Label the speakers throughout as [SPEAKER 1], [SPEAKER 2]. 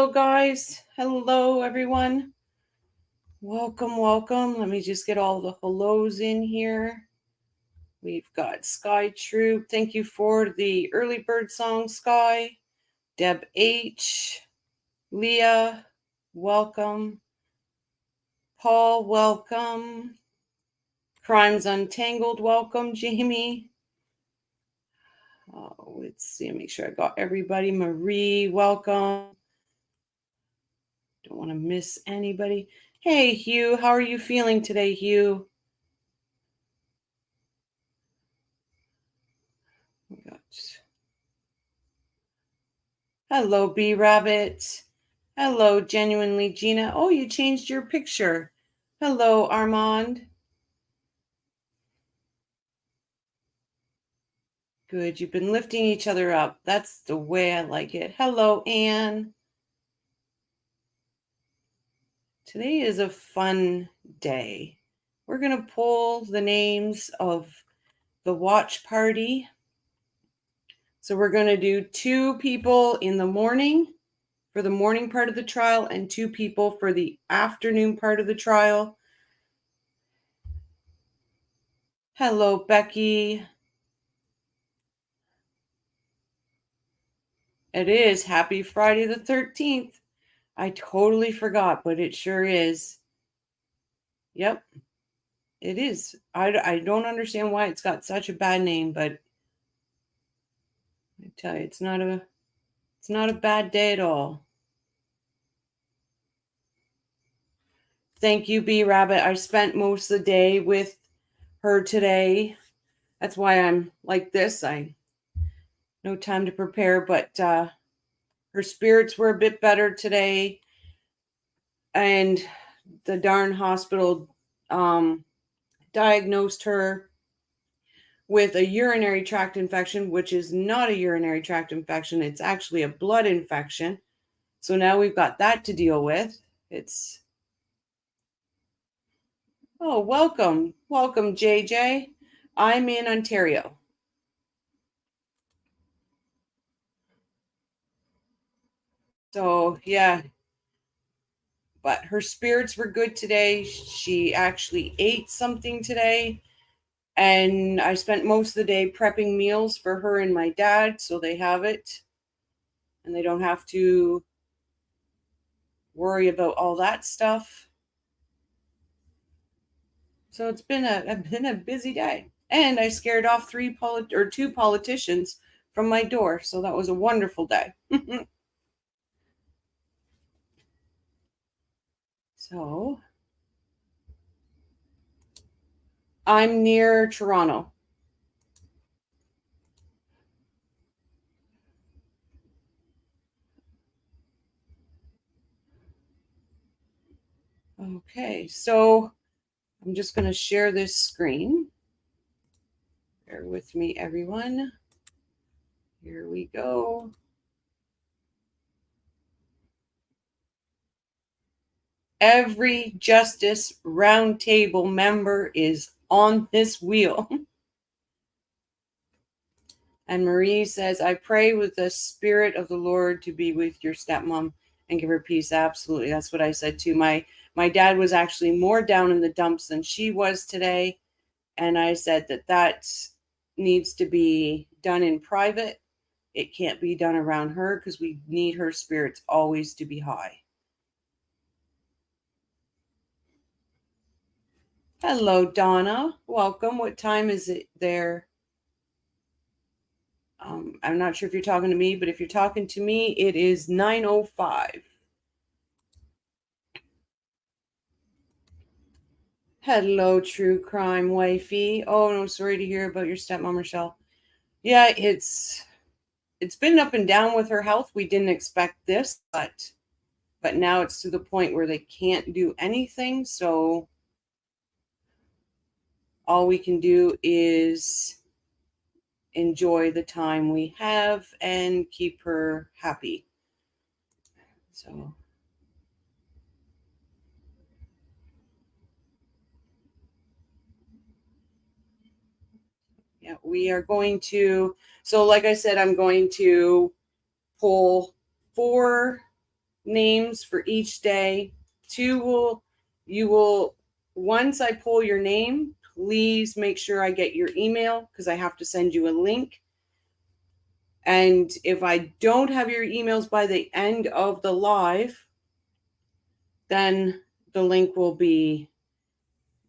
[SPEAKER 1] Hello, guys. Hello, everyone. Welcome, welcome. Let me just get all the hellos in here. We've got Sky Troop. Thank you for the early bird song, Sky. Deb H. Leah, welcome. Paul, welcome. Crimes Untangled, welcome. Jamie. Let's see, make sure I got everybody. Marie, welcome. Don't want to miss anybody. Hey, Hugh, how are you feeling today, Hugh? Hello, B Rabbit. Hello, Genuinely Gina. Oh, you changed your picture. Hello, Armand. Good. You've been lifting each other up. That's the way I like it. Hello, Anne. Today is a fun day. We're going to pull the names of the watch party. So we're going to do 2 people in the morning for the morning part of the trial and 2 people for the afternoon part of the trial. Hello, Becky. It is Happy Friday the 13th. I totally forgot, but it sure is. Yep, it is. I don't understand why it's got such a bad name, but I tell you, it's not a bad day at all. Thank you, B Rabbit. I spent most of the day with her today. That's why I'm like this. I no time to prepare, but her spirits were a bit better today, and the darn hospital diagnosed her with a urinary tract infection, which is not a urinary tract infection. It's actually a blood infection. So now we've got that to deal with. Oh, welcome. Welcome, JJ. I'm in Ontario. So, yeah. But her spirits were good today. She actually ate something today. And I spent most of the day prepping meals for her and my dad so they have it. And they don't have to worry about all that stuff. So it's been a busy day. And I scared off 2 politicians from my door. So that was a wonderful day. So I'm near Toronto. Okay, so I'm just going to share this screen. Bear with me, everyone. Here we go. Every Justice Roundtable member is on this wheel. And Marie says, I pray with the Spirit of the Lord to be with your stepmom and give her peace. Absolutely. That's what I said too. My dad was actually more down in the dumps than she was today. And I said that needs to be done in private. It can't be done around her because we need her spirits always to be high. Hello, Donna. Welcome. What time is it there? I'm not sure if you're talking to me, but if you're talking to me, it is 9:05. Hello, true crime wifey. Oh, no, sorry to hear about your stepmom, Michelle. Yeah, it's been up and down with her health. We didn't expect this, but now it's to the point where they can't do anything. So all we can do is enjoy the time we have and keep her happy. So yeah, we are going to, so like I said, I'm going to pull 4 names for each day. Once I pull your name, please make sure I get your email because I have to send you a link. And if I don't have your emails by the end of the live, then the link will be,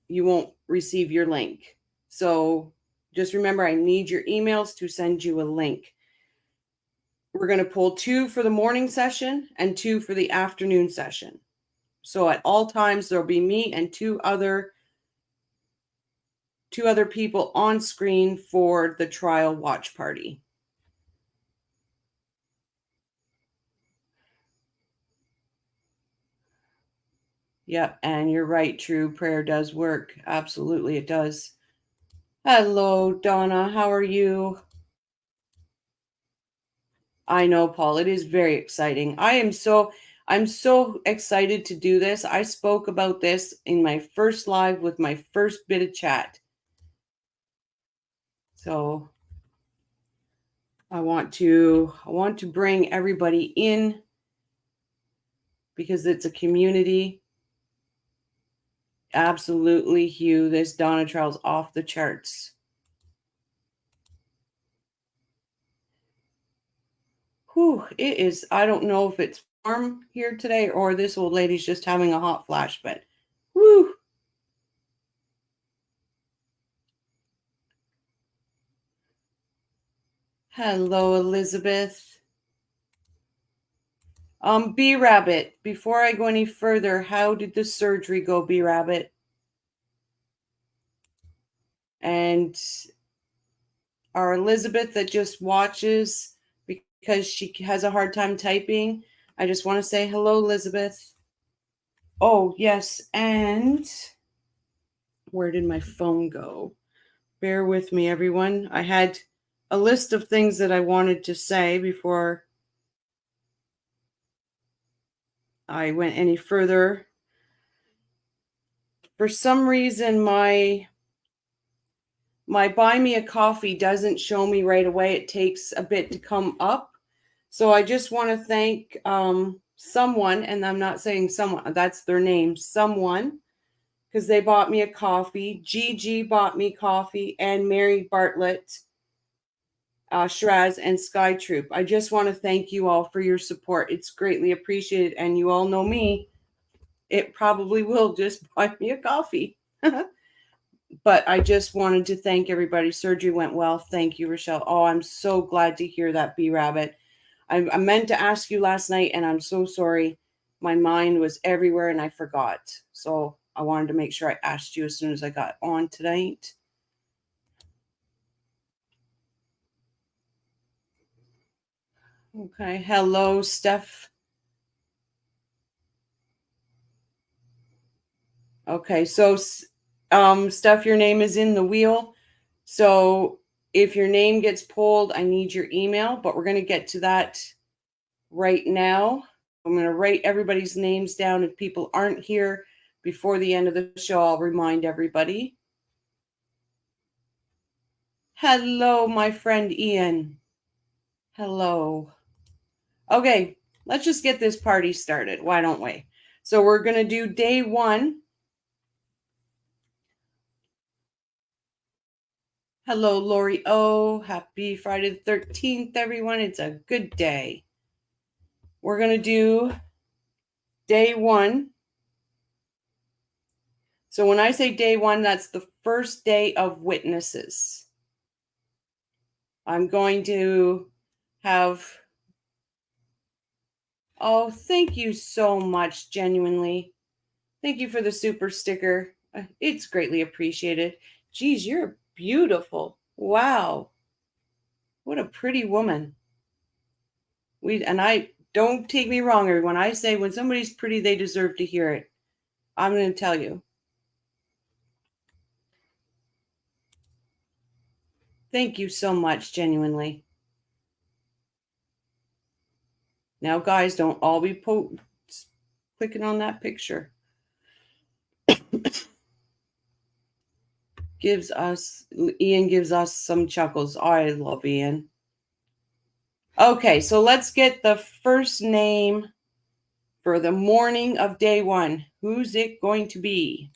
[SPEAKER 1] you won't receive your link. So just remember, I need your emails to send you a link. We're going to pull 2 for the morning session and 2 for the afternoon session. So at all times, there'll be me and two other people on screen for the trial watch party. Yep, and you're right, True. Prayer does work. Absolutely, it does. Hello, Donna. How are you? I know, Paul. It is very exciting. I'm so excited to do this. I spoke about this in my first live with my first bit of chat. So I want to bring everybody in because it's a community. Absolutely, Hugh. This Donna trial's off the charts. Whew, it is. I don't know if it's warm here today or this old lady's just having a hot flash, but whew. Hello, Elizabeth. B Rabbit, before I go any further, how did the surgery go, B Rabbit? And our Elizabeth that just watches because she has a hard time typing, I just want to say hello, Elizabeth. Oh, yes, and where did my phone go? Bear with me, everyone. I had a list of things that I wanted to say before I went any further. For some reason, my buy me a coffee doesn't show me right away. It takes a bit to come up. So I just want to thank someone, and I'm not saying someone, that's their name, someone, because they bought me a coffee. Gigi bought me coffee, and Mary Bartlett, Shiraz, and Sky Troop. I just want to thank you all for your support. It's greatly appreciated, and you all know me. It probably will just buy me a coffee. But I just wanted to thank everybody. Surgery went well. Thank you, Rochelle. Oh, I'm so glad to hear that, B Rabbit. I meant to ask you last night, and I'm so sorry. My mind was everywhere, and I forgot. So I wanted to make sure I asked you as soon as I got on tonight. Okay. Hello, Steph. Okay. So, Steph, your name is in the wheel. So if your name gets pulled, I need your email, but we're going to get to that right now. I'm going to write everybody's names down. If people aren't here before the end of the show, I'll remind everybody. Hello, my friend Ian. Hello. Okay, let's just get this party started. Why don't we? So we're going to do day 1. Hello, Lori O. Happy Friday the 13th, everyone. It's a good day. We're going to do day 1. So when I say day 1, that's the first day of witnesses. I'm going to have... Oh, thank you so much, genuinely. Thank you for the super sticker. It's greatly appreciated. Geez, you're beautiful. Wow. What a pretty woman. I don't take me wrong, everyone. I say when somebody's pretty, they deserve to hear it. I'm going to tell you. Thank you so much, genuinely. Now, guys, don't all be clicking on that picture. Ian gives us some chuckles. I love Ian. Okay, so let's get the first name for the morning of day 1. Who's it going to be?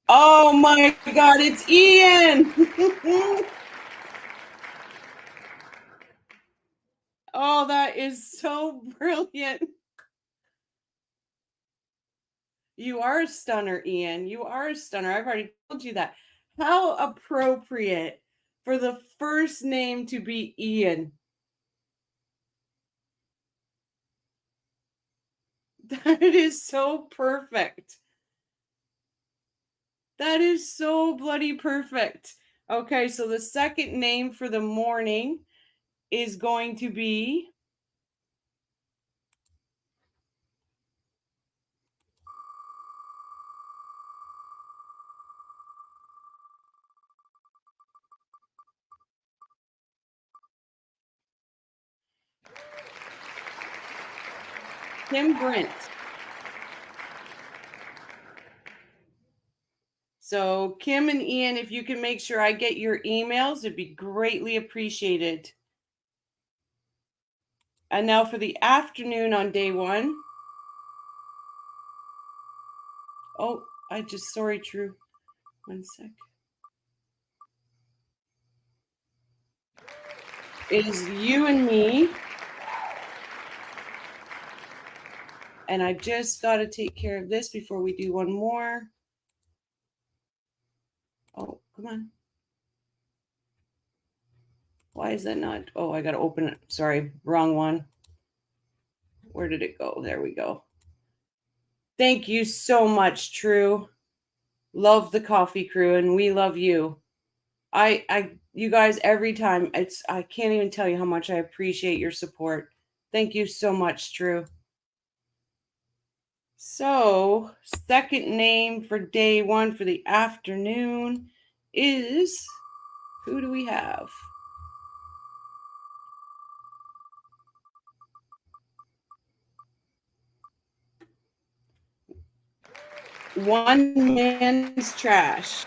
[SPEAKER 1] Oh my God, it's Ian. Oh, that is so brilliant. You are a stunner, Ian. You are a stunner. I've already told you that. How appropriate for the first name to be Ian. That is so perfect. That is so bloody perfect. Okay, so the second name for the morning is going to be Kim Brent. So, Kim and Ian, if you can make sure I get your emails, it'd be greatly appreciated. And now for the afternoon on day 1. Oh, sorry, True. 1 sec. Is you and me. And I just got to take care of this before we do one more. Oh, come on. Why is that not? Oh, I got to open it. Sorry, wrong one. Where did it go? There we go. Thank you so much, True. Love the coffee crew, and we love you. You guys, every time I can't even tell you how much I appreciate your support. Thank you so much, True. So, second name for day 1 for the afternoon is, who do we have? One man's trash.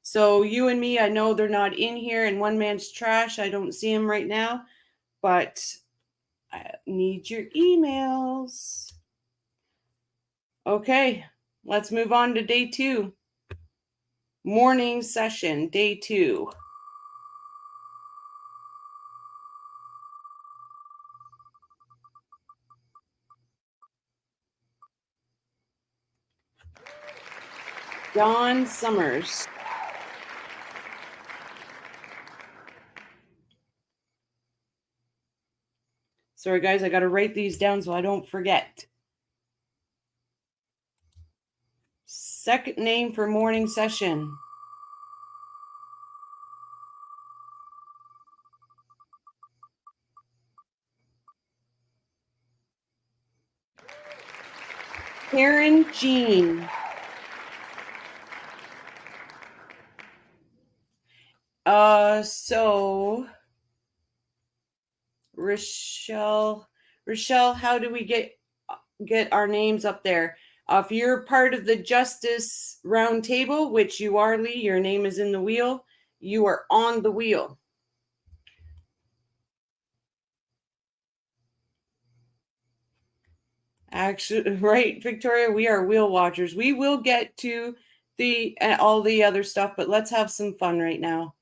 [SPEAKER 1] So you and me, I know they're not in here, and one man's trash. I don't see him right now, but I need your emails. Okay, let's move on to day 2. Morning session, day 2. Dawn Summers. Sorry, guys, I got to write these down so I don't forget. Second name for morning session. Karen Jean. So Rochelle, how do we get our names up there? If you're part of the Justice Roundtable, which you are, Lee, your name is in the wheel. You are on the wheel. Actually, right, Victoria, we are wheel watchers. We will get to all the other stuff, but let's have some fun right now.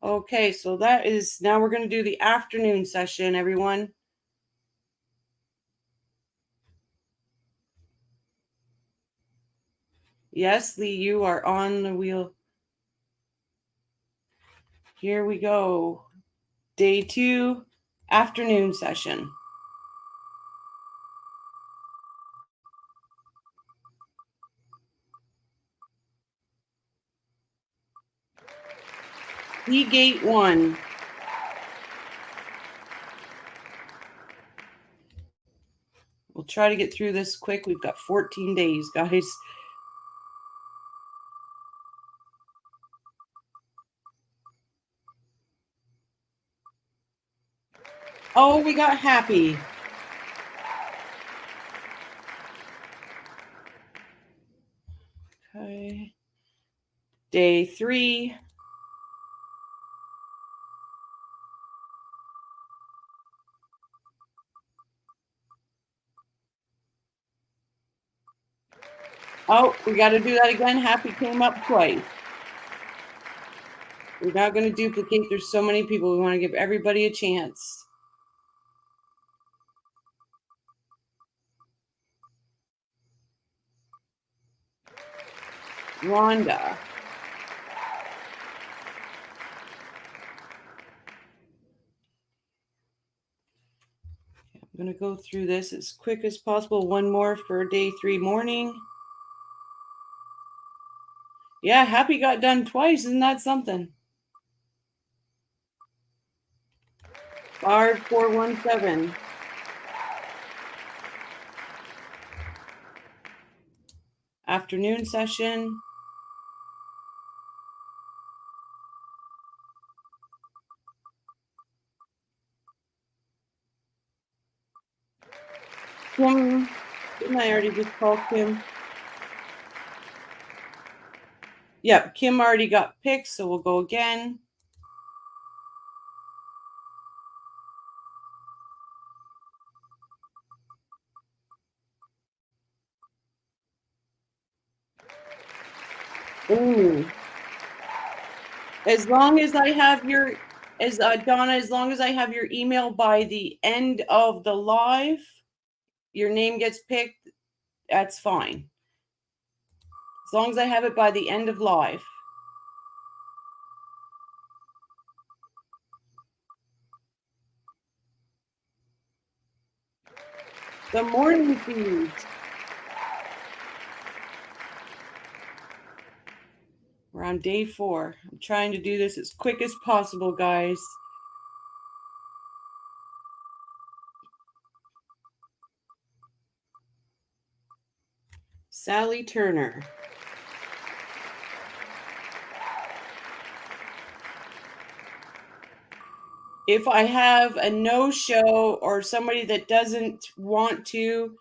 [SPEAKER 1] Okay, so that is, now we're going to do the afternoon session, everyone. Yes, Lee, you are on the wheel. Here we go. Day 2, afternoon session. Gate 1. We'll try to get through this quick. We've got 14 days, guys. Oh, we got Happy. Okay. Day 3. Oh, we got to do that again. Happy came up twice. We're not going to duplicate. There's so many people. We want to give everybody a chance. Rhonda. I'm going to go through this as quick as possible. One more for day 3 morning. Yeah, Happy got done twice. Isn't that something? 5417. Afternoon session. Kim. Didn't I already just call Kim? Yep, Kim already got picked, so we'll go again. Ooh. As long as I have your, Donna, as long as I have your email by the end of the live, your name gets picked, that's fine. As long as I have it by the end of live. The morning feed. We're on day 4. I'm trying to do this as quick as possible, guys. Sally Turner. If I have a no-show or somebody that doesn't want to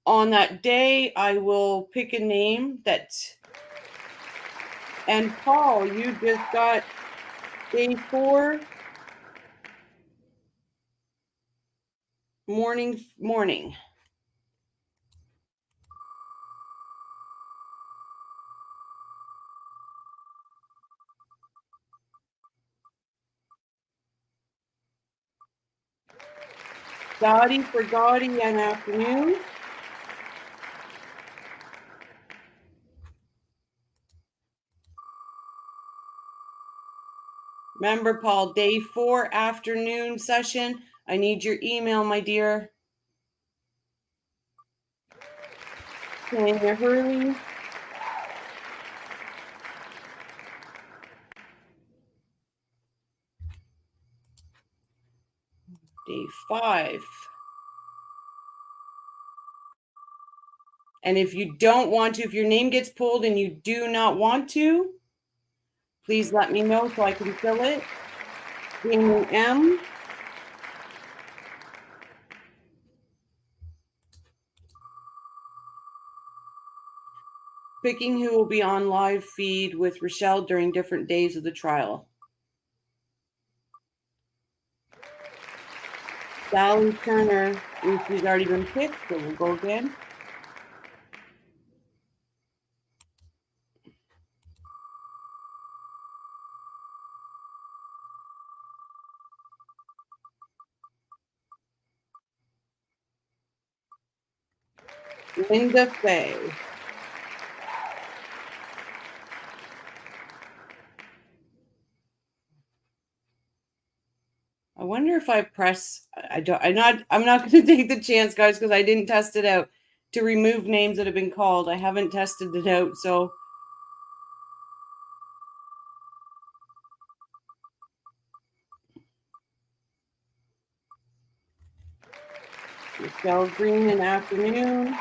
[SPEAKER 1] on that day, I will pick a name that. And Paul, you just got day 4 morning. Dottie for Dottie and afternoon. Remember, Paul, day 4 afternoon session. I need your email, my dear. Tanya Hurley. Day 5. And if you don't want to, if your name gets pulled and you do not want to, please let me know so I can fill it. Jamie M. Picking who will be on live feed with Rochelle during different days of the trial. Sally Turner, she's already been picked, so we'll go again. Linda Fay. I wonder if I press. I'm not going to take the chance, guys, because I didn't test it out to remove names that have been called. I haven't tested it out, so. Michelle Green in afternoon.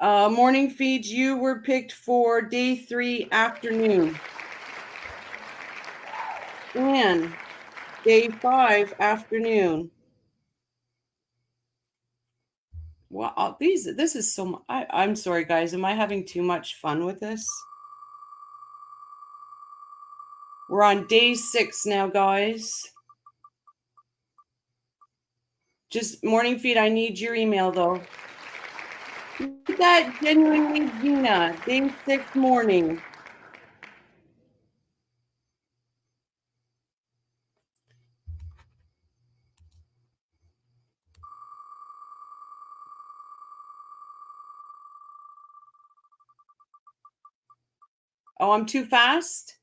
[SPEAKER 1] Morning feeds, you were picked for day 3 afternoon. And day 5 afternoon. Wow, this is so much. I'm sorry, guys. Am I having too much fun with this? We're on day 6 now, guys. Just morning feed, I need your email, though. Look at that, genuinely Gina, day 6 morning. Oh, I'm too fast?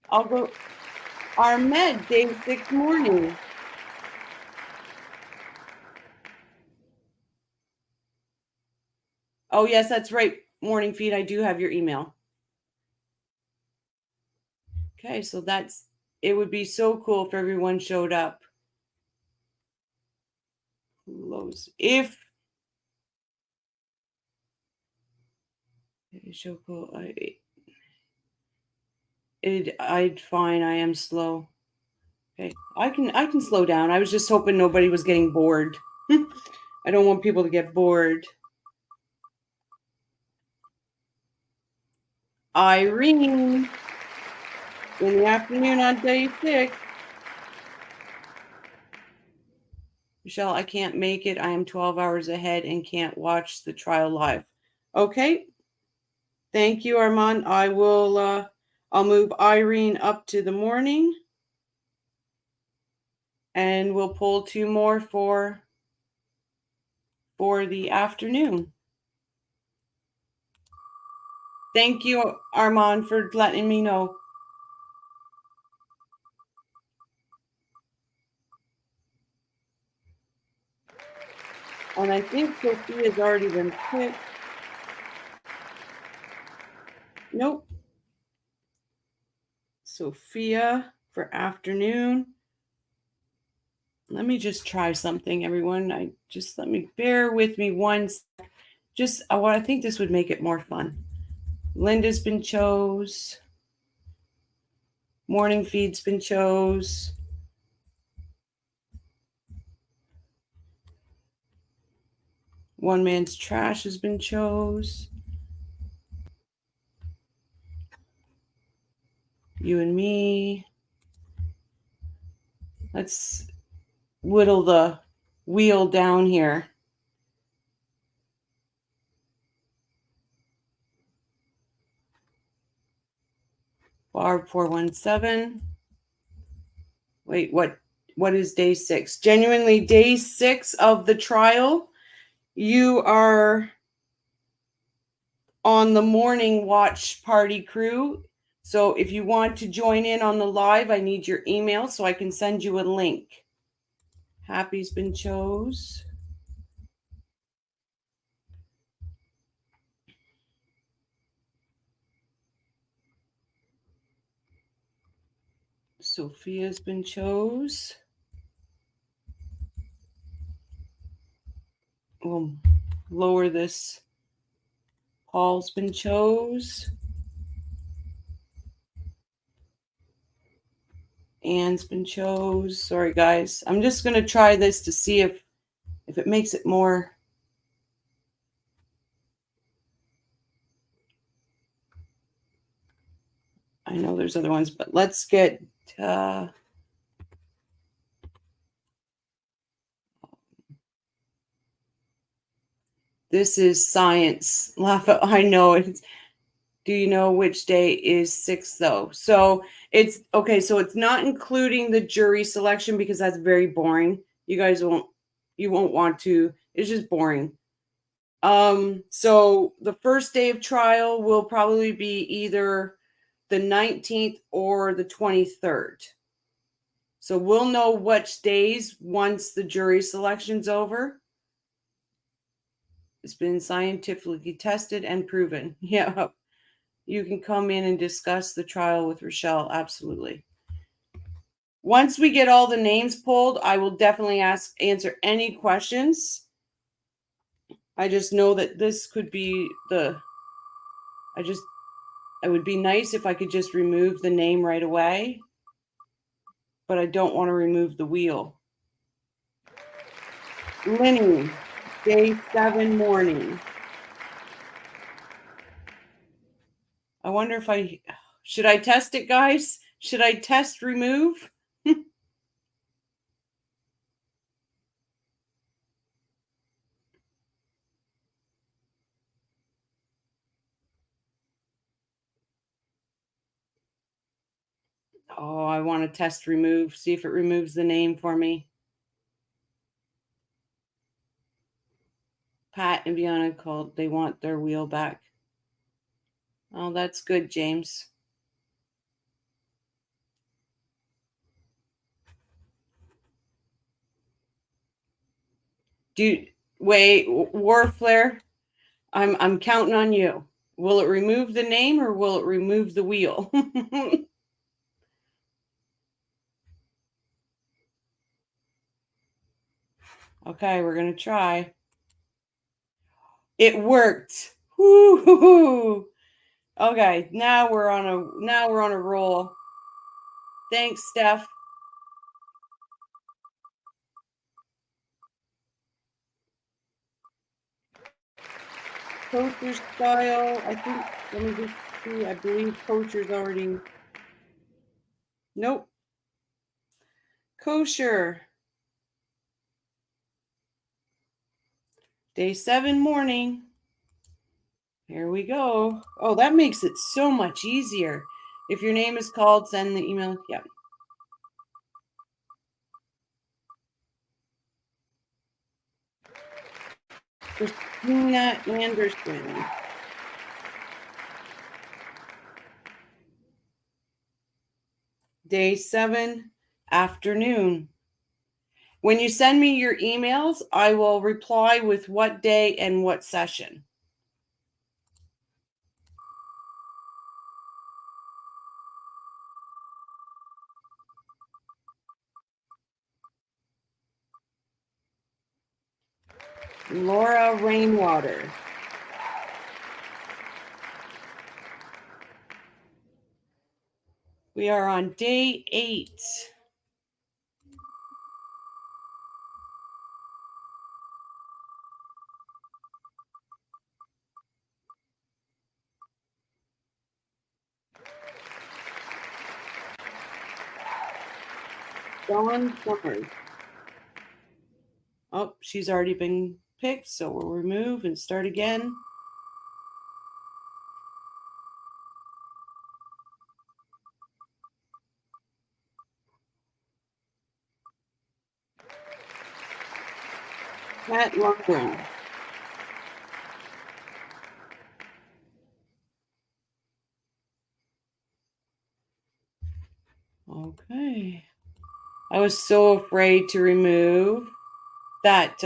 [SPEAKER 1] I'll go. Ahmed, day 6 morning. Oh, yes, that's right. Morning feed, I do have your email. Okay, so it would be so cool if everyone showed up. If so cool, I'd fine. I am slow. Okay, I can slow down. I was just hoping nobody was getting bored. I don't want people to get bored. Irene, in the afternoon on day 6. Michelle, I can't make it. I am 12 hours ahead and can't watch the trial live. Okay. Thank you, Armand. I'll move Irene up to the morning. And we'll pull 2 more for the afternoon. Thank you, Armand, for letting me know. And I think Sophia's already been picked. Nope. Sophia for afternoon. Let me just try something, everyone. Let me bear with me once. I think this would make it more fun. Linda's been chose. Morning feed's been chose. One man's trash has been chose. You and me. Let's whittle the wheel down here. Barb 417. Wait, what is day 6? Genuinely day 6 of the trial. You are on the morning watch party crew. So if you want to join in on the live, I need your email so I can send you a link. Happy's been chose. Sophia's been chose. We'll lower this. Paul's been chose. Anne's been chose. Sorry, guys. I'm just going to try this to see if it makes it more. I know there's other ones, but let's get. This is science. I know it. Do you know which day is 6 though? So it's okay. So it's not including the jury selection because that's very boring. You guys won't want to. It's just boring. So the first day of trial will probably be either the 19th or the 23rd. So we'll know which days once the jury selection's over. It's been scientifically tested and proven. Yeah. You can come in and discuss the trial with Rochelle. Absolutely. Once we get all the names pulled, I will definitely answer any questions. I just know that this could be it would be nice if I could just remove the name right away, but I don't want to remove the wheel. Linny, day 7 morning. I wonder if should I test it, guys? Should I test remove? Oh, I want to test remove, see if it removes the name for me. Pat and Bianca called. They want their wheel back. Oh, that's good, James. Wait, Warflare? I'm counting on you. Will it remove the name or will it remove the wheel? Okay, we're gonna try. It worked. Woo-hoo-hoo. Okay, now we're on a roll. Thanks, Steph. Poacher style. I think. Let me just see. I believe poacher's already. Nope. Kosher. Day 7 morning. Here we go. Oh, that makes it so much easier. If your name is called, send the email. Yep. Christina Anderson. Day 7, afternoon. When you send me your emails, I will reply with what day and what session. Laura Rainwater. We are on day 8. Dawn Summers. Oh, she's already been picked, so we'll remove and start again. Matt Lundgren. Okay. I was so afraid to remove that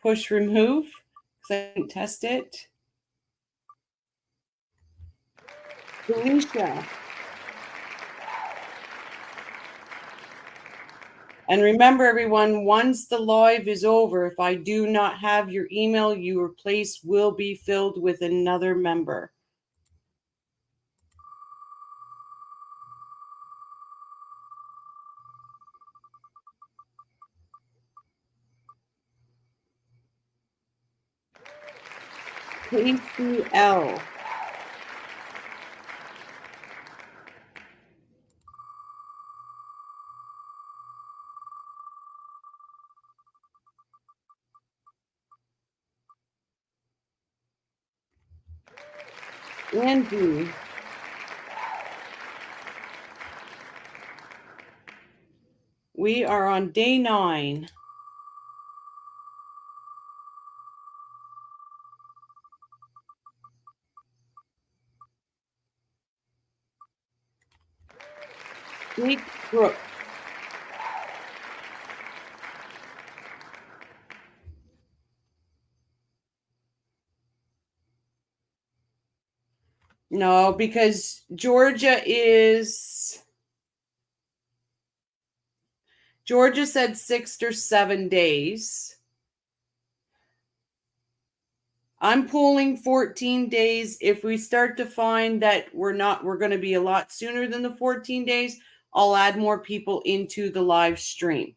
[SPEAKER 1] push remove because I didn't test it. Felicia. And remember, everyone, once the live is over, if I do not have your email, your place will be filled with another member. KCL. Angie. We are on day 9. Jake Brooks. No, because Georgia said 6 or 7 days. I'm pulling 14 days. If we start to find that we're going to be a lot sooner than the 14 days, I'll add more people into the live stream.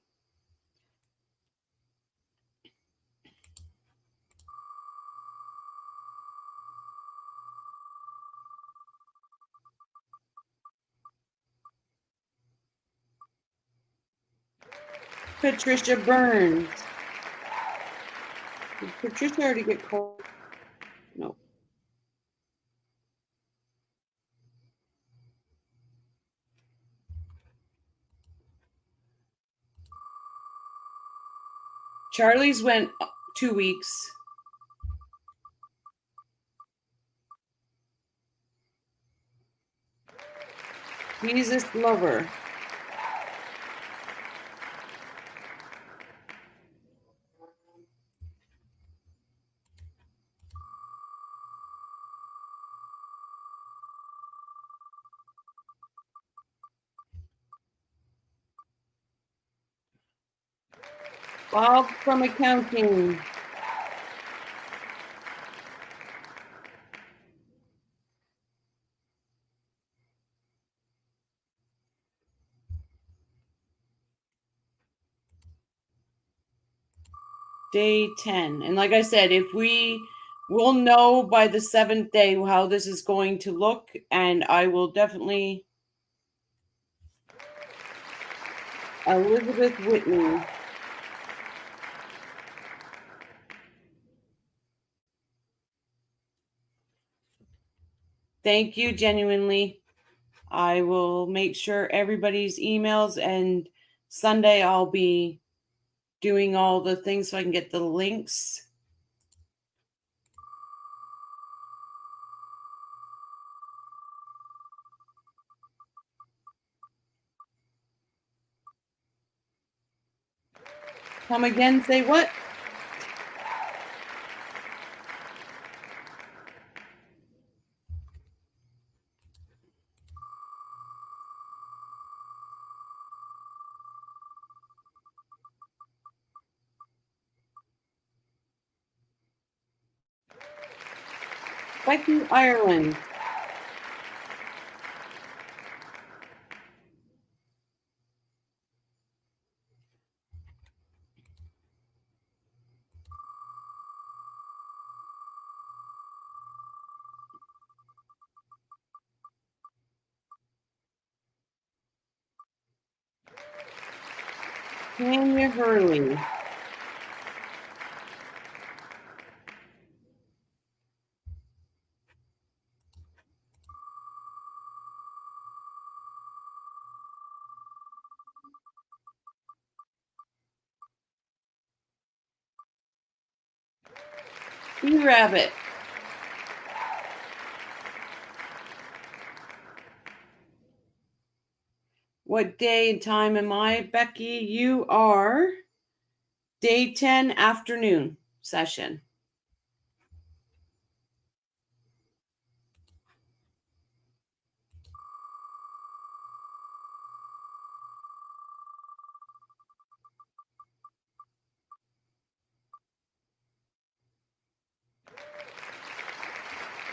[SPEAKER 1] Patricia Burns. Did Patricia already get called? No. Charlie's went 2 weeks. Jesus Lover. Bob from accounting. Day 10. And like I said, we'll know by the 7th day how this is going to look, and I will definitely. Elizabeth Whitney. Thank you, genuinely. I will make sure everybody's emails, and Sunday I'll be doing all the things so I can get the links. Come again, say what? Becky, Ireland. Tanya Hurley. B-Rabbit. What day and time am I, Becky? You are day 10 afternoon session.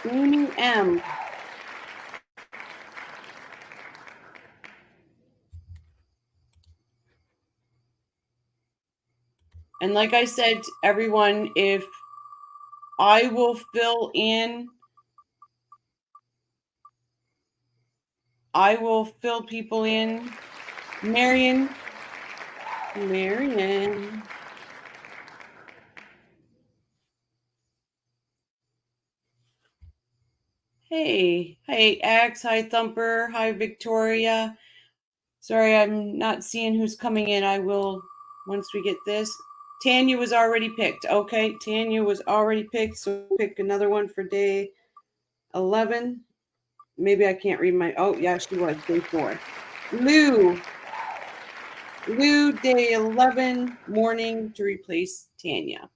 [SPEAKER 1] Amy M. And like I said, everyone, if I will fill people in. Marion. Hey, Axe, hi Thumper, hi Victoria. Sorry, I'm not seeing who's coming in. I will once we get this. Tanya was already picked. Okay, Tanya was already picked, so pick another one for day 11. Maybe I can't read my. Oh, yeah, she was day 4. Lou, day 11 morning to replace Tanya.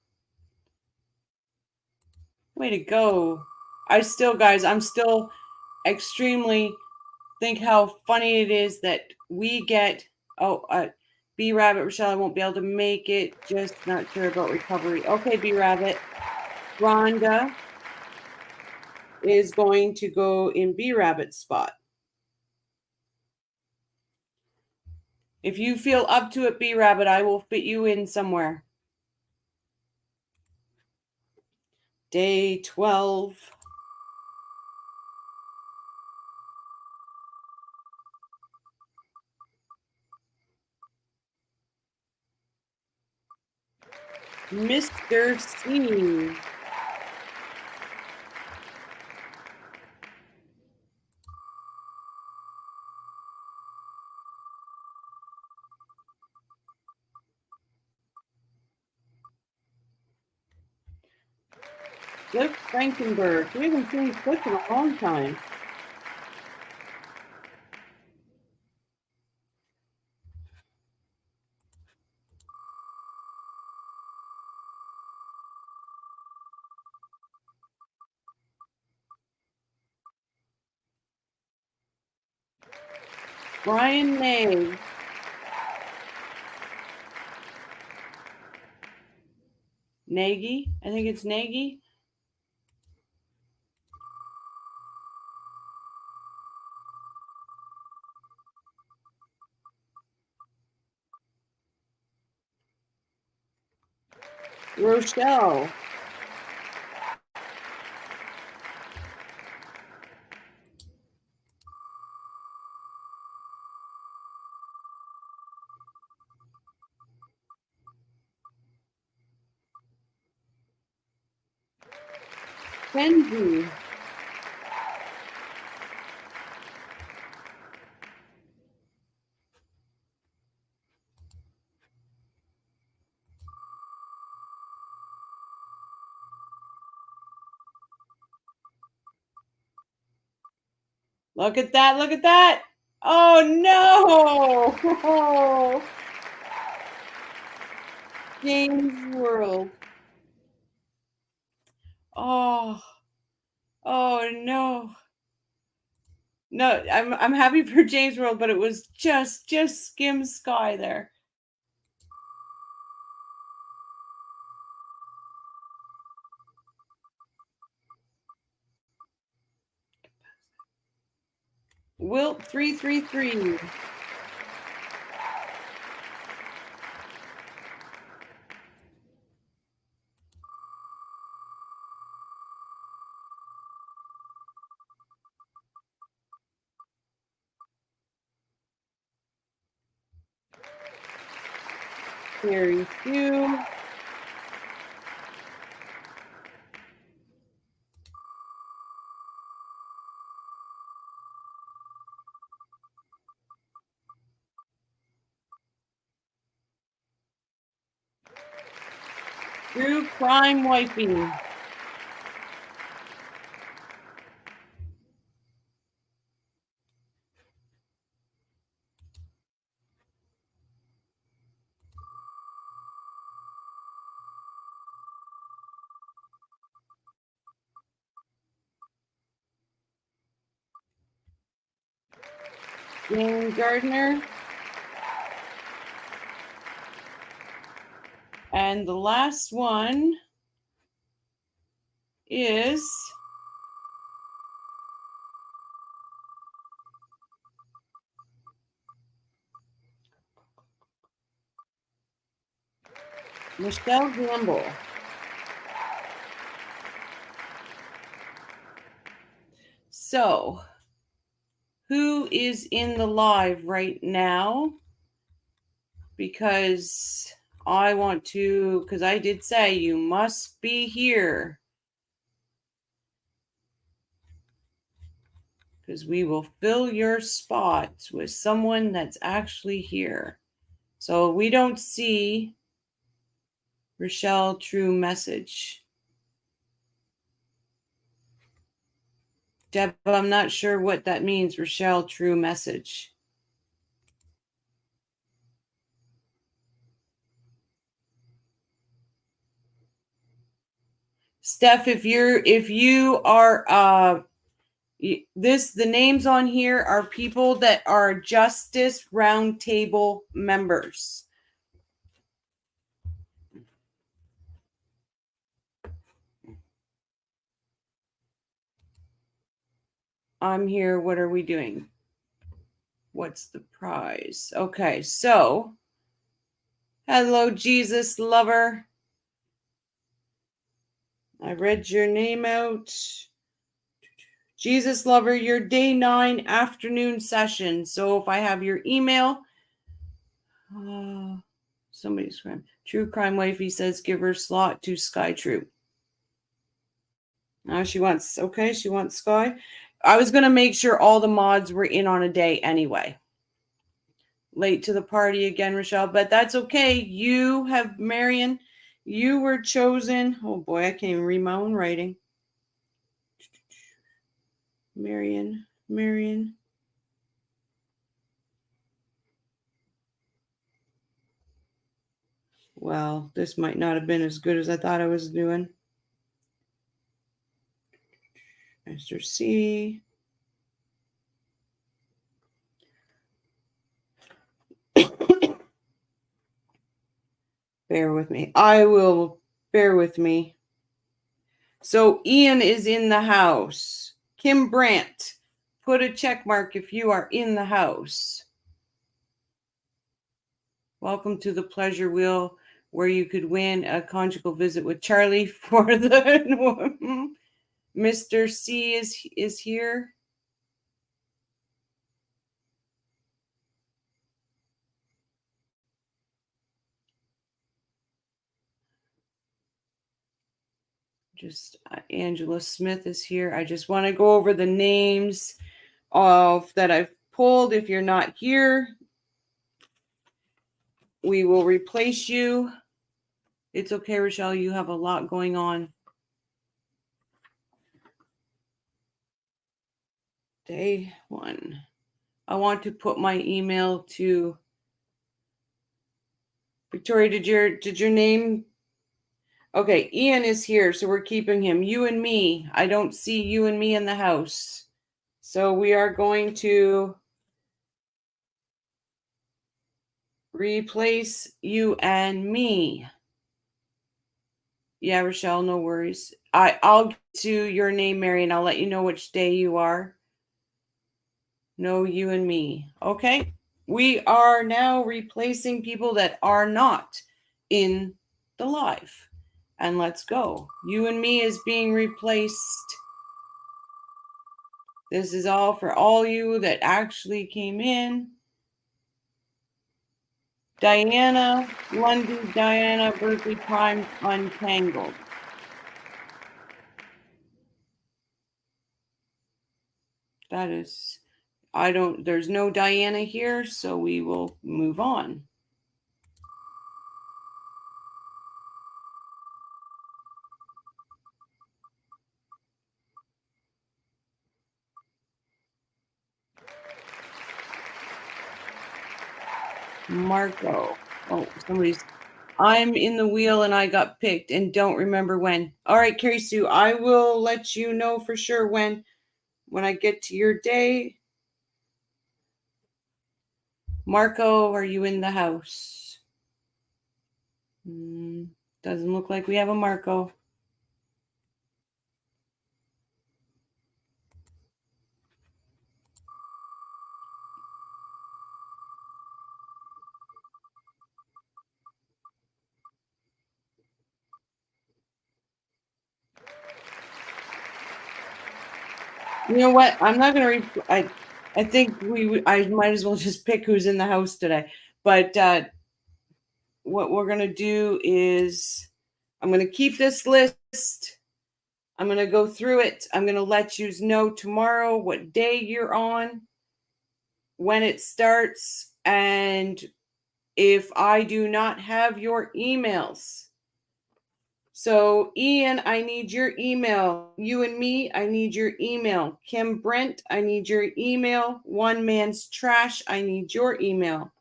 [SPEAKER 1] Way to go. I'm still extremely think how funny it is that we get, B Rabbit, Rochelle, I won't be able to make it. Just not sure about recovery. Okay, B Rabbit. Rhonda is going to go in B Rabbit's spot. If you feel up to it, B Rabbit, I will fit you in somewhere. Day 12. Mr. C. Cliff Frankenberg. We haven't seen Cliff in a long time. Brian May. Nagy. I think it's Nagy. Rochelle. Kenji. Look at that. Look at that. Oh, no. James World. Oh. Oh, no. No, I'm happy for James World, but it was just skim sky there. Wilt 333. Very few. True crime wiping. Jane Gardner. And the last one is Michelle Gamble. So, who is in the live right now? Because I want to, because I did say you must be here. Because we will fill your spots with someone that's actually here. So we don't see Rochelle True Message. Deb, I'm not sure what that means, Rochelle True Message. Steph, if you are the names on here are people that are Justice Roundtable members. I'm here. What are we doing? What's the prize? Okay, so hello, Jesus lover. I read your name out. Jesus lover, your day 9 afternoon session. So if I have your email, somebody's crime. True crime wifey says give her slot to Sky Troop. She wants Sky. I was gonna make sure all the mods were in on a day anyway. Late to the party again, Rochelle, but that's okay. You have Marion. You were chosen. Oh boy, I can't even read my own writing. Marion. Well, this might not have been as good as I thought I was doing. Mr. C. Bear with me. Bear with me. So Ian is in the house. Kim Brandt, put a check mark if you are in the house. Welcome to the pleasure wheel where you could win a conjugal visit with Charlie for the Mr. C is here. Just Angela Smith is here. I just want to go over the names of that I've pulled. If you're not here, we will replace you. It's okay, Rochelle. You have a lot going on. Day 1. I want to put my email to Victoria. Did your name? Okay, Ian is here, so we're keeping him. You and me. I don't see you and me in the house. So we are going to replace you and me. Yeah, Rochelle, no worries. I'll get to your name, Mary, and I'll let you know which day you are. No, you and me. Okay. We are now replacing people that are not in the live. And let's go. You and me is being replaced. This is all for all you that actually came in. Diana, London, Diana, Berkeley Prime, Untangled. That is, there's no Diana here, so we will move on. Marco. Oh, I'm in the wheel and I got picked and don't remember when. All right, Carrie Sue, I will let you know for sure when I get to your day. Marco, are you in the house? Doesn't look like we have a Marco. You know what? I'm not going to. I think I might as well just pick who's in the house today. But what we're going to do is I'm going to keep this list. I'm going to go through it. I'm going to let you know tomorrow what day you're on, when it starts, and if I do not have your emails. So, Ian, I need your email. You and me, I need your email. Kim Brent, I need your email. One Man's Trash, I need your email.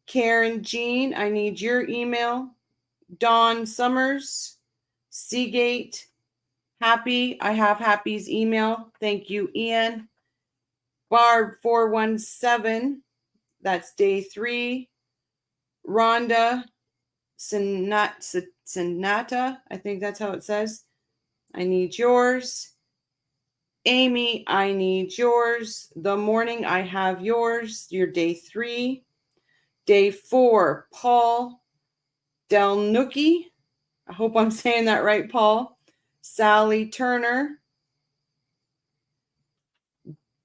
[SPEAKER 1] Karen Jean, I need your email. Dawn Summers, Seagate, Happy, I have Happy's email. Thank you, Ian. Barb 417, that's day 3. Rhonda Sinata, I think that's how it says. I need yours. Amy, I need yours. The morning, I have yours. Your day 3. Day 4, Paul Delnucci. I hope I'm saying that right, Paul. Sally Turner.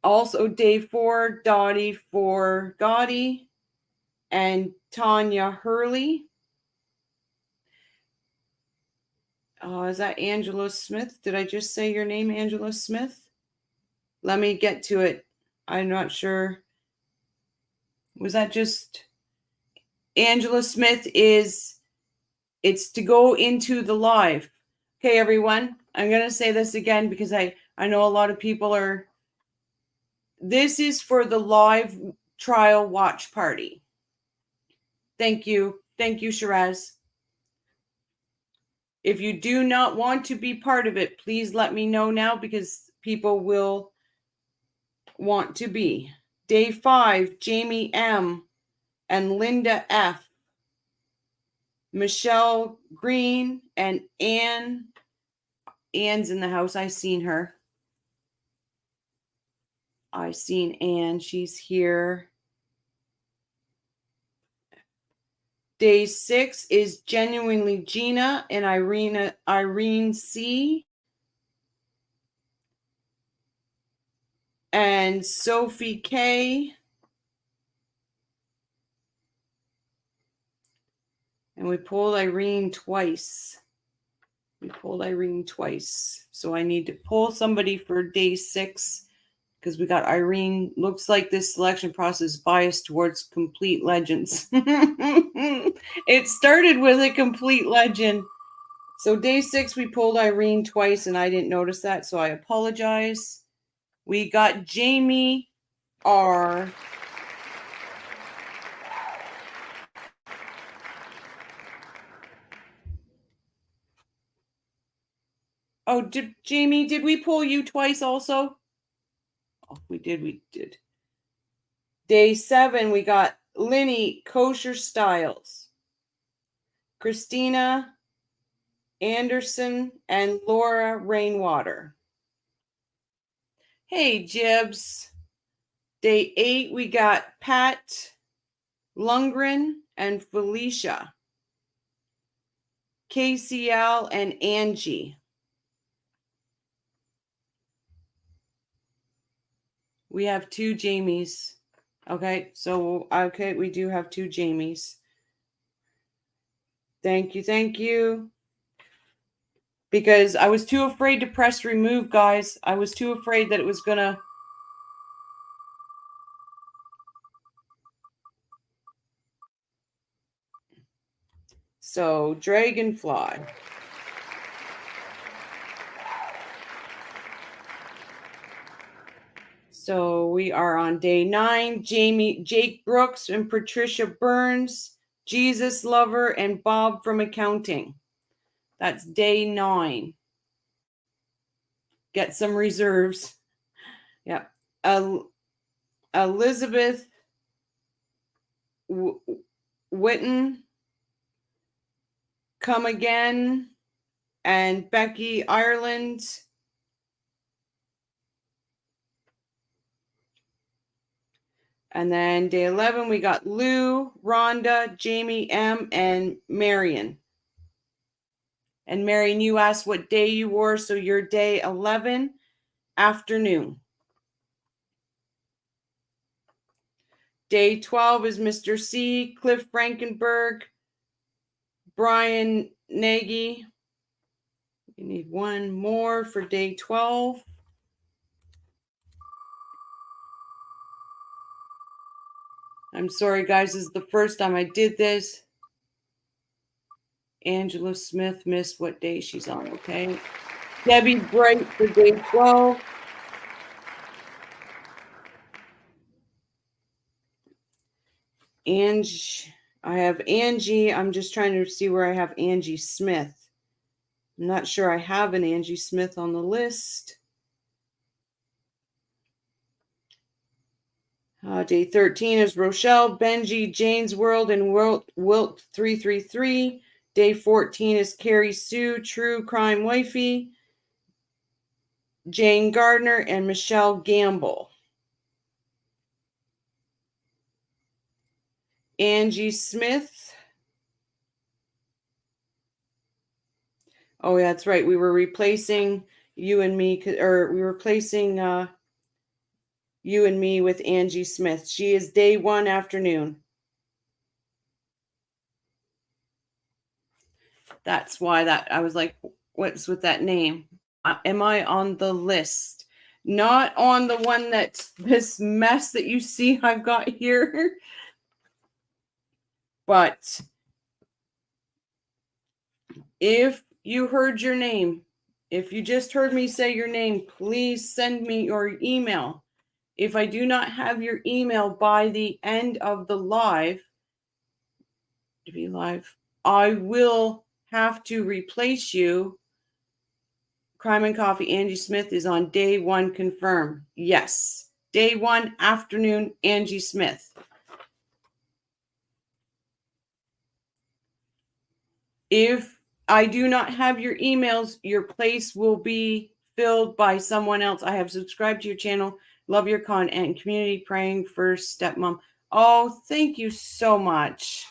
[SPEAKER 1] Also, day 4, Dottie for Gotti and Tanya Hurley. Is that Angela Smith? Did I just say your name, Angela Smith? Let me get to it. I'm not sure. Was that just Angela Smith? It's to go into the live. Okay, everyone. I'm going to say this again because I know a lot of people are. This is for the live trial watch party. Thank you. Thank you, Shiraz. If you do not want to be part of it, please let me know now because people will want to be. Day 5, Jamie M. and Linda F. Michelle Green and Anne. Anne's in the house. I seen her. I seen Anne. She's here. Day 6 is Genuinely Gina and Irene C. and Sophie K. And we pulled Irene twice. So I need to pull somebody for day 6 because we got Irene. Looks like this selection process is biased towards complete legends. It started with a complete legend. So day 6, we pulled Irene twice, and I didn't notice that, so I apologize. We got Jamie R. Oh, Jamie, did we pull you twice also? Oh, we did. Day 7, we got Linny Kosher Styles, Christina Anderson, and Laura Rainwater. Hey, Jibs. Day 8, we got Pat Lundgren and Felicia, KCL and Angie. We have 2 Jamies. Okay, we do have 2 Jamies. Thank you. Because I was too afraid to press remove, guys. I was too afraid that it was gonna. So, Dragonfly. So we are on day 9. Jake Brooks and Patricia Burns, Jesus Lover, and Bob from accounting. That's day 9. Get some reserves. Yeah. Elizabeth Witten, Come Again, and Becky Ireland. And then day 11, we got Lou, Rhonda, Jamie M, and Marion. And Marion, you asked what day you were, so your day 11, afternoon. Day 12 is Mr. C, Cliff Frankenberg, Brian Nagy. We need one more for day 12. I'm sorry, guys. This is the first time I did this. Angela Smith missed what day she's on, okay? Debbie Bright for day 12. I have Angie. I'm just trying to see where I have Angie Smith. I'm not sure I have an Angie Smith on the list. Day 13 is Rochelle, Benji, Jane's World, and Wilt 333. Day 14 is Carrie Sue, True Crime Wifey. Jane Gardner, and Michelle Gamble. Angie Smith. Oh, yeah, that's right. We were replacing you and me, or we were replacing you and me with Angie Smith. She is day 1 afternoon. That's why that I was like, what's with that name? Am I on the list? Not on the one that's this mess that you see I've got here. But if you heard your name, if you just heard me say your name, please send me your email. If I do not have your email by the end of the live, to be live, I will have to replace you. Crime and Coffee, Angie Smith is on day 1 confirmed. Yes. Day 1 afternoon, Angie Smith. If I do not have your emails, your place will be filled by someone else. I have subscribed to your channel, love your content, and community praying for stepmom. Oh, thank you so much.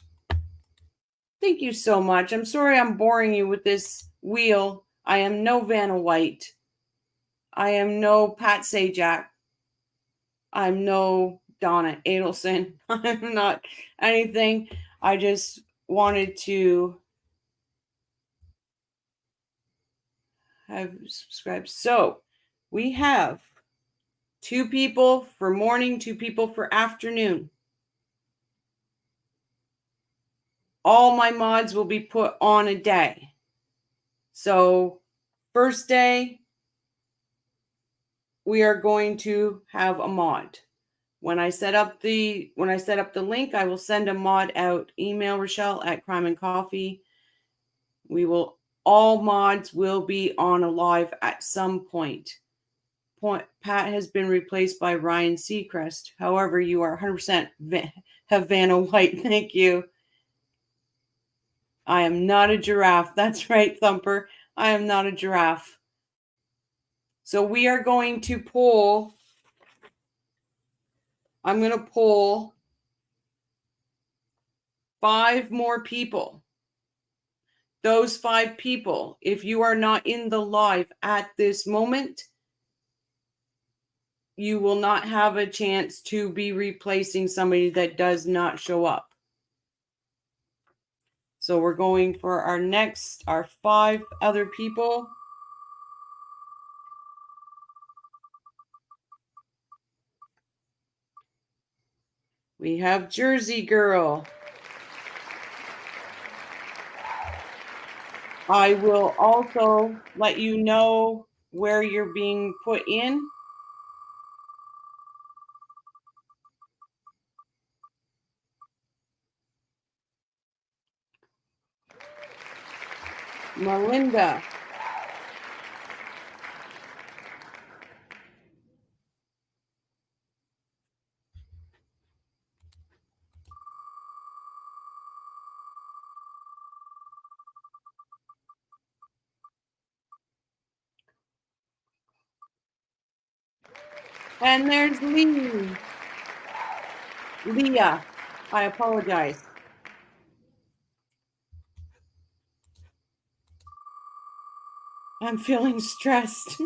[SPEAKER 1] Thank you so much. I'm sorry I'm boring you with this wheel. I am no Vanna White. I am no Pat Sajak. I'm no Donna Adelson. I'm not anything. I just wanted to have subscribed. So we have 2 people for morning, 2 people for afternoon. All my mods will be put on a day. So first day, we are going to have a mod. When I set up the link, I will send a mod out. Email Rochelle at Crime and Coffee. All mods will be on a live at some point. Pat has been replaced by Ryan Seacrest. However, you are 100% have Vanna White. Thank you. I am not a giraffe. That's right, Thumper. I am not a giraffe. So we are going to poll. I'm going to poll 5 more people. Those 5 people, if you are not in the live at this moment, you will not have a chance to be replacing somebody that does not show up. So we're going for our 5 other people. We have Jersey Girl. I will also let you know where you're being put in. Melinda. And there's Leah. I apologize. I'm feeling stressed.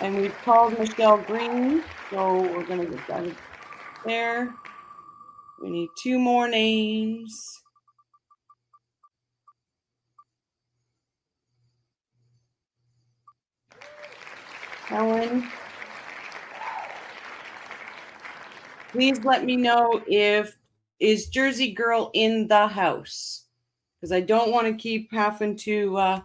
[SPEAKER 1] And we've called Michelle Green, so we're going to get that there. We need 2 more names. Helen. Please let me know is Jersey Girl in the house? Because I don't want to keep having to, I'm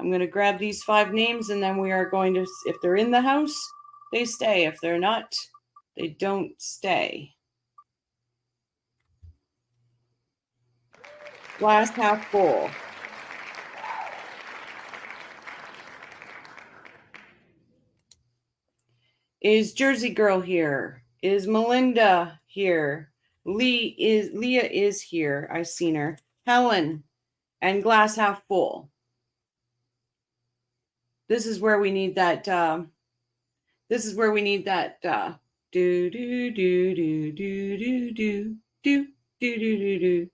[SPEAKER 1] going to grab these 5 names and then we are going to, if they're in the house, they stay. If they're not, they don't stay. Glass half full. Is Jersey Girl here? Is Melinda here? Leah is here. I've seen her. Helen and glass half full. This is where we need that. Do do do do do do do do do do.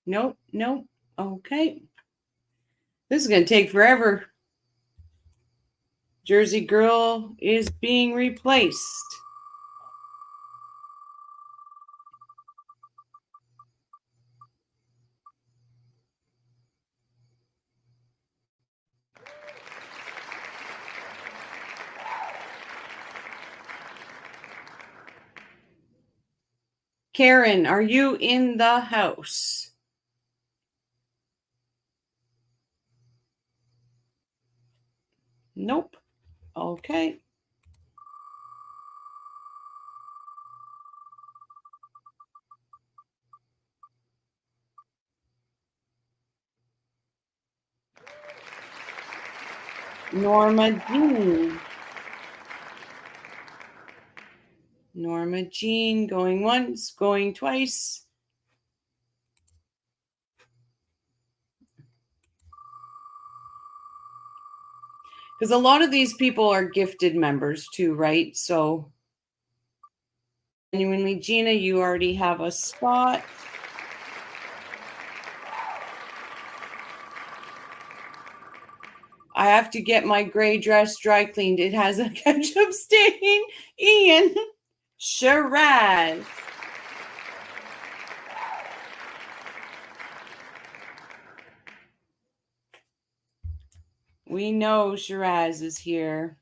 [SPEAKER 1] Nope. Okay. This is gonna take forever. Jersey Girl is being replaced. Karen, are you in the house? Nope. Okay. Norma Jean going once, going twice. Because a lot of these people are gifted members too, right? So, genuinely, Gina, you already have a spot. I have to get my gray dress dry cleaned. It has a ketchup stain. Ian. Shiraz. We know Shiraz is here.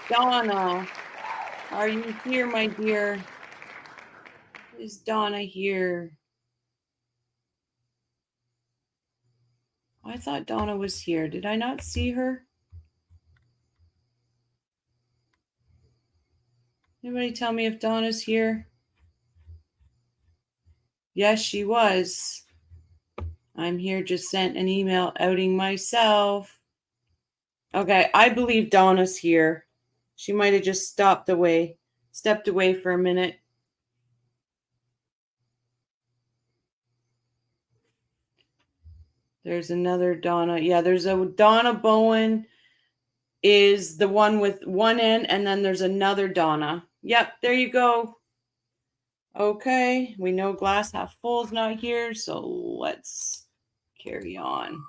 [SPEAKER 1] Donna, are you here, my dear? Is Donna here? I thought Donna was here. Did I not see her? Anybody tell me if Donna's here? Yes, she was. I'm here, just sent an email outing myself. Okay, I believe Donna's here. She might have just stepped away for a minute. There's another Donna. Yeah, there's a Donna Bowen is the one with one N, and then there's another Donna. Yep, there you go. Okay, we know glass half full is not here, so let's carry on.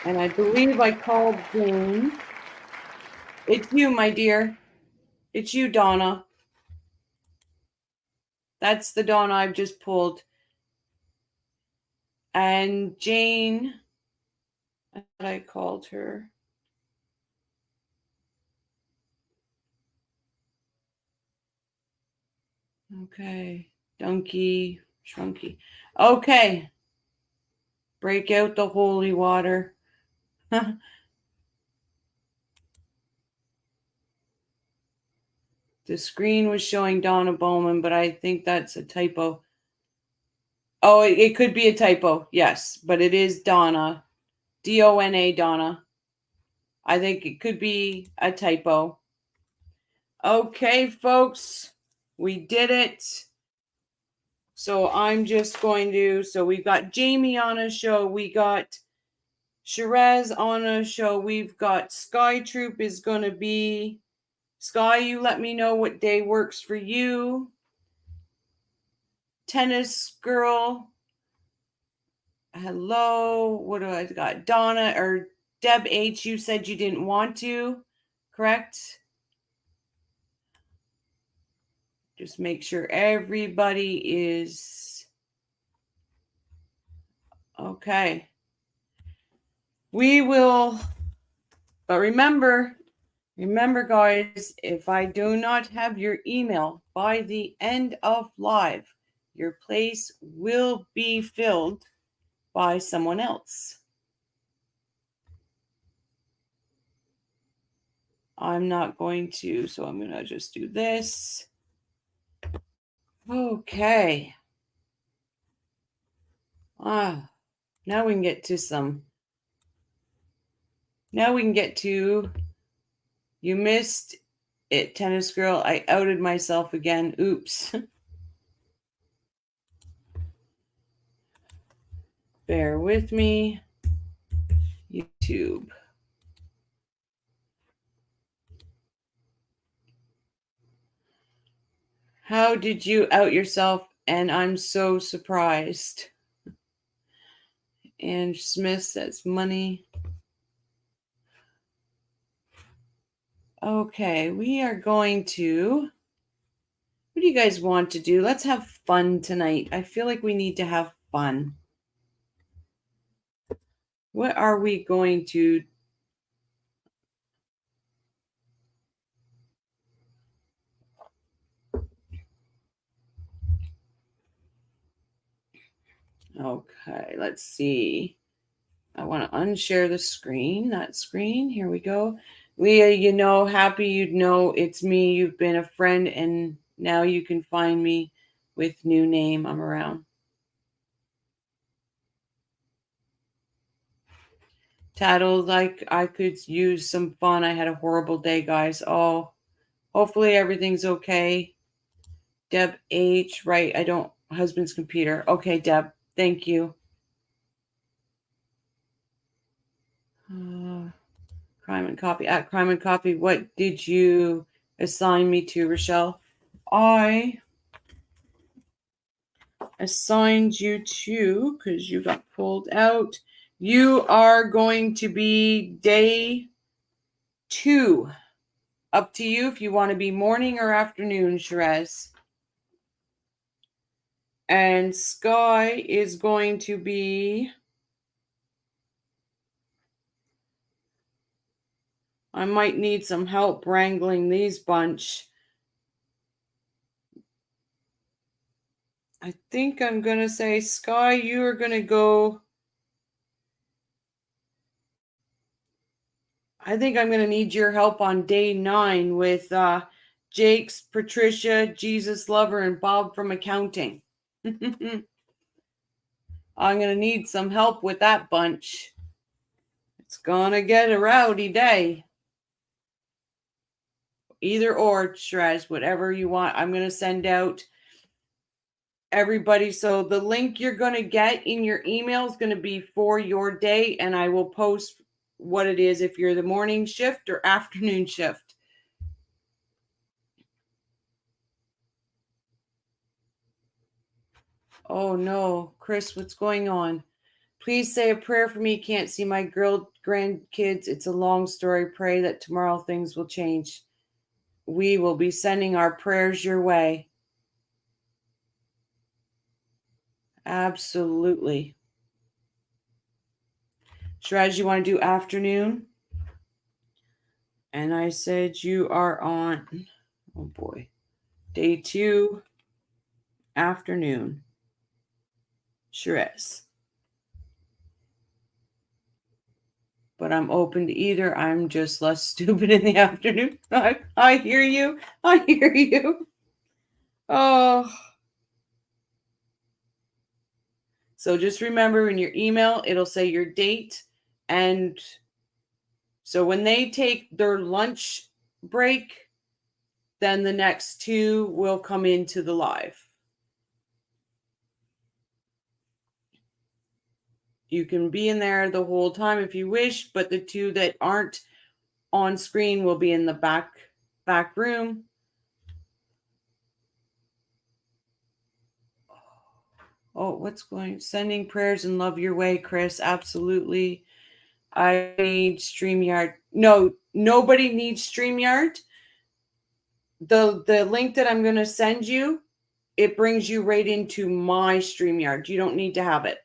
[SPEAKER 1] And I believe I called Jane. It's you, my dear. It's you, Donna. That's the Donna I've just pulled. And Jane, I thought I called her. Okay. Donkey, Shrunky. Okay. Break out the holy water. The screen was showing Donna Bowman, but I think that's a typo. Oh, it could be a typo. Yes, but it is Donna. Donna, Donna. I think it could be a typo. Okay, folks, we did it. So I'm just going to, so we've got Jamie on a show. We got Shiraz on a show. We've got Sky Troop is going to be, Sky, you let me know what day works for you. Tennis Girl. Hello. What do I got? Donna or Deb H, you said you didn't want to, correct? Just make sure everybody is okay. We will, but remember, guys, if I do not have your email by the end of live, your place will be filled by someone else. I'm not going to, so I'm going to just do this. Okay. Now we can get to you missed it, tennis girl. I outed myself again. Oops. Bear with me. YouTube. How did you out yourself? And I'm so surprised. And Smith says money. Okay, we are going to. What do you guys want to do? Let's have fun tonight. I feel like we need to have fun. What are we going to? Okay, let's see. I want to unshare the screen. That screen. Here we go. Leah, happy you'd know it's me. You've been a friend, and now you can find me with new name. I'm around. Tattle, like I could use some fun. I had a horrible day, guys. Oh, hopefully everything's okay. Deb H. Right. I don't. Husband's computer. Okay, Deb. Thank you. Crime and Copy. At Crime and Copy, what did you assign me to, Rochelle? I assigned you to, because you got pulled out, you are going to be day 2. Up to you if you want to be morning or afternoon, Sherez. And Sky is going to be... I might need some help wrangling these bunch. I think I'm going to say, Sky, you are going to go... I think I'm going to need your help on day 9 with Jake's, Patricia, Jesus Lover, and Bob from accounting. I'm going to need some help with that bunch. It's going to get a rowdy day. Either or, Shrez, whatever you want. I'm going to send out everybody. So the link you're going to get in your email is going to be for your day, and I will post what it is if you're the morning shift or afternoon shift. Oh no, Chris, what's going on? Please say a prayer for me. Can't see my grandkids. It's a long story. Pray that tomorrow things will change. We will be sending our prayers your way. Absolutely. Shraj, you want to do afternoon? And I said you are on, oh boy, day 2, afternoon. Shrez. But I'm open to either. I'm just less stupid in the afternoon. I hear you. I hear you. Oh. So just remember in your email, it'll say your date. And so when they take their lunch break, then the next 2 will come into the live. You can be in there the whole time if you wish, but the 2 that aren't on screen will be in the back room. Oh, sending prayers and love your way, Chris. Absolutely. I need StreamYard. No, nobody needs StreamYard. The link that I'm going to send you, it brings you right into my StreamYard. You don't need to have it.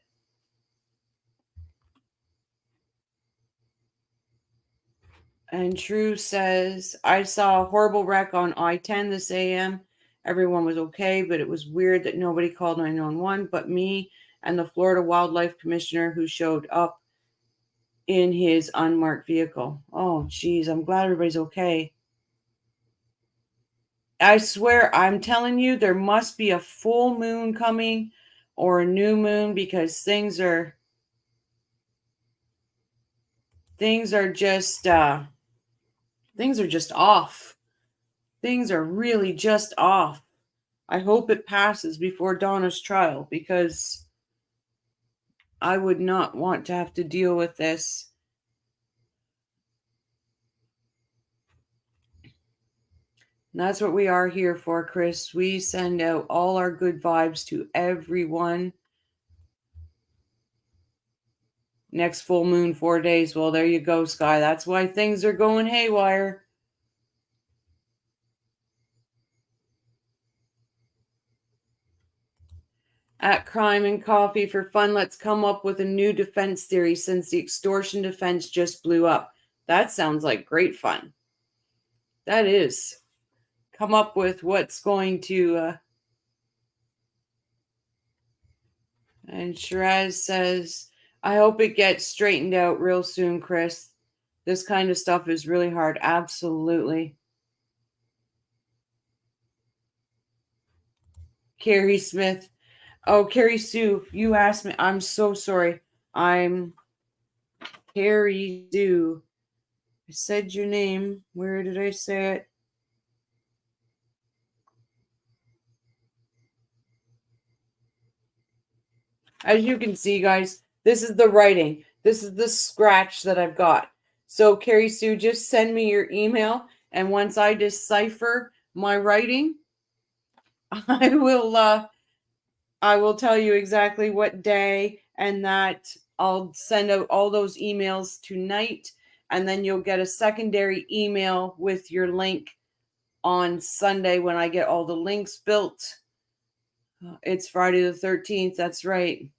[SPEAKER 1] And True says, I saw a horrible wreck on I-10 this AM. Everyone was okay, but it was weird that nobody called 911 but me and the Florida Wildlife Commissioner who showed up in his unmarked vehicle. Oh, geez, I'm glad everybody's okay. I swear, I'm telling you, there must be a full moon coming or a new moon because things are just off. Things are really just off. I hope it passes before Donna's trial because I would not want to have to deal with this. And that's what we are here for, Chris. We send out all our good vibes to everyone. Next full moon, 4 days. Well, there you go, Sky. That's why things are going haywire. At Crime and Coffee for fun, let's come up with a new defense theory since the extortion defense just blew up. That sounds like great fun. That is. Come up with what's going to. And Shiraz says, I hope it gets straightened out real soon, Chris. This kind of stuff is really hard. Absolutely. Carrie Smith. Oh, Carrie Sue, you asked me. I'm so sorry. I'm Carrie Sue. I said your name. Where did I say it? As you can see, guys, this is the writing. This is the scratch that I've got. So, Carrie Sue, just send me your email. And once I decipher my writing, I will tell you exactly what day and that I'll send out all those emails tonight. And then you'll get a secondary email with your link on Sunday when I get all the links built. It's Friday the 13th. That's right.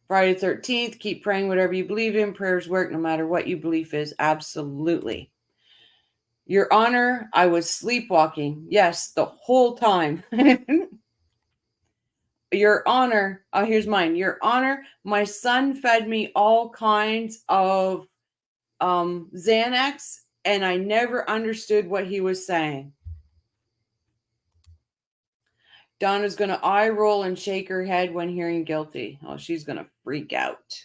[SPEAKER 1] Friday the 13th. Keep praying whatever you believe in. Prayers work no matter what your belief is. Absolutely. Your Honor, I was sleepwalking. Yes, the whole time. Your Honor, here's mine. Your Honor, my son fed me all kinds of Xanax, and I never understood what he was saying. Donna's going to eye roll and shake her head when hearing guilty. Oh, she's going to freak out.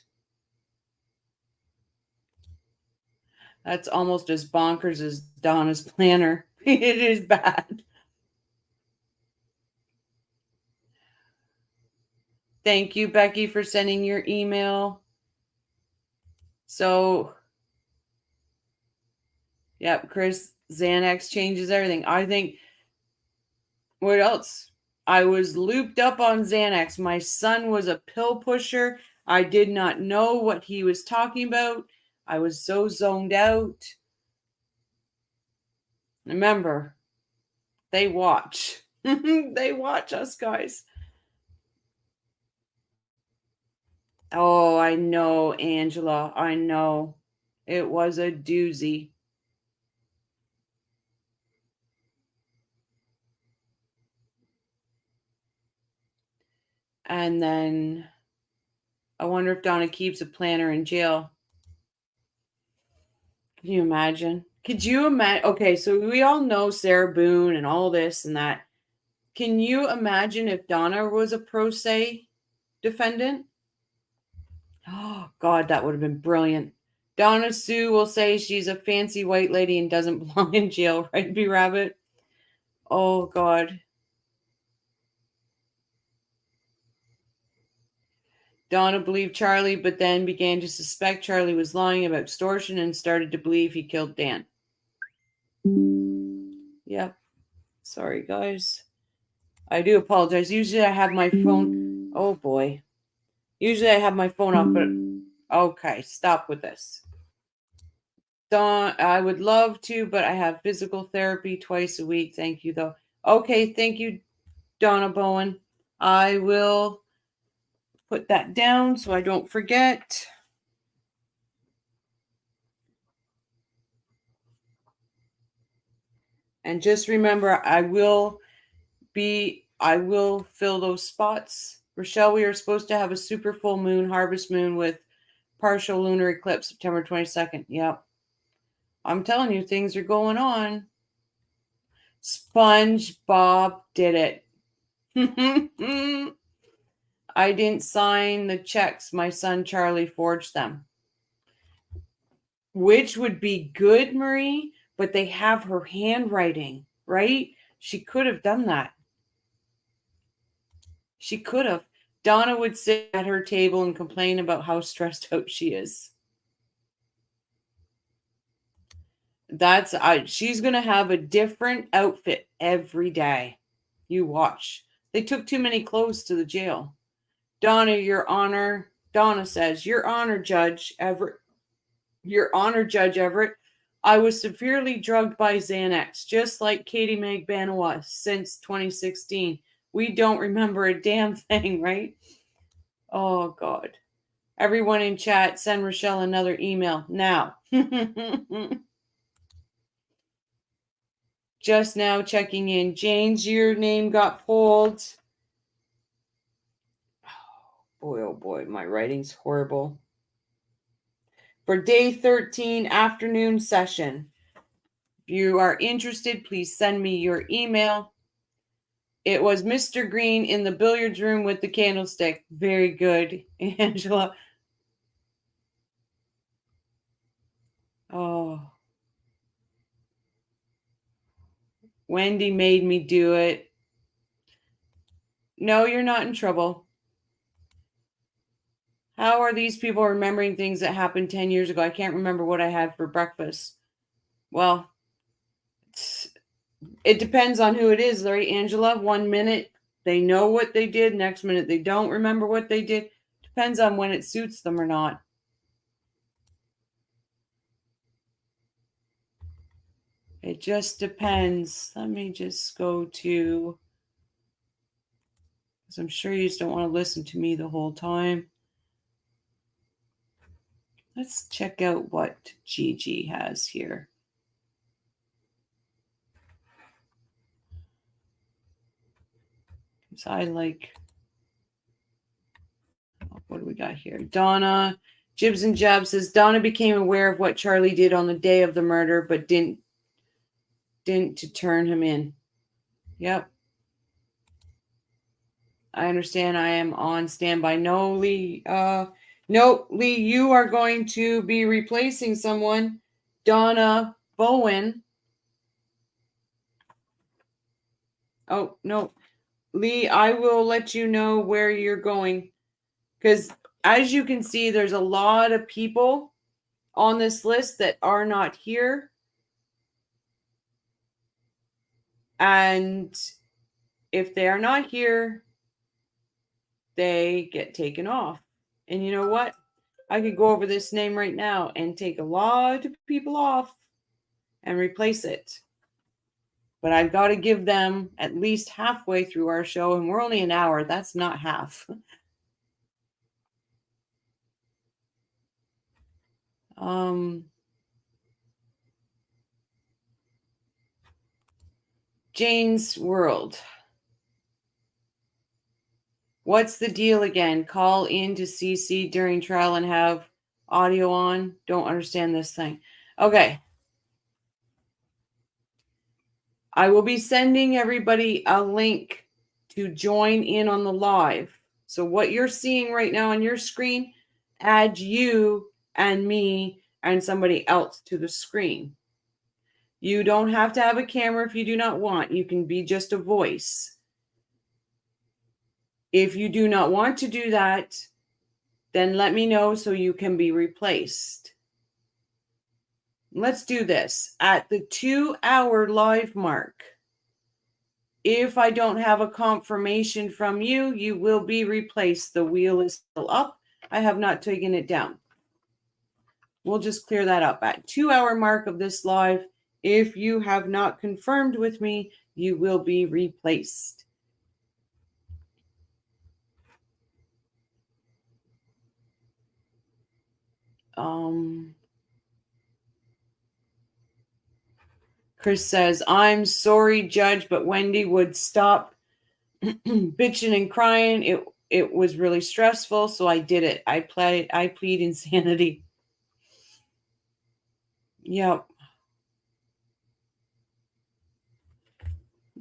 [SPEAKER 1] That's almost as bonkers as Donna's planner. It is bad. Thank you, Becky, for sending your email. So, yep, Chris, Xanax changes everything. I think, what else? I was looped up on Xanax. My son was a pill pusher. I did not know what he was talking about. I was so zoned out. Remember, they watch. They watch us, guys. Oh, I know, Angela. I know. It was a doozy. And then I wonder if Donna keeps a planner in jail. Can you imagine? Could you imagine? Okay, so we all know Sarah Boone and all this and that. Can you imagine if Donna was a pro se defendant? Oh, God, that would have been brilliant. Donna Sue will say she's a fancy white lady and doesn't belong in jail, right, B Rabbit? Oh, God. Donna believed Charlie, but then began to suspect Charlie was lying about extortion and started to believe he killed Dan. Yep. Sorry, guys. I do apologize. Usually I have my phone. Oh, boy. Usually I have my phone off, but okay, stop with this. Dawn, I would love to, but I have physical therapy twice a week. Thank you, though. Okay, thank you, Donna Bowen. I will put that down so I don't forget. And just remember, I will fill those spots Rochelle, we are supposed to have a super full moon, harvest moon with partial lunar eclipse September 22nd. Yep. I'm telling you, things are going on. SpongeBob did it. I didn't sign the checks. My son Charlie forged them. Which would be good, Marie, but they have her handwriting, right? She could have done that. She could have. Donna would sit at her table and complain about how stressed out she is. She's going to have a different outfit every day. You watch. They took too many clothes to the jail. Donna, Your Honor. Donna says, Your Honor, Judge Everett. Your Honor, Judge Everett. I was severely drugged by Xanax, just like Katie Meg Benoit since 2016. We don't remember a damn thing, right? Oh, God. Everyone in chat, send Rochelle another email now. Just now checking in. Jane's, your name got pulled. Oh boy, my writing's horrible. For day 13 afternoon session. If you are interested, please send me your email. It was Mr. Green in the billiards room with the candlestick. Very good, Angela. Oh. Wendy made me do it. No, you're not in trouble. How are these people remembering things that happened 10 years ago? I can't remember what I had for breakfast. Well, it depends on who it is, right, Angela? 1 minute they know what they did, next minute they don't remember what they did. Depends on when it suits them or not. It just depends. Let me just go to, because I'm sure you just don't want to listen to me the whole time. Let's check out what Gigi has here. Because I like, what do we got here? Donna, Jibs and Jabs says, Donna became aware of what Charlie did on the day of the murder, but didn't to turn him in. Yep. I understand. I am on standby. No, Lee. No, Lee, you are going to be replacing someone. Donna Bowen. Oh, no. Lee, I will let you know where you're going. Because as you can see, there's a lot of people on this list that are not here. And if they are not here, they get taken off. And you know what? I could go over this name right now and take a lot of people off and replace it. But I've got to give them at least halfway through our show, and we're only an hour. That's not half. Jane's World. What's the deal again? Call in to CC during trial and have audio on? Don't understand this thing. Okay. I will be sending everybody a link to join in on the live. So what you're seeing right now on your screen, add you and me and somebody else to the screen. You don't have to have a camera if you do not want. You can be just a voice. If you do not want to do that, then let me know so you can be replaced. Let's do this. At the 2-hour live mark, if I don't have a confirmation from you, you will be replaced. The wheel is still up. I have not taken it down. We'll just clear that up. At 2-hour mark of this live, if you have not confirmed with me, you will be replaced. Chris says, I'm sorry, Judge, but Wendy would stop bitching and crying. it was really stressful, so I did it. I plead insanity. Yep.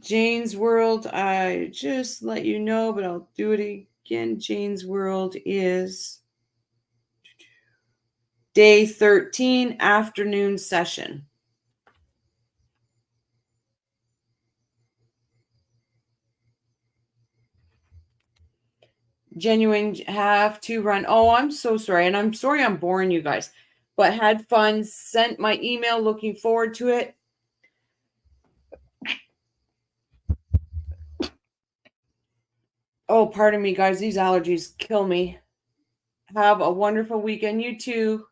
[SPEAKER 1] Jane's World, I just let you know, but I'll do it again. Jane's World is day 13, afternoon session. Genuine have to run. Oh, I'm so sorry. And I'm sorry I'm boring you guys, but had fun. Sent my email. Looking forward to it. Oh, pardon me, guys. These allergies kill me. Have a wonderful weekend. You too.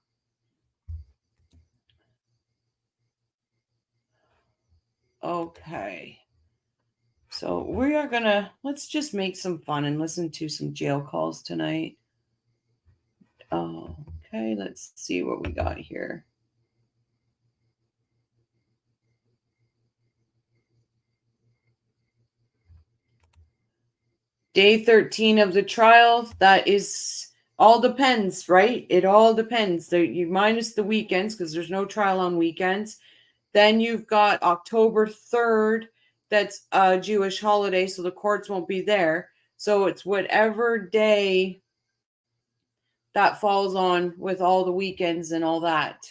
[SPEAKER 1] Okay. So we are let's just make some fun and listen to some jail calls tonight. Okay, let's see what we got here. Day 13 of the trial. That is all depends, right? It all depends. You minus the weekends because there's no trial on weekends. Then you've got October 3rd. That's a Jewish holiday, so the courts won't be there. So it's whatever day that falls on with all the weekends and all that.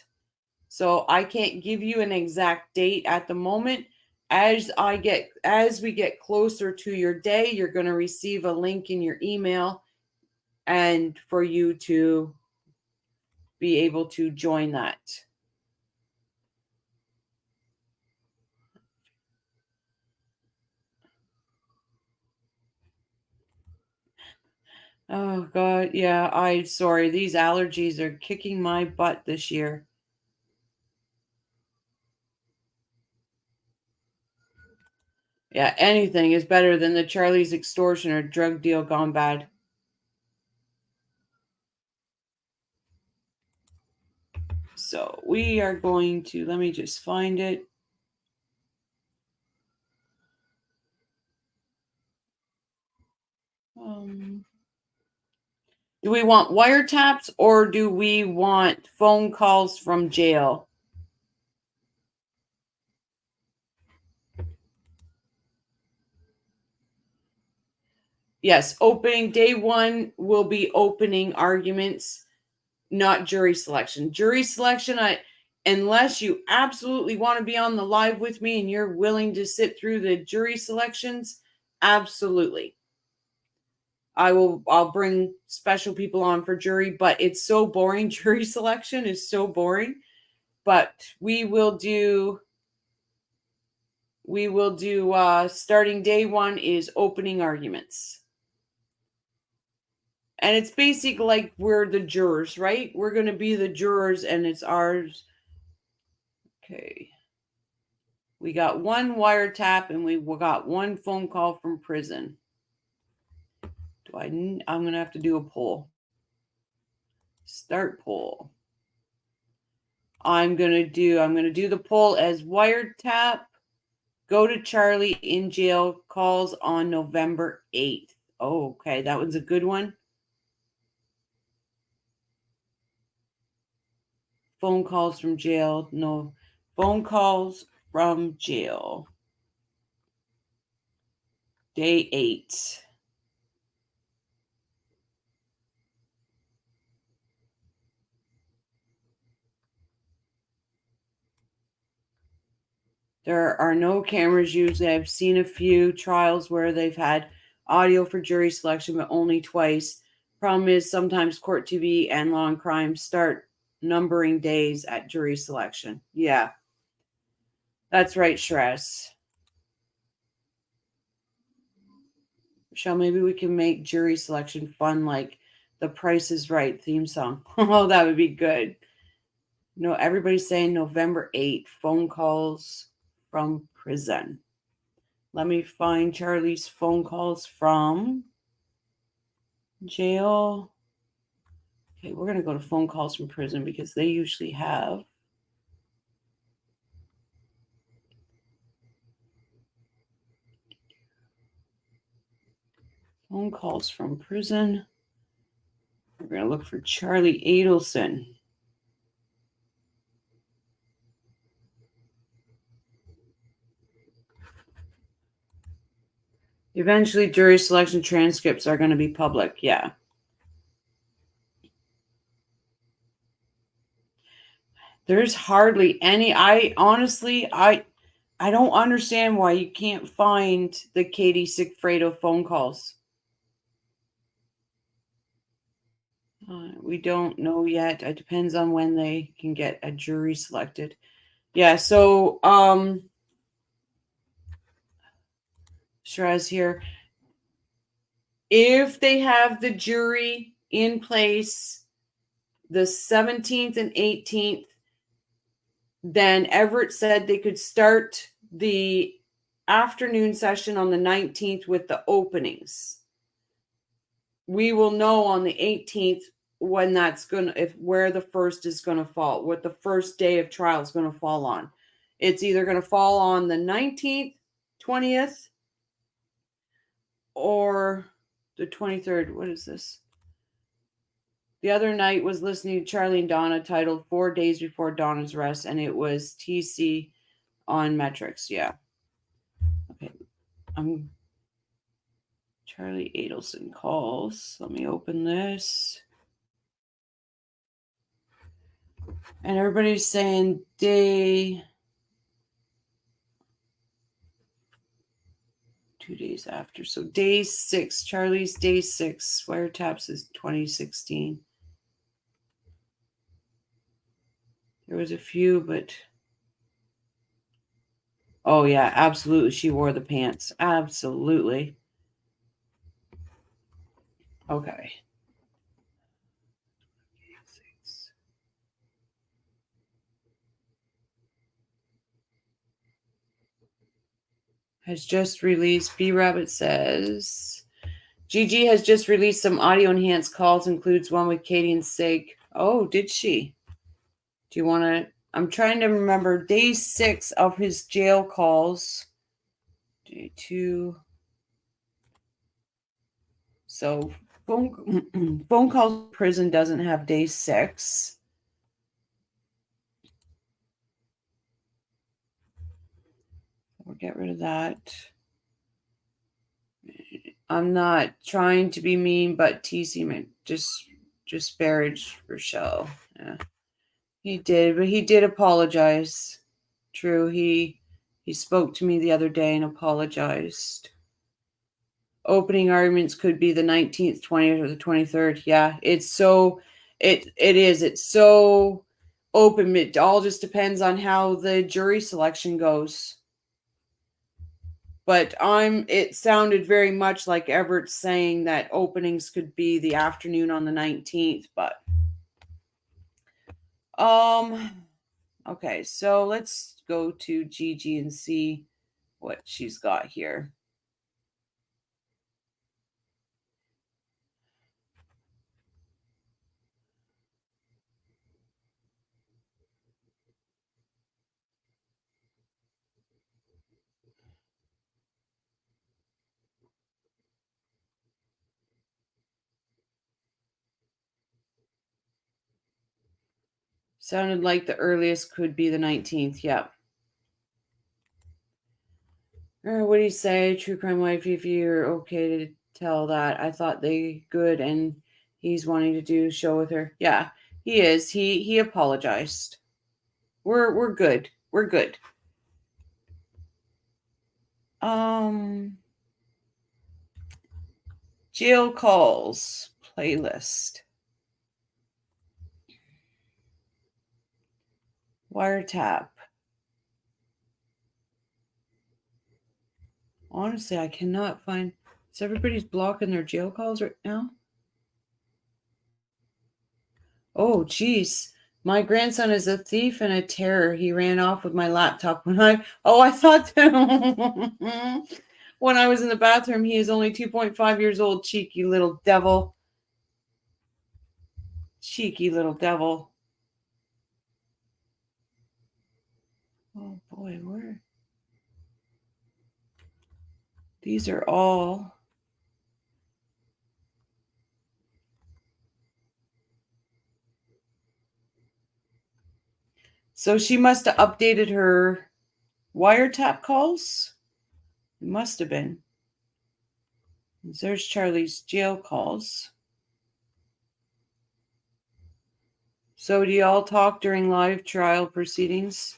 [SPEAKER 1] So I can't give you an exact date at the moment. As we get closer to your day, you're going to receive a link in your email and for you to be able to join that. Oh God, yeah, I'm sorry. These allergies are kicking my butt this year. Yeah, anything is better than the Charlie's extortion or drug deal gone bad. So we are going to, let me just find it. Do we want wiretaps or do we want phone calls from jail? Yes, opening day one will be opening arguments, not jury selection. Jury selection, unless you absolutely want to be on the live with me and you're willing to sit through the jury selections, absolutely. I'll bring special people on for jury, but it's so boring. Jury selection is so boring. But we will do starting day one is opening arguments. And it's basically like we're the jurors, right? We're going to be the jurors and it's ours. Okay. We got one wiretap and we got one phone call from prison. I'm going to have to do a poll. Start poll. I'm going to do the poll as wiretap. Go to Charlie in jail calls on November 8th. Oh, okay. That one's a good one. Phone calls from jail. No. Phone calls from jail. Day 8. There are no cameras used. I've seen a few trials where they've had audio for jury selection, but only twice. Problem is sometimes court TV and law and crime start numbering days at jury selection. Yeah. That's right, Shress. Michelle, maybe we can make jury selection fun like the Price is Right theme song. Oh, that would be good. No, everybody's saying November 8th, phone calls from prison. Let me find Charlie's phone calls from jail. Okay, we're going to go to phone calls from prison because they usually have. Phone calls from prison. We're going to look for Charlie Adelson. Eventually, jury selection transcripts are going to be public. Yeah. There's hardly any. I don't understand why you can't find the Katie Sigfredo phone calls. We don't know yet. It depends on when they can get a jury selected. Yeah, so Shiraz here. If they have the jury in place the 17th and 18th, then Everett said they could start the afternoon session on the 19th with the openings. We will know on the 18th when that's gonna, if where the first is gonna fall, what the first day of trial is gonna fall on. It's either gonna fall on the 19th, 20th, or the 23rd. What is this? The other night was listening to Charlie and Donna titled 4 Days Before Donna's Arrest, and it was TC on metrics. Yeah. Okay. Charlie Adelson calls. Let me open this. And everybody's saying day 2 days after. So day 6. Charlie's day 6. Wiretaps is 2016. There was a few, but oh yeah, absolutely. She wore the pants. Absolutely. Okay. Has just released, B Rabbit says, Gigi has just released some audio enhanced calls, includes one with Katie and Sig. Oh, did she? Do you want to? I'm trying to remember day 6 of his jail calls. Day 2. So phone calls prison doesn't have day 6. We'll get rid of that. I'm not trying to be mean, but TC might just disparage Rochelle. Yeah. He did, but he did apologize. True, he spoke to me the other day and apologized. Opening arguments could be the 19th, 20th, or the 23rd. Yeah, it's so it is. It's so open. It all just depends on how the jury selection goes. But it sounded very much like Everett saying that openings could be the afternoon on the 19th, but okay, so let's go to Gigi and see what she's got here. Sounded like the earliest could be the 19th. Yep. What do you say, True Crime Wife? If you're okay to tell that, I thought they good, and he's wanting to do a show with her. Yeah, he is. He apologized. We're good. We're good. Jail calls playlist. Wiretap. Honestly, I cannot find. So everybody's blocking their jail calls right now. Oh, geez. My grandson is a thief and a terror. He ran off with my laptop when I thought that when I was in the bathroom, he is only 2.5 years old. Cheeky little devil. Cheeky little devil. Oh boy, where? These are all So she must have updated her wiretap calls. It must have been. There's Charlie's jail calls. So do y'all talk during live trial proceedings?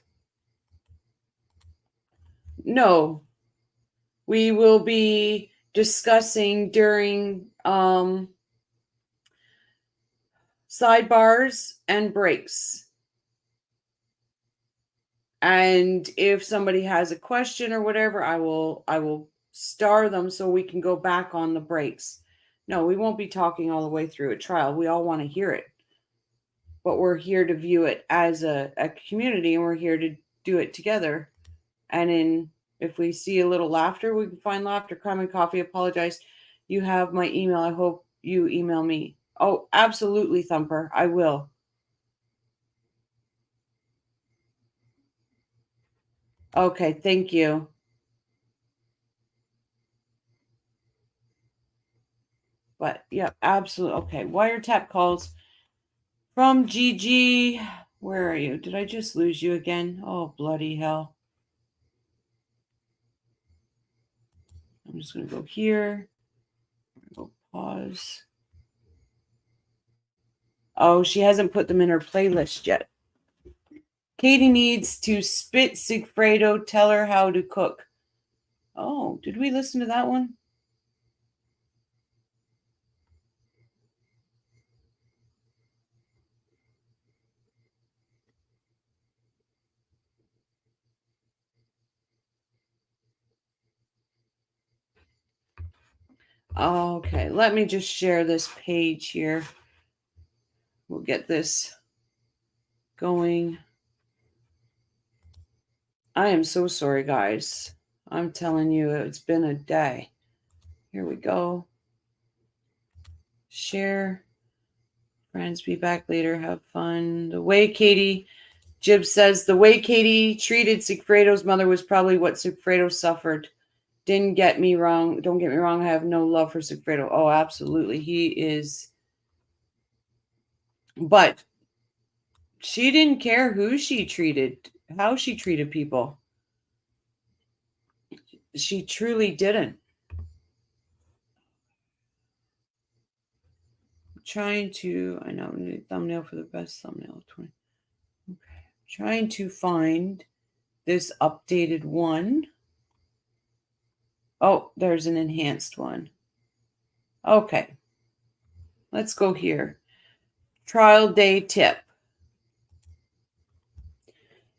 [SPEAKER 1] No. We will be discussing during sidebars and breaks. And if somebody has a question or whatever, I will star them so we can go back on the breaks. No, we won't be talking all the way through a trial. We all want to hear it. But we're here to view it as a community, and we're here to do it together. And if we see a little laughter, we can find laughter. Crime and coffee, apologize. You have my email. I hope you email me. Oh, absolutely, Thumper. I will. Okay, thank you. But yeah, absolutely. Okay, wiretap calls from Gigi. Where are you? Did I just lose you again? Oh, bloody hell. I'm just going to go here. Go pause. Oh, she hasn't put them in her playlist yet. Katie needs to spit Sigfredo. Tell her how to cook. Oh, did we listen to that one? Okay, let me just share this page here. We'll get this going. I am so sorry, guys. I'm telling you, it's been a day. Here we go. Share. Friends, be back later. Have fun. The way Katie, Jib says, the way Katie treated Sigfredo's mother was probably what Sigfredo suffered. Didn't get me wrong. Don't get me wrong. I have no love for Sigfredo. Oh, absolutely. He is. But she didn't care who she treated, how she treated people. She truly didn't. Trying to, I know, new thumbnail for the best thumbnail. 20. Okay. Trying to find this updated one. Oh, there's an enhanced one. Okay. Let's go here. Trial day tip.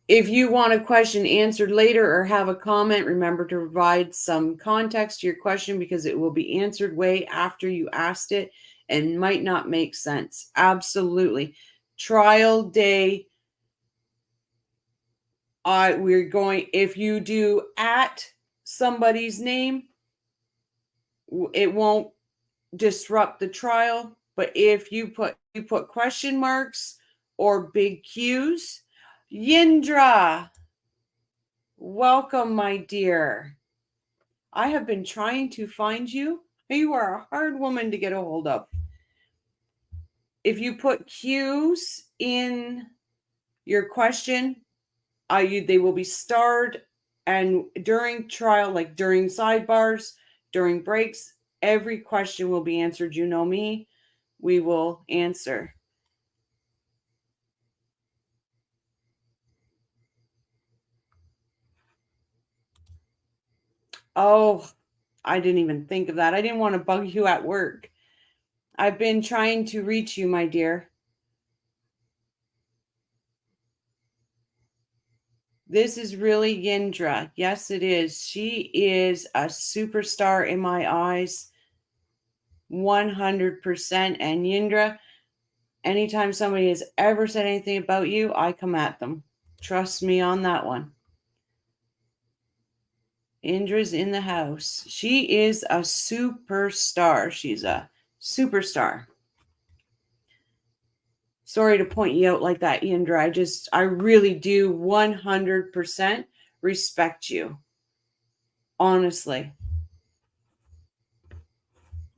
[SPEAKER 1] If you want a question answered later or have a comment, remember to provide some context to your question because it will be answered way after you asked it and might not make sense. Absolutely. Trial day. We're going, if you do at somebody's name, it won't disrupt the trial. But if you put question marks or big Q's, Yindra, welcome, my dear. I have been trying to find you. You are a hard woman to get a hold of. If you put Q's in your question, they will be starred. And during trial, like during sidebars, during breaks, every question will be answered. You know me. We will answer. Oh, I didn't even think of that. I didn't want to bug you at work. I've been trying to reach you, my dear. This is really Yindra. Yes, it is. She is a superstar in my eyes. 100%. And Yindra, anytime somebody has ever said anything about you, I come at them. Trust me on that one. Indra's in the house. She is a superstar. She's a superstar. Sorry to point you out like that, Indra. I really do 100% respect you. Honestly.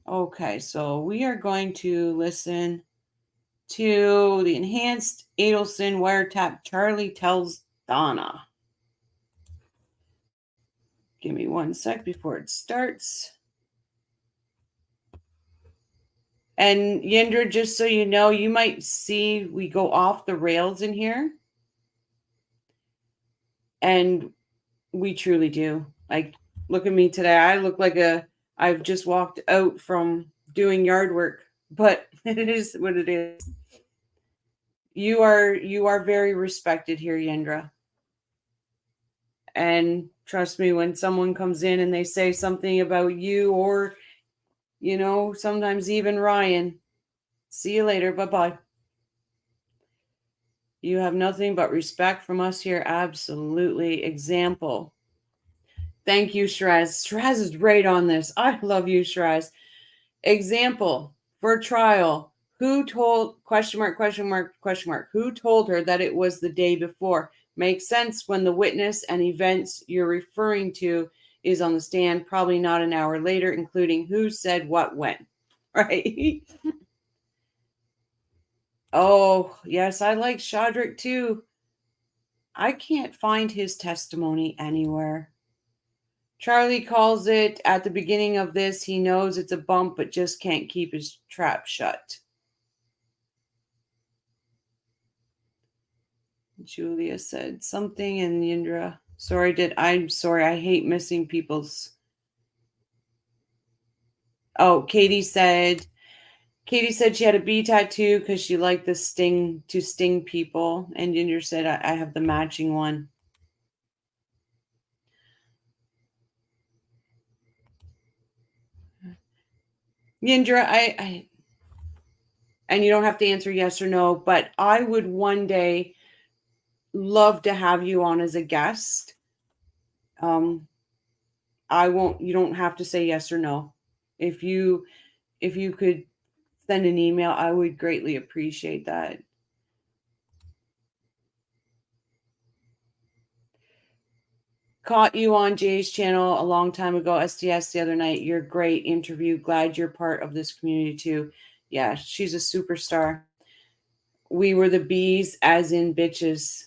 [SPEAKER 1] Okay, so we are going to listen to the enhanced Adelson wiretap. Charlie tells Donna. Give me 1 sec before it starts. And Yendra, just so you know, you might see we go off the rails in here. And we truly do. Like, look at me today. I look like I've just walked out from doing yard work, but it is what it is. You are very respected here, Yendra. And trust me, when someone comes in and they say something about you or, sometimes even Ryan, see you later. Bye-bye. You have nothing but respect from us here. Absolutely. Example. Thank you, Shiraz. Shiraz is right on this. I love you, Shiraz. Example for trial. Who told, question mark, question mark, question mark, who told her that it was the day before? Makes sense when the witness and events you're referring to is on the stand, probably not an hour later, including who said what when, right? Oh, yes, I like Shadrick too. I can't find his testimony anywhere. Charlie calls it at the beginning of this. He knows it's a bump, but just can't keep his trap shut. Julia said something, and Yindra. I'm sorry. I hate missing people's. Oh, Katie said she had a bee tattoo because she liked the sting to sting people. And Yindra said, I have the matching one. Yindra, I and you don't have to answer yes or no, but I would one day love to have you on as a guest. You don't have to say yes or no. If you could send an email, I would greatly appreciate that. Caught you on Jay's channel a long time ago, STS, the other night. You're great interview. Glad you're part of this community too. Yeah, she's a superstar. We were the bees, as in bitches.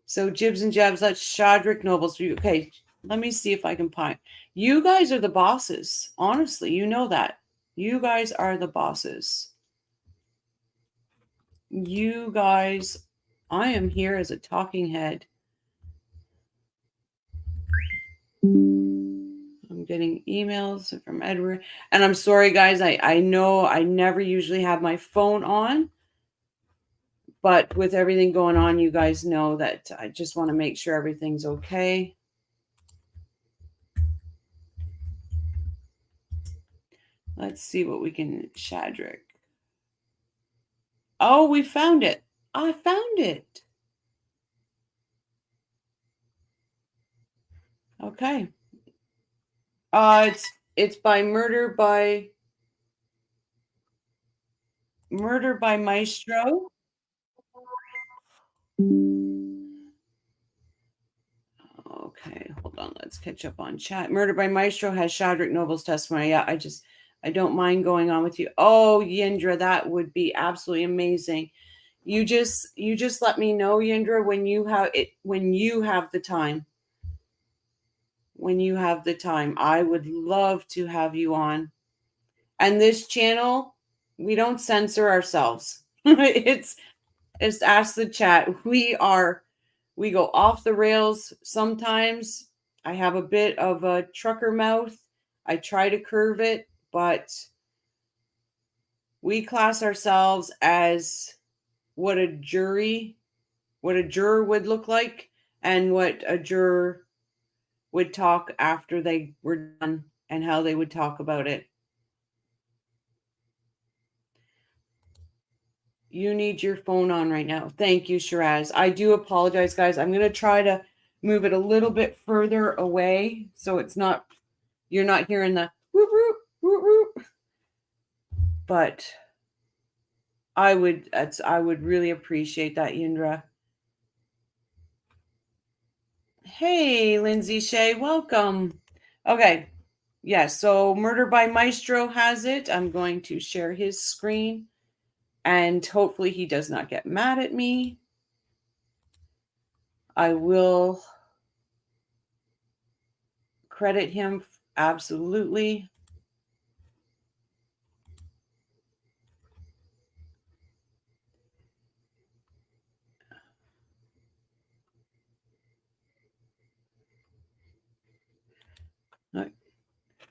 [SPEAKER 1] So Jibs and Jabs, that's Shadrick Nobles. Okay, let me see if I can find. You guys are the bosses. Honestly, you know that. You guys are the bosses. You guys, I am here as a talking head. I'm getting emails from Edward. And I'm sorry, guys. I know I never usually have my phone on. But with everything going on, you guys know that I just want to make sure everything's okay. Let's see what we can, Shadrick. Oh, we found it. I found it. Okay. It's by Murder by Maestro. Okay, hold on. Let's catch up on chat. Murder by Maestro has Shadrick Noble's testimony. Yeah, I don't mind going on with you. Oh, Yindra, that would be absolutely amazing. You just let me know, Yindra, when you have the time. When you have the time, I would love to have you on. And this channel, we don't censor ourselves. It's ask the chat. We go off the rails sometimes. I have a bit of a trucker mouth. I try to curve it, but we class ourselves as what a juror would look like and what a juror would talk after they were done and how they would talk about it. You need your phone on right now. Thank you, Shiraz. I do apologize, guys. I'm going to try to move it a little bit further away so you're not hearing the whoop, whoop, whoop, whoop. But I would really appreciate that, Yindra. Hey, Lindsay Shea, welcome. Okay. Yes, so Murder by Maestro has it. I'm going to share his screen, and hopefully he does not get mad at me. I will credit him absolutely.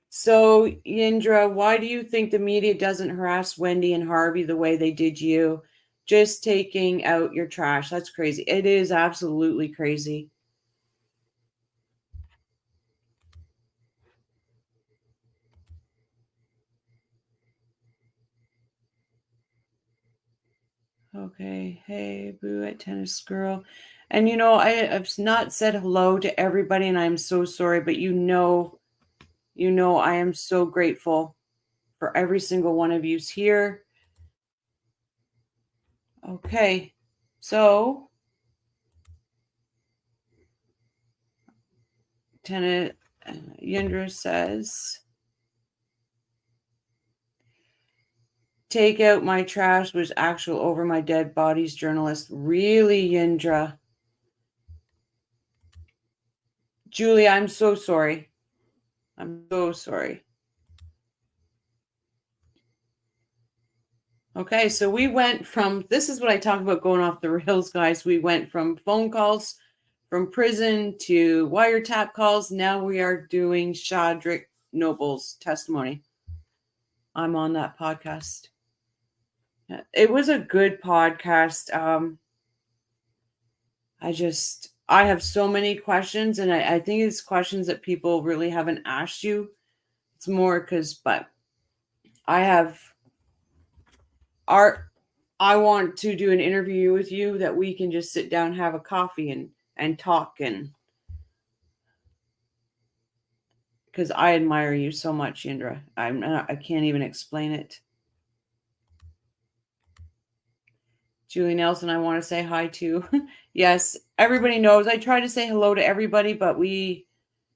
[SPEAKER 1] So, Indra, why do you think the media doesn't harass Wendy and Harvey the way they did you? Just taking out your trash. That's crazy. It is absolutely crazy. Okay. Hey, boo at tennis girl. And I've not said hello to everybody, and I'm so sorry, but I am so grateful for every single one of you's here. Okay. So Yendra says, take out my trash was actual over my dead bodies journalist. Really, Yendra? Julie, I'm so sorry. I'm so sorry. Okay, so we went from, this is what I talk about going off the rails, guys. We went from phone calls from prison to wiretap calls. Now we are doing Shadrick Nobles testimony. I'm on that podcast. It was a good podcast. I have so many questions, and I think it's questions that people really haven't asked you. It's more but I want to do an interview with you that we can just sit down, have a coffee and talk, and because I admire you so much, Indra. I can't even explain it. Julie Nelson, I want to say hi to. Yes, everybody knows I try to say hello to everybody, but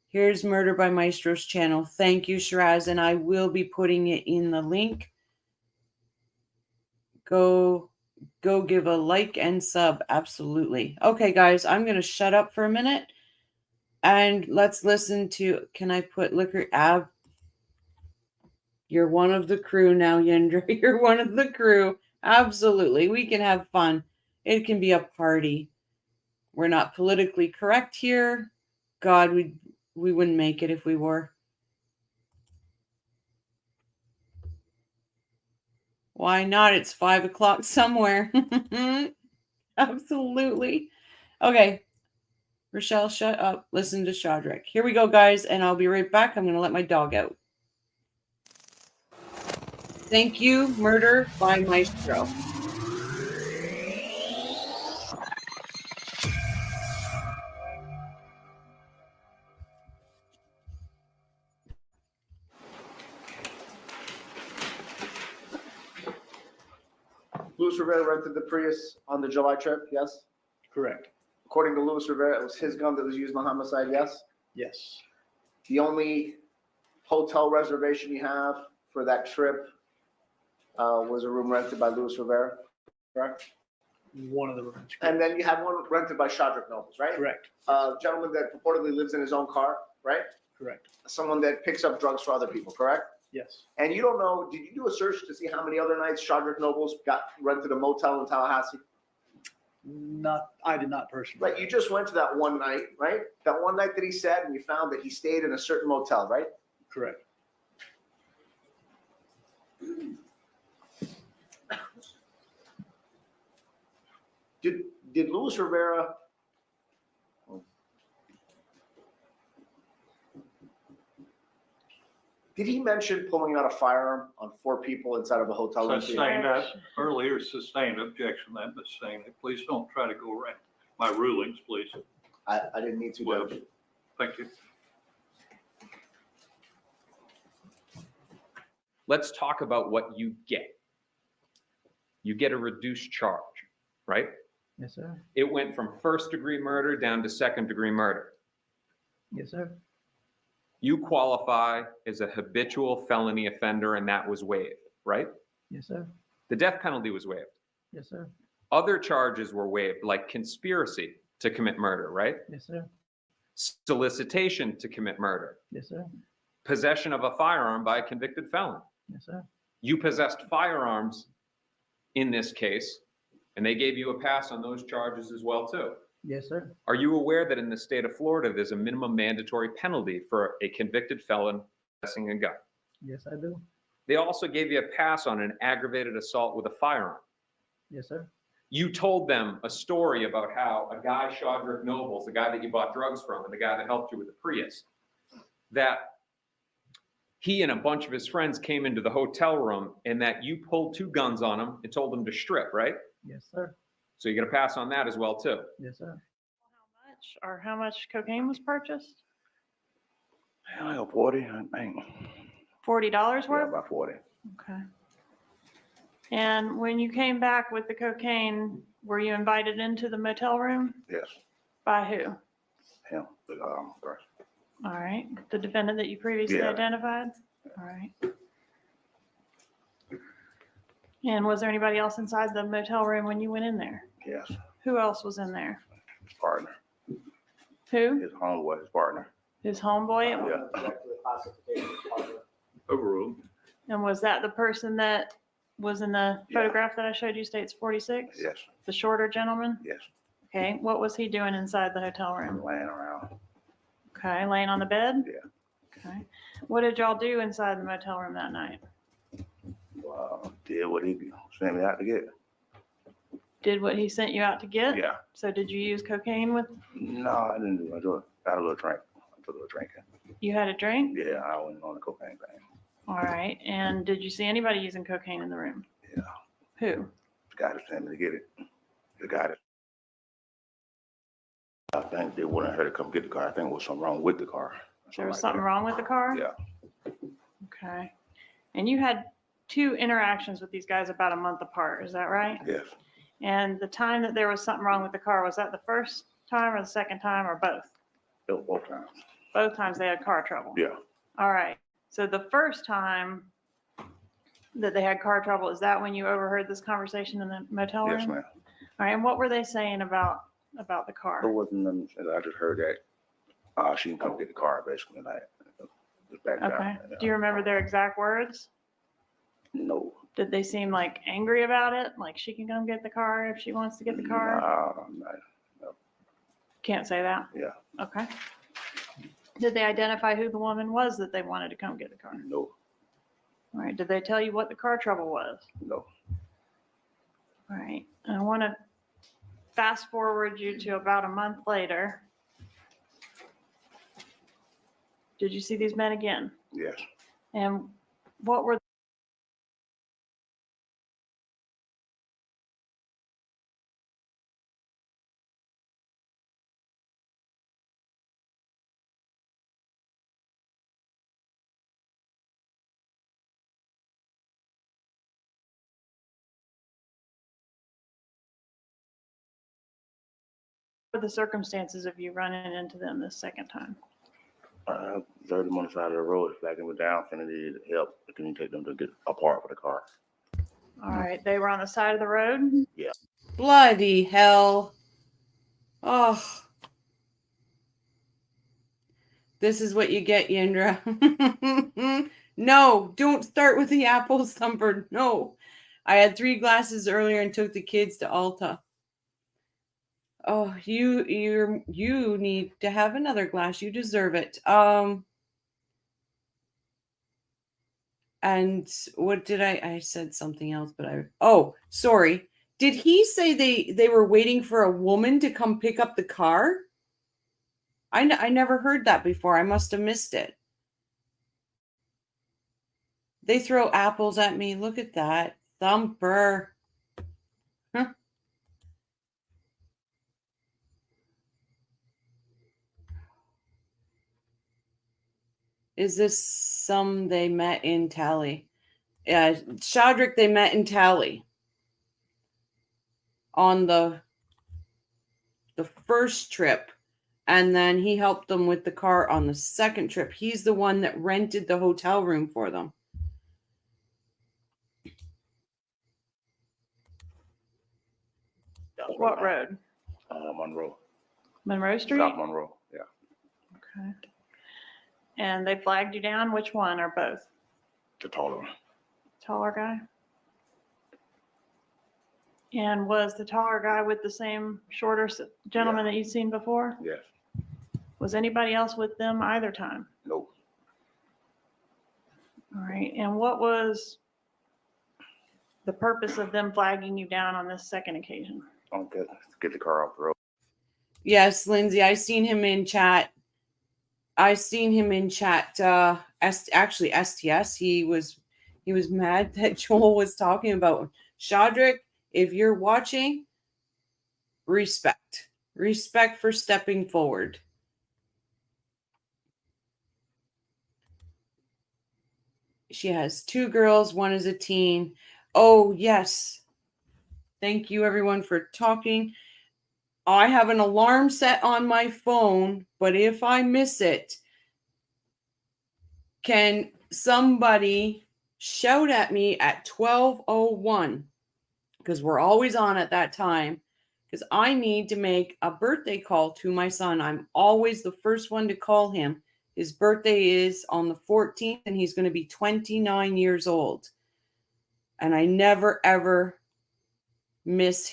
[SPEAKER 1] here's Murder by Maestro's channel. Thank you, Shiraz, and I will be putting it in the link. Go give a like and sub. Absolutely. Okay, guys, I'm going to shut up for a minute and let's listen to, can I put Liquor Ab? You're one of the crew now, Yendra. You're one of the crew. Absolutely. We can have fun. It can be a party. We're not politically correct here. God, we wouldn't make it if we were. Why not? It's 5 o'clock somewhere. Absolutely. Okay. Rochelle, shut up. Listen to Shadrick. Here we go, guys, and I'll be right back. I'm going to let my dog out. Thank you, Murder by Maestro.
[SPEAKER 2] Louis Rivera rented the Prius on the July trip, yes?
[SPEAKER 3] Correct.
[SPEAKER 2] According to Louis Rivera, it was his gun that was used in the homicide, yes?
[SPEAKER 3] Yes.
[SPEAKER 2] The only hotel reservation you have for that trip was a room rented by Louis Rivera, correct?
[SPEAKER 3] One of the rooms.
[SPEAKER 2] And then you have one rented by Shadrick Nobles, right?
[SPEAKER 3] Correct.
[SPEAKER 2] A gentleman that purportedly lives in his own car, right?
[SPEAKER 3] Correct.
[SPEAKER 2] Someone that picks up drugs for other people, correct?
[SPEAKER 3] Yes.
[SPEAKER 2] And you don't know, did you do a search to see how many other nights Shadrick Nobles got rented a motel in Tallahassee?
[SPEAKER 3] I did not personally.
[SPEAKER 2] Right, you just went to that one night, right? That one night that he said, and you found that he stayed in a certain motel, right?
[SPEAKER 3] Correct.
[SPEAKER 2] Did Louis Rivera did he mention pulling out a firearm on 4 people inside of a hotel room?
[SPEAKER 4] Sustained that earlier, sustained objection, that sustained it. Please don't try to go around my rulings, please.
[SPEAKER 2] I didn't need to.
[SPEAKER 4] Well, thank you.
[SPEAKER 5] Let's talk about what you get. You get a reduced charge, right?
[SPEAKER 6] Yes, sir.
[SPEAKER 5] It went from first-degree murder down to second-degree murder.
[SPEAKER 6] Yes, sir.
[SPEAKER 5] You qualify as a habitual felony offender, and that was waived, right?
[SPEAKER 6] Yes, sir.
[SPEAKER 5] The death penalty was waived.
[SPEAKER 6] Yes, sir.
[SPEAKER 5] Other charges were waived, like conspiracy to commit murder, right?
[SPEAKER 6] Yes, sir.
[SPEAKER 5] Solicitation to commit murder,
[SPEAKER 6] Yes, sir.
[SPEAKER 5] possession of a firearm by a convicted felon.
[SPEAKER 6] Yes, sir.
[SPEAKER 5] You possessed firearms in this case, and they gave you a pass on those charges as well, too.
[SPEAKER 6] Yes, sir.
[SPEAKER 5] Are you aware that in the state of Florida, there's a minimum mandatory penalty for a convicted felon possessing a gun?
[SPEAKER 6] Yes, I do.
[SPEAKER 5] They also gave you a pass on an aggravated assault with a firearm.
[SPEAKER 6] Yes, sir.
[SPEAKER 5] You told them a story about how a guy, Shadrick Nobles, the guy that you bought drugs from, and the guy that helped you with the Prius, that he and a bunch of his friends came into the hotel room and that you pulled 2 guns on him and told them to strip, right?
[SPEAKER 6] Yes, sir.
[SPEAKER 5] So you get a pass on that as well, too.
[SPEAKER 6] Yes, sir.
[SPEAKER 7] How much cocaine was purchased?
[SPEAKER 2] Like 40, I think.
[SPEAKER 7] $40
[SPEAKER 2] Yeah,
[SPEAKER 7] worth?
[SPEAKER 2] about 40.
[SPEAKER 7] Okay. And when you came back with the cocaine, were you invited into the motel room?
[SPEAKER 2] Yes,
[SPEAKER 7] By who?
[SPEAKER 2] him, the person.
[SPEAKER 7] All right. The defendant that you previously
[SPEAKER 2] Yeah.
[SPEAKER 7] identified? All right. And was there anybody else inside the motel room when you went in there?
[SPEAKER 2] Yes,
[SPEAKER 7] Who else was in there?
[SPEAKER 2] his partner,
[SPEAKER 7] Who?
[SPEAKER 2] his homeboy, his partner.
[SPEAKER 7] His homeboy?
[SPEAKER 2] Yeah,
[SPEAKER 4] Overruled.
[SPEAKER 7] And was that the person that was in the
[SPEAKER 2] Yeah.
[SPEAKER 7] photograph that I showed you, states 46?
[SPEAKER 2] yes,
[SPEAKER 7] The shorter gentleman?
[SPEAKER 2] yes.
[SPEAKER 7] Okay. What was he doing inside the hotel room?
[SPEAKER 2] Laying around.
[SPEAKER 7] Okay, laying on the bed?
[SPEAKER 2] Yeah.
[SPEAKER 7] Okay. What did y'all do inside the motel room that night?
[SPEAKER 2] Did what he sent me out to get.
[SPEAKER 7] Did what he sent you out to get?
[SPEAKER 2] Yeah.
[SPEAKER 7] So did you use cocaine with,
[SPEAKER 2] No, I didn't do it. I got a little drink. I took a little drinking.
[SPEAKER 7] you had a drink?
[SPEAKER 2] Yeah, I wasn't on the cocaine thing.
[SPEAKER 7] All right. And did you see anybody using cocaine in the room?
[SPEAKER 2] Yeah.
[SPEAKER 7] Who?
[SPEAKER 2] The guy that sent me to get it. The guy that. I think they wanted her to come get the car. I think there was something wrong with the car.
[SPEAKER 7] There was
[SPEAKER 2] like
[SPEAKER 7] something
[SPEAKER 2] that.
[SPEAKER 7] wrong with the car?
[SPEAKER 2] Yeah.
[SPEAKER 7] Okay. And you had 2 interactions with these guys about a month apart, is that right?
[SPEAKER 2] Yes.
[SPEAKER 7] And the time that there was something wrong with the car, was that the first time or the second time or both?
[SPEAKER 2] It was both times.
[SPEAKER 7] Both times they had car trouble?
[SPEAKER 2] Yeah.
[SPEAKER 7] All right. So the first time that they had car trouble, is that when you overheard this conversation in the motel room?
[SPEAKER 2] Yes, ma'am.
[SPEAKER 7] All right. And what were they saying about the car?
[SPEAKER 2] There wasn't nothing. I just heard that she can come get the car basically. Like, just back down.
[SPEAKER 7] Okay.
[SPEAKER 2] Yeah.
[SPEAKER 7] Do you remember their exact words?
[SPEAKER 2] No.
[SPEAKER 7] Did they seem like angry about it? Like she can come get the car if she wants to get the car?
[SPEAKER 2] No.
[SPEAKER 7] Can't say that.
[SPEAKER 2] Yeah.
[SPEAKER 7] Okay. Did they identify who the woman was that they wanted to come get the car?
[SPEAKER 2] No.
[SPEAKER 7] All right. Did they tell you what the car trouble was?
[SPEAKER 2] No.
[SPEAKER 7] All right. And I want to fast forward you to about a month later. Did you see these men again?
[SPEAKER 2] Yes.
[SPEAKER 7] And what were the circumstances of you running into them this second time?
[SPEAKER 2] 30 them on the side of the road, flagging me down, and they needed help. Can you take them to get a part for the car?
[SPEAKER 7] All right. They were on the side of the road?
[SPEAKER 1] Bloody hell. Oh. This is what you get, Yindra. No, don't start with the apple thumper. No. I had 3 glasses earlier and took the kids to Alta. Oh, you need to have another glass. You deserve it. And what did I said something else, but sorry. Did he say they were waiting for a woman to come pick up the car? I never heard that before. I must have missed it. They throw apples at me. Look at that. Thumper. Huh. Is this some they met in Tally? Yeah, Shadrick, they met in Tally on the first trip. And then he helped them with the car on the second trip. He's the one that rented the hotel room for them.
[SPEAKER 7] What road?
[SPEAKER 2] Monroe.
[SPEAKER 7] Monroe Street?
[SPEAKER 2] South Monroe, yeah.
[SPEAKER 7] Okay. And they flagged you down, which one or both?
[SPEAKER 2] The taller one.
[SPEAKER 7] Taller guy? And was the taller guy with the same shorter gentleman that you've seen before?
[SPEAKER 2] Yes.
[SPEAKER 7] Was anybody else with them either time?
[SPEAKER 2] No.
[SPEAKER 7] All right, and what was the purpose of them flagging you down on this second occasion?
[SPEAKER 2] Don't get the car off the road.
[SPEAKER 1] Yes, Lindsay, I seen him in chat. Actually, STS. He was mad that Joel was talking about Shadrick. If you're watching, respect for stepping forward. She has 2 girls. One is a teen. Oh, yes. Thank you, everyone, for talking. I have an alarm set on my phone, but if I miss it, can somebody shout at me at 12:01? Because we're always on at that time. Because I need to make a birthday call to my son. I'm always the first one to call him. His birthday is on the 14th, and he's going to be 29 years old. And I never, ever miss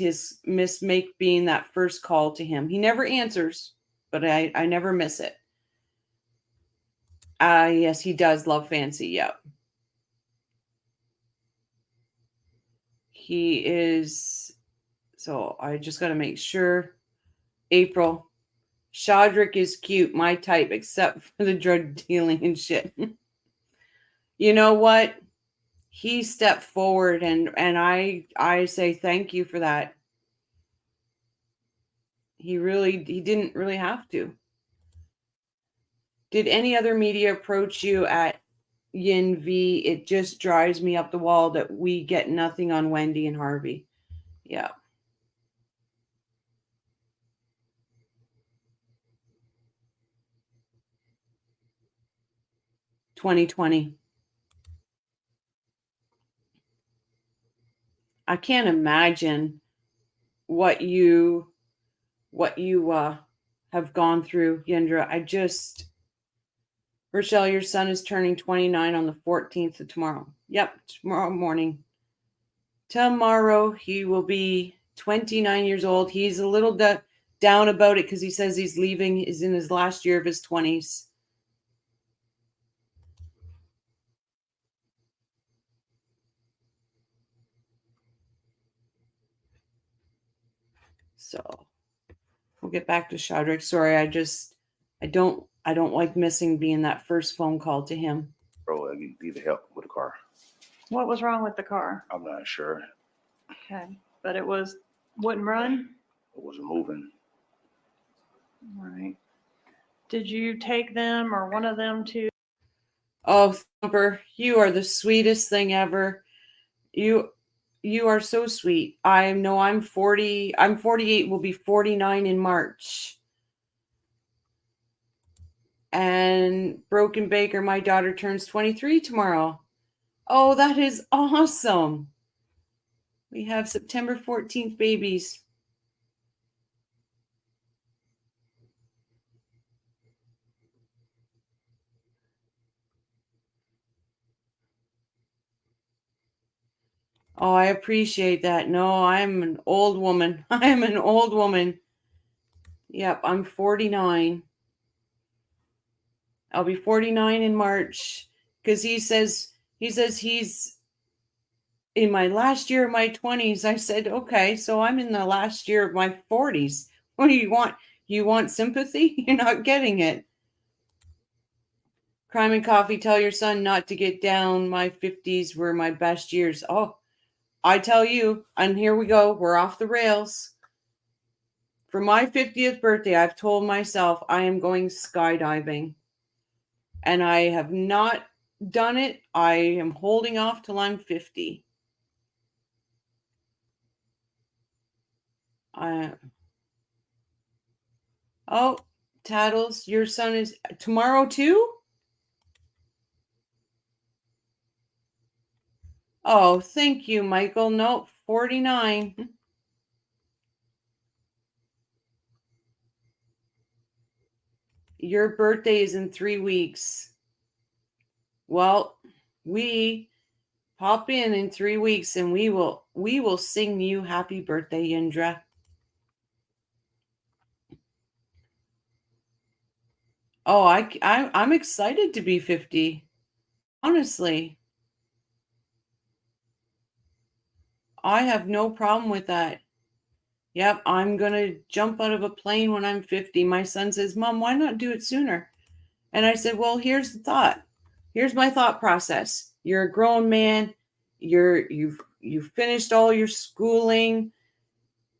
[SPEAKER 1] being that first call to him. He never answers, but I never miss it. Yes, he does love fancy. Yep. He is. So I just got to make sure. April. Shadrick is cute, my type, except for the drug dealing and shit. You know what? He stepped forward, and I say thank you for that. He didn't really have to. Did any other media approach you at Yin V? It just drives me up the wall that we get nothing on Wendy and Harvey. Yeah. $2020. I can't imagine what you have gone through, Yendra. Rochelle, your son is turning 29 on the 14th of tomorrow. Yep, tomorrow morning. Tomorrow he will be 29 years old. He's a little down about it because he says he's leaving, is in his last year of his 20s. So we'll get back to Shadrick. Sorry, I don't like missing being that first phone call to him.
[SPEAKER 2] Bro, I need help with the car.
[SPEAKER 7] What was wrong with the car?
[SPEAKER 2] I'm not sure.
[SPEAKER 7] Okay, but it wouldn't run?
[SPEAKER 2] It wasn't moving.
[SPEAKER 7] All right. Did you take them or one of them to?
[SPEAKER 1] Oh, Thumper, you are the sweetest thing ever. You are so sweet. I know I'm 40. I'm 48. Will be 49 in March. And Broken Baker, my daughter, turns 23 tomorrow. Oh, that is awesome. We have September 14th babies. Oh, I appreciate that. No, I'm an old woman. I am an old woman. Yep, I'm 49. I'll be 49 in March because he says he's in my last year of my 20s. I said, okay, so I'm in the last year of my 40s. What do you want? You want sympathy? You're not getting it. Crime and Coffee, tell your son not to get down. My 50s were my best years. Oh, I tell you, and here we go. We're off the rails. For my 50th birthday, I've told myself I am going skydiving. And I have not done it. I am holding off till I'm 50. Oh, Tattles, your son is tomorrow too? Oh, thank you, Michael. Nope, 49. Your birthday is in 3 weeks. Well, we pop in 3 weeks and we will sing you happy birthday, Indra. Oh, I'm excited to be 50. Honestly, I have no problem with that. Yep, I'm going to jump out of a plane when I'm 50. My son says, "Mom, why not do it sooner?" And I said, "Well, here's the thought. Here's my thought process. You're a grown man. You've finished all your schooling.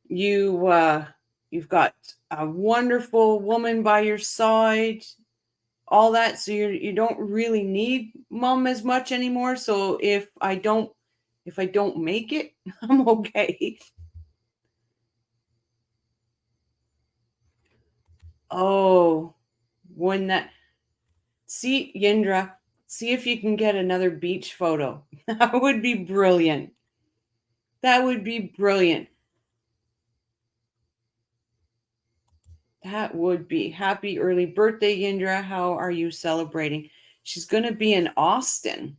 [SPEAKER 1] You've got a wonderful woman by your side, all that. So you don't really need mom as much anymore. So if I don't make it, I'm okay." Oh, when that see Yindra, see if you can get another beach photo. That would be brilliant. That would be brilliant. That would be happy early birthday, Yindra. How are you celebrating? She's going to be in Austin.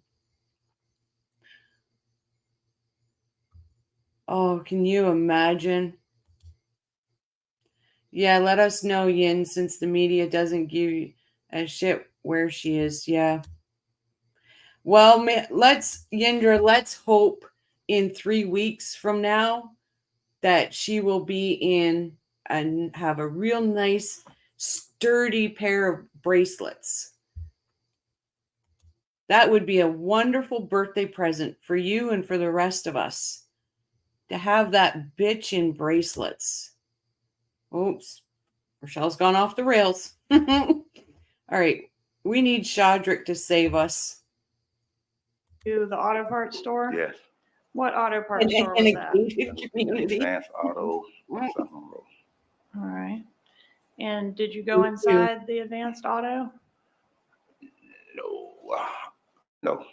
[SPEAKER 1] Oh, can you imagine? Yeah, let us know, Yin, since the media doesn't give a shit where she is. Yeah. Well, Yindra, let's hope in 3 weeks from now that she will be in and have a real nice, sturdy pair of bracelets. That would be a wonderful birthday present for you and for the rest of us to have that bitch in bracelets. Oops, Rochelle's gone off the rails. All right, we need Shadrick to save us.
[SPEAKER 7] To the auto parts store?
[SPEAKER 8] Yes.
[SPEAKER 7] What auto parts
[SPEAKER 1] In
[SPEAKER 7] store
[SPEAKER 1] a
[SPEAKER 7] was that?
[SPEAKER 1] gated community.
[SPEAKER 8] Advanced Auto, something wrong.
[SPEAKER 7] All right. And did you go inside the advanced auto?
[SPEAKER 8] No, no,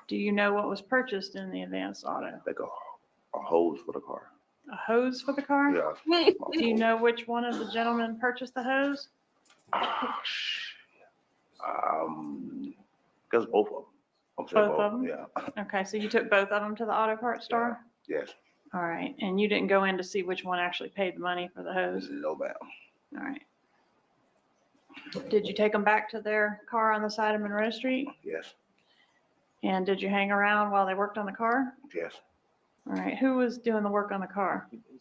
[SPEAKER 7] Do you know what was purchased in the advanced auto?
[SPEAKER 8] like a hose for the car.
[SPEAKER 7] A hose for the car?
[SPEAKER 8] Yeah.
[SPEAKER 7] Do you know which one of the gentlemen purchased the hose?
[SPEAKER 8] Guess both of them. I'm saying
[SPEAKER 7] Both of them?
[SPEAKER 8] Yeah.
[SPEAKER 7] Okay, so you took both of them to the auto parts store?
[SPEAKER 8] Yes.
[SPEAKER 7] All right, and you didn't go in to see which one actually paid the money for the hose?
[SPEAKER 8] No, ma'am.
[SPEAKER 7] All right. Did you take them back to their car on the side of Monroe Street?
[SPEAKER 8] Yes.
[SPEAKER 7] And did you hang around while they worked on the car?
[SPEAKER 8] Yes.
[SPEAKER 7] All right, who was doing the work on the car?
[SPEAKER 8] I think it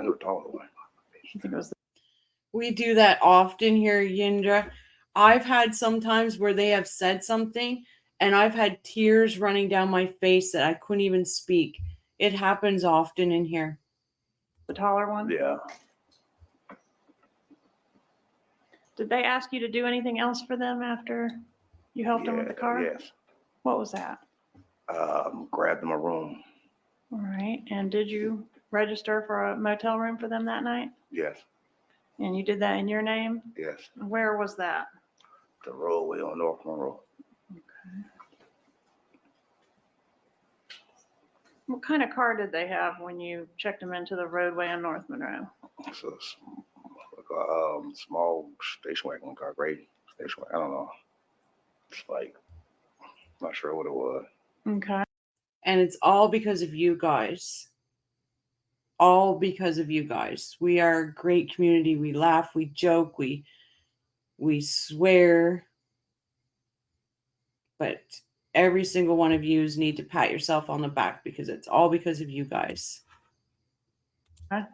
[SPEAKER 8] was taller one.
[SPEAKER 7] I think it was
[SPEAKER 1] We do that often here, Yindra. I've had some times where they have said something and I've had tears running down my face that I couldn't even speak. It happens often in here.
[SPEAKER 7] the taller one?
[SPEAKER 8] Yeah.
[SPEAKER 7] Did they ask you to do anything else for them after you helped them with the car?
[SPEAKER 8] Yes.
[SPEAKER 7] What was that?
[SPEAKER 8] Grabbed them a room.
[SPEAKER 7] All right, and did you register for a motel room for them that night?
[SPEAKER 8] Yes.
[SPEAKER 7] And you did that in your name?
[SPEAKER 8] Yes.
[SPEAKER 7] Where was that?
[SPEAKER 8] The roadway on North Monroe.
[SPEAKER 7] What kind of car did they have when you checked them into the roadway on North Monroe?
[SPEAKER 8] It's like a small station wagon car, great station wagon. I don't know. It's like, not sure what it was.
[SPEAKER 7] Okay.
[SPEAKER 1] And it's all because of you guys. All because of you guys. We are a great community. We laugh, we joke, we swear. But every single one of you need to pat yourself on the back because it's all because of you guys.
[SPEAKER 7] But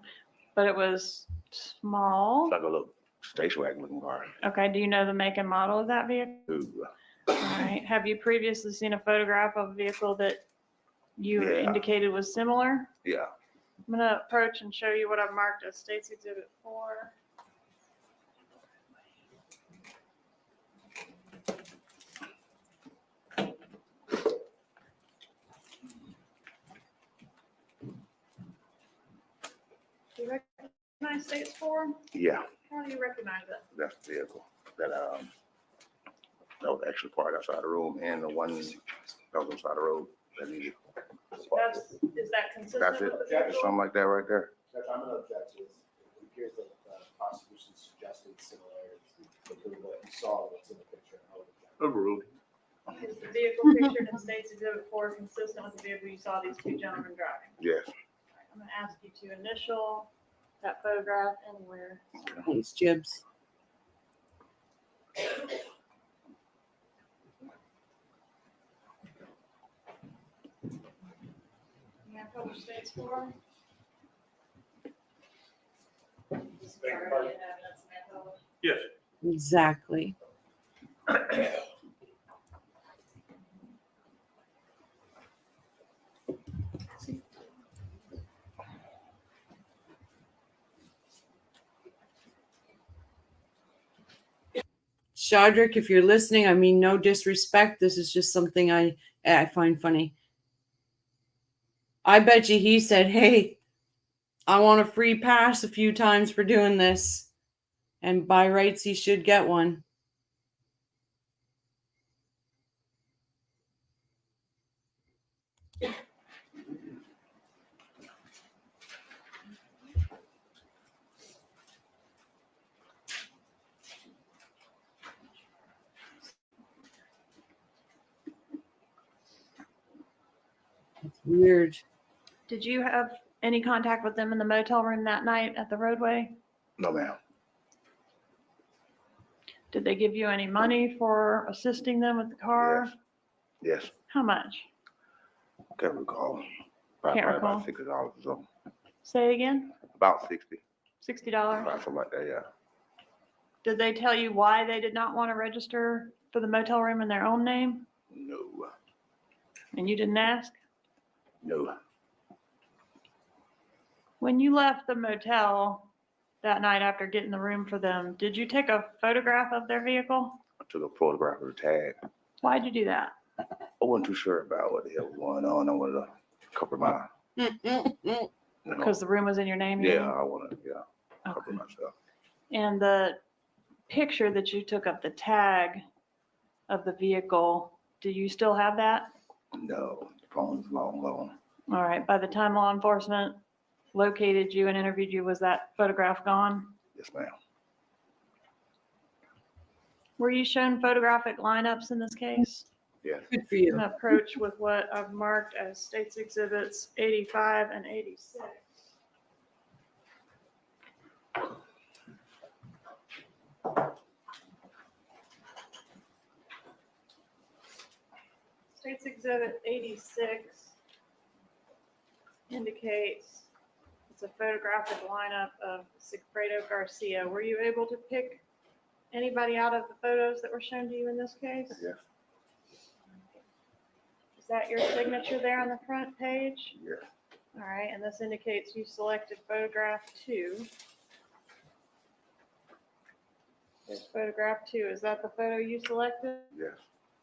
[SPEAKER 7] it was small.
[SPEAKER 8] It's like a little station wagon looking car.
[SPEAKER 7] Okay, do you know the make and model of that vehicle?
[SPEAKER 8] Ooh.
[SPEAKER 7] All right, have you previously seen a photograph of a vehicle that you
[SPEAKER 8] Yeah.
[SPEAKER 7] indicated was similar?
[SPEAKER 8] Yeah.
[SPEAKER 7] I'm gonna approach and show you what I've marked as State's Exhibit 4. Do you recognize United States for?
[SPEAKER 8] Yeah,
[SPEAKER 7] How do you recognize it?
[SPEAKER 8] that's the vehicle that was actually parked outside the room, and the one that was inside the road that needed.
[SPEAKER 7] Is that consistent
[SPEAKER 8] That's
[SPEAKER 7] with
[SPEAKER 8] it.
[SPEAKER 7] the vehicle?
[SPEAKER 8] Something like that right there.
[SPEAKER 9] Judge, I'm gonna object to this. It appears that the prosecution suggested similarities between what you saw and what's in the picture. And I would object.
[SPEAKER 4] Overruled.
[SPEAKER 7] Is the vehicle pictured in State's Exhibit 4 consistent with the vehicle you saw these two gentlemen driving?
[SPEAKER 8] Yes.
[SPEAKER 7] I'm gonna ask you to initial that photograph anywhere.
[SPEAKER 1] Thanks, Jibs.
[SPEAKER 7] You have published State's 4?
[SPEAKER 4] Yes.
[SPEAKER 1] Exactly. Shadrick, if you're listening, I mean no disrespect. This is just something I find funny. I bet you he said, "Hey, I want a free pass a few times for doing this, and by rights he should get one." It's weird.
[SPEAKER 7] Did you have any contact with them in the motel room that night at the roadway?
[SPEAKER 8] No, ma'am.
[SPEAKER 7] Did they give you any money for assisting them with the car?
[SPEAKER 8] Yes.
[SPEAKER 7] How much?
[SPEAKER 8] Can't recall. Probably
[SPEAKER 7] Can't
[SPEAKER 8] about
[SPEAKER 7] recall.
[SPEAKER 8] $60 or so.
[SPEAKER 7] Say it again?
[SPEAKER 8] About 60.
[SPEAKER 7] $60?
[SPEAKER 8] About something like that, yeah.
[SPEAKER 7] Did they tell you why they did not want to register for the motel room in their own name?
[SPEAKER 8] No.
[SPEAKER 7] And you didn't ask?
[SPEAKER 8] No.
[SPEAKER 7] When you left the motel that night after getting the room for them, did you take a photograph of their vehicle?
[SPEAKER 8] I took a photograph of the tag.
[SPEAKER 7] Why'd you do that?
[SPEAKER 8] I wasn't too sure about what the hell was going on. I wanted to cover my, you know,
[SPEAKER 7] Because the room was in your name? you
[SPEAKER 8] yeah,
[SPEAKER 7] mean?
[SPEAKER 8] I wanted to, cover
[SPEAKER 7] Okay.
[SPEAKER 8] myself.
[SPEAKER 7] And the picture that you took of the tag of the vehicle, do you still have that?
[SPEAKER 8] No, the phone's long gone.
[SPEAKER 7] All right, by the time law enforcement located you and interviewed you, was that photograph gone?
[SPEAKER 8] Yes, ma'am.
[SPEAKER 7] Were you shown photographic lineups in this case?
[SPEAKER 8] Yes.
[SPEAKER 1] Good for
[SPEAKER 7] I'm
[SPEAKER 1] you.
[SPEAKER 7] gonna approach with what I've marked as State's Exhibits 85 and 86. State's Exhibit 86 indicates it's a photographic lineup of Sigfredo Garcia. Were you able to pick anybody out of the photos that were shown to you in this case?
[SPEAKER 8] Yes.
[SPEAKER 7] Is that your signature there on the front page?
[SPEAKER 8] Yes.
[SPEAKER 7] All right, and this indicates you selected photograph 2. There's photograph 2. Is that the photo you selected?
[SPEAKER 8] Yes.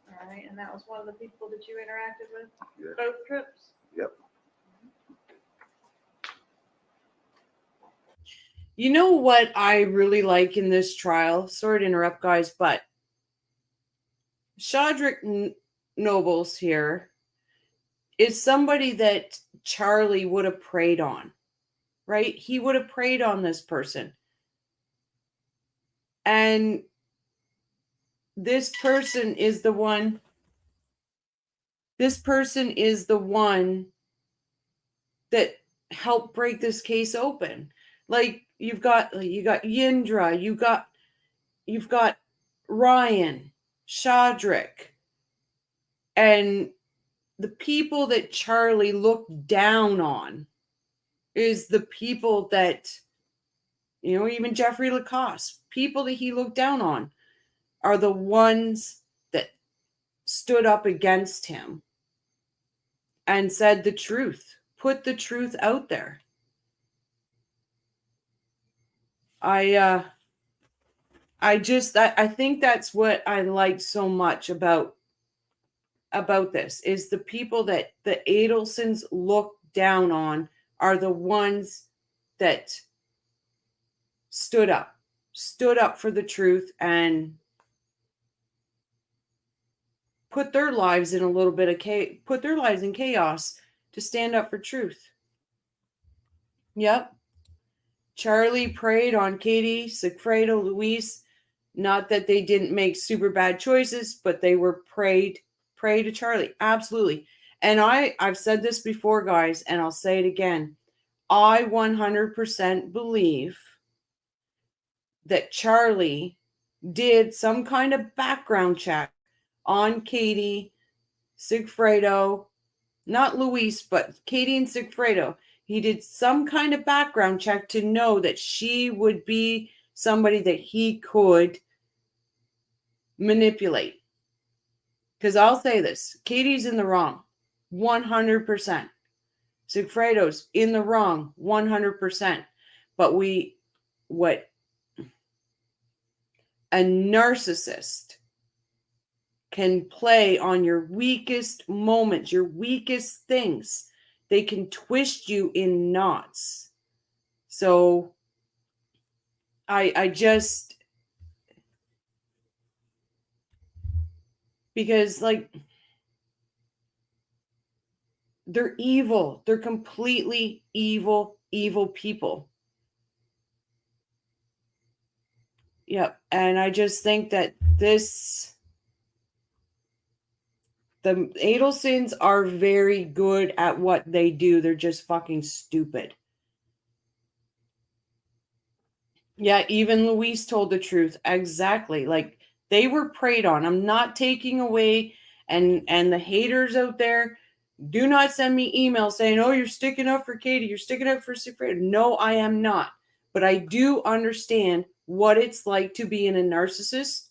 [SPEAKER 7] All right, and that was one of the people that you interacted with
[SPEAKER 8] Yes.
[SPEAKER 7] both trips?
[SPEAKER 8] Yep.
[SPEAKER 1] You know what I really like in this trial? Sorry to interrupt, guys, but Shadrick Nobles here is somebody that Charlie would have preyed on, right? He would have preyed on this person. And this person is the one that helped break this case open. Like you got Yindra, you've got Ryan, Shadrick, and the people that Charlie looked down on is the people that, even Jeffrey Lacoste, people that he looked down on are the ones that stood up against him and said the truth, put the truth out there. I think that's what I like so much about this is the people that the Adelsons look down on are the ones that stood up for the truth and put their lives in a little bit of put their lives in chaos to stand up for truth. Yep. Charlie preyed on Katie, Sigfredo, Luis. Not that they didn't make super bad choices, but they were prey to Charlie. Absolutely. And I've said this before, guys, and I'll say it again. I 100% believe that Charlie did some kind of background check on Katie, Sigfredo, not Luis, but Katie and Sigfredo. He did some kind of background check to know that she would be somebody that he could manipulate. Because I'll say this, Katie's in the wrong, 100%. Sigfredo's in the wrong, 100%. But what a narcissist can play on your weakest moments, your weakest things. They can twist you in knots. So I just, because like, they're evil. They're completely evil people. Yep. And I just think that the Adelsons are very good at what they do. They're just fucking stupid. Yeah, even Luis told the truth. Exactly. Like, they were preyed on. I'm not taking away, and the haters out there, do not send me emails saying, oh, you're sticking up for Katie, you're sticking up for Sigfredo. No, I am not. But I do understand what it's like to be in a narcissist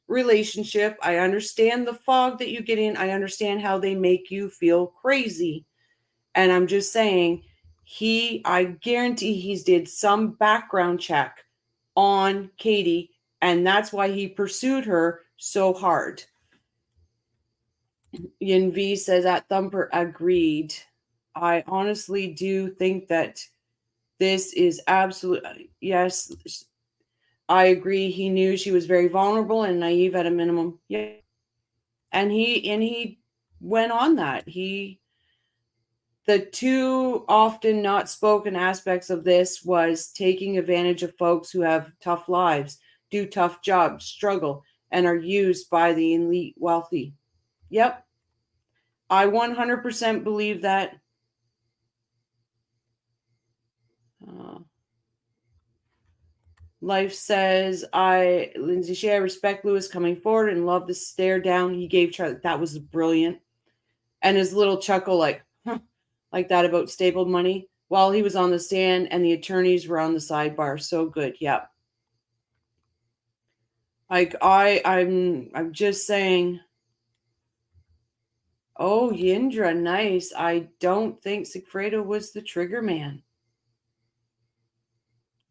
[SPEAKER 1] relationship. I understand the fog that you get in. I understand how they make you feel crazy. And I'm just saying, I guarantee he's did some background check on Katie, and that's why he pursued her so hard. Yin V says at Thumper, agreed. I honestly do think that this is absolute. Yes, I agree. He knew she was very vulnerable and naive at a minimum. Yeah. And he went on that. The two often not spoken aspects of this was taking advantage of folks who have tough lives, do tough jobs, struggle, and are used by the elite wealthy. Yep. I 100% believe that. Life says, Lindsay Shea, I respect Lewis coming forward and love the stare down he gave Charlie. That was brilliant. And his little chuckle, like, huh, like that about stapled money while he was on the stand and the attorneys were on the sidebar. So good. Yeah. Like, I'm just saying, oh, Yindra, nice. I don't think Sigfredo was the trigger man.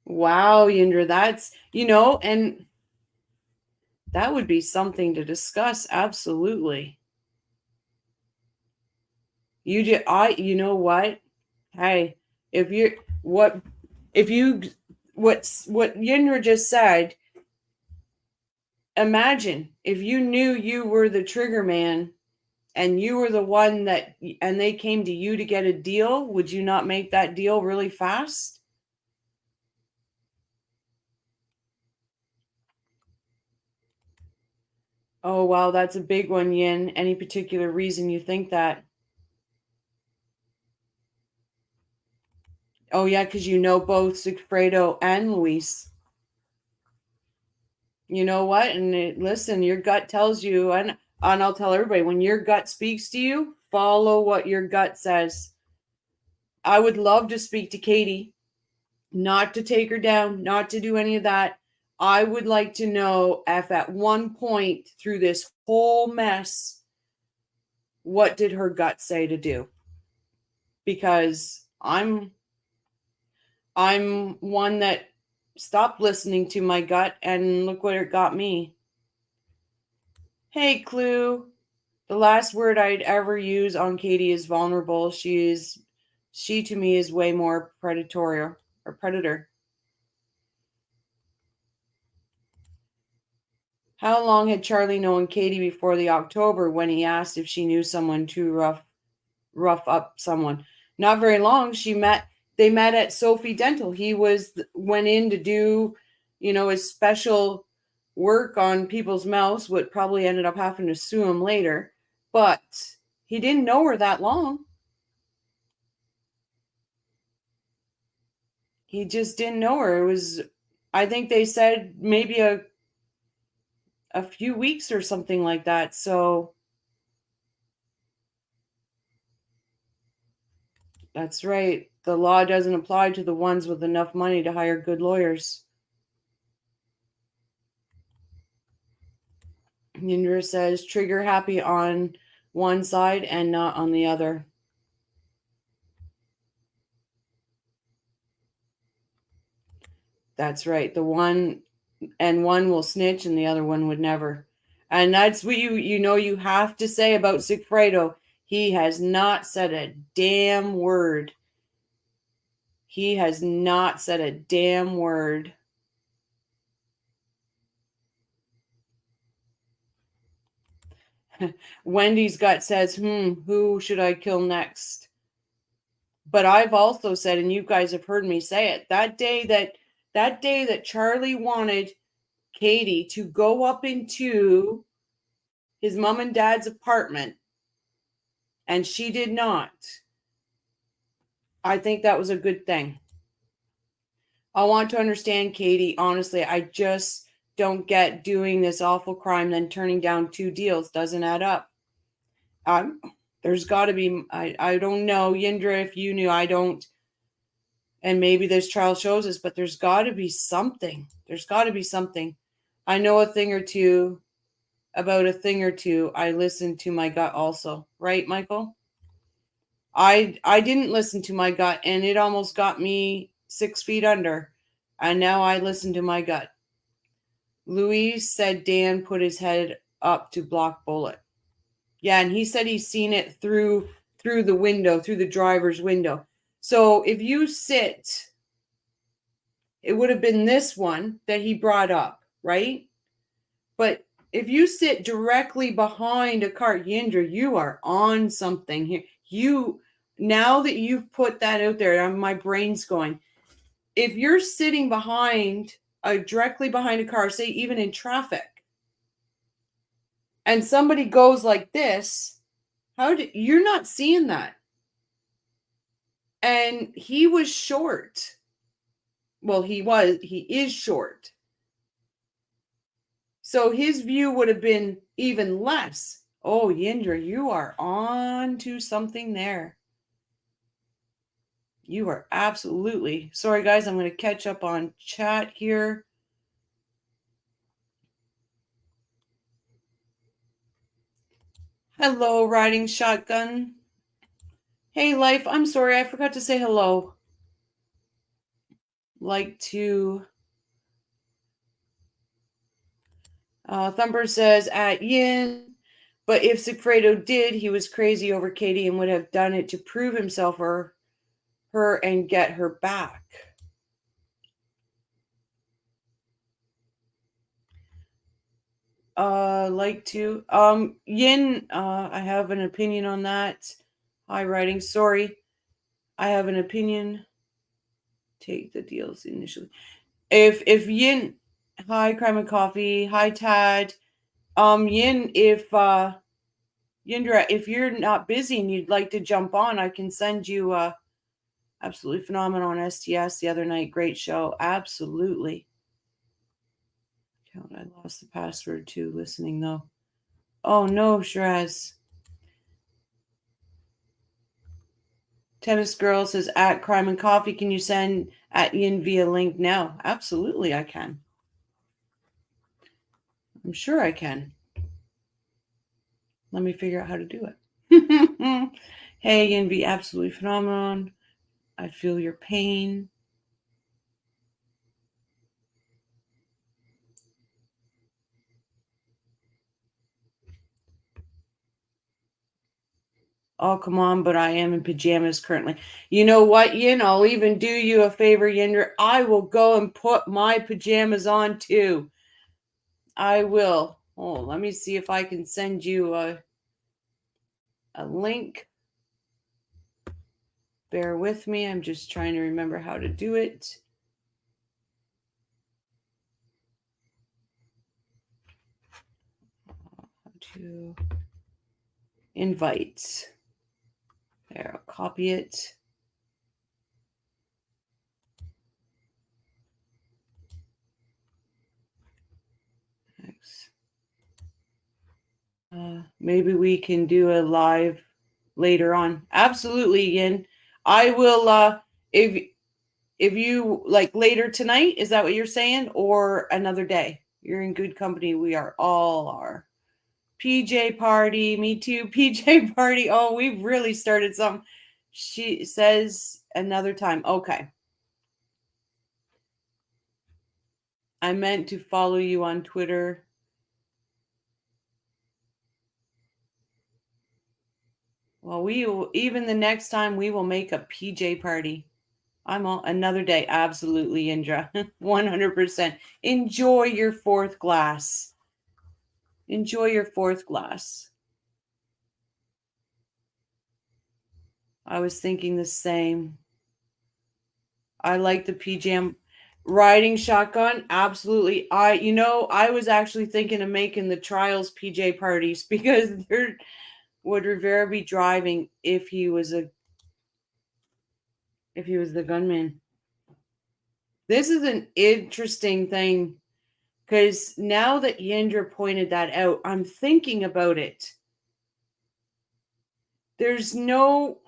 [SPEAKER 1] Wow, Yindra, that's, and that would be something to discuss. Absolutely. You know what? Hey, what Yindra just said, imagine if you knew you were the trigger man and you were the one and they came to you to get a deal, would you not make that deal really fast? Oh, wow, that's a big one, Yin. Any particular reason you think that? Oh, yeah, because you know both Sigfredo and Luis. You know what? And listen, your gut tells you, and I'll tell everybody, when your gut speaks to you, follow what your gut says. I would love to speak to Katie, not to take her down, not to do any of that. I would like to know if at one point through this whole mess, what did her gut say to do? Because I'm one that stopped listening to my gut, and look what it got me. Hey, Clue. The last word I'd ever use on Katie is vulnerable. She to me is way more predatory or predator. How long had Charlie known Katie before the October when he asked if she knew someone to rough up someone? Not very long. They met at Sophie Dental. He went in to do, his special work on people's mouths, what probably ended up having to sue him later. But he didn't know her that long. He just didn't know her. It was, I think they said maybe a few weeks or something like that. So that's right. The law doesn't apply to the ones with enough money to hire good lawyers. Yindra says trigger happy on one side and not on the other. That's right. One will snitch and the other one would never. And that's what you have to say about Sigfredo. He has not said a damn word. He has not said a damn word. Wendy's gut says, who should I kill next? But I've also said, and you guys have heard me say it, that day that Charlie wanted Katie to go up into his mom and dad's apartment, and she did not. I think that was a good thing. I want to understand Katie. Honestly, I just don't get doing this awful crime, then turning down 2 deals. Doesn't add up. There's got to be, I don't know, Yindra, if you knew, I don't. And maybe this trial shows us, but there's got to be something. There's got to be something. I know a thing or two about a thing or two. I listened to my gut also. Right, Michael? I didn't listen to my gut, and it almost got me 6 feet under. And now I listen to my gut. Louise said Dan put his head up to block bullet. Yeah, and he said he's seen it through the window, through the driver's window. So if you sit, it would have been this one that he brought up, right? But if you sit directly behind a car, Yindra, you are on something here. Now that you've put that out there, my brain's going. If you're sitting directly behind a car, say even in traffic, and somebody goes like this, you're not seeing that. And he was short. Well, he is short. So his view would have been even less. Oh, Yindra, you are on to something there. You are absolutely. Sorry, guys, I'm going to catch up on chat here. Hello, riding shotgun. Hey, Life, I'm sorry, I forgot to say hello. Thumper says, at Yin, but if Sigfredo did, he was crazy over Katie and would have done it to prove himself or her and get her back. Yin, I have an opinion on that. Hi, writing. Sorry. I have an opinion. Take the deals initially. If Yin, hi, Crime and Coffee. Hi, Tad. Yin, if Yindra, if you're not busy and you'd like to jump on, I can send you Absolutely Phenomenal on STS the other night. Great show. Absolutely. I lost the password to listening though. Oh no, Shiraz. Tennis Girl says at Crime and Coffee. Can you send at Ian via link now? Absolutely, I can. I'm sure I can. Let me figure out how to do it. Hey, Ian V, Absolutely Phenomenal. I feel your pain. Oh, come on, but I am in pajamas currently. You know what, Yin? I'll even do you a favor, Yindra. I will go and put my pajamas on too. I will. Oh, let me see if I can send you a link. Bear with me. I'm just trying to remember how to do it. How to invite. There, I'll copy it. Maybe we can do a live later on. Absolutely, Yin. I will if you like later tonight, is that what you're saying? Or another day? You're in good company. We all are. PJ party, me too. PJ party. Oh, we've really started some. She says another time. Okay. I meant to follow you on Twitter. Well, we will, even the next time we will make a PJ party. I'm all another day. Absolutely, Indra. 100%. Enjoy your fourth glass. Enjoy your fourth glass. I was thinking the same. I like the PJ riding shotgun. Absolutely. I was actually thinking of making the trials PJ parties because there would Rivera be driving if he was the gunman. This is an interesting thing because now that Yendra pointed that out, I'm thinking about it. There's no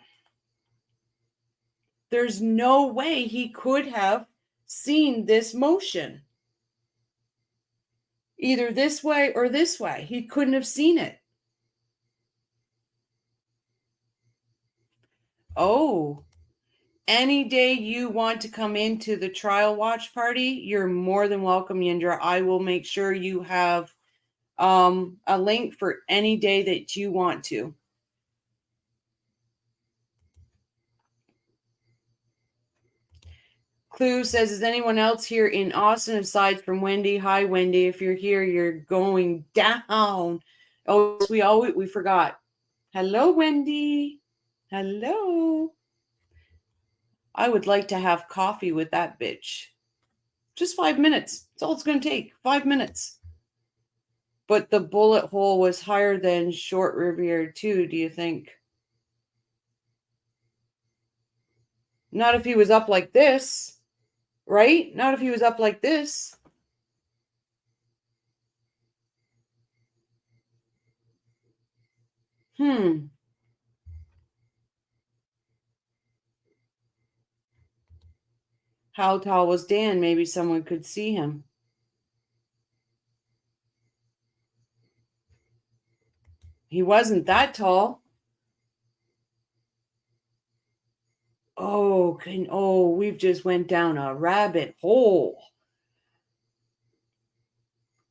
[SPEAKER 1] way he could have seen this motion. Either this way or this way. He couldn't have seen it. Oh, any day you want to come into the trial watch party, you're more than welcome, Yendra. I will make sure you have a link for any day that you want to. Clue says, is anyone else here in Austin aside from Wendy? Hi, Wendy. If you're here, you're going down. Oh, we forgot. Hello, Wendy. Hello. I would like to have coffee with that bitch. Just 5 minutes. That's all it's going to take. 5 minutes. But the bullet hole was higher than Short Riviere too, do you think? Not if he was up like this, right? Not if he was up like this. How tall was Dan? Maybe someone could see him. He wasn't that tall. Oh, we've just went down a rabbit hole.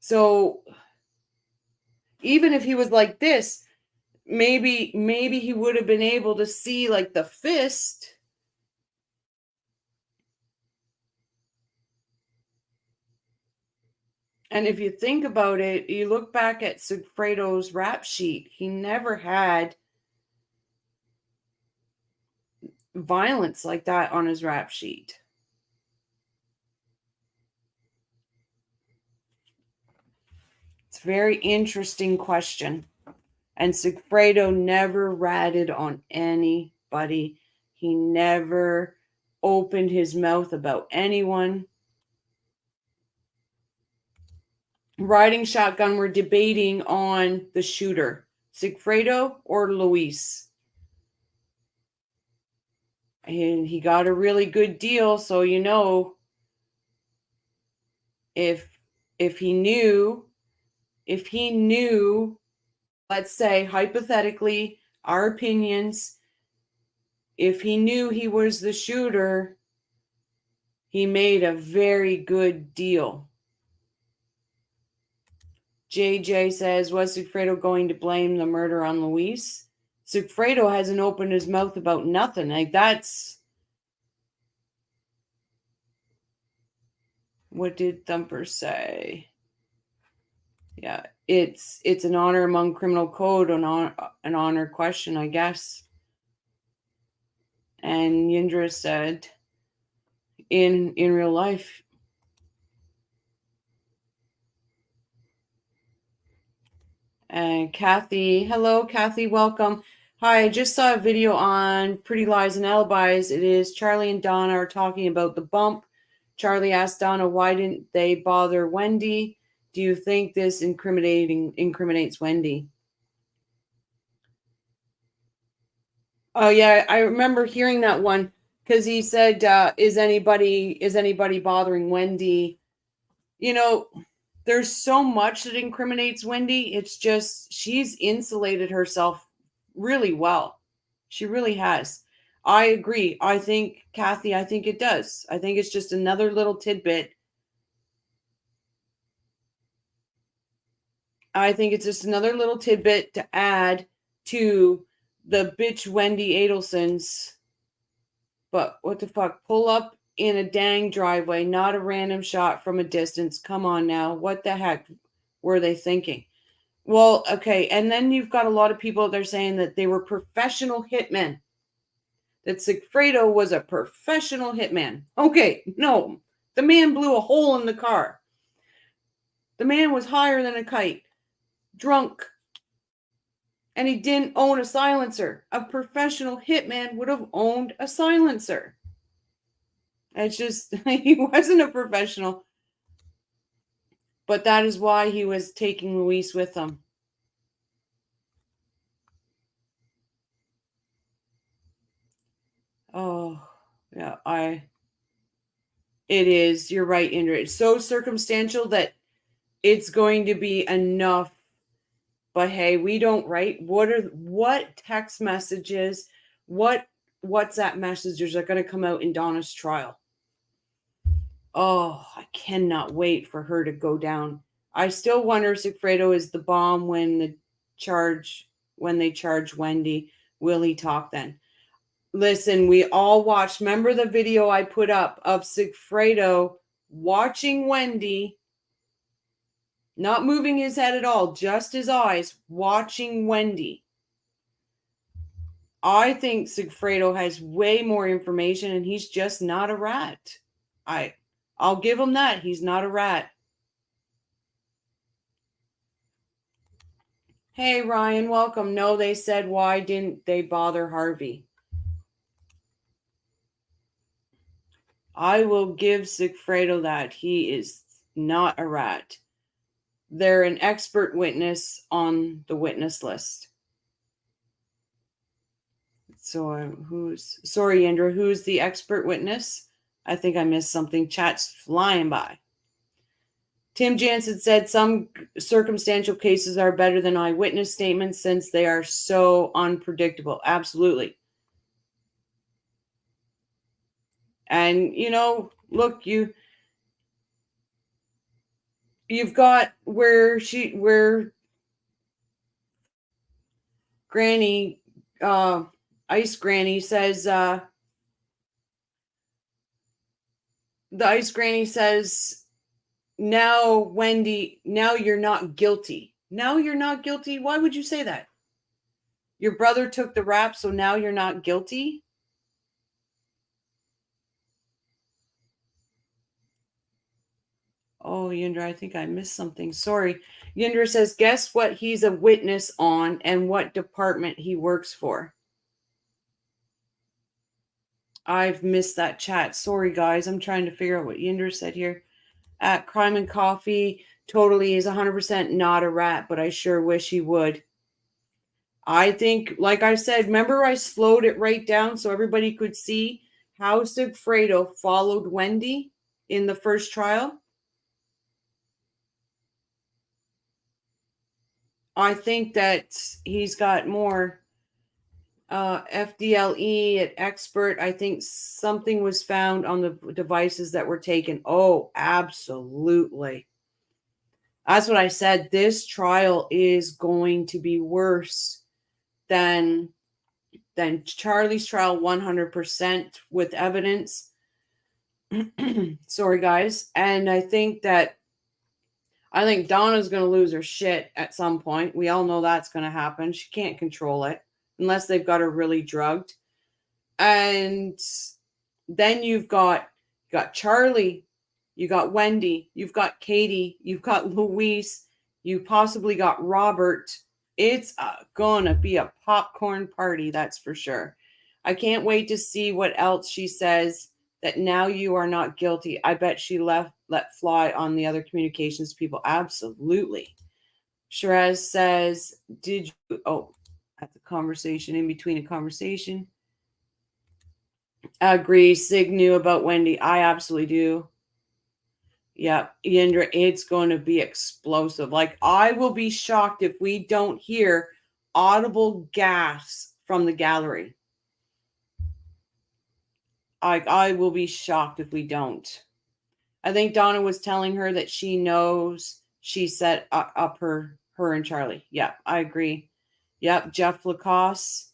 [SPEAKER 1] So even if he was like this, maybe he would have been able to see like the fist. And if you think about it, you look back at Sigfredo's rap sheet, he never had violence like that on his rap sheet. It's a very interesting question. And Sigfredo never ratted on anybody. He never opened his mouth about anyone. Riding shotgun, we're debating on the shooter, Sigfredo or Luis. And he got a really good deal, so if he knew, let's say hypothetically, our opinions, if he knew he was the shooter, he made a very good deal. JJ says, was Sigfredo going to blame the murder on Luis? Sigfredo hasn't opened his mouth about nothing. Like, that's... What did Thumper say? Yeah, it's an honor among criminal code, an honor question, I guess. And Yindra said, in real life. And Kathy, hello, Kathy, welcome. Hi, I just saw a video on Pretty Lies and Alibis. It is Charlie and Donna are talking about the bump. Charlie asked Donna, why didn't they bother Wendy? Do you think this incriminates Wendy? Oh yeah, I remember hearing that one because he said, is anybody bothering Wendy? You know, there's so much that incriminates Wendy. It's just she's insulated herself really well. She really has. I agree. I think, Kathy, I think it does. I think it's just another little tidbit. I think it's just another little tidbit to add to the bitch Wendy Adelson's. But what the fuck? Pull up in a dang driveway, not a random shot from a distance. Come on now. What the heck were they thinking? Well, okay. And then you've got a lot of people that are saying that they were professional hitmen. That Sigfredo was a professional hitman. Okay, no. The man blew a hole in the car. The man was higher than a kite. Drunk. And he didn't own a silencer. A professional hitman would have owned a silencer. It's just, he wasn't a professional. But that is why he was taking Luis with him. Oh, yeah, it is. You're right, Indra. It's so circumstantial that it's going to be enough. But hey, we don't write. What text messages, what WhatsApp messages are going to come out in Donna's trial? Oh, I cannot wait for her to go down. I still wonder if Sigfredo is the bomb when they charge Wendy. Will he talk then? Listen, we all watched. Remember the video I put up of Sigfredo watching Wendy, not moving his head at all, just his eyes, watching Wendy. I think Sigfredo has way more information and he's just not a rat. I'll give him that. He's not a rat. Hey, Ryan, welcome. No, they said, why didn't they bother Harvey? I will give Sigfredo that. He is not a rat. They're an expert witness on the witness list. So sorry, Indra, who's the expert witness? I think I missed something. Chat's flying by. Tim Jansen said some circumstantial cases are better than eyewitness statements since they are so unpredictable. Absolutely. And, look, you've got where Granny, Ice Granny says, the Ice Granny says, now, Wendy, now you're not guilty. Now you're not guilty? Why would you say that? Your brother took the rap, so now you're not guilty? Oh, Yindra, I think I missed something. Sorry. Yindra says, guess what he's a witness on and what department he works for. I've missed that chat. Sorry, guys. I'm trying to figure out what Yindra said here. At Crime and Coffee, totally is 100% not a rat, but I sure wish he would. I think, like I said, remember I slowed it right down so everybody could see how Sigfredo followed Wendy in the first trial? I think that he's got more FDLE at expert. I think something was found on the devices that were taken. Oh, absolutely. That's what I said. This trial is going to be worse than Charlie's trial 100% with evidence. Sorry, guys. And I think that I think Donna's going to lose her shit at some point. We all know that's going to happen. She can't control it unless they've got her really drugged. And then you've got Charlie, you got Wendy, you've got Katie, you've got Louise, you possibly got Robert. It's gonna be a popcorn party, that's for sure. I can't wait to see what else she says that now you are not guilty. I bet she let fly on the other communications people. Absolutely. Shiraz says, did you, at the conversation, in between a conversation. I agree. Sig knew about Wendy. I absolutely do. Yeah, Yendra, it's going to be explosive. Like, I will be shocked if we don't hear audible gasps from the gallery. I will be shocked if we don't. I think Donna was telling her that she knows she set up her and Charlie. Yeah, I agree. Yep, Jeff Lacoste.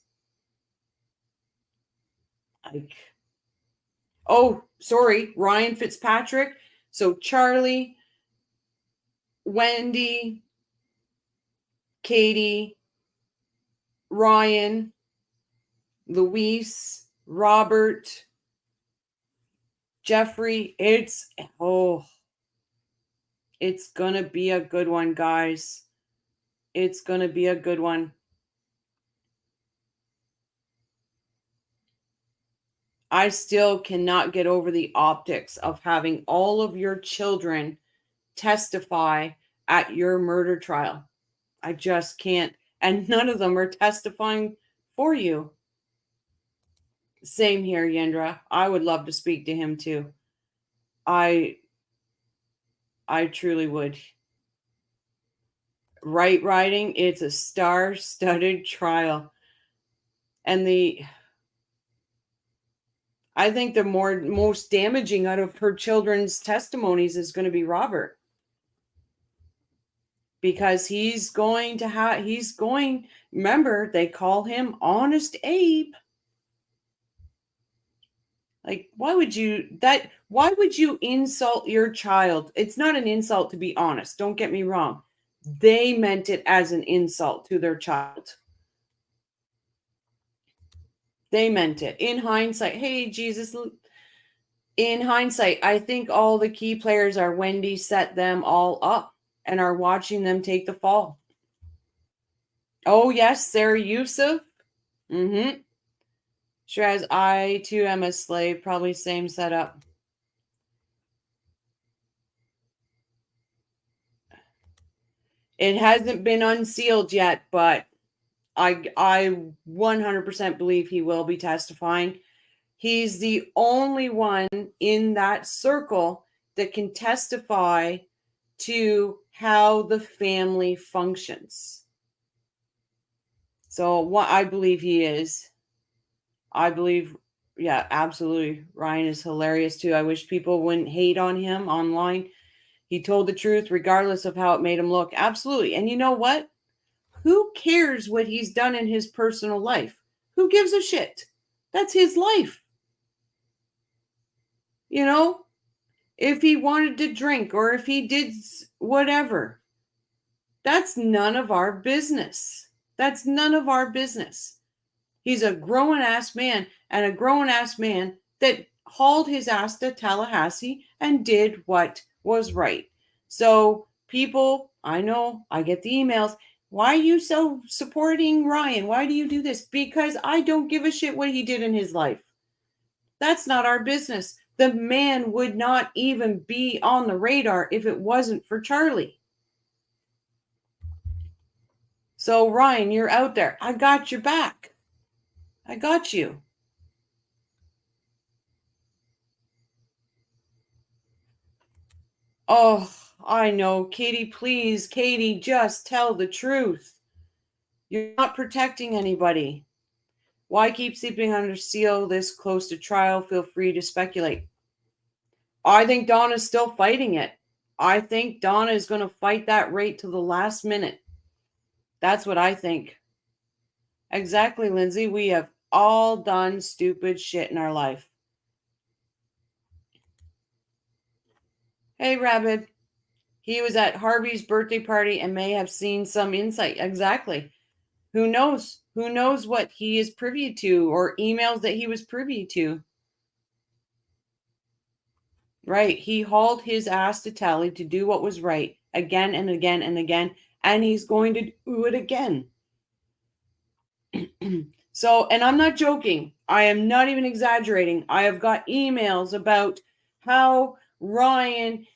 [SPEAKER 1] Oh, sorry, Ryan Fitzpatrick. So Charlie, Wendy, Katie, Ryan, Luis, Robert, Jeffrey. It's gonna be a good one, guys. It's gonna be a good one. I still cannot get over the optics of having all of your children testify at your murder trial. I just can't. And none of them are testifying for you. Same here, Yendra. I would love to speak to him too. I truly would. Right writing, it's a star-studded trial. And I think the most damaging out of her children's testimonies is going to be Robert. Because he's going, remember, they call him Honest Abe. Like, why would you insult your child? It's not an insult to be honest. Don't get me wrong. They meant it as an insult to their child. They meant it. In hindsight, hey, Jesus. In hindsight, I think all the key players are Wendy set them all up and are watching them take the fall. Oh, yes, Sarah Yusuf. Mm-hmm. Shiraz, I too am a slave. Probably same setup. It hasn't been unsealed yet, but I 100% believe he will be testifying. He's the only one in that circle that can testify to how the family functions. So what I believe he is. I believe, yeah, absolutely. Ryan is hilarious too. I wish people wouldn't hate on him online. He told the truth regardless of how it made him look. Absolutely. And you know what? Who cares what he's done in his personal life? Who gives a shit? That's his life. You know, if he wanted to drink or if he did whatever, that's none of our business. That's none of our business. He's a grown-ass man, and a grown-ass man that hauled his ass to Tallahassee and did what was right. So people, I know, I get the emails. Why are you so supporting Ryan? Why do you do this? Because I don't give a shit what he did in his life. That's not our business. The man would not even be on the radar if it wasn't for Charlie. So Ryan, you're out there. I got your back. I got you. Oh, I know. Katie, please. Katie, just tell the truth. You're not protecting anybody. Why keep sleeping under seal this close to trial? Feel free to speculate. I think Donna's still fighting it. I think Donna is going to fight that rate to the last minute. That's what I think. Exactly, Lindsay. We have all done stupid shit in our life. Hey, Rabbit. He was at Harvey's birthday party and may have seen some insight. Exactly. Who knows? Who knows what he is privy to or emails that he was privy to? Right. He hauled his ass to tally to do what was right again and again and again, and he's going to do it again. So, and I'm not joking. I am not even exaggerating. I have got emails about how Ryan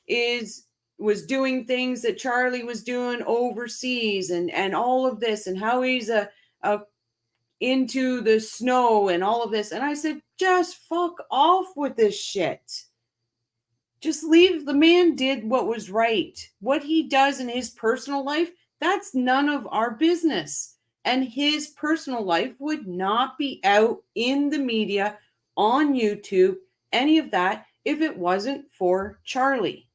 [SPEAKER 1] was doing things that Charlie was doing overseas and all of this, and how he's a into the snow and all of this. And I said, just fuck off with this shit. Just leave. The man did what was right. What he does in his personal life, that's none of our business. And his personal life would not be out in the media, on YouTube, any of that, if it wasn't for Charlie.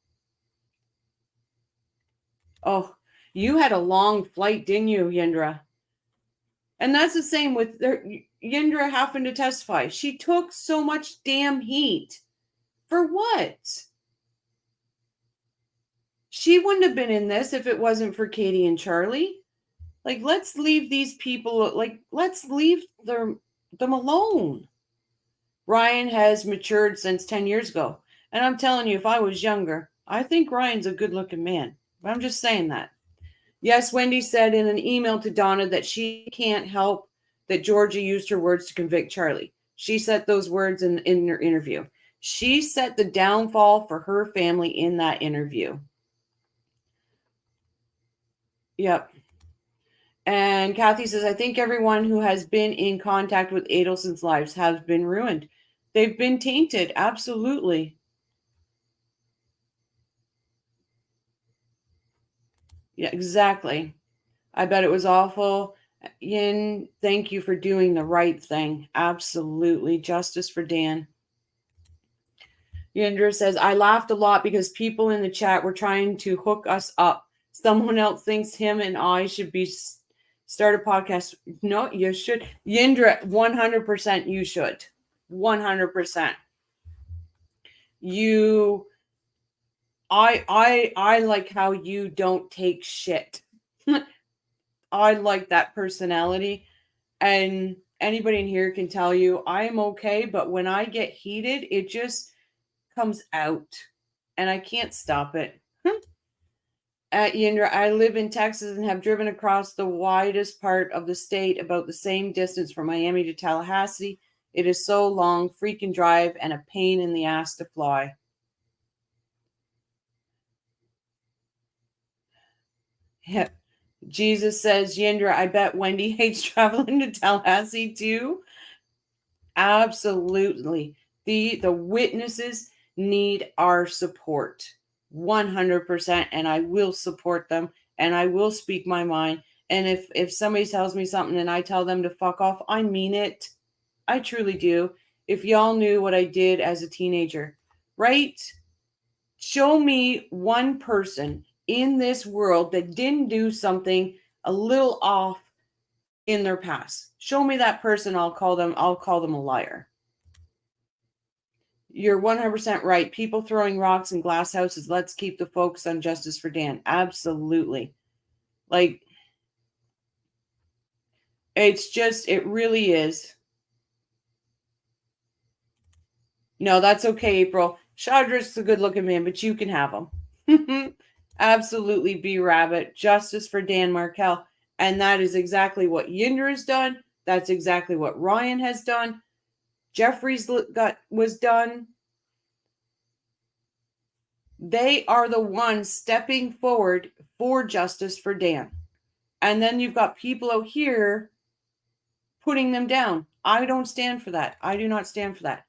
[SPEAKER 1] Oh, you had a long flight, didn't you, Yendra? And that's the same with Yendra having to testify. She took so much damn heat. For what? She wouldn't have been in this if it wasn't for Katie and Charlie. Like, let's leave these people, let's leave them alone. Ryan has matured since 10 years ago. And I'm telling you, if I was younger, I think Ryan's a good-looking man. But I'm just saying that. Yes, Wendy said in an email to Donna that she can't help that Georgia used her words to convict Charlie. She said those words in her interview. She set the downfall for her family in that interview. Yep. And Kathy says, I think everyone who has been in contact with Adelson's lives has been ruined. They've been tainted. Absolutely. Yeah, exactly. I bet it was awful. Yin, thank you for doing the right thing. Absolutely. Justice for Dan. Yindra says, I laughed a lot because people in the chat were trying to hook us up. Someone else thinks him and I should start a podcast. No, you should. Yindra, 100% you should. 100%. I like how you don't take shit. I like that personality. And anybody in here can tell you I am okay, but when I get heated, it just comes out and I can't stop it. At Yindra, I live in Texas and have driven across the widest part of the state, about the same distance from Miami to Tallahassee. It is so long, freaking drive, and a pain in the ass to fly. Yeah. Jesus says, Yindra, I bet Wendy hates traveling to Tallahassee too. Absolutely. The witnesses need our support. 100%. And I will support them. And I will speak my mind. And if somebody tells me something and I tell them to fuck off, I mean it. I truly do. If y'all knew what I did as a teenager, right? Show me one person in this world that didn't do something a little off in their past. Show me that person. I'll call them a liar. You're 100% right. People throwing rocks in glass houses. Let's keep the focus on justice for Dan. Absolutely. Like, it's just, it really is. No, that's okay, April. Shadrick's a good looking man, but you can have him. Absolutely, B Rabbit. Justice for Dan Markel. And that is exactly what Yindra has done. That's exactly what Ryan has done. Jeffrey's was done. They are the ones stepping forward for justice for Dan. And then you've got people out here putting them down. I don't stand for that. I do not stand for that.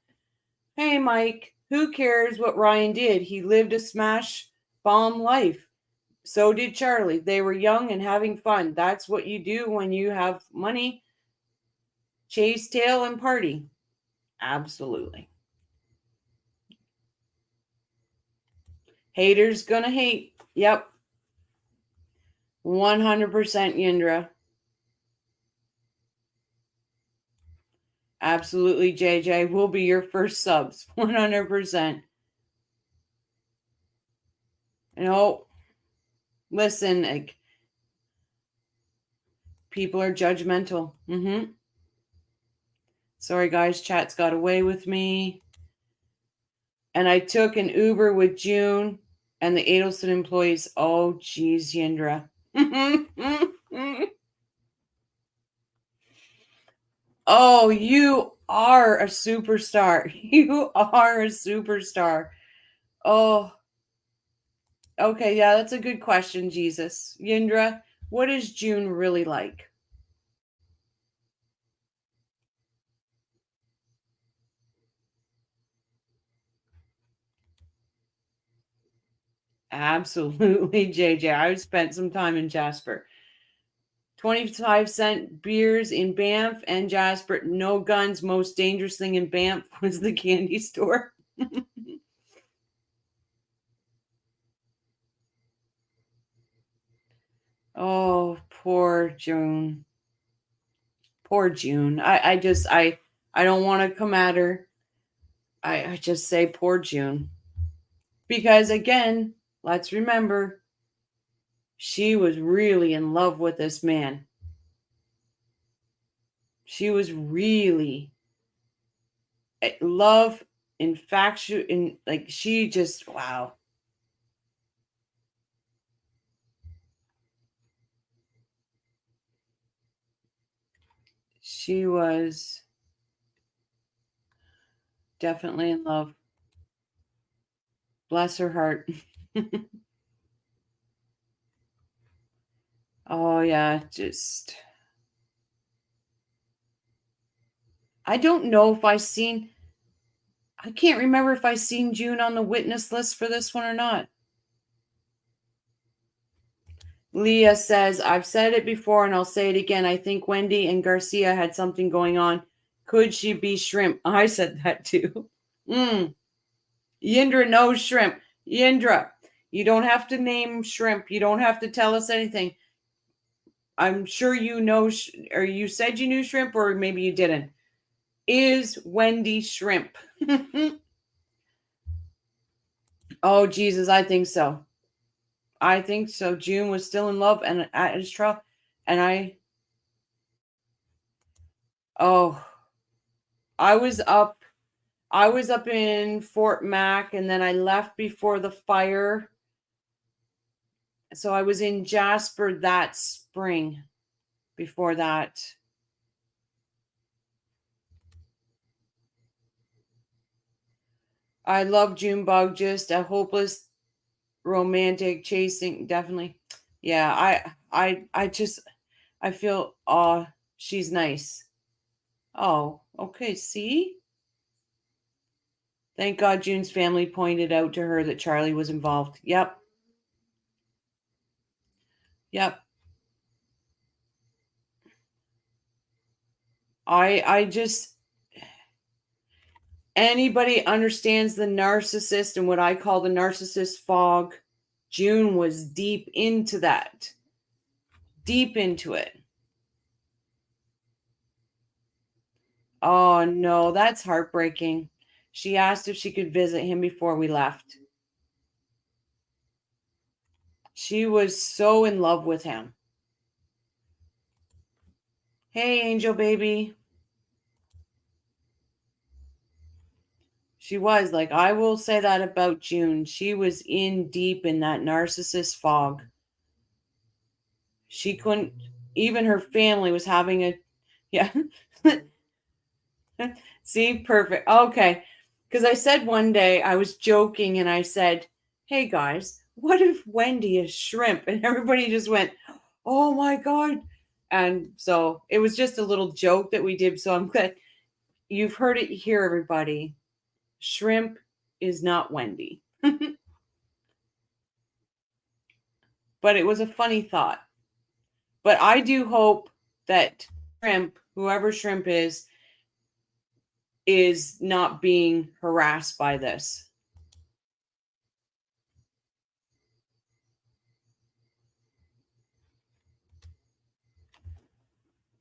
[SPEAKER 1] Hey, Mike, who cares what Ryan did? He lived a smash bomb life. So did Charlie. They were young and having fun. That's what you do when you have money. Chase tail and party. Absolutely. Haters gonna hate. Yep. 100% Yindra. Absolutely, JJ. We'll be your first subs. 100%. No. Listen, like, people are judgmental. Sorry, guys, chat's got away with me. And I took an Uber with June and the Adelson employees. Oh, geez, Yindra. Oh, you are a superstar. You are a superstar. Oh, okay. Yeah, that's a good question, Jesus. Yindra, what is June really like? Absolutely, JJ. I've spent some time in Jasper. 25-cent beers in Banff and Jasper. No guns. Most dangerous thing in Banff was the candy store. Oh, poor June. Poor June. I don't want to come at her. I just say poor June. Because again, let's remember, she was really in love with this man. She was really love, infatuated, in like she just wow. She was definitely in love. Bless her heart. Oh yeah, just I don't know if I can't remember if I seen June on the witness list for this one or not. Leah says, I've said it before and I'll say it again. I think Wendy and Garcia had something going on. Could she be shrimp? I said that too. Yindra knows shrimp. Yindra, you don't have to name shrimp. You don't have to tell us anything. I'm sure you know, or you said you knew shrimp, or maybe you didn't. Is Wendy shrimp? Oh, Jesus, I think so. I think so. June was still in love and at his trial. And I was up in Fort Mac and then I left before the fire. So I was in Jasper that spring before that. I love Junebug, just a hopeless romantic chasing, definitely. Yeah, I feel she's nice. Oh, okay, see? Thank God June's family pointed out to her that Charlie was involved. Yep. I just anybody understands the narcissist and what I call the narcissist fog. June was deep into that. Deep into it. Oh no, that's heartbreaking. She asked if she could visit him before we left. She was so in love with him. Hey, angel baby. She was like, I will say that about June. She was in deep in that narcissist fog. She couldn't, even her family was having a, yeah. See, perfect. Okay. Because I said one day, I was joking and I said, hey guys, what if Wendy is shrimp? And everybody just went, oh my God. And so it was just a little joke that we did. So I'm glad you've heard it here, everybody. Shrimp is not Wendy. But it was a funny thought. But I do hope that shrimp, whoever shrimp is not being harassed by this.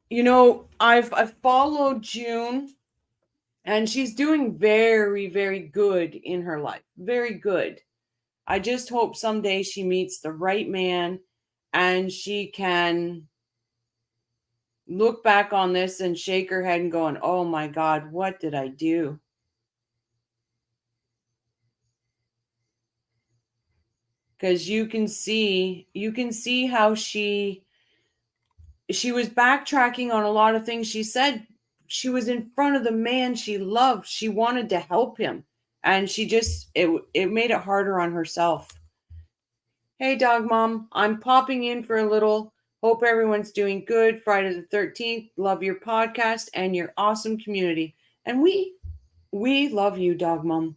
[SPEAKER 1] You know, I've followed June and she's doing very, very good in her life. Very good. I just hope someday she meets the right man and she can look back on this and shake her head and going, oh my God, what did I do? Because you can see how she was backtracking on a lot of things she said. She was in front of the man she loved. She wanted to help him. And she just, it made it harder on herself. Hey, Dog Mom, I'm popping in for a little. Hope everyone's doing good. Friday the 13th. Love your podcast and your awesome community. And we love you, Dog Mom.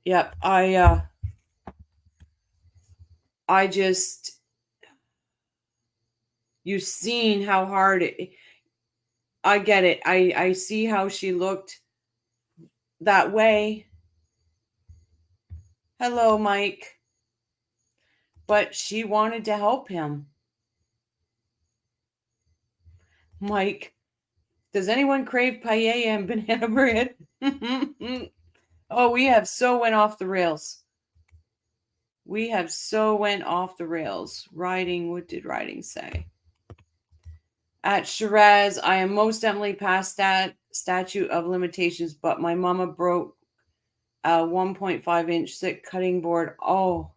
[SPEAKER 1] Yep, I just, you've seen how hard I get it. I see how she looked that way. Hello, Mike. But she wanted to help him. Mike, does anyone crave paella and banana bread? Oh, we have so went off the rails. We have so went off the rails. Writing, what did writing say? At Shiraz, I am most definitely past that statute of limitations, but my mama broke a 1.5-inch thick cutting board. Oh,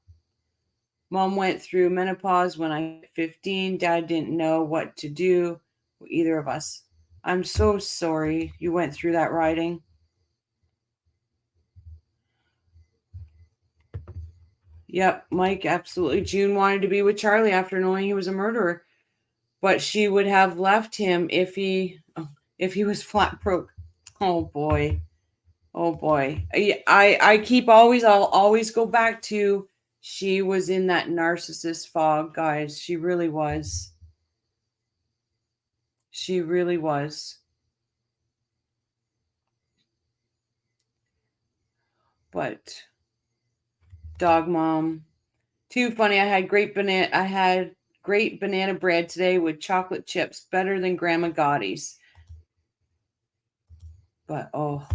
[SPEAKER 1] Mom went through menopause when I was 15. Dad didn't know what to do, either of us. I'm so sorry you went through that writing. Yep, Mike, absolutely. June wanted to be with Charlie after knowing he was a murderer, but she would have left him if he was flat broke. Oh boy. Oh boy. I'll always go back to she was in that narcissist fog, guys. She really was. She really was. But Dog Mom, too funny. I had great banana bread today with chocolate chips, better than Grandma Gotti's. But oh,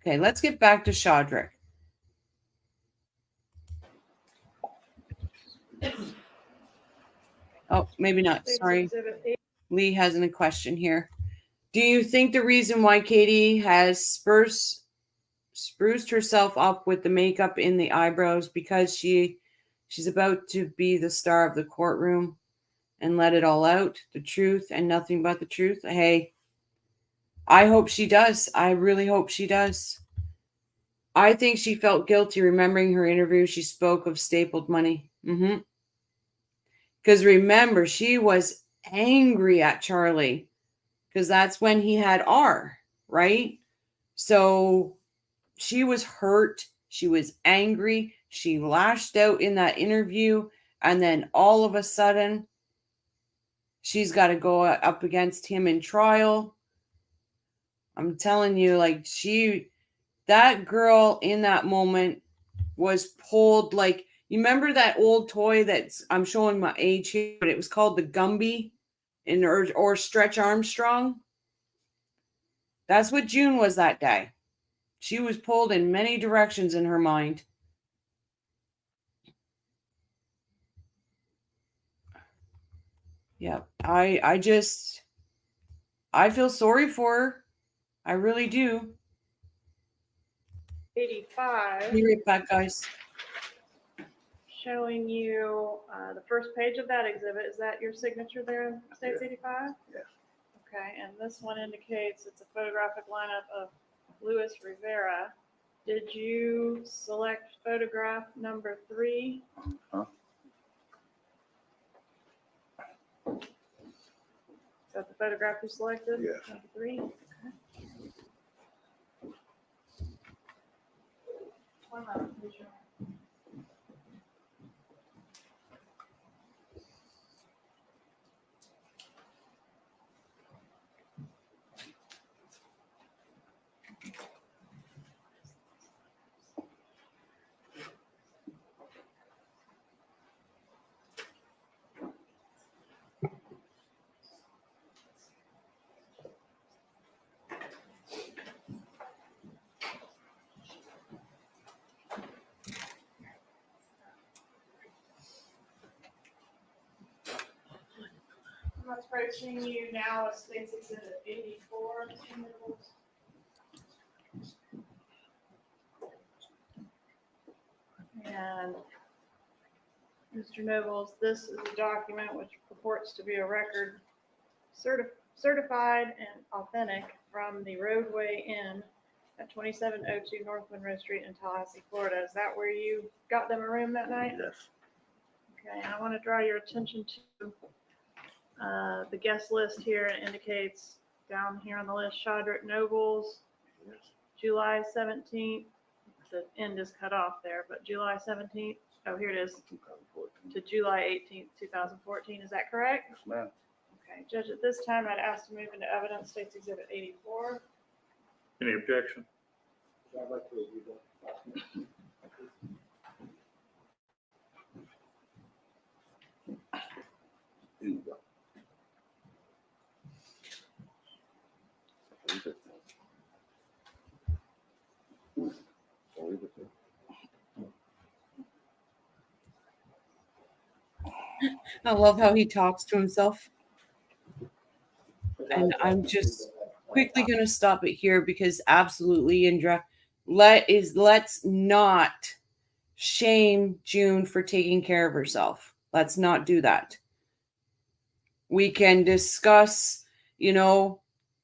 [SPEAKER 1] okay. Let's get back to Shadrick. Oh, maybe not. Sorry.
[SPEAKER 7] Exhibit 8.
[SPEAKER 1] Lee has a question here. Do you think the reason why Katie has spruced herself up with the makeup in the eyebrows because she's about to be the star of the courtroom and let it all out, the truth and nothing but the truth? Hey, I hope she does. I really hope she does. I think she felt guilty remembering her interview. She spoke of stapled money. Because remember, she was angry at Charlie because that's when he had R, right? So she was hurt. She was angry. She lashed out in that interview. And then all of a sudden, she's got to go up against him in trial. I'm telling you, that girl in that moment was pulled like, you remember that old toy that's, I'm showing my age here, but it was called the Gumby or Stretch Armstrong? That's what June was that day. She was pulled in many directions in her mind. Yeah, I feel sorry for her. I really do.
[SPEAKER 7] 85.
[SPEAKER 1] Be right back, guys.
[SPEAKER 7] Showing you the first page of that exhibit. Is that your signature there, States 85?
[SPEAKER 8] Yes.
[SPEAKER 7] Okay, and this one indicates it's a photographic lineup of Luis Rivera. Did you select photograph number 3?
[SPEAKER 8] Huh?
[SPEAKER 7] Is that the photograph you selected?
[SPEAKER 8] Yes.
[SPEAKER 7] Number 3? Okay. One moment, please. I'm approaching you now as State's Exhibit 84, Mr. Nobles. And Mr. Nobles, this is a document which purports to be a record certified and authentic from the Roadway Inn at 2702 North Monroe Street in Tallahassee, Florida. Is that where you got them a room that night?
[SPEAKER 8] Yes.
[SPEAKER 7] Okay, and I want to draw your attention to the guest list here. It indicates down here on the list, Shadrick Nobles,
[SPEAKER 8] Yes.
[SPEAKER 7] July 17th. The end is cut off there, but July 17th. Oh, here it is,
[SPEAKER 8] 2014.
[SPEAKER 7] to July 18th, 2014. Is that correct?
[SPEAKER 8] Yes, ma'am.
[SPEAKER 7] Okay, Judge, at this time, I'd ask to move into evidence State's Exhibit 84.
[SPEAKER 4] Any objection?
[SPEAKER 9] I'd like to review that document.
[SPEAKER 8] Here you go. Leave it. Leave it there.
[SPEAKER 1] I love how he talks to himself. And I'm just quickly going to stop it here because absolutely, Indra, let's not shame June for taking care of herself. Let's not do that. We can discuss,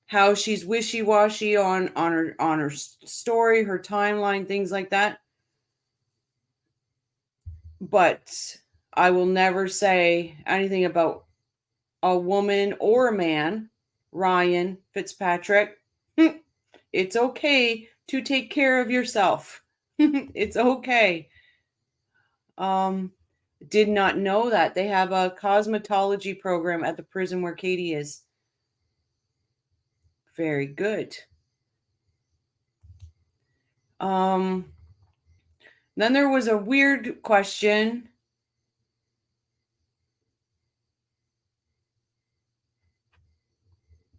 [SPEAKER 1] how she's wishy-washy on her story, her timeline, things like that. But I will never say anything about a woman or a man, Ryan Fitzpatrick. It's okay to take care of yourself. It's okay. Did not know that they have a cosmetology program at the prison where Katie is. Very good. Then there was a weird question.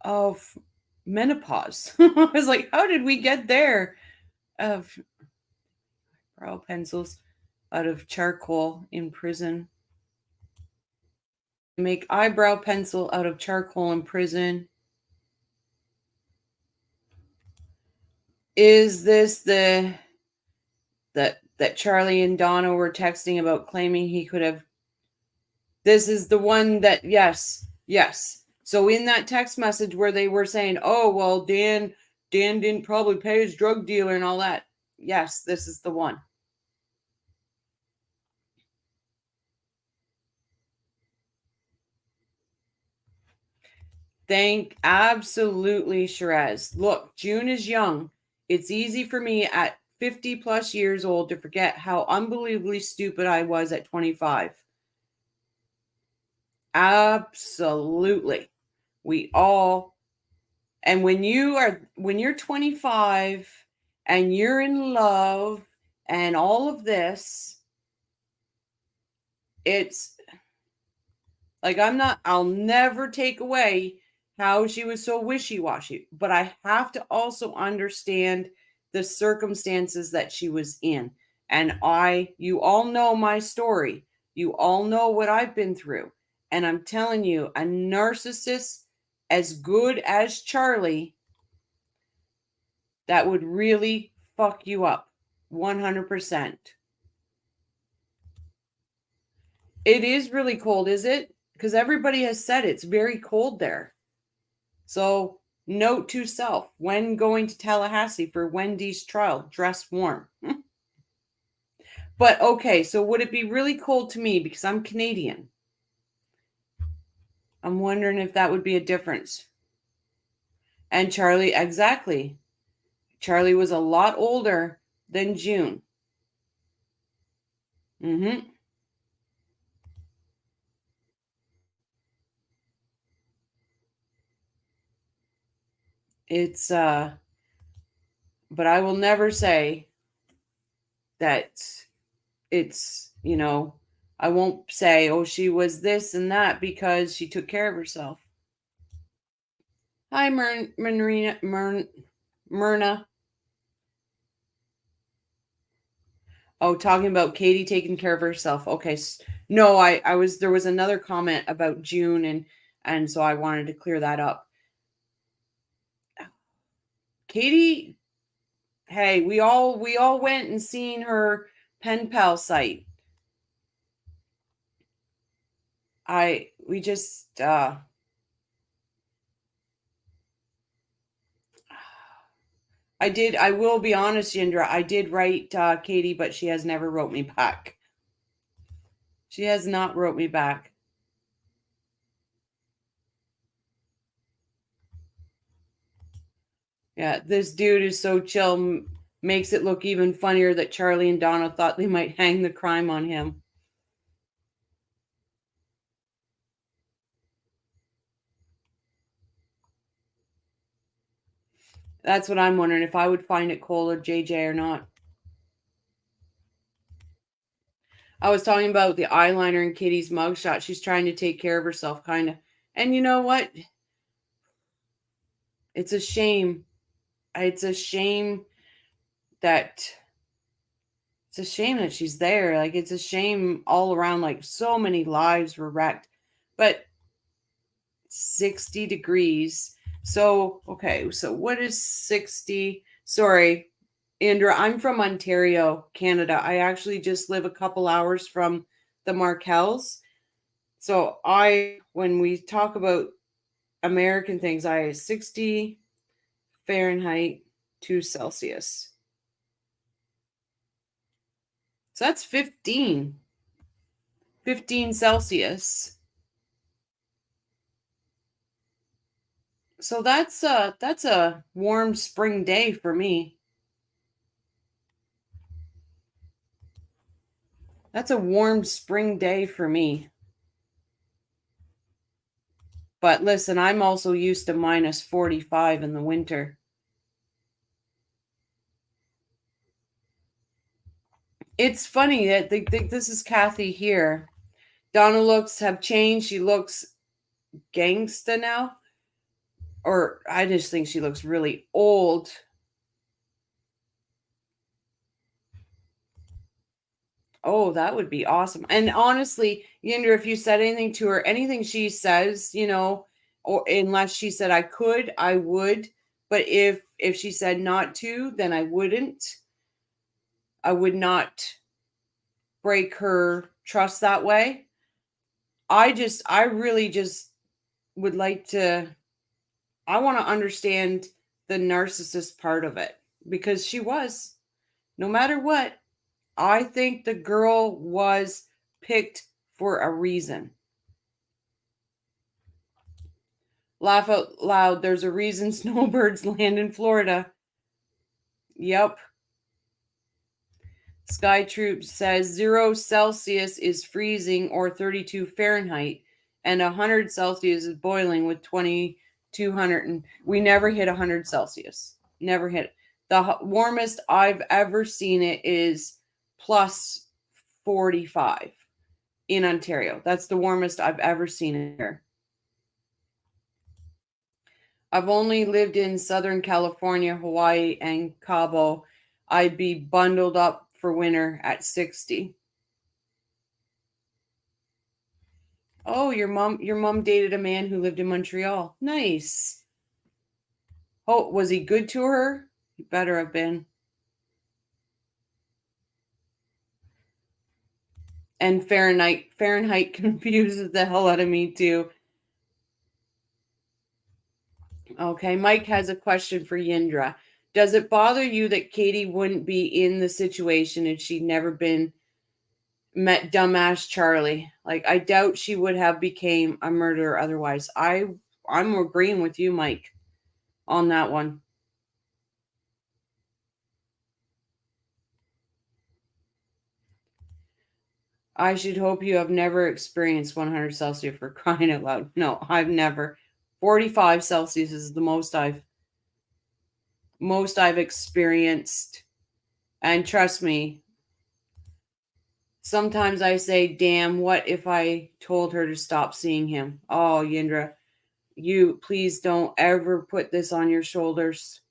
[SPEAKER 1] Of menopause. I was like, how did we get there? Of brow pencils out of charcoal in prison. Make eyebrow pencil out of charcoal in prison. Is this that Charlie and Donna were texting about claiming he could have? This is the one that, yes. So in that text message where they were saying, oh, well, Dan didn't probably pay his drug dealer and all that. Yes, this is the one. Absolutely, Shiraz. Look, June is young. It's easy for me at 50 plus years old to forget how unbelievably stupid I was at 25. Absolutely. We all, and when you're 25 and you're in love and all of this, it's like, I'll never take away how she was so wishy-washy, but I have to also understand the circumstances that she was in. And you all know my story. You all know what I've been through. And I'm telling you, a narcissist as good as Charlie, that would really fuck you up 100%. It is really cold, is it? Because everybody has said it's very cold there. So note to self, when going to Tallahassee for Wendy's trial, dress warm. But okay, so would it be really cold to me because I'm Canadian? I'm wondering if that would be a difference. And Charlie, exactly. Charlie was a lot older than June. It's but I will never say that it's, I won't say, oh, she was this and that because she took care of herself. Hi, Myrna. Oh, talking about Katie taking care of herself. Okay. No, there was another comment about June And so I wanted to clear that up. Katie, hey, we all went and seen her pen pal site. We just I will be honest, Yindra, I did write Katie, but she has never wrote me back. She has not wrote me back. Yeah, this dude is so chill, makes it look even funnier that Charlie and Donna thought they might hang the crime on him. That's what I'm wondering, if I would find it Cole or JJ or not. I was talking about the eyeliner in Kitty's mugshot. She's trying to take care of herself, kind of. And you know what? It's a shame. It's a shame that she's there. Like, it's a shame all around. Like, so many lives were wrecked. But 60 degrees. So, okay. So what is 60? Sorry, Andrew, I'm from Ontario, Canada. I actually just live a couple hours from the Markels. So when we talk about American things, 60 Fahrenheit to Celsius. So that's 15 Celsius. So that's a warm spring day for me. That's a warm spring day for me. But listen, I'm also used to minus 45 in the winter. It's funny that they think this is Kathy here. Donna looks have changed. She looks gangsta now. Or I just think she looks really old. Oh, that would be awesome. And honestly, Yinder, if you said anything to her, anything she says, or unless she said I could, I would. But if she said not to, then I wouldn't. I would not break her trust that way. I really just would like to, I want to understand the narcissist part of it, because she was, no matter what, I think the girl was picked for a reason. Laugh out loud. There's a reason snowbirds land in Florida. Yep. Sky Troop says 0 Celsius is freezing or 32 Fahrenheit, and 100 Celsius is boiling with 2200. And we never hit 100 Celsius. Never hit it. The warmest I've ever seen it is plus 45 in Ontario. That's the warmest I've ever seen it here. I've only lived in Southern California, Hawaii, and Cabo. I'd be bundled up for winter at 60. Oh, your mom dated a man who lived in Montreal. Nice. Oh, was he good to her? He better have been. And Fahrenheit confuses the hell out of me too. Okay, Mike has a question for Yindra. Does it bother you that Katie wouldn't be in the situation if she'd never met dumbass Charlie? Like, I doubt she would have became a murderer otherwise. I'm agreeing with you, Mike, on that one. I should hope you have never experienced 100 Celsius, for crying out loud. No, I've never. 45 Celsius is the most I've experienced. And trust me, sometimes I say, damn, what if I told her to stop seeing him? Oh, Yindra, you please don't ever put this on your shoulders.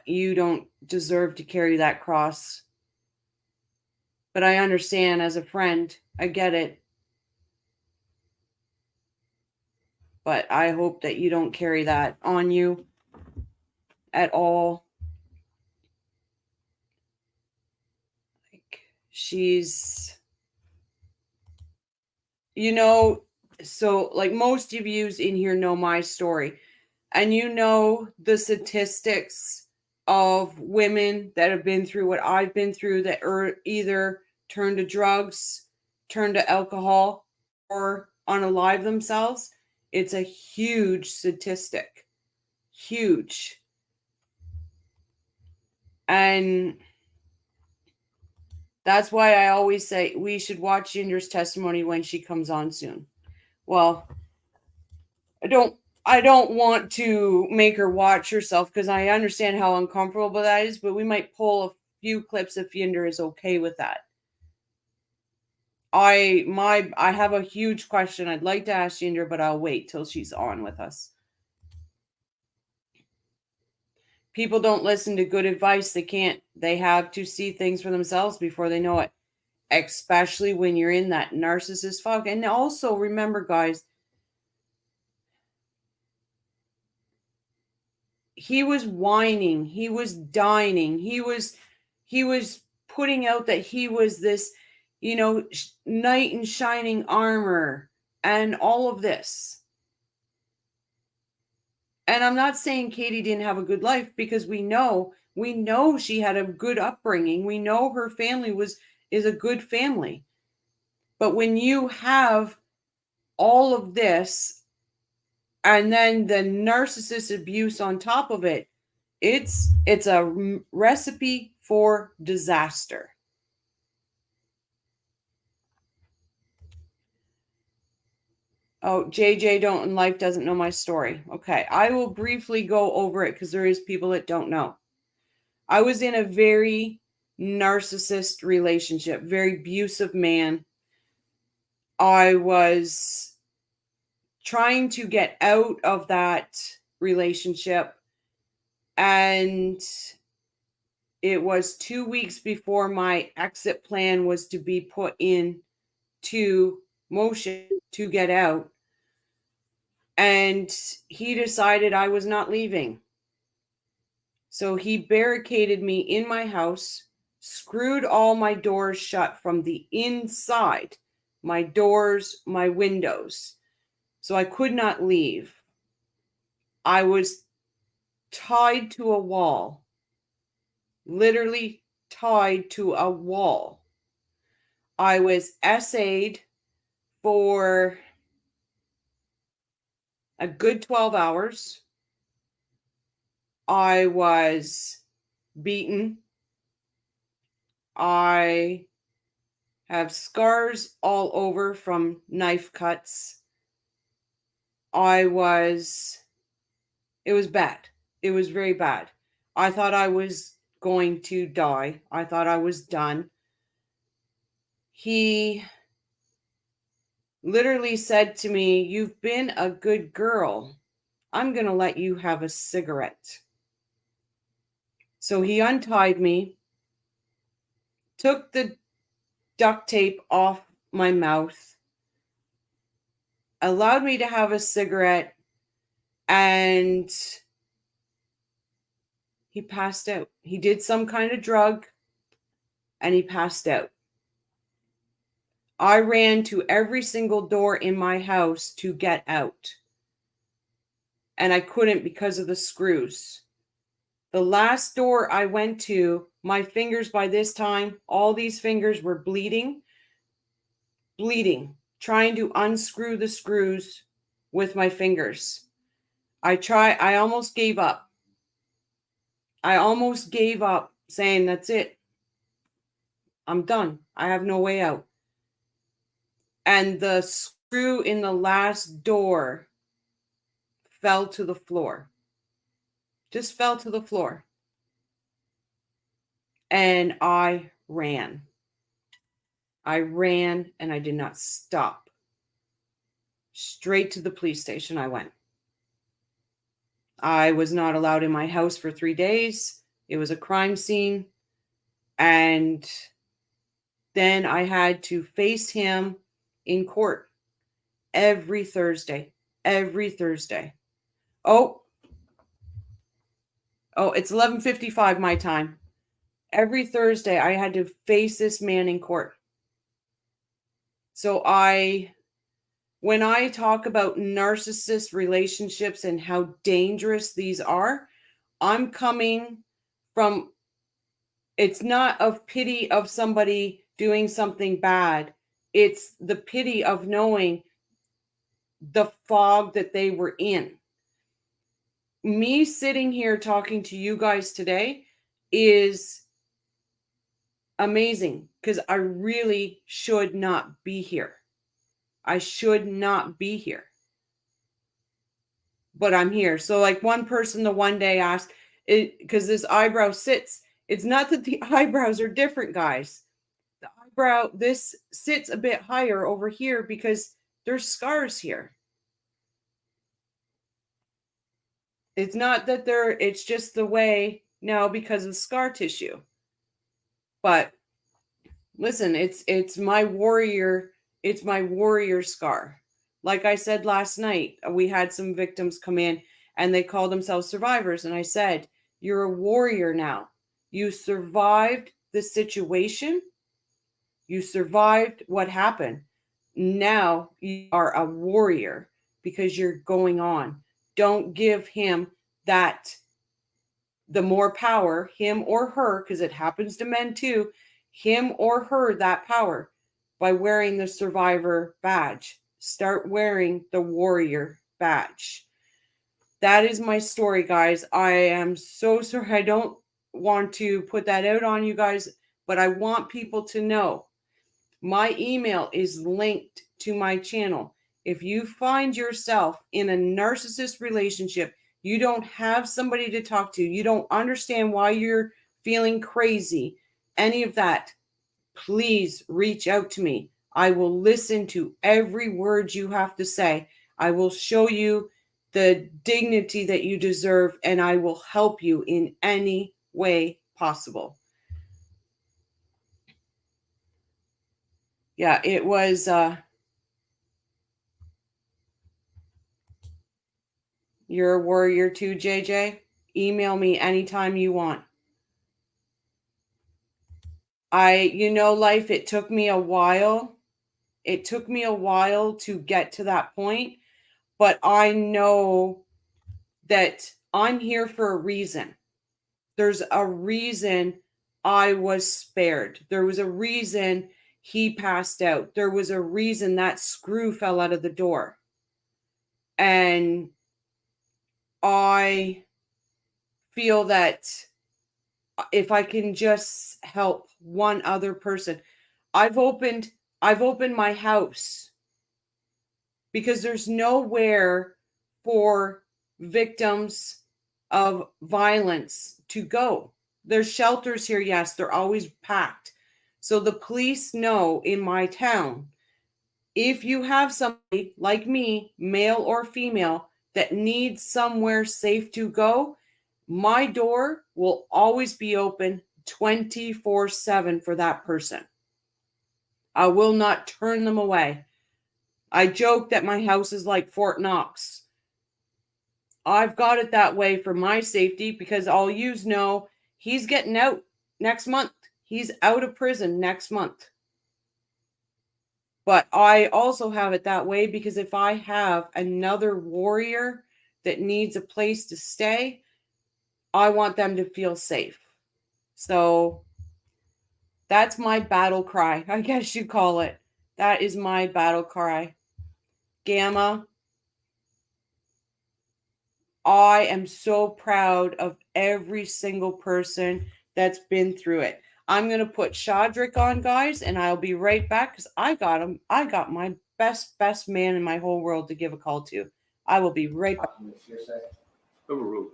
[SPEAKER 1] You don't deserve to carry that cross. But I understand as a friend. I get it. but I hope that you don't carry that on you at all. Like, she's, you know, so like most of you in here know my story, and you know the statistics of women that have been through what I've been through that are either turn to drugs, turn to alcohol, or unalive themselves. It's a huge statistic. Huge. And that's why I always say we should watch Ginger's testimony when she comes on soon. Well, I don't want to make her watch herself because I understand how uncomfortable that is, but we might pull a few clips if Yinder is okay with that. I have a huge question I'd like to ask Yinder, but I'll wait till she's on with us. People don't listen to good advice. They have to see things for themselves before they know it, especially when you're in that narcissist fog. And also remember, guys, he was whining, he was dining, he was putting out that he was this, knight in shining armor and all of this. And I'm not saying Katie didn't have a good life, because we know she had a good upbringing. We know her family is a good family. But when you have all of this and then the narcissist abuse on top of it, it's a recipe for disaster. Oh, JJ don't in life doesn't know my story. Okay, I will briefly go over it because there is people that don't know. I was in a very narcissist relationship, very abusive man. I was trying to get out of that relationship, and it was 2 weeks before my exit plan was to be put into motion to get out. And he decided I was not leaving. So he barricaded me in my house, screwed all my doors shut from the inside, my doors, my windows. So I could not leave. I was tied to a wall, literally tied to a wall. I was essayed for a good 12 hours. I was beaten. I have scars all over from knife cuts. It was bad. It was very bad. I thought I was going to die. I thought I was done. He literally said to me, "You've been a good girl. I'm going to let you have a cigarette." So he untied me, took the duct tape off my mouth, allowed me to have a cigarette, and he passed out. He did some kind of drug and he passed out. I ran to every single door in my house to get out, and I couldn't because of the screws. The last door I went to, my fingers by this time, all these fingers were bleeding, trying to unscrew the screws with my fingers. I almost gave up. Saying, "That's it. I'm done. I have no way out." And the screw in the last door fell to the floor. Just fell to the floor. And I ran. And I did not stop. Straight to the police station I went. I was not allowed in my house for 3 days. It was a crime scene. And then I had to face him in court every Thursday. every Thursday. Oh, it's 11:55 my time. Every Thursday I had to face this man in court. So when I talk about narcissist relationships and how dangerous these are, I'm coming from, it's not of pity of somebody doing something bad. It's the pity of knowing the fog that they were in. Me sitting here talking to you guys today is amazing because I really should not be here. I should not be here. But I'm here. So like one person the one day asked, because this eyebrow sits, it's not that the eyebrows are different, guys. The eyebrow, this sits a bit higher over here because there's scars here. It's not that it's just the way now because of scar tissue. But listen, it's my warrior scar. Like I said last night, we had some victims come in and they called themselves survivors. And I said, you're a warrior now. You survived the situation. You survived what happened. Now you are a warrior because you're going on. Don't give him the more power, him or her, because it happens to men too, him or her that power by wearing the survivor badge. Start wearing the warrior badge. That is my story, guys. I am so sorry. I don't want to put that out on you guys, but I want people to know my email is linked to my channel. If you find yourself in a narcissist relationship, you don't have somebody to talk to, you don't understand why you're feeling crazy, any of that, please reach out to me. I will listen to every word you have to say. I will show you the dignity that you deserve, and I will help you in any way possible. Yeah, it was you're a warrior too, JJ. Email me anytime you want. Life, it took me a while. It took me a while to get to that point, but I know that I'm here for a reason. There's a reason I was spared. There was a reason he passed out. There was a reason that screw fell out of the door. And I feel that if I can just help one other person, I've opened my house because there's nowhere for victims of violence to go. There's shelters here, yes, they're always packed. So the police know in my town, if you have somebody like me, male or female, that needs somewhere safe to go, my door will always be open 24/7 for that person. I will not turn them away. I joke that my house is like Fort Knox. I've got it that way for my safety because all yous know he's getting out next month. He's out of prison next month. But I also have it that way because if I have another warrior that needs a place to stay, I want them to feel safe. So that's my battle cry, I guess you call it. That is my battle cry. Gamma, I am so proud of every single person that's been through it. I'm going to put Shadrick on, guys, and I'll be right back because I got him. I got my best man in my whole world to give a call to. I will be right back.
[SPEAKER 4] Overruled.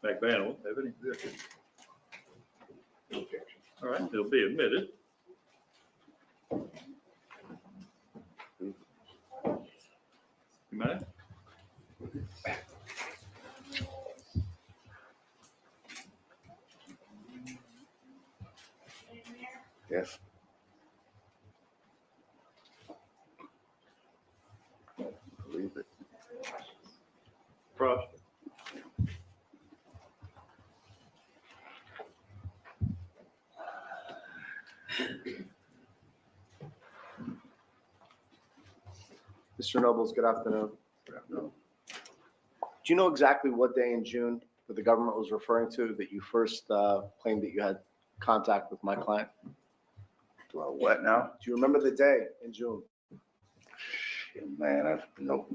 [SPEAKER 4] McMahon won't have any objection. All right, they'll be admitted. You mind?
[SPEAKER 8] Yes.
[SPEAKER 2] Mr. Nobles, good afternoon. Do you know exactly what day in June that the government was referring to that you first claimed that you had contact with my client?
[SPEAKER 8] Do I what now?
[SPEAKER 2] Do you remember the day in June?
[SPEAKER 8] Shit, man, no.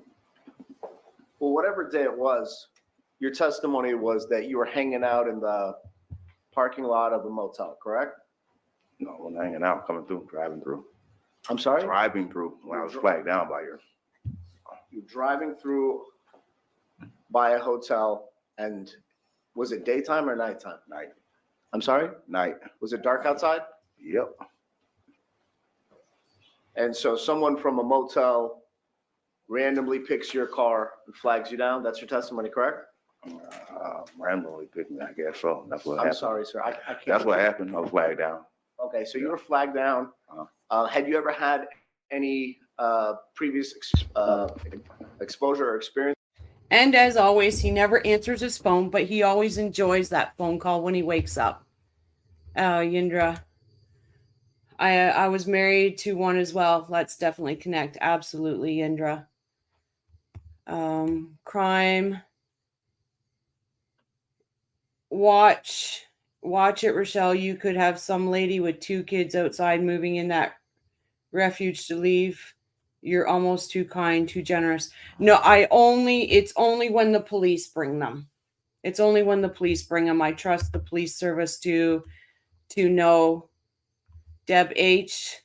[SPEAKER 2] Well, whatever day it was, your testimony was that you were hanging out in the parking lot of a motel, correct?
[SPEAKER 8] No, when hanging out, coming through, driving through.
[SPEAKER 2] I'm sorry?
[SPEAKER 8] Driving through when I was flagged down by you.
[SPEAKER 2] You're driving through by a hotel, and was it daytime or nighttime?
[SPEAKER 8] Night.
[SPEAKER 2] I'm sorry?
[SPEAKER 8] Night.
[SPEAKER 2] Was it dark outside?
[SPEAKER 8] Yep.
[SPEAKER 2] And so someone from a motel randomly picks your car and flags you down? That's your testimony, correct?
[SPEAKER 8] Randomly picked me, I guess so. That's what
[SPEAKER 2] I'm
[SPEAKER 8] happened.
[SPEAKER 2] sorry, sir. I can't.
[SPEAKER 8] That's what happened. I was flagged down.
[SPEAKER 2] Okay, so you were flagged down. Had you ever had any previous exposure or experience?
[SPEAKER 1] And as always, he never answers his phone, but he always enjoys that phone call when he wakes up. Yindra, I was married to one as well. Let's definitely connect. Absolutely, Yindra. Crime. Watch it, Rochelle. You could have some lady with 2 kids outside moving in that refuge to leave. You're almost too kind, too generous. No, it's only when the police bring them. It's only when the police bring them. I trust the police service to know. Deb H,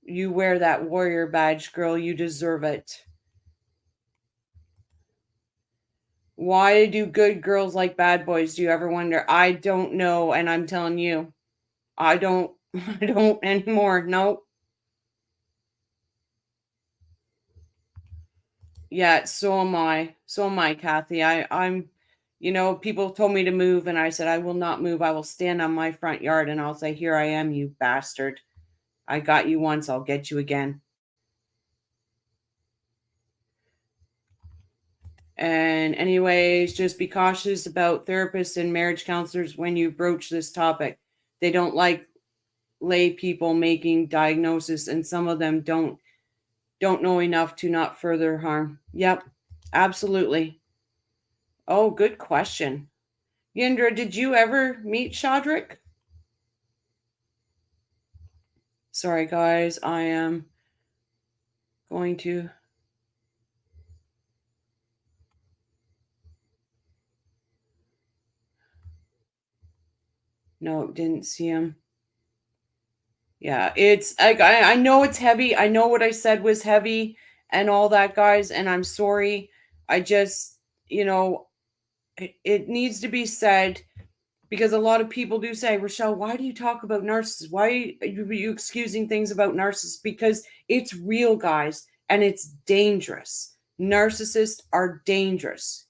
[SPEAKER 1] you wear that warrior badge, girl. You deserve it. Why do good girls like bad boys? Do you ever wonder? I don't know, and I'm telling you, I don't anymore. Nope. Yeah, so am I. So am I, Kathy. I'm, people told me to move, and I said, I will not move. I will stand on my front yard, and I'll say, here I am, you bastard. I got you once, I'll get you again. And anyways, just be cautious about therapists and marriage counselors when you broach this topic. They don't like lay people making diagnosis, and some of them don't know enough to not further harm. Yep, absolutely. Oh, good question. Yindra, did you ever meet Shadrick? Sorry, guys, I am going to... No, didn't see him. Yeah, it's like I know it's heavy. I know what I said was heavy and all that, guys, and I'm sorry. I just, it needs to be said because a lot of people do say, Rochelle, why do you talk about narcissists? Why are you excusing things about narcissists? Because it's real, guys, and it's dangerous. Narcissists are dangerous.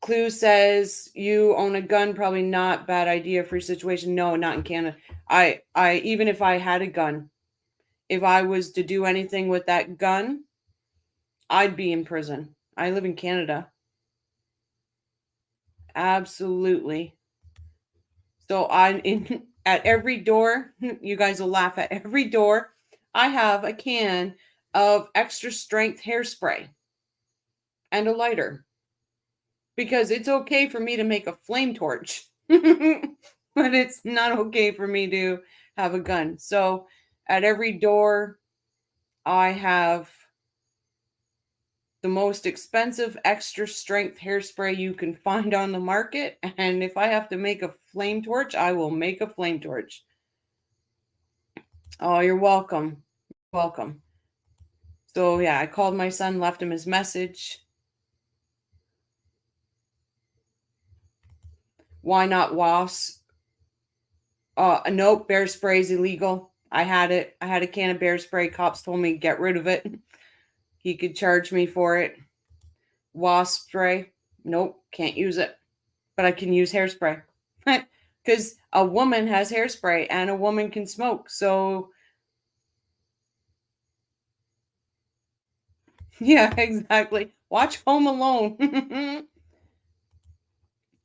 [SPEAKER 1] Clue says you own a gun, probably not bad idea for your situation. No, not in Canada. I even if I had a gun, if I was to do anything with that gun, I'd be in prison. I live in Canada. Absolutely. So I'm in at every door. You guys will laugh. At every door, I have a can of extra strength hairspray and a lighter. Because it's okay for me to make a flame torch, but it's not okay for me to have a gun. So at every door, I have the most expensive extra strength hairspray you can find on the market. And if I have to make a flame torch, I will make a flame torch. Oh, you're welcome. Welcome. So yeah, I called my son, left him his message. Why not wasps? Nope, bear spray is illegal. I had it. I had a can of bear spray. Cops told me to get rid of it. He could charge me for it. Wasp spray. Nope, can't use it. But I can use hairspray. Because a woman has hairspray and a woman can smoke. So, yeah, exactly. Watch Home Alone.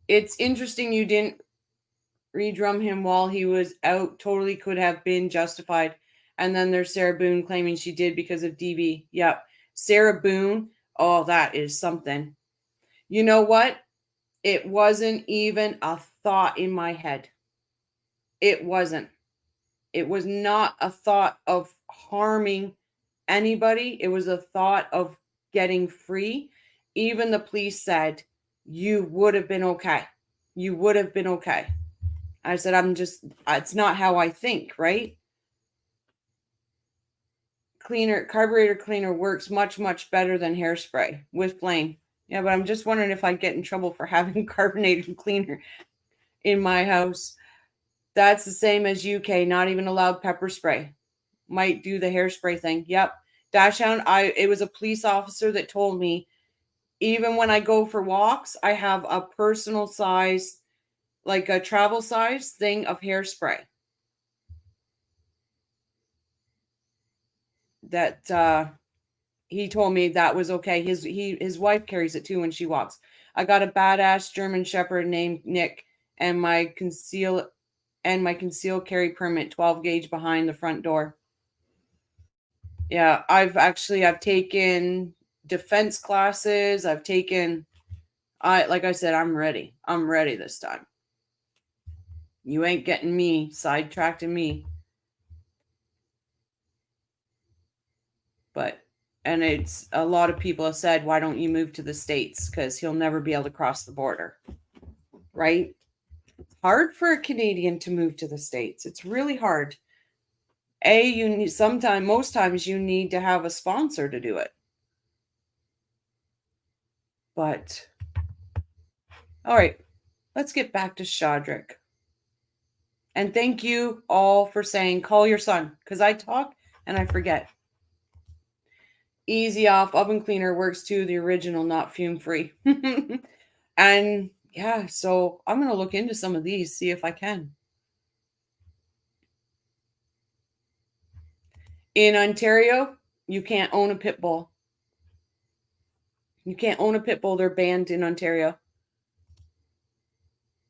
[SPEAKER 1] It's interesting you didn't redrum him while he was out. Totally could have been justified. And then there's Sarah Boone claiming she did because of DV. Yep. Sarah Boone. Oh, that is something. You know what? It wasn't even a thought in my head. It wasn't. It was not a thought of harming anybody. It was a thought of getting free. Even the police said, you would have been okay. You would have been okay. I said, it's not how I think, right? Carburetor cleaner works much, much better than hairspray with flame. Yeah, but I'm just wondering if I'd get in trouble for having carbonated cleaner in my house. That's the same as UK, not even allowed pepper spray. Might do the hairspray thing. Yep. Dachshund, it was a police officer that told me, even when I go for walks, I have a personal size, like a travel size thing of hairspray. That he told me that was okay. His wife carries it too when she walks. I got a badass German Shepherd named Nick, and my conceal carry permit 12 gauge behind the front door. Yeah, I've taken defense classes. Like I said, I'm ready. I'm ready this time. You ain't getting me, sidetracking me. And it's a lot of people have said, why don't you move to the States? Because he'll never be able to cross the border. Right? It's hard for a Canadian to move to the States. It's really hard. Most times you need to have a sponsor to do it. But, all right, let's get back to Shadrick. And thank you all for saying, call your son, because I talk and I forget. Easy off, oven cleaner works too, the original, not fume free. And yeah, so I'm going to look into some of these, see if I can. In Ontario, you can't own a pit bull. You can't own a pit bull. They're banned in Ontario.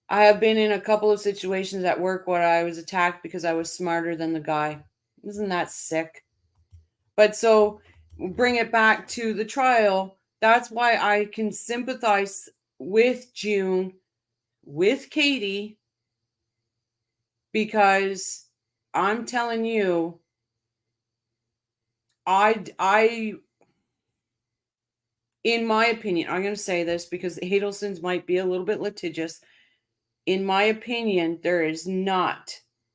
[SPEAKER 1] I have been in a couple of situations at work where I was attacked because I was smarter than the guy. Isn't that sick? But so bring it back to the trial. That's why I can sympathize with June, with Katie, because I'm telling you, in my opinion, I'm going to say this because the Hadelsons might be a little bit litigious. In my opinion,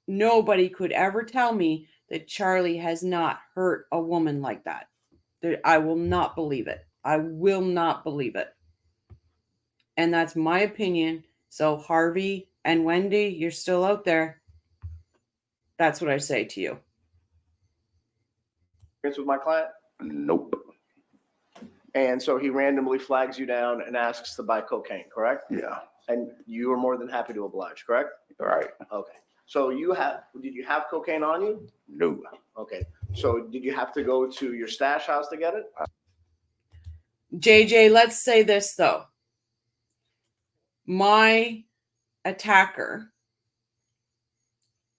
[SPEAKER 1] nobody could ever tell me that Charlie has not hurt a woman like that. I will not believe it. I will not believe it. And that's my opinion. So Harvey and Wendy, you're still out there. That's what I say to you.
[SPEAKER 2] Experience with my client?
[SPEAKER 8] Nope.
[SPEAKER 2] And so he randomly flags you down and asks to buy cocaine, correct?
[SPEAKER 8] Yeah.
[SPEAKER 2] And you are more than happy to oblige, correct?
[SPEAKER 8] All right.
[SPEAKER 2] Okay. So did you have cocaine on you?
[SPEAKER 8] No.
[SPEAKER 2] Okay. So did you have to go to your stash house to get it?
[SPEAKER 1] JJ, let's say this though. My attacker,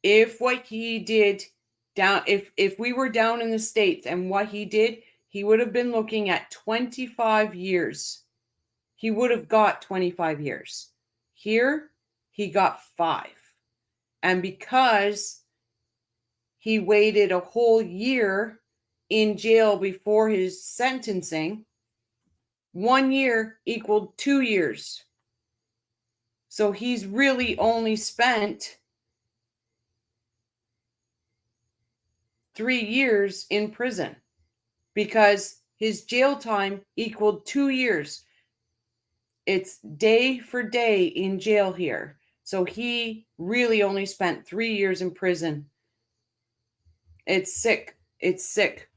[SPEAKER 1] if what he did if we were down in the States and what he did, he would have been looking at 25 years. He would have got 25 years. Here, he got 5. And because he waited a whole year in jail before his sentencing, 1 year equaled 2 years. So he's really only spent 3 years in prison because his jail time equaled 2 years. It's day for day in jail here. So he really only spent 3 years in prison. It's sick. It's sick.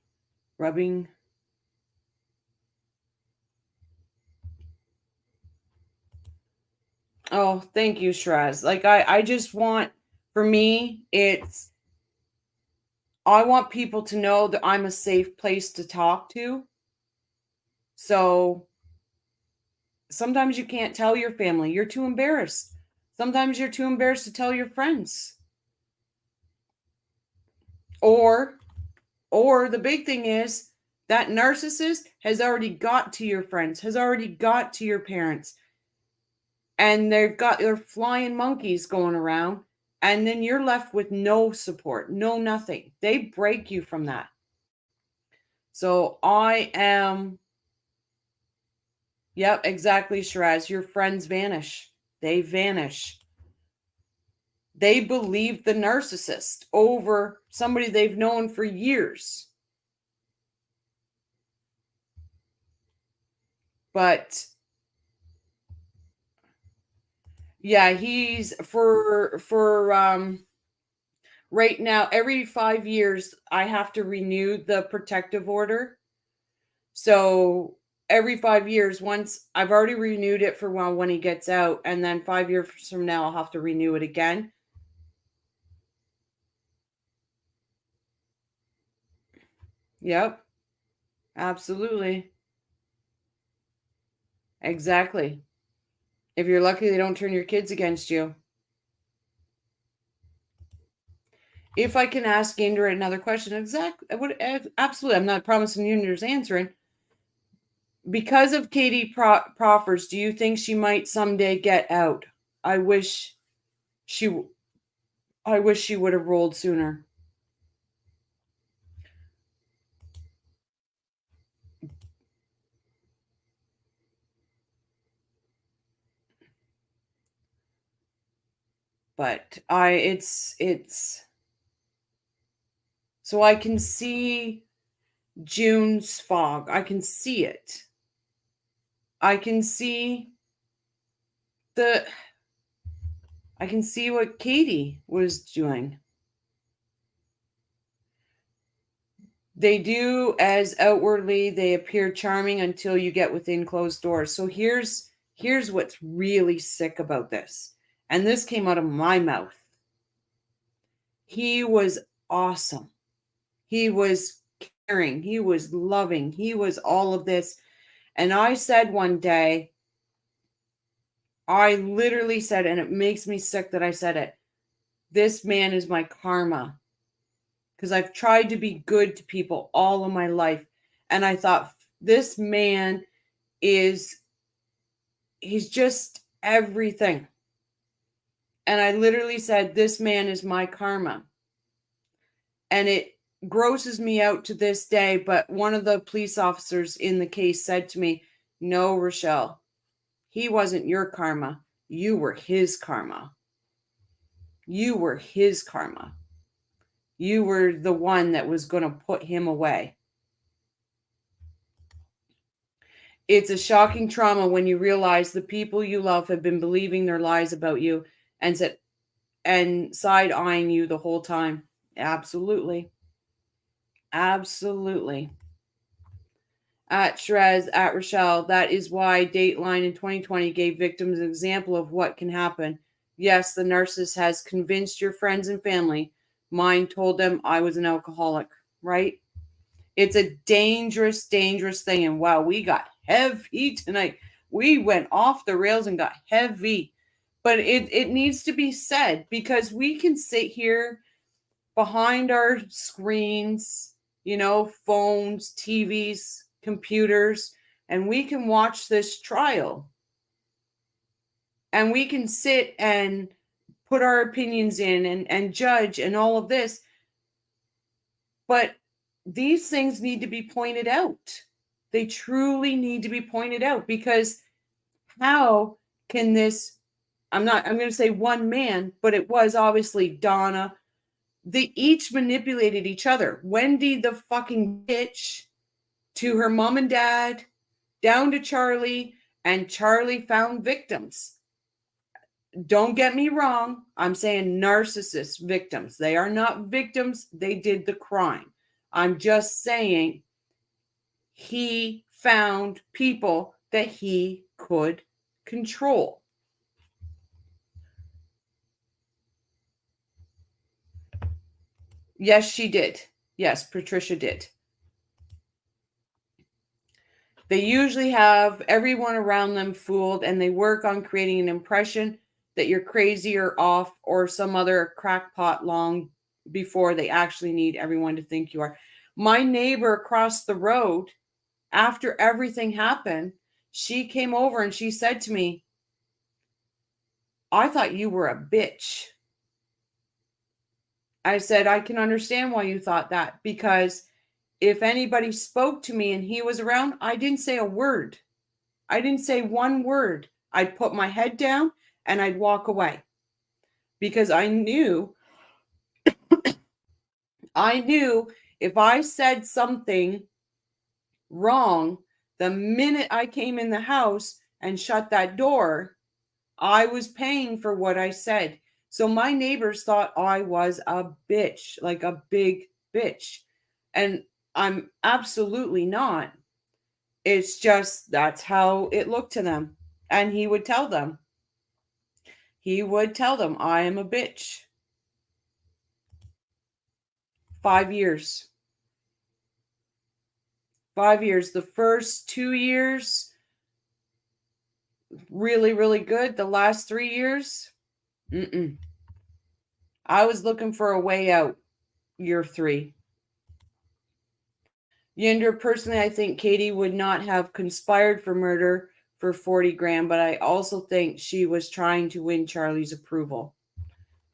[SPEAKER 1] Rubbing. Oh, thank you, Shiraz. Like I just want, for me, I want people to know that I'm a safe place to talk to. So sometimes you can't tell your family. You're too embarrassed. Sometimes you're too embarrassed to tell your friends. Or Or the big thing is that narcissist has already got to your friends, has already got to your parents, and they've got their flying monkeys going around, and then you're left with no support, no nothing. They break you from that. So I am, yep, exactly, Shiraz. Your friends vanish. They vanish. They believe the narcissist over somebody they've known for years. But yeah, he's for right now, every 5 years, I have to renew the protective order. So every 5 years, once I've already renewed it for when he gets out, and then 5 years from now, I'll have to renew it again. Yep, absolutely. Exactly. If you're lucky, they don't turn your kids against you. If I can ask Indra another question, exactly, absolutely. I'm not promising Indra's answering. Because of Katie proffers, do you think she might someday get out? I wish she would have rolled sooner. But it's so I can see June's fog. I can see it. I can see what Katie was doing. They do as outwardly they appear charming until you get within closed doors. So here's what's really sick about this. And this came out of my mouth. He was awesome. He was caring. He was loving. He was all of this. And I said one day, I literally said, and it makes me sick that I said it, this man is my karma. Because I've tried to be good to people all of my life. And I thought, this man he's just everything. And I literally said, this man is my karma. And it grosses me out to this day. But one of the police officers in the case said to me, no, Rochelle, he wasn't your karma. You were his karma. You were his karma. You were the one that was going to put him away. It's a shocking trauma when you realize the people you love have been believing their lies about you and side-eyeing you the whole time. Absolutely. Absolutely. At Shrez, at Rochelle, that is why Dateline in 2020 gave victims an example of what can happen. Yes, the narcissist has convinced your friends and family. Mine told them I was an alcoholic, right? It's a dangerous, dangerous thing. And wow, we got heavy tonight. We went off the rails and got heavy. But it needs to be said, because we can sit here behind our screens, phones, TVs, computers, and we can watch this trial. And we can sit and put our opinions in and judge and all of this. But these things need to be pointed out. They truly need to be pointed out, because how can this, I'm going to say one man, but it was obviously Donna. They each manipulated each other. Wendy, the fucking bitch, to her mom and dad, down to Charlie, and Charlie found victims. Don't get me wrong. I'm saying narcissist victims. They are not victims. They did the crime. I'm just saying he found people that he could control. Yes, she did. Yes, Patricia did. They usually have everyone around them fooled, and they work on creating an impression that you're crazy or off or some other crackpot long before they actually need everyone to think you are. My neighbor across the road, after everything happened, she came over and she said to me, I thought you were a bitch. I said, I can understand why you thought that, because if anybody spoke to me and he was around, I didn't say a word. I didn't say one word. I'd put my head down and I'd walk away because I knew if I said something wrong, the minute I came in the house and shut that door, I was paying for what I said. So my neighbors thought I was a bitch, like a big bitch. And I'm absolutely not. It's just that's how it looked to them. And he would tell them. He would tell them, I am a bitch. 5 years. 5 years. The first 2 years, really, really good. The last 3 years, I was looking for a way out. Year 3. Yinder, personally, I think Katie would not have conspired for murder for 40 grand, but I also think she was trying to win Charlie's approval.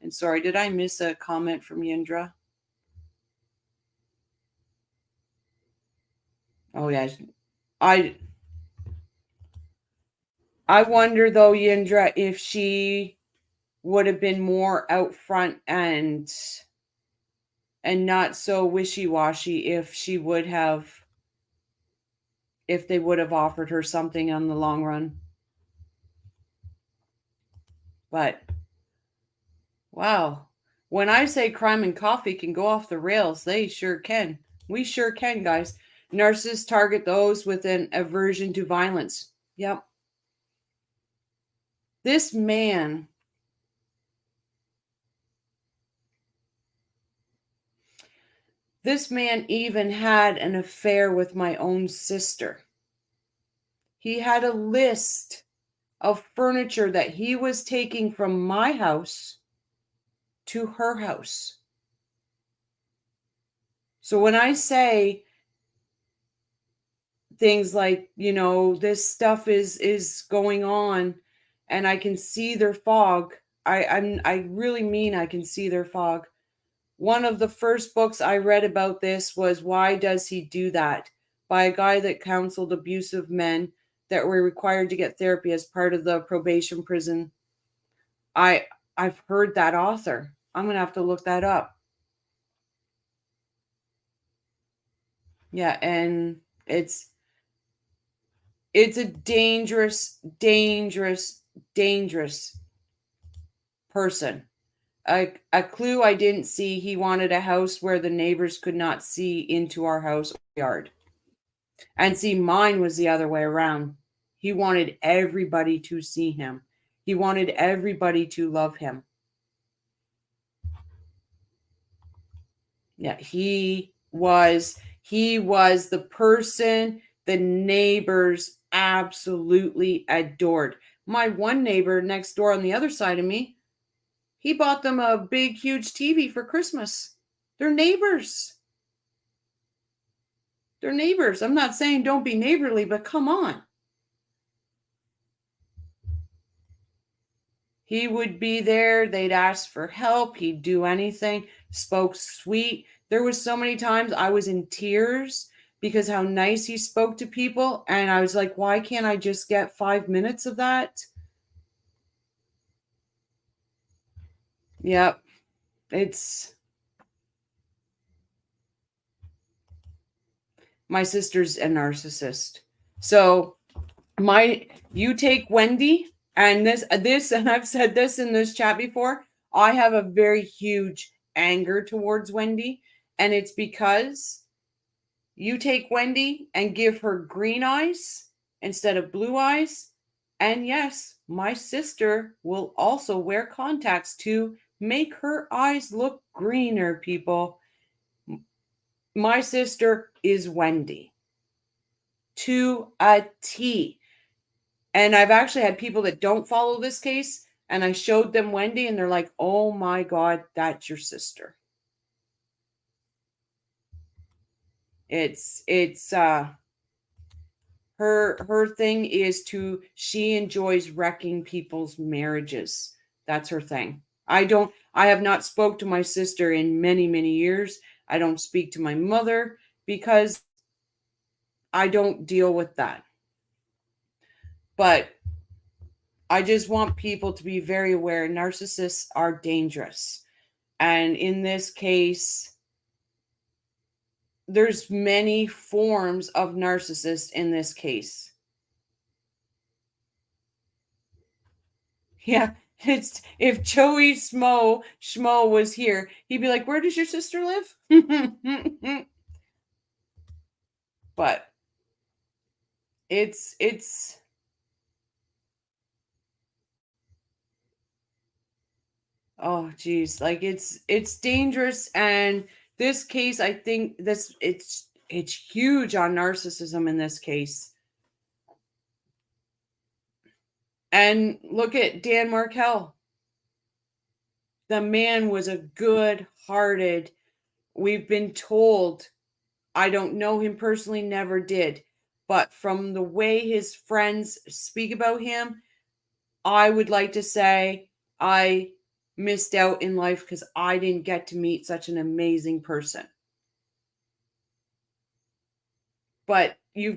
[SPEAKER 1] And sorry, did I miss a comment from Yindra? Oh, yeah. I wonder, though, Yindra, if she would have been more out front and not so wishy-washy if they would have offered her something on the long run. But wow, when I say crime and coffee can go off the rails, they sure can. We sure can, guys. Narcissists target those with an aversion to violence. Yep. This man even had an affair with my own sister. He had a list of furniture that he was taking from my house to her house. So when I say things like, this stuff is going on and I can see their fog, I really mean I can see their fog. One of the first books I read about this was Why Does He Do That? By a guy that counseled abusive men that were required to get therapy as part of the probation prison. I've heard that author. I'm going to have to look that up. Yeah, and it's a dangerous, dangerous, dangerous person. A clue I didn't see, he wanted a house where the neighbors could not see into our house or yard. And see, mine was the other way around. He wanted everybody to see him. He wanted everybody to love him. Yeah, he was the person the neighbors absolutely adored. My one neighbor next door on the other side of me, he bought them a big, huge TV for Christmas. They're neighbors. They're neighbors. I'm not saying don't be neighborly, but come on. He would be there. They'd ask for help. He'd do anything. Spoke sweet. There was so many times I was in tears because how nice he spoke to people. And I was like, why can't I just get 5 minutes of that? Yep. My sister's a narcissist. So you take Wendy, and this, and I've said this in this chat before, I have a very huge anger towards Wendy. And it's because you take Wendy and give her green eyes instead of blue eyes. And yes, my sister will also wear contacts to make her eyes look greener, people. My sister is Wendy to a T. And I've actually had people that don't follow this case, and I showed them Wendy, and they're like, oh my God, that's your sister. It's her thing is she enjoys wrecking people's marriages. That's her thing. I have not spoke to my sister in many, many years. I don't speak to my mother because I don't deal with that. But I just want people to be very aware narcissists are dangerous. And in this case, there's many forms of narcissists in this case. Yeah, it's if Joey Schmo was here, he'd be like, "Where does your sister live?" But it's oh geez, like it's dangerous. And this case, I think it's huge on narcissism in this case. And look at Dan Markel. The man was a good-hearted, we've been told, I don't know him personally, never did, but from the way his friends speak about him, I would like to say I missed out in life because I didn't get to meet such an amazing person. But he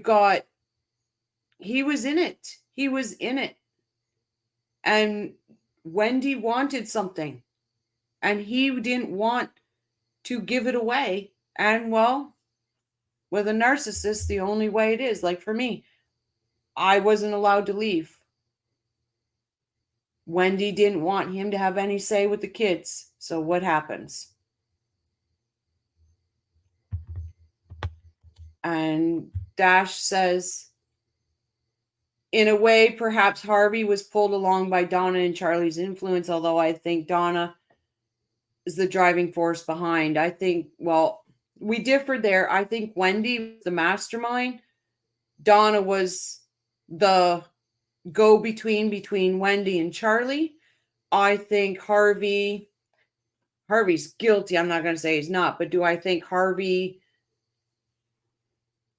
[SPEAKER 1] was in it. He was in it. And Wendy wanted something, and he didn't want to give it away. And well, with a narcissist, the only way it is, like for me, I wasn't allowed to leave. Wendy didn't want him to have any say with the kids. So what happens? And Dash says, in a way, perhaps Harvey was pulled along by Donna and Charlie's influence, although I think Donna is the driving force behind. I think, well, we differed there. I think Wendy was the mastermind. Donna was the go-between between Wendy and Charlie. I think Harvey's guilty. I'm not going to say he's not, but do I think Harvey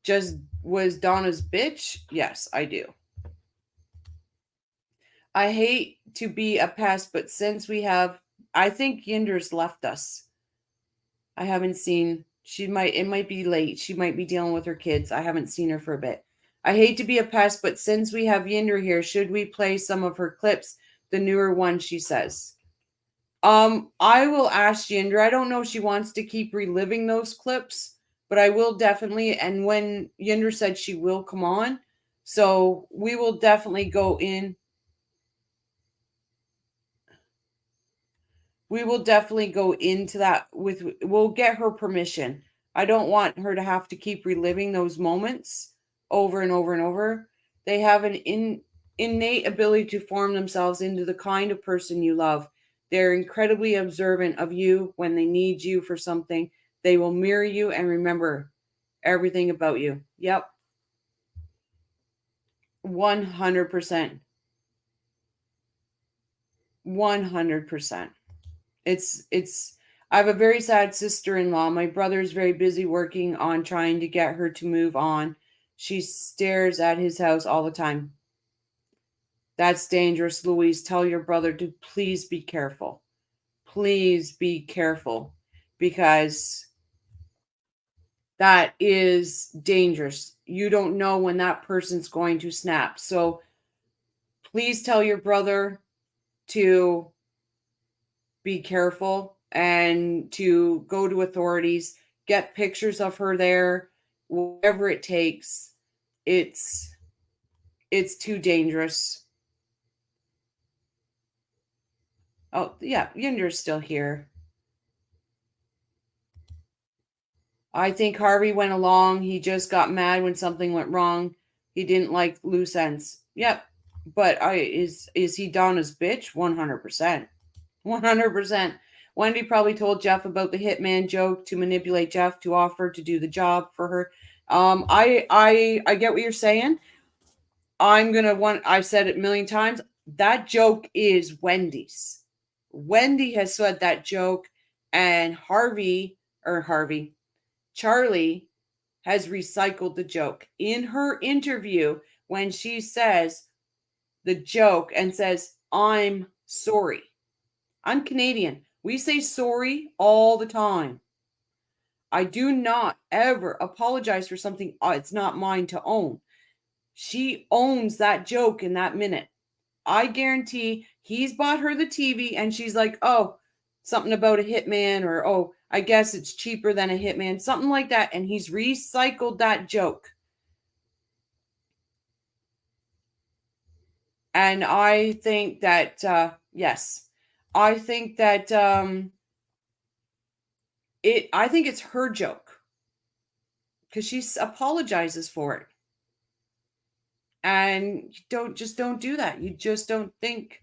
[SPEAKER 1] just was Donna's bitch? Yes, I do. I hate to be a pest, but since I think Yinder's left us. I haven't seen, it might be late. She might be dealing with her kids. I haven't seen her for a bit. I hate to be a pest, but since we have Yinder here, should we play some of her clips? The newer one, she says. I will ask Yinder. I don't know if she wants to keep reliving those clips, but I will definitely, and when Yinder said she will come on, so we will definitely go in. We will definitely go into that we'll get her permission. I don't want her to have to keep reliving those moments over and over and over. They have an innate ability to form themselves into the kind of person you love. They're incredibly observant of you when they need you for something. They will mirror you and remember everything about you. Yep. 100%. 100%. I have a very sad sister-in-law. My brother is very busy working on trying to get her to move on. She stares at his house all the time. That's dangerous, Louise. Tell your brother to please be careful. Please be careful, because that is dangerous. You don't know when that person's going to snap. So please tell your brother to be careful and to go to authorities, get pictures of her there, whatever it takes. It's too dangerous. Oh, yeah, Yinder's still here. I think Harvey went along. He just got mad when something went wrong. He didn't like loose ends. Yep. But is he Donna's bitch? 100%. 100%. Wendy probably told Jeff about the hitman joke to manipulate Jeff to offer to do the job for her. I get what you're saying. I've said it a million times. That joke is Wendy's. Wendy has said that joke, and Charlie has recycled the joke. In her interview, when she says the joke and says, I'm sorry. I'm Canadian. We say sorry all the time. I do not ever apologize for something it's not mine to own. She owns that joke in that minute. I guarantee he's bought her the TV and she's like, oh, something about a hitman, or, oh, I guess it's cheaper than a hitman, something like that. And he's recycled that joke. And I think that, yes, I think that I think it's her joke because she apologizes for it. And you don't do that. You just don't think.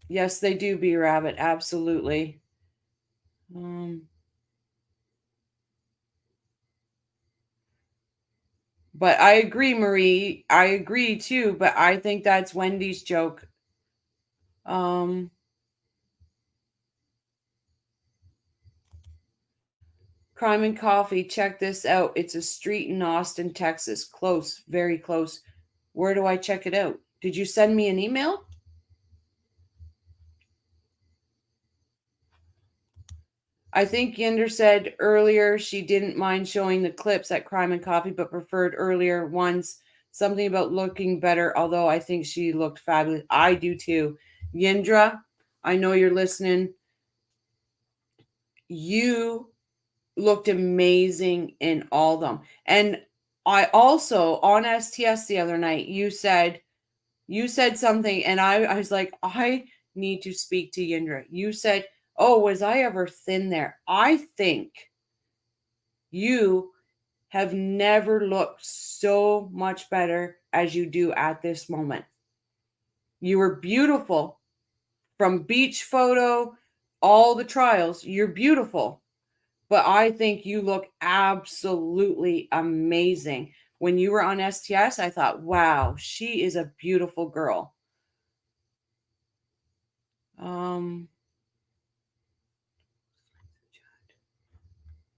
[SPEAKER 1] Yes, they do, B Rabbit. Absolutely. But I agree, Marie. I agree too, but I think that's Wendy's joke. Crime and Coffee, check this out. It's a street in Austin, Texas. Close, very close. Where do I check it out? Did you send me an email? I think Yinder said earlier she didn't mind showing the clips at Crime and Coffee, but preferred earlier ones. Something about looking better, although I think she looked fabulous. I do too. Yindra, I know you're listening. You looked amazing in all of them. And I also, on STS the other night, you said something, and I was like, I need to speak to Yindra. You said, oh, was I ever thin there? I think you have never looked so much better as you do at this moment. You were beautiful from beach photo, all the trials. You're beautiful. But I think you look absolutely amazing. When you were on STS, I thought, wow, she is a beautiful girl.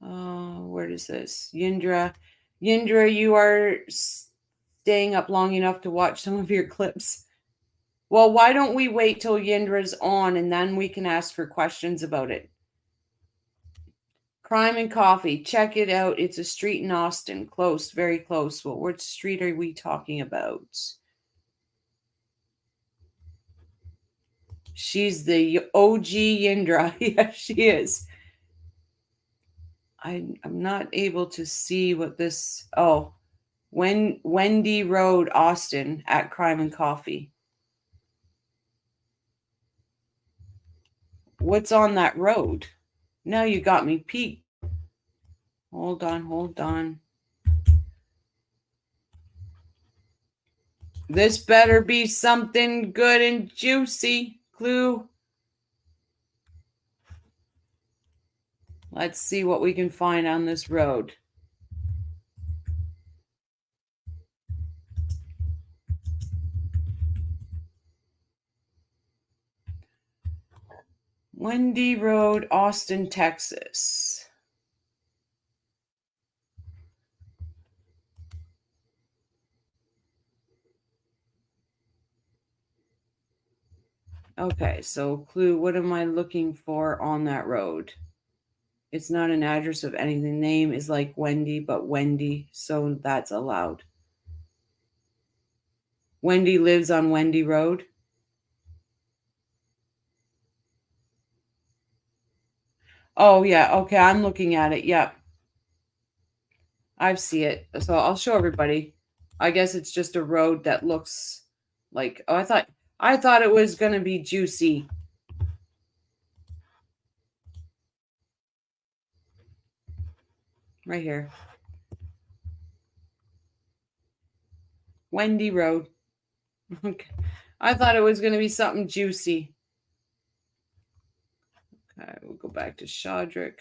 [SPEAKER 1] Where is this? Yindra, you are staying up long enough to watch some of your clips. Well, why don't we wait till Yindra's on and then we can ask her questions about it? Crime and Coffee, check it out. It's a street in Austin, close, very close. Well, which street are we talking about? She's the OG Yindra. Yes, she is. I'm not able to see what this. Oh, Wendy Road, Austin, at Crime and Coffee. What's on that road? Now you got me peaked. Hold on. This better be something good and juicy. Clue. Let's see what we can find on this road. Wendy Road, Austin, Texas. Okay, so clue, what am I looking for on that road? It's not an address of anything. Name is like Wendy, but Wendy, so that's allowed. Wendy lives on Wendy Road. Oh, yeah. Okay, I'm looking at it. Yep. I see it. So I'll show everybody. I guess it's just a road that looks like, oh, I thought it was going to be juicy. Right here. Wendy Road. Okay. I thought it was going to be something juicy. Okay, we'll go back to Shadrick.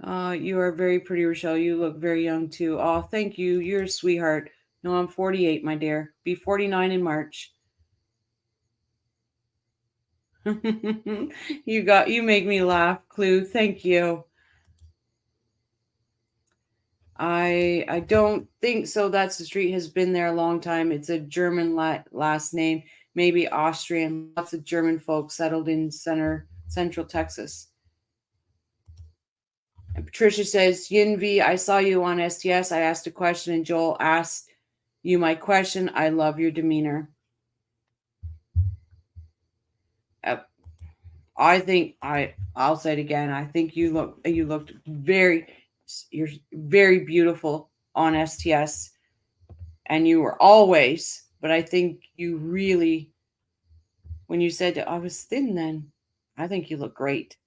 [SPEAKER 1] You are very pretty, Rochelle. You look very young too. Oh, thank you. You're a sweetheart. No, I'm 48, my dear. Be 49 in March. You make me laugh, Clue. Thank you. I don't think so. That's the street has been there a long time. It's a German last name, maybe Austrian. Lots of German folks settled in central Texas. And Patricia says, Yinvi, I saw you on STS. I asked a question and Joel asked you my question. I love your demeanor. I think I'll say it again. I think you looked you're very beautiful on STS, and you were always. But I think you really, when you said I was thin, then I think you look great.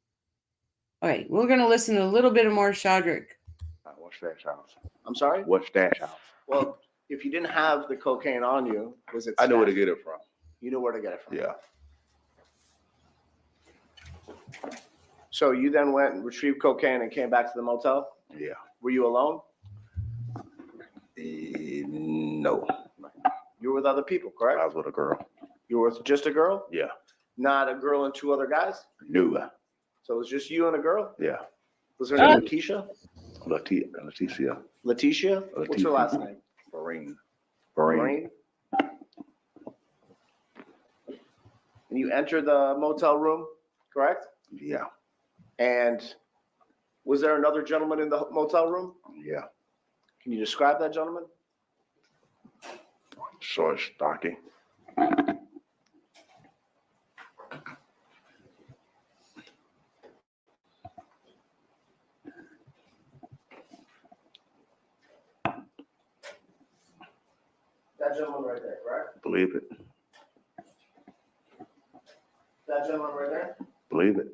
[SPEAKER 1] Okay, we're gonna listen to a little bit more Shadrick.
[SPEAKER 8] What stash house?
[SPEAKER 2] I'm sorry?
[SPEAKER 8] What stash house?
[SPEAKER 2] Well, if you didn't have the cocaine on you, was it?
[SPEAKER 8] I know where to
[SPEAKER 2] stashed?
[SPEAKER 8] get it from.
[SPEAKER 2] You know where to get it from?
[SPEAKER 8] Yeah.
[SPEAKER 2] So you then went and retrieved cocaine and came back to the motel?
[SPEAKER 8] Yeah.
[SPEAKER 2] Were you alone?
[SPEAKER 8] No.
[SPEAKER 2] You were with other people,
[SPEAKER 8] I
[SPEAKER 2] correct?
[SPEAKER 8] was with a girl.
[SPEAKER 2] You were with just a girl?
[SPEAKER 8] Yeah.
[SPEAKER 2] Not a girl and two other guys?
[SPEAKER 8] No.
[SPEAKER 2] So it was just you and a girl?
[SPEAKER 8] Yeah.
[SPEAKER 2] Was her name Lakeisha?
[SPEAKER 8] Leticia.
[SPEAKER 2] Letitia? What's her last name?
[SPEAKER 8] Marine.
[SPEAKER 2] Marine? And you entered the motel room, correct?
[SPEAKER 8] Yeah.
[SPEAKER 2] And was there another gentleman in the motel room?
[SPEAKER 8] Yeah.
[SPEAKER 2] Can you describe that gentleman?
[SPEAKER 8] Short, stocky.
[SPEAKER 2] That gentleman right there, correct?
[SPEAKER 8] Believe it.
[SPEAKER 2] That gentleman right there?
[SPEAKER 8] Believe it.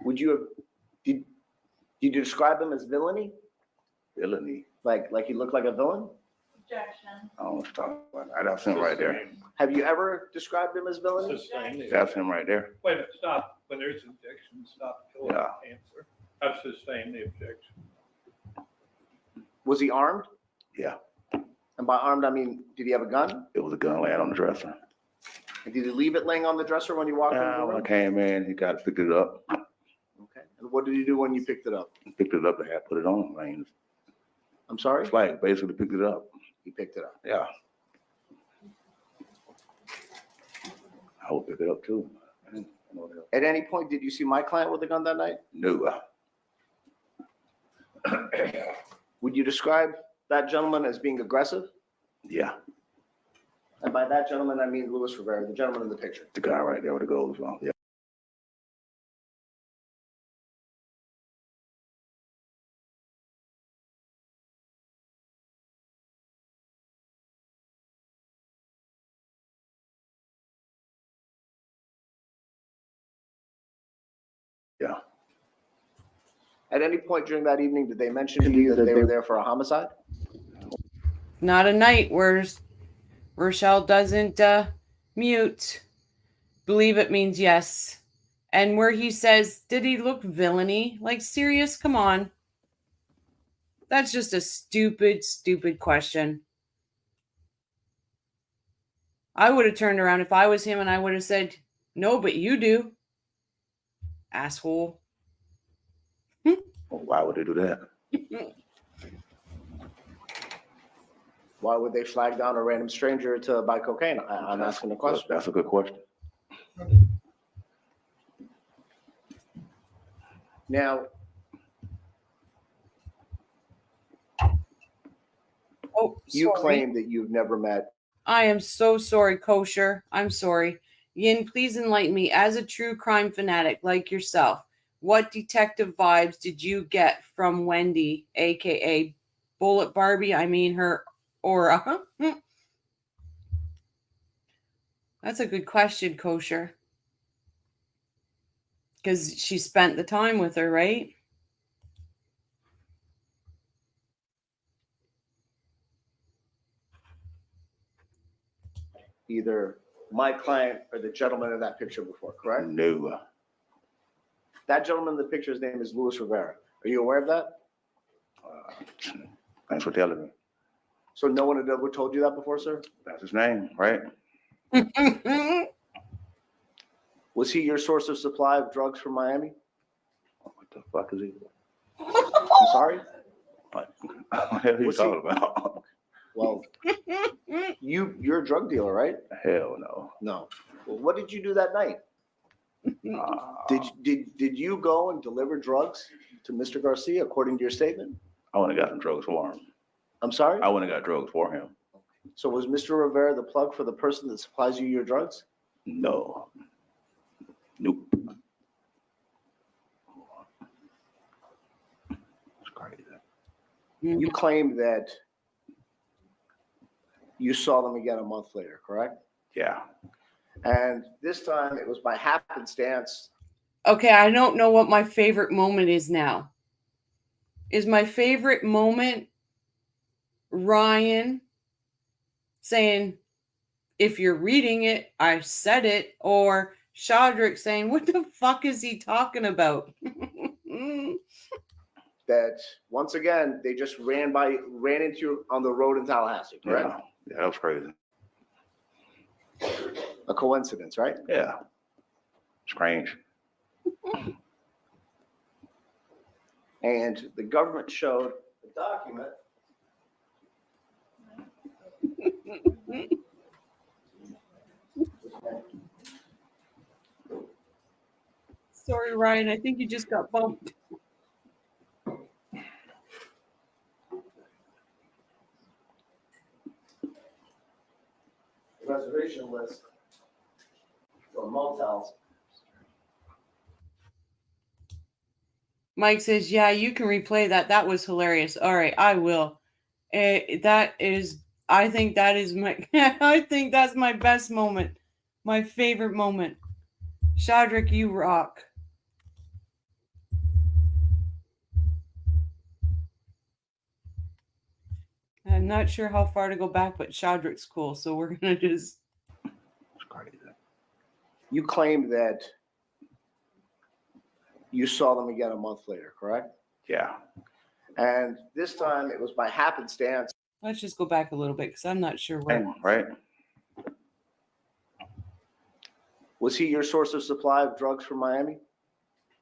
[SPEAKER 2] Would you have, did you describe him as villainy?
[SPEAKER 8] Villainy.
[SPEAKER 2] Like he looked like a villain?
[SPEAKER 7] Objection.
[SPEAKER 8] I don't stop. That's him right there.
[SPEAKER 2] Have you ever described him as villainy?
[SPEAKER 4] Sustain the-
[SPEAKER 8] That's him right there.
[SPEAKER 4] Wait a minute, stop. When there's objection, stop. Go ahead,
[SPEAKER 8] Yeah.
[SPEAKER 4] Answer. I've sustained the objection.
[SPEAKER 2] Was he armed?
[SPEAKER 8] Yeah.
[SPEAKER 2] And by armed, I mean, did he have a gun?
[SPEAKER 8] It was a gun laying on the dresser.
[SPEAKER 2] And did he leave it laying on the dresser when you walked into the
[SPEAKER 8] When I
[SPEAKER 2] room?
[SPEAKER 8] came in, he got picked it up.
[SPEAKER 2] Okay. And what did he do when you picked it up?
[SPEAKER 8] Picked it up and had put it on. I mean,
[SPEAKER 2] I'm sorry?
[SPEAKER 8] it's like basically picked it up.
[SPEAKER 2] He picked it up.
[SPEAKER 8] Yeah. I would pick it up too. I didn't know what else.
[SPEAKER 2] At any point, did you see my client with a gun that night?
[SPEAKER 8] No.
[SPEAKER 2] Would you describe that gentleman as being aggressive?
[SPEAKER 8] Yeah.
[SPEAKER 2] And by that gentleman, I mean Louis Rivera, the gentleman in the picture.
[SPEAKER 8] The guy right there with the gold on. Yeah. Yeah.
[SPEAKER 2] At any point during that evening, did they mention to you that they were there for a homicide?
[SPEAKER 1] Not a night where Rochelle doesn't mute. Believe it means yes. And where he says, did he look villainy? Like, serious? Come on. That's just a stupid, stupid question. I would have turned around if I was him and I would have said, no, but you do. Asshole.
[SPEAKER 8] Well, why would they do that?
[SPEAKER 2] Why would they flag down a random stranger to buy cocaine? I'm asking a question.
[SPEAKER 8] That's a good question.
[SPEAKER 2] Now,
[SPEAKER 1] Oh,
[SPEAKER 2] you
[SPEAKER 1] sorry.
[SPEAKER 2] claim that you've never met.
[SPEAKER 1] I am so sorry, Kosher. I'm sorry. Yin, please enlighten me. As a true crime fanatic like yourself, what detective vibes did you get from Wendy, aka Bullet Barbie? I mean her aura. That's a good question, Kosher. Because she spent the time with her, right?
[SPEAKER 2] Either my client or the gentleman in that picture before, correct?
[SPEAKER 8] No.
[SPEAKER 2] That gentleman in the picture, his name is Louis Rivera. Are you aware of that?
[SPEAKER 8] Thanks for telling me.
[SPEAKER 2] So no one had ever told you that before, sir?
[SPEAKER 8] That's his name, right?
[SPEAKER 2] Was he your source of supply of drugs from Miami?
[SPEAKER 8] What the fuck is he?
[SPEAKER 2] I'm sorry?
[SPEAKER 8] What the hell are you
[SPEAKER 2] What's he-
[SPEAKER 8] talking about?
[SPEAKER 2] Well, you're a drug dealer, right?
[SPEAKER 8] Hell no.
[SPEAKER 2] No. Well, what did you do that night?
[SPEAKER 8] Uh,
[SPEAKER 2] Did you go and deliver drugs to Mr. Garcia according to your statement?
[SPEAKER 8] I went and got some drugs for him.
[SPEAKER 2] I'm sorry?
[SPEAKER 8] I went and got drugs for him.
[SPEAKER 2] So was Mr. Rivera the plug for the person that supplies you your drugs?
[SPEAKER 8] No. Nope. It's crazy.
[SPEAKER 2] You claimed that you saw them again a month later, correct?
[SPEAKER 8] Yeah.
[SPEAKER 2] And this time it was by happenstance.
[SPEAKER 1] Okay, I don't know what my favorite moment is now. Is my favorite moment Ryan saying, if you're reading it, I said it, or Shadrick saying, what the fuck is he talking about?
[SPEAKER 2] That once again they just ran into you on the road in Tallahassee, correct?
[SPEAKER 8] Yeah. Yeah, that was crazy.
[SPEAKER 2] A coincidence, right?
[SPEAKER 8] Yeah. Strange.
[SPEAKER 2] And the government showed the document.
[SPEAKER 1] Sorry, Ryan, I think you just got bumped.
[SPEAKER 2] Reservation list for motels.
[SPEAKER 1] Mike says, yeah, you can replay that. That was hilarious. All right, I will. That is, I think that is my, I think that's my best moment. My favorite moment. Shadrick, you rock. I'm not sure how far to go back, but Shadrick's cool. So we're going to just.
[SPEAKER 8] It's crazy.
[SPEAKER 2] You claimed that you saw them again a month later, correct?
[SPEAKER 8] Yeah.
[SPEAKER 2] And this time it was by happenstance.
[SPEAKER 1] Let's just go back a little bit because I'm not sure where.
[SPEAKER 8] Name, right?
[SPEAKER 2] Was he your source of supply of drugs from Miami?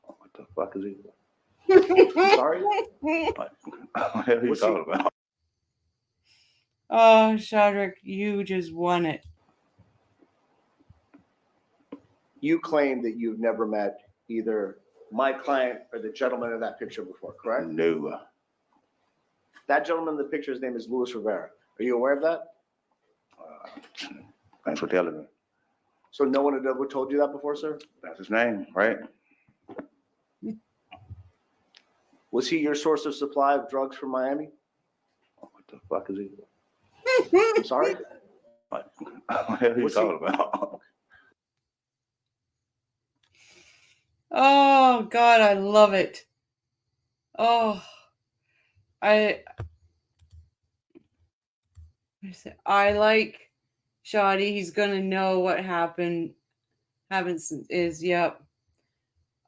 [SPEAKER 8] What the fuck is he?
[SPEAKER 2] I'm sorry?
[SPEAKER 8] What the hell are you
[SPEAKER 2] What's he-
[SPEAKER 8] talking about?
[SPEAKER 1] Oh, Shadrick, you just won it.
[SPEAKER 2] You claim that you've never met either my client or the gentleman in that picture before, correct?
[SPEAKER 8] No.
[SPEAKER 2] That gentleman in the picture, his name is Luis Rivera. Are you aware of that?
[SPEAKER 8] Thanks for telling me.
[SPEAKER 2] So no one had ever told you that before, sir?
[SPEAKER 8] That's his name, right?
[SPEAKER 2] Was he your source of supply of drugs from Miami?
[SPEAKER 8] What the fuck is he?
[SPEAKER 2] I'm sorry?
[SPEAKER 8] What the hell are you
[SPEAKER 2] What's he-
[SPEAKER 8] talking about?
[SPEAKER 1] Oh, God, I love it. Oh, I like Shoddy. He's going to know what happened. Yep.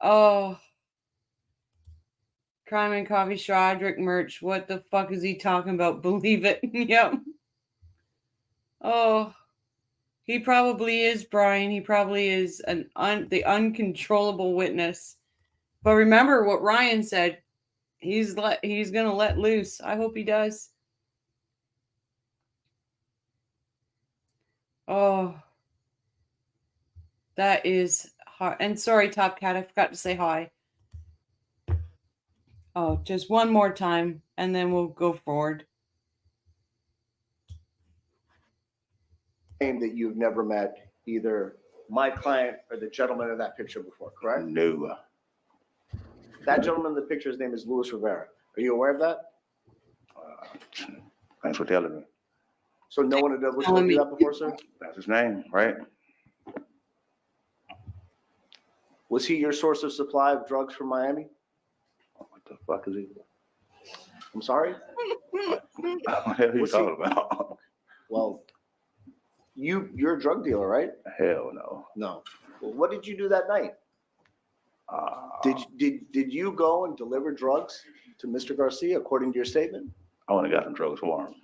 [SPEAKER 1] Oh. Crime and Coffee Shadrick merch. What the fuck is he talking about? Believe it. Yep. Oh. He probably is, Brian. He probably is the uncontrollable witness. But remember what Ryan said. He's going to let loose. I hope he does. Oh. That is hard. And sorry, Top Cat, I forgot to say hi. Oh, just one more time, and then we'll go forward.
[SPEAKER 2] Claim that you've never met either my client or the gentleman in that picture before, correct?
[SPEAKER 8] No.
[SPEAKER 2] That gentleman in the picture, his name is Luis Rivera. Are you aware of that?
[SPEAKER 8] Thanks for telling me.
[SPEAKER 2] So no one had ever told you that before, sir?
[SPEAKER 8] That's his name, right?
[SPEAKER 2] Was he your source of supply of drugs from Miami?
[SPEAKER 8] What the fuck is he?
[SPEAKER 2] I'm sorry?
[SPEAKER 8] What the hell are you
[SPEAKER 2] What's he-
[SPEAKER 8] talking about?
[SPEAKER 2] Well, you're a drug dealer, right?
[SPEAKER 8] Hell no.
[SPEAKER 2] No. Well, what did you do that night? Did you go and deliver drugs to Mr. Garcia according to your statement?
[SPEAKER 8] I went and got some drugs for him.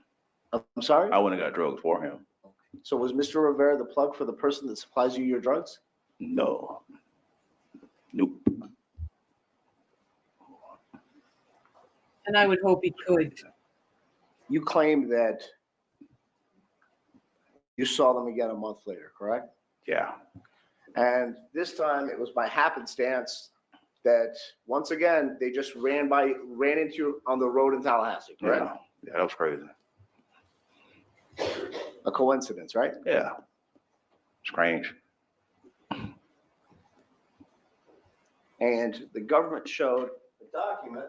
[SPEAKER 2] I'm sorry?
[SPEAKER 8] I wouldn't got drugs for him.
[SPEAKER 2] So was Mr. Rivera the plug for the person that supplies you your drugs?
[SPEAKER 8] No. Nope.
[SPEAKER 1] And I would hope he could.
[SPEAKER 2] You claim that you saw them again a month later, correct?
[SPEAKER 8] Yeah.
[SPEAKER 2] And this time it was by happenstance that once again, they just ran into you on the road in Tallahassee, correct?
[SPEAKER 8] Yeah. Yeah, that was crazy.
[SPEAKER 2] A coincidence, right?
[SPEAKER 8] Yeah. Strange.
[SPEAKER 2] And the government showed a document.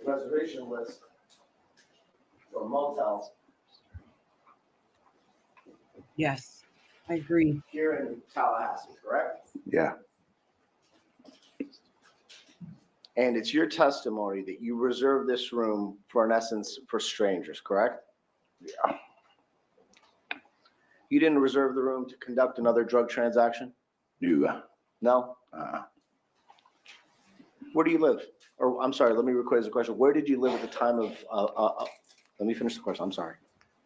[SPEAKER 2] Reservation list for motels
[SPEAKER 1] Yes, I agree.
[SPEAKER 2] here in Tallahassee, correct?
[SPEAKER 8] Yeah.
[SPEAKER 2] And it's your testimony that you reserved this room for, in essence, for strangers, correct?
[SPEAKER 8] Yeah.
[SPEAKER 2] You didn't reserve the room to conduct another drug transaction?
[SPEAKER 8] You.
[SPEAKER 2] No? Where do you live? Or I'm sorry, let me rephrase the question. Where did you live at the time of, let me finish the question, I'm sorry.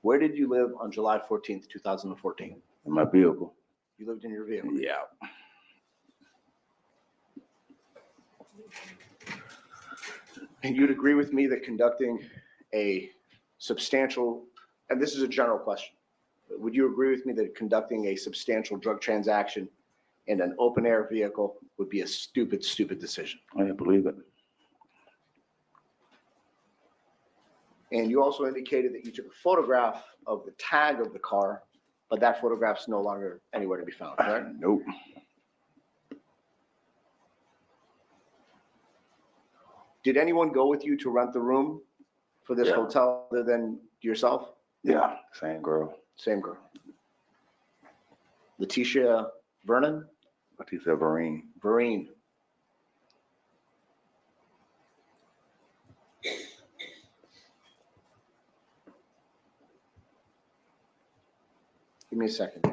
[SPEAKER 2] Where did you live on July 14th, 2014?
[SPEAKER 8] In my vehicle.
[SPEAKER 2] You lived in your vehicle?
[SPEAKER 8] Yeah.
[SPEAKER 2] And you'd agree with me that conducting a substantial, and this is a general question, but would you agree with me that conducting a substantial drug transaction in an open air vehicle would be a stupid, stupid decision?
[SPEAKER 8] I didn't believe it.
[SPEAKER 2] And you also indicated that you took a photograph of the tag of the car, but that photograph's no longer anywhere to be found, correct?
[SPEAKER 8] Nope.
[SPEAKER 2] Did anyone go with you to rent the room for this
[SPEAKER 8] Yeah.
[SPEAKER 2] hotel other than yourself?
[SPEAKER 8] Yeah. Same girl.
[SPEAKER 2] Same girl. Letitia Vernon?
[SPEAKER 8] Letitia Vereen.
[SPEAKER 2] Vereen. Give me a second.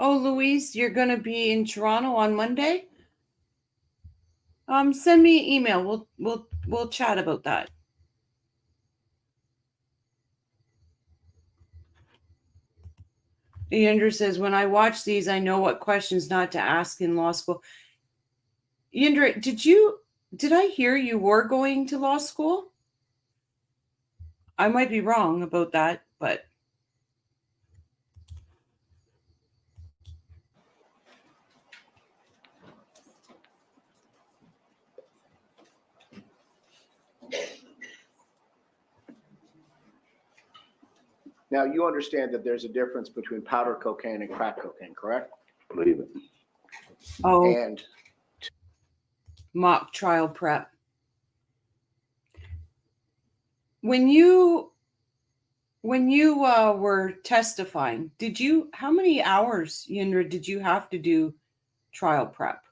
[SPEAKER 1] Oh, Louise, you're going to be in Toronto on Monday? Send me an email. We'll chat about that. Yender says, when I watch these, I know what questions not to ask in law school. Yender, did I hear you were going to law school? I might be wrong about that, but.
[SPEAKER 2] Now, you understand that there's a difference between powder cocaine and crack cocaine, correct?
[SPEAKER 8] Believe it.
[SPEAKER 1] Oh,
[SPEAKER 2] And
[SPEAKER 1] mock trial prep. When you were testifying, how many hours, Yendra, did you have to do trial prep?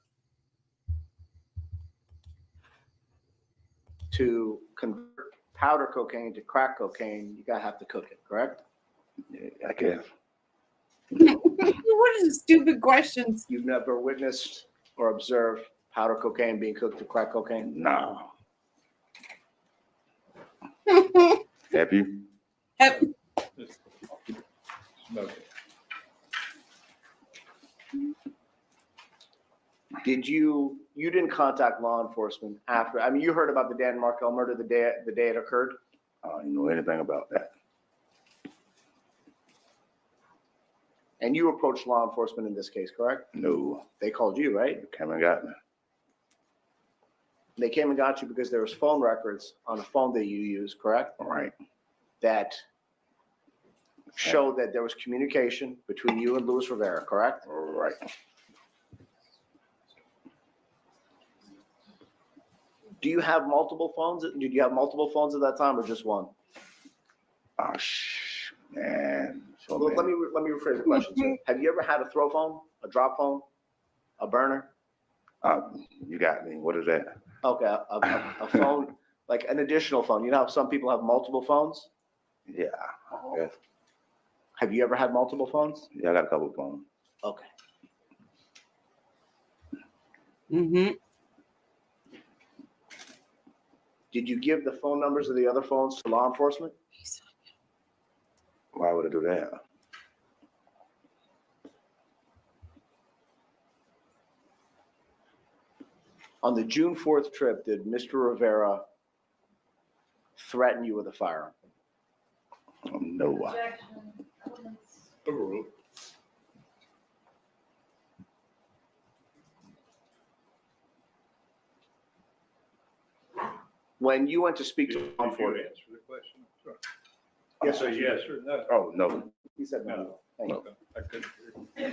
[SPEAKER 2] to convert powder cocaine to crack cocaine, you gotta have to cook it, correct?
[SPEAKER 8] Yeah, I guess.
[SPEAKER 1] What is a stupid questions?
[SPEAKER 2] You've never witnessed or observed powder cocaine being cooked to crack cocaine?
[SPEAKER 8] No. Have you?
[SPEAKER 4] Smoke it.
[SPEAKER 2] You didn't contact law enforcement after, I mean, you heard about the Dan Markel murder the day it occurred?
[SPEAKER 8] I don't know anything about that.
[SPEAKER 2] And you approached law enforcement in this case, correct?
[SPEAKER 8] No.
[SPEAKER 2] They called you, right?
[SPEAKER 8] Came and got me.
[SPEAKER 2] They came and got you because there was phone records on a phone that you use, correct?
[SPEAKER 8] All right.
[SPEAKER 2] That showed that there was communication between you and Luis Rivera, correct?
[SPEAKER 8] All right.
[SPEAKER 2] Do you have multiple phones? Did you have multiple phones at that time or just one?
[SPEAKER 8] Oh, man. So
[SPEAKER 2] Well, let me rephrase the question, sir. Have you ever had a throw phone, a drop phone, a burner?
[SPEAKER 8] You got me. What is that?
[SPEAKER 2] Okay, a phone, like an additional phone. You know how some people have multiple phones?
[SPEAKER 8] Yeah. I guess.
[SPEAKER 2] Have you ever had multiple phones?
[SPEAKER 8] Yeah, I got a couple of phones.
[SPEAKER 2] Okay.
[SPEAKER 1] Mm-hmm.
[SPEAKER 2] Did you give the phone numbers of the other phones to law enforcement?
[SPEAKER 8] Why would I do that?
[SPEAKER 2] On the June 4th trip, did Mr. Rivera threaten you with a firearm?
[SPEAKER 8] No.
[SPEAKER 7] Objection. Elements.
[SPEAKER 4] Overruled.
[SPEAKER 2] When you went to speak to
[SPEAKER 4] Did
[SPEAKER 2] law
[SPEAKER 4] you
[SPEAKER 2] enforcement?
[SPEAKER 4] answer the question? Sorry.
[SPEAKER 2] Yes,
[SPEAKER 4] Say
[SPEAKER 2] sir.
[SPEAKER 4] yes or no.
[SPEAKER 8] Oh, no.
[SPEAKER 2] He said no. Thank you.
[SPEAKER 4] Okay, I couldn't hear.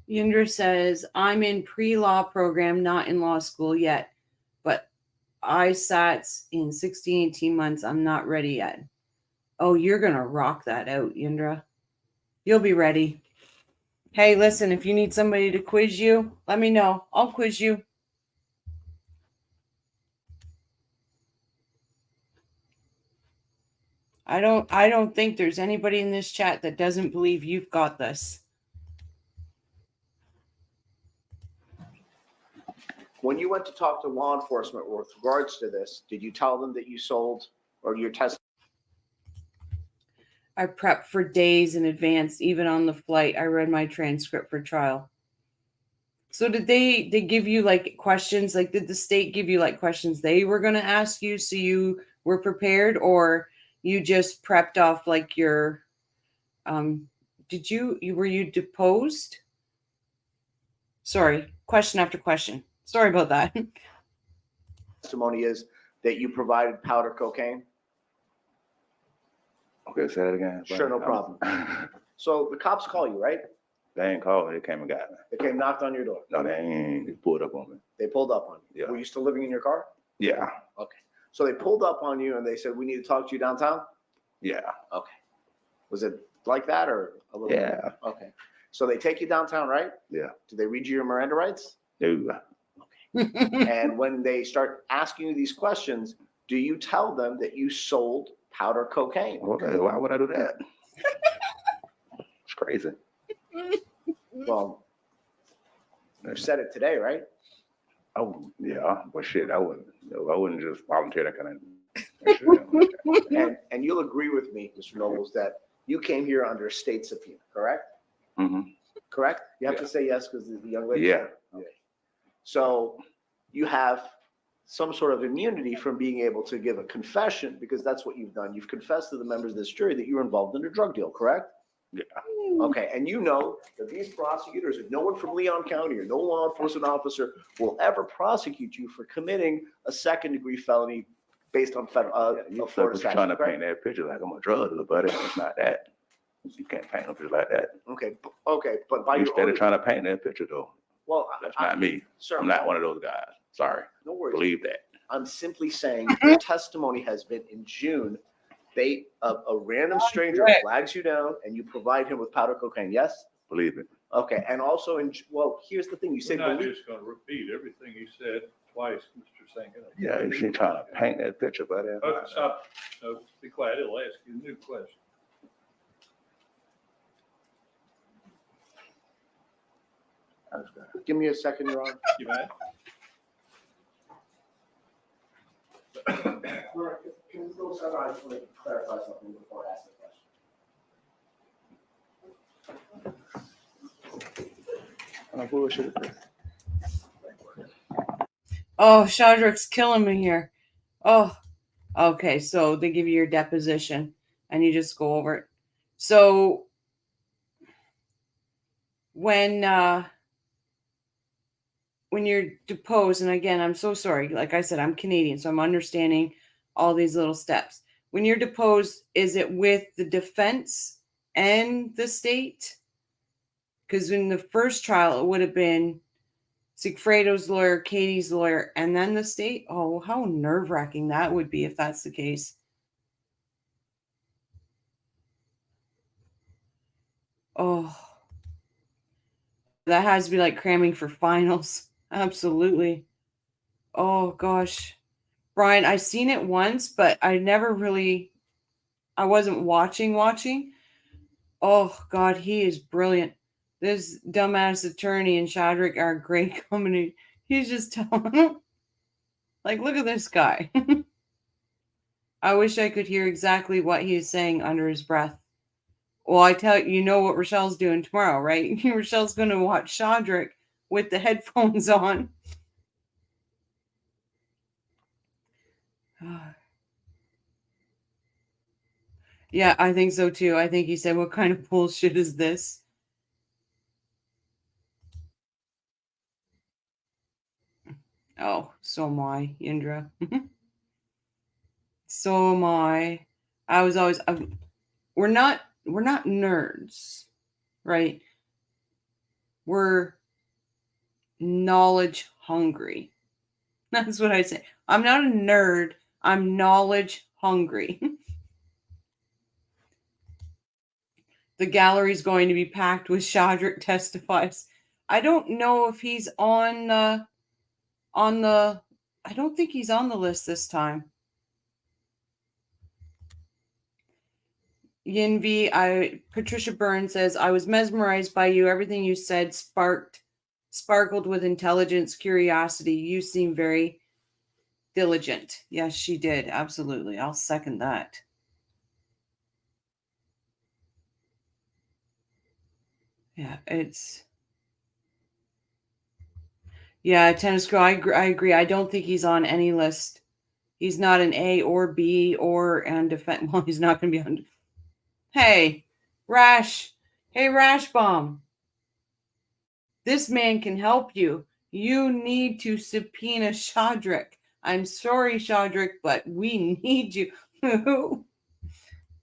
[SPEAKER 1] Yindra says, I'm in pre-law program, not in law school yet, but ISATs in 16, 18 months. I'm not ready yet. Oh, you're going to rock that out, Yindra. You'll be ready. Hey, listen, if you need somebody to quiz you, let me know. I'll quiz you. I don't think there's anybody in this chat that doesn't believe you've got this.
[SPEAKER 2] When you went to talk to law enforcement with regards to this, did you tell them that you sold or your test?
[SPEAKER 1] I prepped for days in advance, even on the flight. I read my transcript for trial. So did they give you like questions? Like, did the state give you like questions they were going to ask you so you were prepared, or you just prepped off like your, were you deposed? Sorry, question after question. Sorry about that.
[SPEAKER 2] Testimony is that you provided powder cocaine?
[SPEAKER 8] Okay, say that again.
[SPEAKER 2] Sure, no problem. So the cops call you, right?
[SPEAKER 8] They ain't called. They came and got me.
[SPEAKER 2] They came, knocked on your door.
[SPEAKER 8] No, they ain't. They pulled up on me.
[SPEAKER 2] They pulled up on you.
[SPEAKER 8] Yeah.
[SPEAKER 2] Were you still living in your car?
[SPEAKER 8] Yeah.
[SPEAKER 2] Okay. So they pulled up on you and they said, we need to talk to you downtown?
[SPEAKER 8] Yeah.
[SPEAKER 2] Okay. Was it like that or a little?
[SPEAKER 8] Yeah.
[SPEAKER 2] Okay. So they take you downtown, right?
[SPEAKER 8] Yeah.
[SPEAKER 2] Do they read you your Miranda rights?
[SPEAKER 8] No.
[SPEAKER 2] And when they start asking you these questions, do you tell them that you sold powder cocaine?
[SPEAKER 8] Okay, why would I do that? It's crazy.
[SPEAKER 2] Well, you said it today, right?
[SPEAKER 8] Oh, yeah. But shit, I wouldn't just volunteer that kind of.
[SPEAKER 2] And you'll agree with me, Mr. Nobles, that you came here under a state subpoena, correct?
[SPEAKER 8] Mm-hmm.
[SPEAKER 2] Correct? You have
[SPEAKER 8] Yeah.
[SPEAKER 2] to say yes because the young lady.
[SPEAKER 8] Yeah.
[SPEAKER 2] Okay. So you have some sort of immunity from being able to give a confession because that's what you've done. You've confessed to the members of this jury that you were involved in a drug deal, correct?
[SPEAKER 8] Yeah.
[SPEAKER 2] Okay, and you know that these prosecutors, if no one from Leon County or no law enforcement officer will ever prosecute you for committing a second-degree felony based on federal,
[SPEAKER 8] You
[SPEAKER 2] Florida
[SPEAKER 8] trying
[SPEAKER 2] statute,
[SPEAKER 8] to
[SPEAKER 2] correct?
[SPEAKER 8] paint that picture like I'm a drug dealer, buddy. It's not that. You can't paint a picture like that.
[SPEAKER 2] Okay, but by
[SPEAKER 8] You
[SPEAKER 2] your
[SPEAKER 8] steady
[SPEAKER 2] own,
[SPEAKER 8] trying to paint that picture though.
[SPEAKER 2] well,
[SPEAKER 8] That's not me.
[SPEAKER 2] sir,
[SPEAKER 8] I'm not one of those guys. Sorry.
[SPEAKER 2] no worries.
[SPEAKER 8] Believe that.
[SPEAKER 2] I'm simply saying your testimony has been in June. A random stranger flags you down and you provide him with powder cocaine. Yes?
[SPEAKER 8] Believe it.
[SPEAKER 2] Okay. And also well, here's the thing. You say
[SPEAKER 4] We're not
[SPEAKER 2] believe.
[SPEAKER 4] just gonna repeat everything he said twice, Mr. Singer.
[SPEAKER 8] Yeah, you should trying to paint that picture, buddy.
[SPEAKER 4] Okay, stop. No, be quiet. It'll ask you a new question.
[SPEAKER 2] Give me a second, Your Honor.
[SPEAKER 4] You mad?
[SPEAKER 9] Can we go somewhere? I just want to clarify something before I ask the question.
[SPEAKER 8] I'm bullshit.
[SPEAKER 1] Oh, Shadrick's killing me here. Oh, okay. So they give you your deposition and you just go over it. So when when you're deposed, and again, I'm so sorry. Like I said, I'm Canadian, so I'm understanding all these little steps. When you're deposed, is it with the defense and the state? Because in the first trial, it would have been Sigfredo's lawyer, Katie's lawyer, and then the state. Oh, how nerve-wracking that would be if that's the case. Oh, that has to be like cramming for finals. Absolutely. Oh, gosh. Brian, I've seen it once, but I wasn't watching. Oh, God, he is brilliant. This dumbass attorney and Shadrick are a great company. He's just telling him, like, look at this guy. I wish I could hear exactly what he's saying under his breath. Well, I tell you, you know what Rochelle's doing tomorrow, right? Rochelle's going to watch Shadrick with the headphones on. Yeah, I think so too. I think he said, what kind of bullshit is this? Oh, so am I, Indra. So am I. I was always, we're not nerds, right? We're knowledge hungry. That's what I say. I'm not a nerd. I'm knowledge hungry. The gallery's going to be packed with Shadrick testifies. I don't know if he's on the, I don't think he's on the list this time. Yinvi, Patricia Byrne says, I was mesmerized by you. Everything you said sparkled with intelligence, curiosity. You seem very diligent. Yes, she did. Absolutely. I'll second that. Yeah, Tennis Girl, I agree. I don't think he's on any list. He's not an A or B or and defense. Well, he's not going to be on. Hey, Rash. Hey, Rash Bomb. This man can help you. You need to subpoena Shadrick. I'm sorry, Shadrick, but we need you.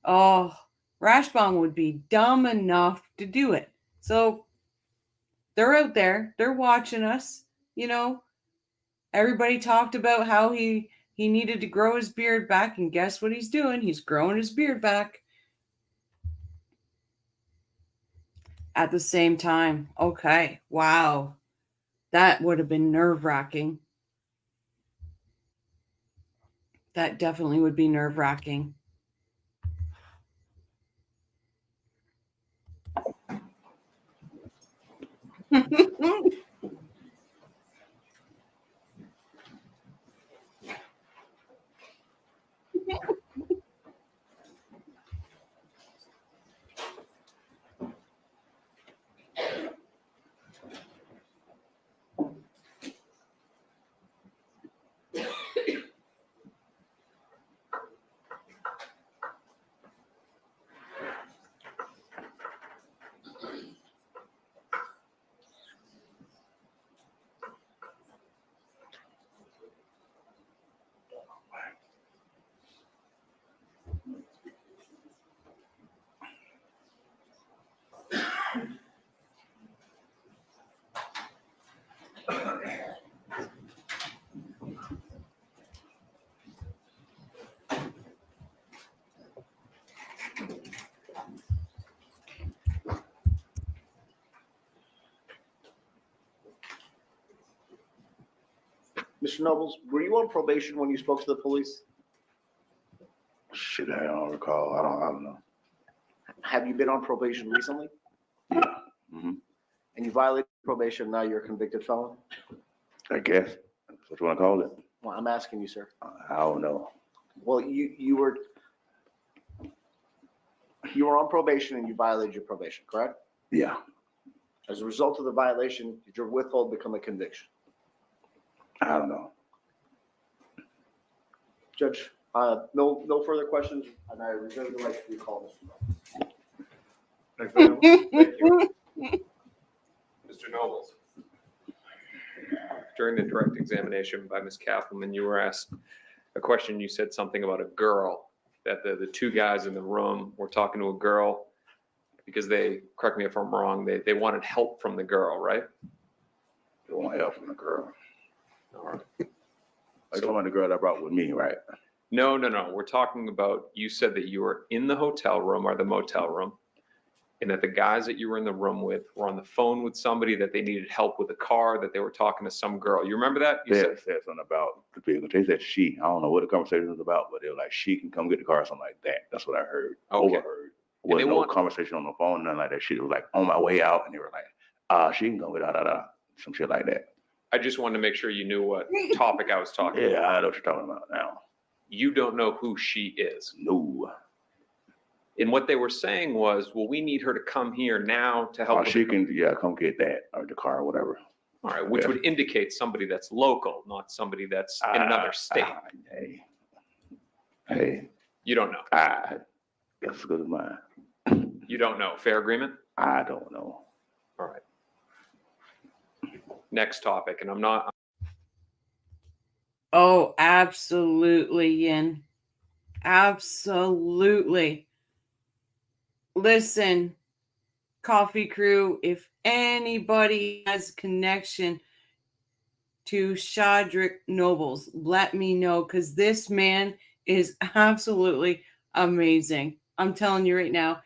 [SPEAKER 1] Oh, Rashbomb would be dumb enough to do it. So they're out there. They're watching us. You know, everybody talked about how he needed to grow his beard back, and guess what he's doing? He's growing his beard back. At the same time. Okay. Wow. That would have been nerve-wracking. That definitely would be nerve-wracking.
[SPEAKER 2] Mr. Nobles, were you on probation when you spoke to the police?
[SPEAKER 8] Shit, I don't recall. I don't know.
[SPEAKER 2] Have you been on probation recently?
[SPEAKER 8] Yeah. Mm-hmm.
[SPEAKER 2] And you violated probation, now you're a convicted felon?
[SPEAKER 8] I guess. That's what you want to call it.
[SPEAKER 2] Well, I'm asking you, sir.
[SPEAKER 8] I don't know.
[SPEAKER 2] Well, you were on probation and you violated your probation, correct?
[SPEAKER 8] Yeah.
[SPEAKER 2] As a result of the violation, did your withhold become a conviction?
[SPEAKER 8] I don't know.
[SPEAKER 2] Judge, no further questions, and I reserve the right to recall Mr. Nobles.
[SPEAKER 5] Thank you. Mr. Nobles. during the direct examination by Ms. Kaufman, you were asked a question. You said something about a girl, that the two guys in the room were talking to a girl because they, correct me if I'm wrong, they wanted help from the girl, right?
[SPEAKER 8] They want help from the girl.
[SPEAKER 5] All right.
[SPEAKER 8] Like the one the girl I brought with me, right?
[SPEAKER 5] No. We're talking about, you said that you were in the hotel room or the motel room, and that the guys that you were in the room with were on the phone with somebody, that they needed help with a car, that they were talking to some girl. You remember that? You
[SPEAKER 8] They
[SPEAKER 5] said,
[SPEAKER 8] said something about the vehicle. They said she. I don't know what the conversation was about, but they were like, she can come get the car or something like that. That's what I heard.
[SPEAKER 5] Okay.
[SPEAKER 8] Overheard.
[SPEAKER 5] And they
[SPEAKER 8] Wasn't no
[SPEAKER 5] want-
[SPEAKER 8] conversation on the phone, nothing like that. She was like on my way out, and they were like, she can go with some shit like that.
[SPEAKER 5] I just wanted to make sure you knew what topic I was talking about.
[SPEAKER 8] Yeah, I know what you're talking about now.
[SPEAKER 5] You don't know who she is.
[SPEAKER 8] No.
[SPEAKER 5] And what they were saying was, well, we need her to come here now to help.
[SPEAKER 8] Oh,
[SPEAKER 5] with
[SPEAKER 8] she
[SPEAKER 5] the-
[SPEAKER 8] can, yeah, come get that or the car or whatever.
[SPEAKER 5] All right, which
[SPEAKER 8] Yeah.
[SPEAKER 5] would indicate somebody that's local, not somebody that's in another state.
[SPEAKER 8] Hey,
[SPEAKER 5] You don't know.
[SPEAKER 8] that's as good as mine.
[SPEAKER 5] You don't know. Fair agreement?
[SPEAKER 8] I don't know.
[SPEAKER 5] All right. Next topic, and I'm not,
[SPEAKER 1] Oh, absolutely, Yin. Absolutely. Listen, Coffee Crew, if anybody has connection to Shadrick Nobles, let me know, because this man is absolutely amazing. I'm telling you right now,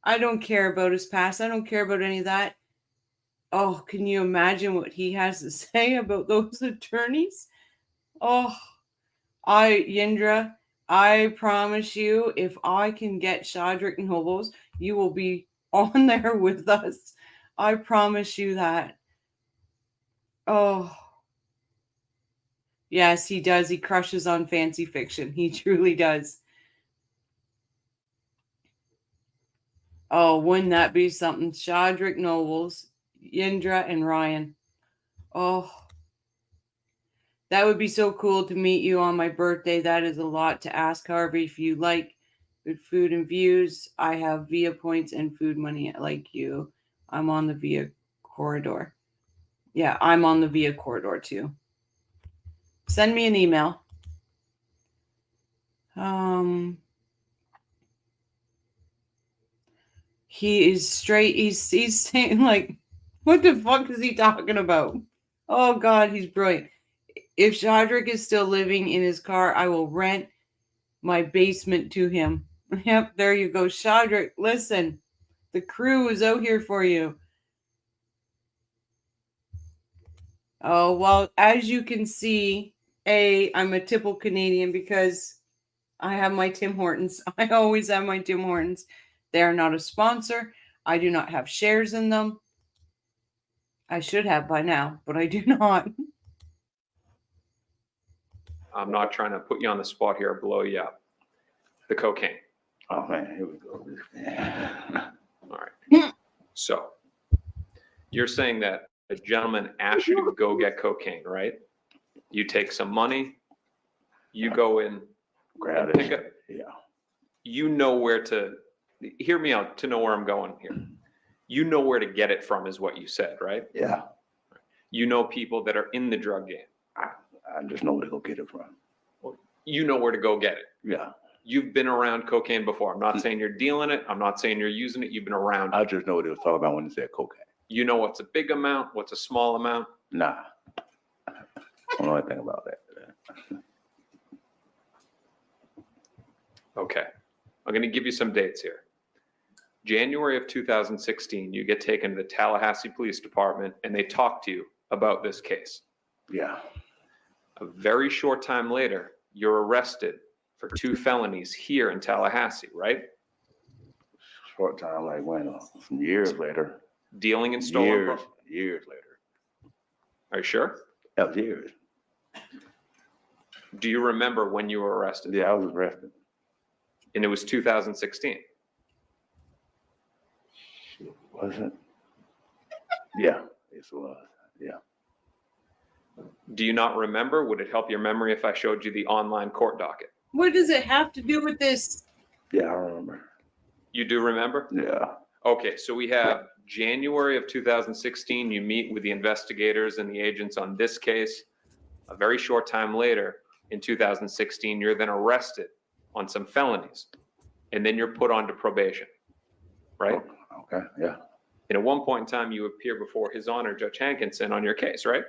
[SPEAKER 1] I don't care about his past. I don't care about any of that. Oh, can you imagine what he has to say about those attorneys? Oh, Yindra, I promise you, if I can get Shadrick Nobles, you will be on there with us. I promise you that. Oh, yes, he does. He crushes on fancy fiction. He truly does. Oh, wouldn't that be something? Shadrick Nobles, Yindra, and Ryan. Oh, that would be so cool to meet you on my birthday. That is a lot to ask. However, if you like good food and views, I have Via points and food money like you. I'm on the Via corridor. Yeah, I'm on the Via corridor too. Send me an email. He is straight. He's saying like, what the fuck is he talking about? Oh God, he's brilliant. If Shadrick is still living in his car, I will rent my basement to him. Yep, there you go. Shadrick, listen, the crew is out here for you. Oh, well, as you can see, I'm a typical Canadian because I have my Tim Hortons. I always have my Tim Hortons. They are not a sponsor. I do not have shares in them. I should have by now, but I do not.
[SPEAKER 5] I'm not trying to put you on the spot here or blow you up. The cocaine.
[SPEAKER 8] Oh man, here we go.
[SPEAKER 5] All right. So you're saying that a gentleman asked you to go get cocaine, right? You take some money, you go in,
[SPEAKER 8] Grab
[SPEAKER 5] and pick
[SPEAKER 8] it.
[SPEAKER 5] up,
[SPEAKER 8] Yeah.
[SPEAKER 5] you know where to, hear me out to know where I'm going here. You know where to get it from is what you said, right?
[SPEAKER 8] Yeah.
[SPEAKER 5] You know people that are in the drug game.
[SPEAKER 8] I just know where to go get it from.
[SPEAKER 5] You know where to go get it.
[SPEAKER 8] Yeah.
[SPEAKER 5] You've been around cocaine before. I'm not saying you're dealing it. I'm not saying you're using it. You've been around
[SPEAKER 8] I
[SPEAKER 5] it.
[SPEAKER 8] just know what they was talking about when they said cocaine.
[SPEAKER 5] You know what's a big amount, what's a small amount.
[SPEAKER 8] Nah. I don't know anything about that.
[SPEAKER 5] Okay. I'm going to give you some dates here. January of 2016, you get taken to the Tallahassee Police Department and they talk to you about this case.
[SPEAKER 8] Yeah.
[SPEAKER 5] A very short time later, you're arrested for 2 felonies here in Tallahassee, right?
[SPEAKER 8] Short time, like when? Some years later.
[SPEAKER 5] Dealing in stolen.
[SPEAKER 8] Years later.
[SPEAKER 5] Are you sure?
[SPEAKER 8] That was years.
[SPEAKER 5] Do you remember when you were arrested?
[SPEAKER 8] Yeah, I was arrested.
[SPEAKER 5] And it was 2016.
[SPEAKER 8] Was it? Yeah, yes it was. Yeah.
[SPEAKER 5] Do you not remember? Would it help your memory if I showed you the online court docket?
[SPEAKER 1] What does it have to do with this?
[SPEAKER 8] Yeah, I remember.
[SPEAKER 5] You do remember?
[SPEAKER 8] Yeah.
[SPEAKER 5] Okay, so we have January of 2016, you meet with the investigators and the agents on this case. A very short time later, in 2016, you're then arrested on some felonies, and then you're put onto probation, right?
[SPEAKER 8] Okay, yeah.
[SPEAKER 5] And at one point in time, you appear before His Honor Judge Hankinson on your case, right?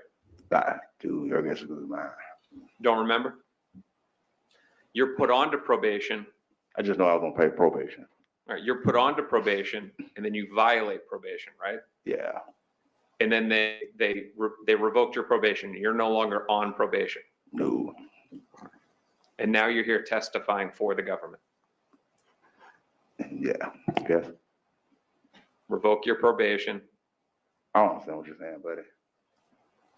[SPEAKER 8] Dude, your guess is good as mine.
[SPEAKER 5] Don't remember? You're put onto probation.
[SPEAKER 8] I just know I was gonna pay probation.
[SPEAKER 5] All right, you're put onto probation, and then you violate probation, right?
[SPEAKER 8] Yeah,
[SPEAKER 5] And then they revoked your probation. You're no longer on probation.
[SPEAKER 8] no,
[SPEAKER 5] And now you're here testifying for the government.
[SPEAKER 8] yeah, yes.
[SPEAKER 5] Revoke your probation.
[SPEAKER 8] I don't understand what you're saying, buddy.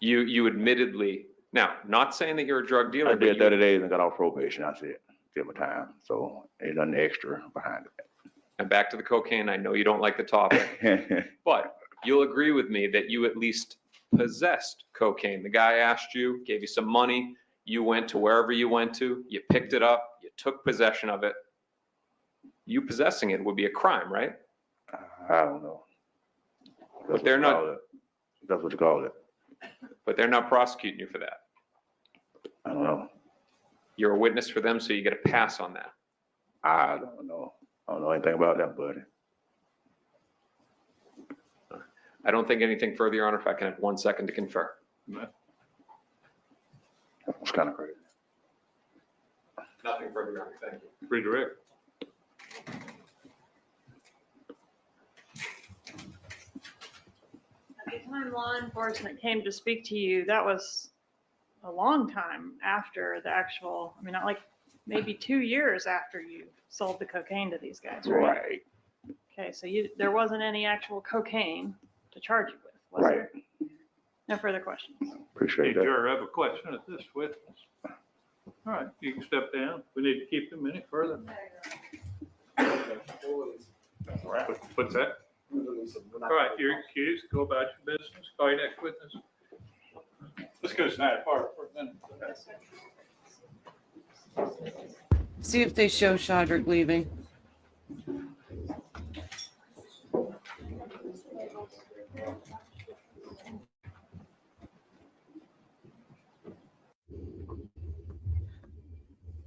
[SPEAKER 5] You admittedly, now, not saying that you're a drug dealer,
[SPEAKER 8] I
[SPEAKER 5] but
[SPEAKER 8] did
[SPEAKER 5] you,
[SPEAKER 8] 30 days and got off probation. That's it. Did my time. So ain't nothing extra behind
[SPEAKER 5] and back to the cocaine, I know you don't like the topic,
[SPEAKER 8] it.
[SPEAKER 5] but you'll agree with me that you at least possessed cocaine. The guy asked you, gave you some money, you went to wherever you went to, you picked it up, you took possession of it. You possessing it would be a crime, right?
[SPEAKER 8] I don't know.
[SPEAKER 5] But they're not-
[SPEAKER 8] That's what you call it.
[SPEAKER 5] But they're not prosecuting you for that.
[SPEAKER 8] I don't know.
[SPEAKER 5] You're a witness for them, so you get a pass on that.
[SPEAKER 8] I don't know. I don't know anything about that, buddy.
[SPEAKER 5] I don't think anything further, Your Honor, if I can have 1 second to confer.
[SPEAKER 8] It's kind of crazy.
[SPEAKER 5] Nothing further, Your Honor, thank you.
[SPEAKER 4] Redirect.
[SPEAKER 7] At the time law enforcement came to speak to you, that was a long time after the actual, I mean, not like maybe 2 years after you sold the cocaine to these guys, right?
[SPEAKER 8] Right,
[SPEAKER 7] Okay, so there wasn't any actual cocaine to charge you with, was
[SPEAKER 8] right.
[SPEAKER 7] there? No further questions.
[SPEAKER 8] Appreciate
[SPEAKER 4] Hey,
[SPEAKER 8] that.
[SPEAKER 4] Juror, I have a question of this witness. All right, you can step down. We need to keep them any further. What's that? All right, you're excused. Go about your business. Call your next witness. Let's go side apart for a minute.
[SPEAKER 1] See if they show Shadrick leaving.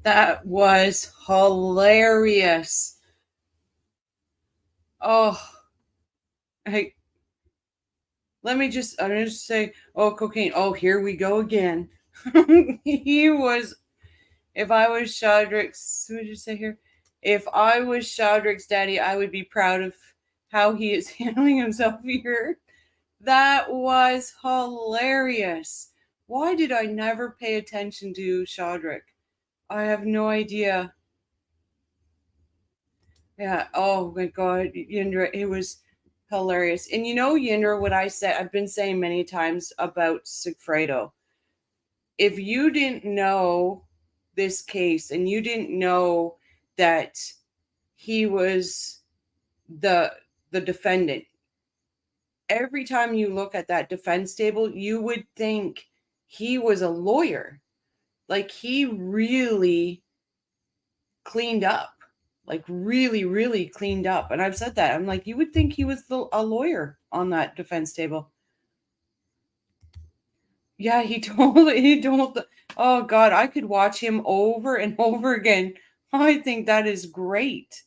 [SPEAKER 1] That was hilarious. Oh, hey, I'm gonna just say, oh, cocaine. Oh, here we go again. He was, if I was Shadrick's, what did you say here? If I was Shadrick's daddy, I would be proud of how he is handling himself here. That was hilarious. Why did I never pay attention to Shadrick? I have no idea. Yeah. Oh my God, Yindra, it was hilarious. And you know, Yindra, what I said, I've been saying many times about Sigfredo. If you didn't know this case and you didn't know that he was the defendant, every time you look at that defense table, you would think he was a lawyer. Like he really cleaned up, like really, really cleaned up. And I've said that. I'm like, you would think he was a lawyer on that defense table. Yeah, he told oh God, I could watch him over and over again. I think that is great.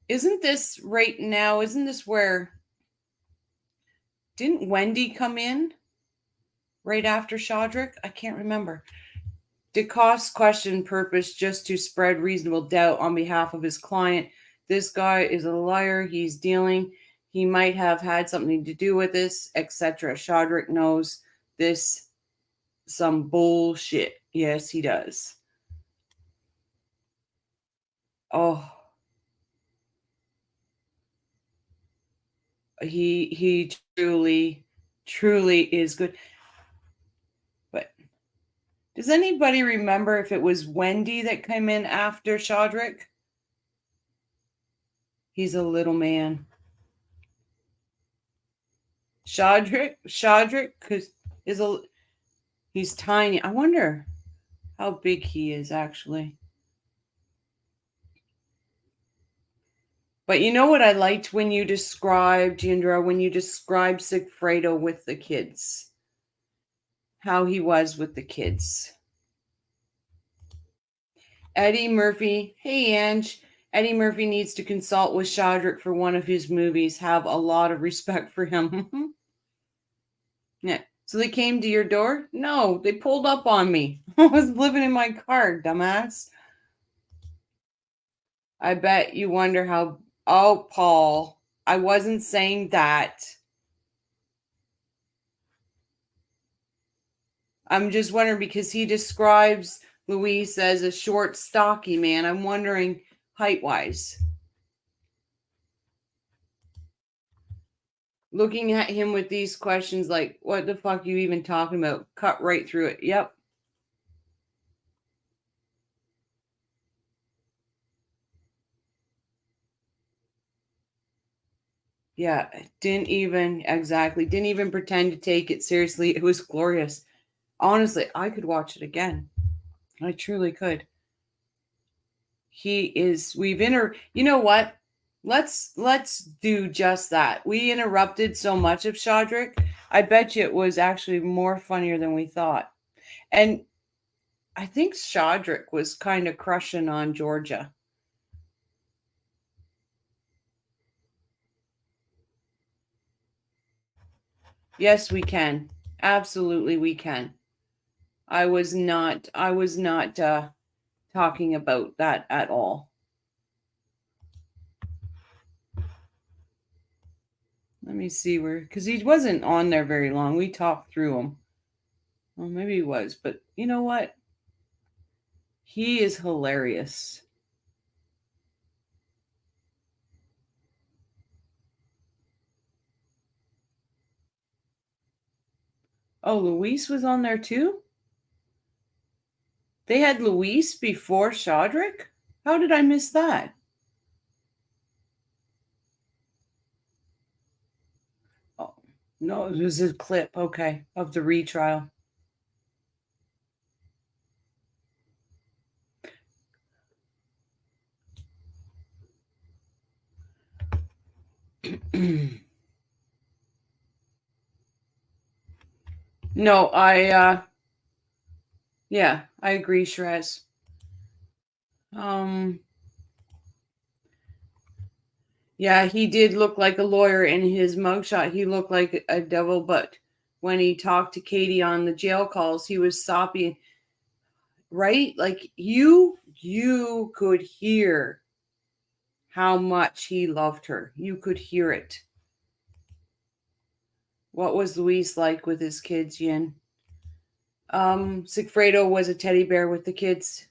[SPEAKER 1] Isn't this right now? Isn't this where, didn't Wendy come in right after Shadrick? I can't remember. DeCoste questioned purpose just to spread reasonable doubt on behalf of his client. This guy is a liar. He's dealing. He might have had something to do with this, etc. Shadrick knows this some bullshit. Yes, he does. Oh. He truly is good. But does anybody remember if it was Wendy that came in after Shadrick? He's a little man. Shadrick, because he's tiny. I wonder how big he is actually. But you know what I liked when you described, Indra, when you described Sigfredo with the kids, how he was with the kids. Eddie Murphy, hey Ange, Eddie Murphy needs to consult with Shadrick for one of his movies. Have a lot of respect for him. Yeah. So they came to your door? No, they pulled up on me. I was living in my car, dumbass. I bet you wonder how. Oh, Paul, I wasn't saying that. I'm just wondering because he describes Luis as a short, stocky man. I'm wondering height-wise. Looking at him with these questions like, what the fuck are you even talking about? Cut right through it. Yep. Yeah, didn't even pretend to take it seriously. It was glorious. Honestly, I could watch it again. I truly could. You know what? Let's do just that. We interrupted so much of Shadrick. I bet you it was actually more funnier than we thought. And I think Shadrick was kind of crushing on Georgia. Yes, we can. Absolutely, we can. I was not talking about that at all. Let me see because he wasn't on there very long. We talked through him. Well, maybe he was, but you know what? He is hilarious. Oh, Luis was on there too? They had Luis before Shadrick? How did I miss that? Oh, no, it was a clip, okay, of the retrial. No, yeah, I agree, Shrez. Yeah, he did look like a lawyer in his mugshot. He looked like a devil, but when he talked to Katie on the jail calls, he was soppy, right? Like you could hear how much he loved her. You could hear it. What was Luis like with his kids, Yin? Sigfredo was a teddy bear with the kids.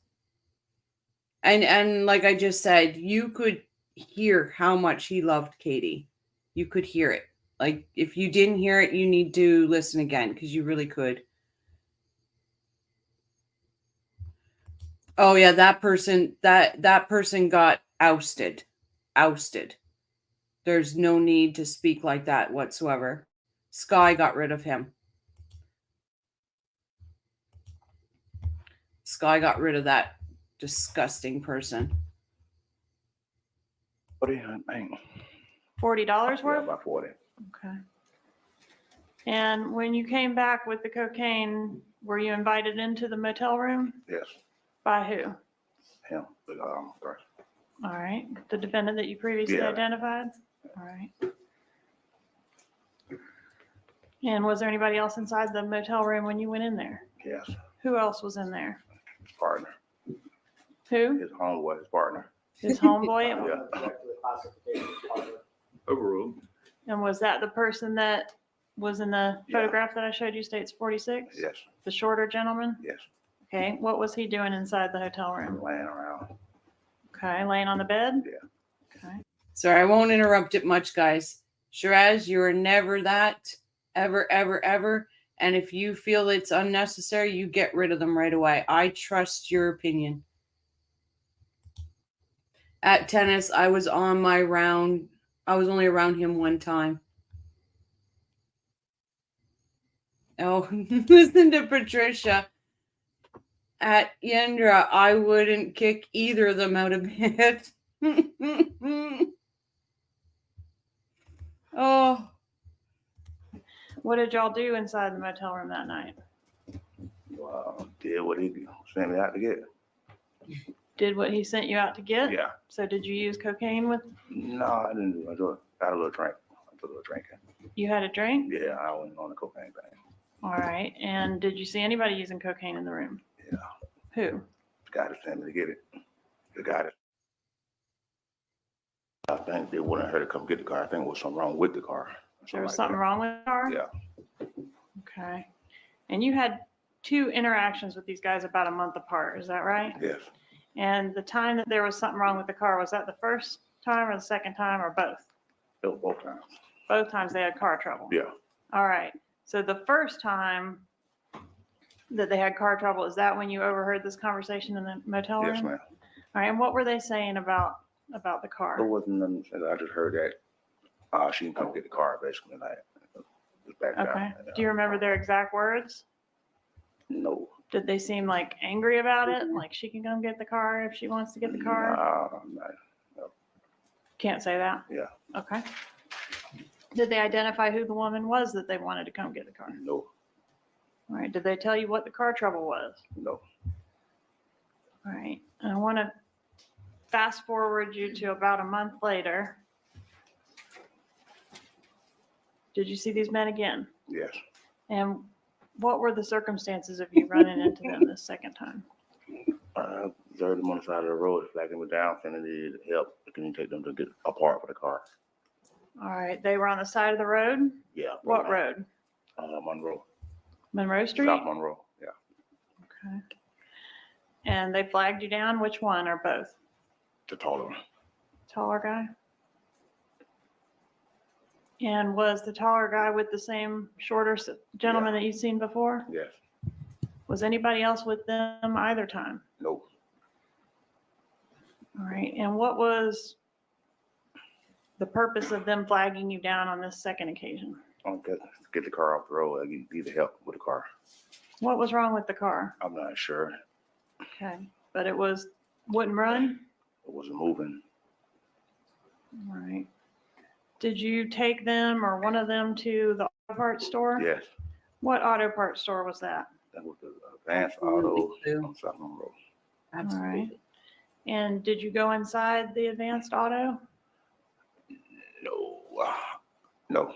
[SPEAKER 1] And like I just said, you could hear how much he loved Katie. You could hear it. Like if you didn't hear it, you need to listen again because you really could. Oh yeah, that person got ousted. Ousted. There's no need to speak like that whatsoever. Sky got rid of him. Sky got rid of that disgusting person.
[SPEAKER 8] $40
[SPEAKER 7] $40
[SPEAKER 8] Yeah,
[SPEAKER 7] worth?
[SPEAKER 8] about 40.
[SPEAKER 7] Okay. And when you came back with the cocaine, were you invited into the motel room?
[SPEAKER 8] Yes,
[SPEAKER 7] By who?
[SPEAKER 8] him. But, first.
[SPEAKER 7] All right. The defendant that you previously
[SPEAKER 8] Yeah.
[SPEAKER 7] identified? All right. And was there anybody else inside the motel room when you went in there?
[SPEAKER 8] Yes,
[SPEAKER 7] Who else was in there?
[SPEAKER 8] his partner,
[SPEAKER 7] Who?
[SPEAKER 8] his homeboy, his partner.
[SPEAKER 7] His homeboy?
[SPEAKER 8] Yeah.
[SPEAKER 9] Directly classification partner.
[SPEAKER 4] Overruled.
[SPEAKER 7] And was that the person that was in the
[SPEAKER 8] Yeah.
[SPEAKER 7] photograph that I showed you, states 46?
[SPEAKER 8] Yes,
[SPEAKER 7] The shorter gentleman?
[SPEAKER 8] yes,
[SPEAKER 7] Okay. What was he doing inside the hotel room?
[SPEAKER 8] laying around.
[SPEAKER 7] Okay. Laying on the bed?
[SPEAKER 8] Yeah.
[SPEAKER 7] Okay.
[SPEAKER 1] Sorry, I won't interrupt it much, guys. Shiraz, you are never that. Ever, ever, ever. And if you feel it's unnecessary, you get rid of them right away. I trust your opinion. At tennis, I was on my round. I was only around him one time. Oh, listen to Patricia. At Yendra, I wouldn't kick either of them out of bed. Oh,
[SPEAKER 7] What did y'all do inside the motel room that night?
[SPEAKER 8] Did what he sent me out to get.
[SPEAKER 7] Did what he sent you out to get?
[SPEAKER 8] Yeah.
[SPEAKER 7] So did you use cocaine with,
[SPEAKER 8] No, I didn't do it. I had a little drink. I took a little drinking.
[SPEAKER 7] you had a drink?
[SPEAKER 8] Yeah, I wasn't on the cocaine thing.
[SPEAKER 7] All right. And did you see anybody using cocaine in the room?
[SPEAKER 8] Yeah.
[SPEAKER 7] Who?
[SPEAKER 8] The guy that sent me to get it. The guy that I think they wanted her to come get the car. I think there was something wrong with the car.
[SPEAKER 7] There was
[SPEAKER 8] like
[SPEAKER 7] something
[SPEAKER 8] that.
[SPEAKER 7] wrong with the car?
[SPEAKER 8] Yeah.
[SPEAKER 7] Okay. And you had 2 interactions with these guys about a month apart, is that right?
[SPEAKER 8] Yes.
[SPEAKER 7] And the time that there was something wrong with the car, was that the first time or the second time or both?
[SPEAKER 8] It was both times.
[SPEAKER 7] Both times they had car trouble?
[SPEAKER 8] Yeah.
[SPEAKER 7] All right. So the first time that they had car trouble, is that when you overheard this conversation in the motel room?
[SPEAKER 8] Yes, ma'am.
[SPEAKER 7] All right. And what were they saying about the car?
[SPEAKER 8] There wasn't nothing. I just heard that she can come get the car basically. Like, just back down.
[SPEAKER 7] Okay. Do you remember their exact words?
[SPEAKER 8] No.
[SPEAKER 7] Did they seem like angry about it? Like she can come get the car if she wants to get the car?
[SPEAKER 8] No.
[SPEAKER 7] Can't say that?
[SPEAKER 8] Yeah.
[SPEAKER 7] Okay. Did they identify who the woman was that they wanted to come get the car?
[SPEAKER 8] No.
[SPEAKER 7] All right. Did they tell you what the car trouble was?
[SPEAKER 8] No.
[SPEAKER 7] All right. And I want to fast forward you to about a month later. Did you see these men again?
[SPEAKER 8] Yes.
[SPEAKER 7] And what were the circumstances of you running into them this second time?
[SPEAKER 8] Observed them on the side of the road, flagging me down, saying they needed help. Can you take them to get a part for the car?
[SPEAKER 7] All right. They were on the side of the road?
[SPEAKER 8] Yeah.
[SPEAKER 7] What road?
[SPEAKER 8] Monroe.
[SPEAKER 7] Monroe Street?
[SPEAKER 8] South Monroe. Yeah.
[SPEAKER 7] Okay. And they flagged you down? Which one or both?
[SPEAKER 8] The taller one.
[SPEAKER 7] Taller guy? And was the taller guy with the same shorter gentleman that you've seen before?
[SPEAKER 8] Yes.
[SPEAKER 7] Was anybody else with them either time?
[SPEAKER 8] No.
[SPEAKER 7] All right. And what was the purpose of them flagging you down on this second occasion?
[SPEAKER 8] Get the car off the road. I need help with the car.
[SPEAKER 7] What was wrong with the car?
[SPEAKER 8] I'm not sure.
[SPEAKER 7] Okay. But it wouldn't run?
[SPEAKER 8] It wasn't moving.
[SPEAKER 7] All right. Did you take them or one of them to the auto parts store?
[SPEAKER 8] Yes.
[SPEAKER 7] What auto parts store was that?
[SPEAKER 8] That was the Advanced Auto
[SPEAKER 6] Too.
[SPEAKER 8] on South Monroe.
[SPEAKER 7] All right. And did you go inside the Advanced Auto?
[SPEAKER 8] No. No.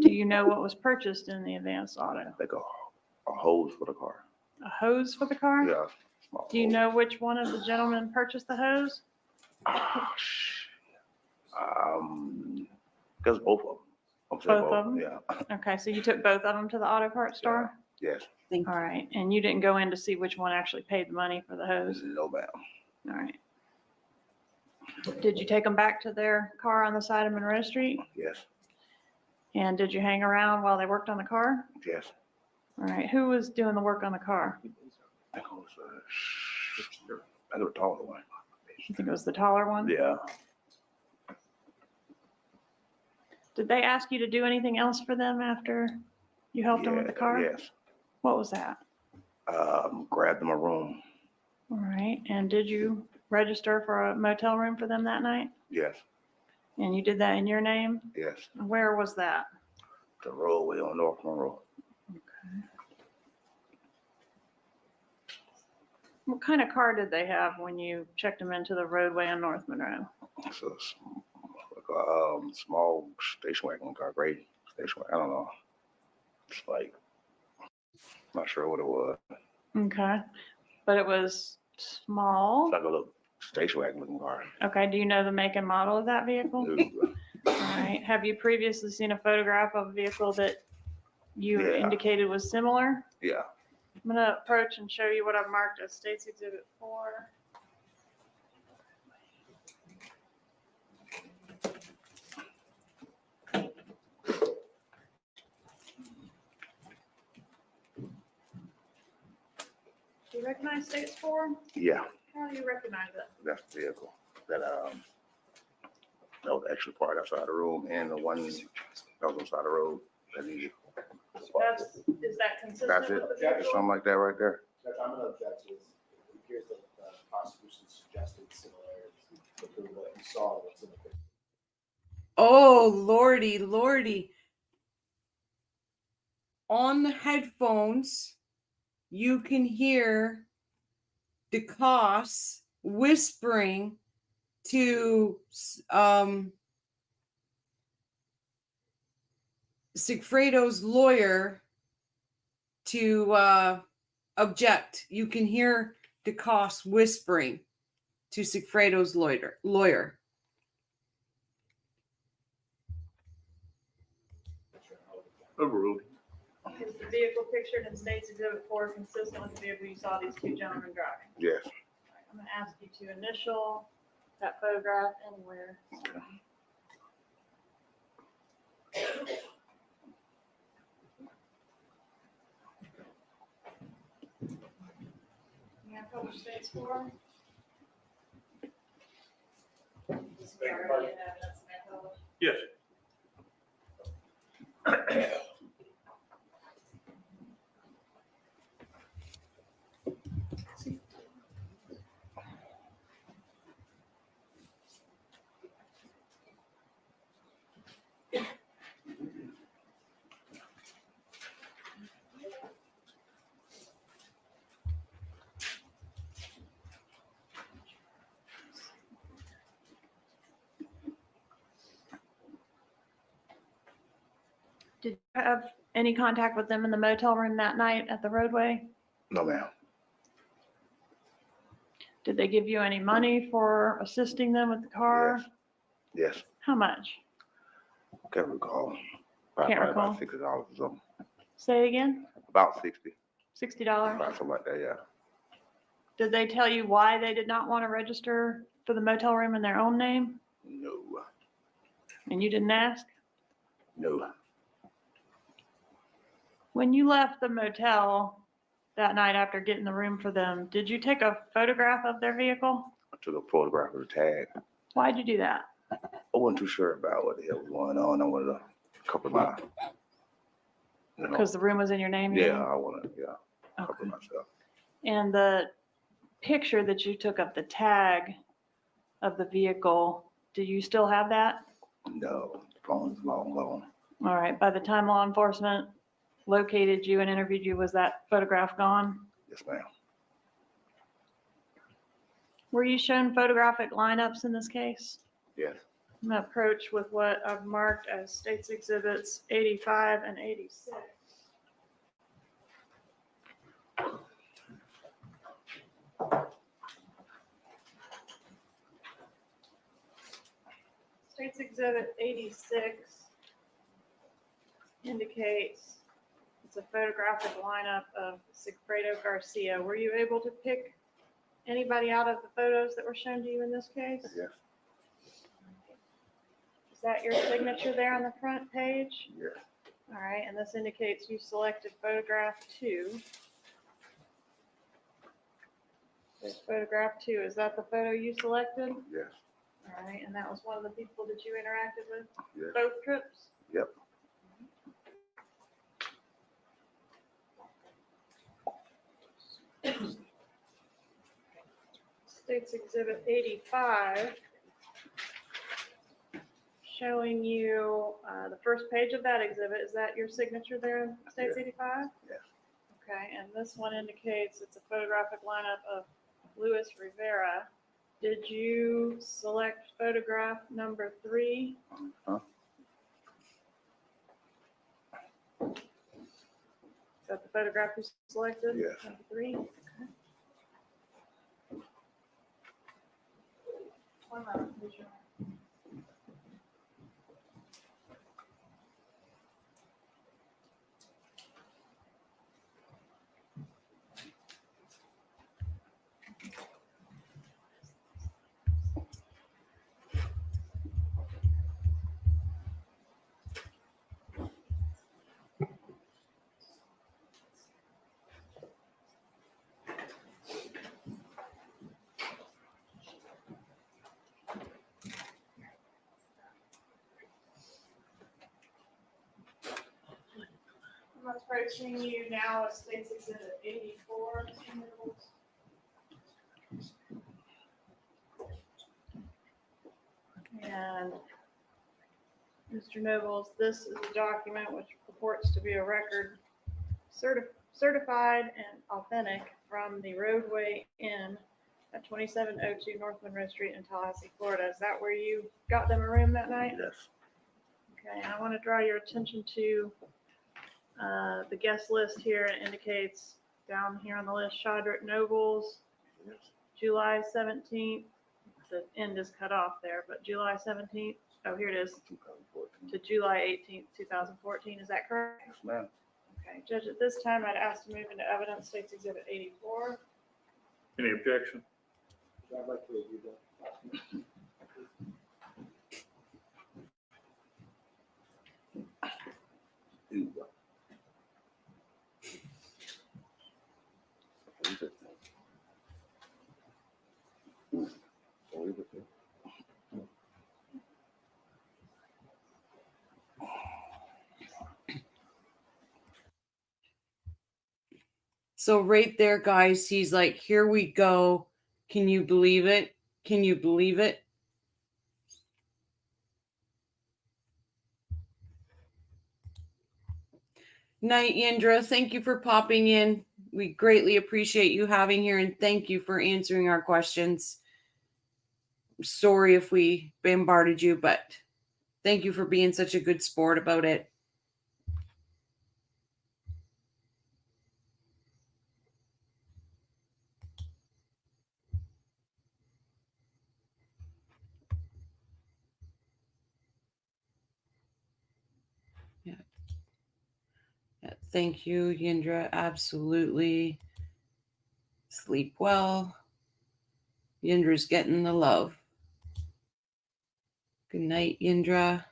[SPEAKER 7] Do you know what was purchased in the Advanced Auto?
[SPEAKER 8] Like a hose for the car.
[SPEAKER 7] A hose for the car?
[SPEAKER 8] Yeah. Small
[SPEAKER 7] Do you
[SPEAKER 8] hose.
[SPEAKER 7] know which one of the gentlemen purchased the hose?
[SPEAKER 8] Because both of them. I'm saying
[SPEAKER 7] Both of them?
[SPEAKER 8] Yeah.
[SPEAKER 7] Okay, so you took both of them to the auto parts store?
[SPEAKER 8] Yes.
[SPEAKER 7] All right, and you didn't go in to see which one actually paid the money for the hose?
[SPEAKER 8] No, ma'am.
[SPEAKER 7] All right. Did you take them back to their car on the side of Monroe Street?
[SPEAKER 8] Yes.
[SPEAKER 7] And did you hang around while they worked on the car?
[SPEAKER 8] Yes.
[SPEAKER 7] All right, who was doing the work on the car?
[SPEAKER 8] I think it was a taller one.
[SPEAKER 7] You think it was the taller one?
[SPEAKER 8] Yeah.
[SPEAKER 7] Did they ask you to do anything else for them after you helped them with the car?
[SPEAKER 8] Yes.
[SPEAKER 7] What was that?
[SPEAKER 8] Grabbed them a room.
[SPEAKER 7] All right, and did you register for a motel room for them that night?
[SPEAKER 8] Yes.
[SPEAKER 7] And you did that in your name?
[SPEAKER 8] Yes.
[SPEAKER 7] Where was that?
[SPEAKER 8] The roadway on North Monroe.
[SPEAKER 7] What kind of car did they have when you checked them into the roadway on North Monroe?
[SPEAKER 8] So it's like a small station wagon car, gray station wagon. I don't know. It's like, not sure what it was.
[SPEAKER 7] Okay, but it was small.
[SPEAKER 8] It's like a little station wagon looking car.
[SPEAKER 7] Okay, do you know the make and model of that vehicle? All right, have you previously seen a photograph of a vehicle that you
[SPEAKER 8] Yeah.
[SPEAKER 7] indicated was similar?
[SPEAKER 8] Yeah.
[SPEAKER 7] I'm gonna approach and show you what I've marked as State's Exhibit 4. Do you recognize State's 4?
[SPEAKER 8] Yeah.
[SPEAKER 7] How do you recognize it?
[SPEAKER 8] That's the vehicle that was actually parked outside the room, and the one that was on the side of the road that needed.
[SPEAKER 7] Is that consistent
[SPEAKER 8] That's
[SPEAKER 7] with
[SPEAKER 8] it.
[SPEAKER 7] the vehicle?
[SPEAKER 8] Something like that right there.
[SPEAKER 9] Judge, I'm gonna object to this. It appears that the prosecution suggested similarities between what you saw and what's in the picture.
[SPEAKER 1] Oh, lordy, lordy. On the headphones, you can hear DeCoste whispering to Sigfredo's lawyer to object. You can hear DeCoste whispering to Sigfredo's lawyer.
[SPEAKER 4] Overruled.
[SPEAKER 7] Is the vehicle pictured in State's Exhibit 4 consistent with the vehicle you saw these two gentlemen driving?
[SPEAKER 8] Yes.
[SPEAKER 7] I'm gonna ask you to initial that photograph anywhere. You have published State's 4?
[SPEAKER 4] Yes.
[SPEAKER 7] Did you have any contact with them in the motel room that night at the roadway?
[SPEAKER 8] No, ma'am.
[SPEAKER 7] Did they give you any money for assisting them with the car?
[SPEAKER 8] Yes.
[SPEAKER 7] How much?
[SPEAKER 8] Can't recall. Probably
[SPEAKER 7] Can't
[SPEAKER 8] about
[SPEAKER 7] recall.
[SPEAKER 8] $60 or something.
[SPEAKER 7] Say it again?
[SPEAKER 8] About 60.
[SPEAKER 7] $60?
[SPEAKER 8] About something like that, yeah.
[SPEAKER 7] Did they tell you why they did not want to register for the motel room in their own name?
[SPEAKER 8] No.
[SPEAKER 7] And you didn't ask?
[SPEAKER 8] No.
[SPEAKER 7] When you left the motel that night after getting the room for them, did you take a photograph of their vehicle?
[SPEAKER 8] I took a photograph of the tag.
[SPEAKER 7] Why'd you do that?
[SPEAKER 8] I wasn't too sure about what the hell was going on. I wanted to cover my, you know,
[SPEAKER 7] Because the room was in your name? you
[SPEAKER 8] yeah,
[SPEAKER 7] mean?
[SPEAKER 8] I wanted, yeah, cover
[SPEAKER 7] Okay.
[SPEAKER 8] myself.
[SPEAKER 7] And the picture that you took of the tag of the vehicle, do you still have that?
[SPEAKER 8] No, the phone's long gone.
[SPEAKER 7] All right, by the time law enforcement located you and interviewed you, was that photograph gone?
[SPEAKER 8] Yes, ma'am.
[SPEAKER 7] Were you shown photographic lineups in this case?
[SPEAKER 8] Yes.
[SPEAKER 7] I'm gonna approach with what I've marked as State's Exhibits 85 and 86. State's Exhibit 86 indicates it's a photographic lineup of Sigfredo Garcia. Were you able to pick anybody out of the photos that were shown to you in this case?
[SPEAKER 8] Yes.
[SPEAKER 7] Is that your signature there on the front page?
[SPEAKER 8] Yes.
[SPEAKER 7] All right, and this indicates you selected photograph 2. There's photograph 2. Is that the photo you selected?
[SPEAKER 8] Yes.
[SPEAKER 7] All right, and that was one of the people that you interacted with
[SPEAKER 8] Yes.
[SPEAKER 7] both trips?
[SPEAKER 8] Yep.
[SPEAKER 7] State's Exhibit 85, showing you the first page of that exhibit. Is that your signature there in State's 85?
[SPEAKER 8] Yes.
[SPEAKER 7] Okay, and this one indicates it's a photographic lineup of Luis Rivera. Did you select photograph number 3?
[SPEAKER 8] Huh?
[SPEAKER 7] Is that the photograph you selected?
[SPEAKER 8] Yes.
[SPEAKER 7] Number 3? Okay. One moment, please, Your Honor. I'm approaching you now as State's Exhibit 84, Mr. Nobles. And Mr. Nobles, this is a document which purports to be a record certified and authentic from the Roadway Inn at 2702 North Monroe Street in Tallahassee, Florida. Is that where you got them a room that night?
[SPEAKER 8] Yes.
[SPEAKER 7] Okay, and I want to draw your attention to the guest list here. It indicates down here on the list, Shadrick Nobles, July 17th. The end is cut off there, but July 17th. Oh, here it is. To July 18th, 2014. Is that correct?
[SPEAKER 8] Yes, ma'am.
[SPEAKER 7] Okay, Judge, at this time, I'd ask to move into evidence State's Exhibit 84.
[SPEAKER 4] Any objection?
[SPEAKER 9] I'd like to review that.
[SPEAKER 1] So right there, guys, he's like, here we go. Can you believe it? Can you believe it? Night, Indra. Thank you for popping in. We greatly appreciate you having here, and thank you for answering our questions. I'm sorry if we bombarded you, but thank you for being such a good sport about it. Yeah, thank you, Yindra. Absolutely. Sleep well. Yindra's getting the love. Good night, Yindra.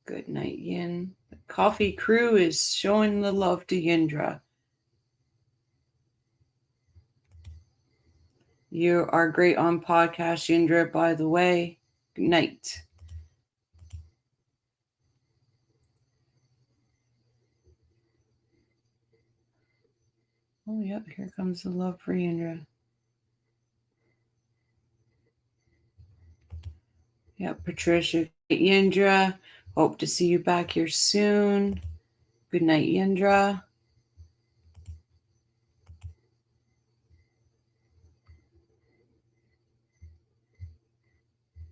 [SPEAKER 1] Good night, Yin. The coffee crew is showing the love to Yindra. You are great on podcast, Yindra, by the way. Good night. Oh, yep, here comes the love for Yindra. Yep, Patricia. Yindra, hope to see you back here soon. Good night, Yindra.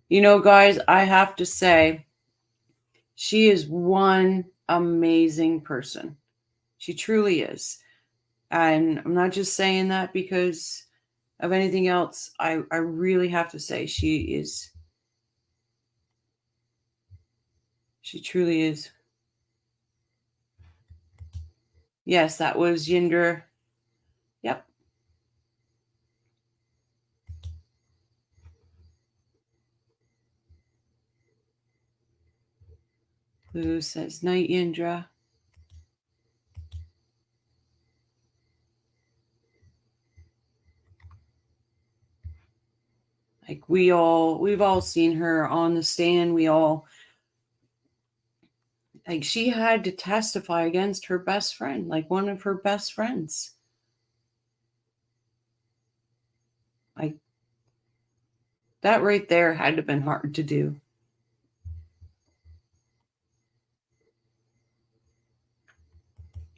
[SPEAKER 1] You know, guys, I have to say, she is one amazing person. She truly is. And I'm not just saying that because of anything else. I really have to say she truly is. Yes, that was Yindra. Yep. Blue says, night, Yindra. Like we've all seen her on the stand. Like she had to testify against her best friend, like one of her best friends. Like that right there had to have been hard to do.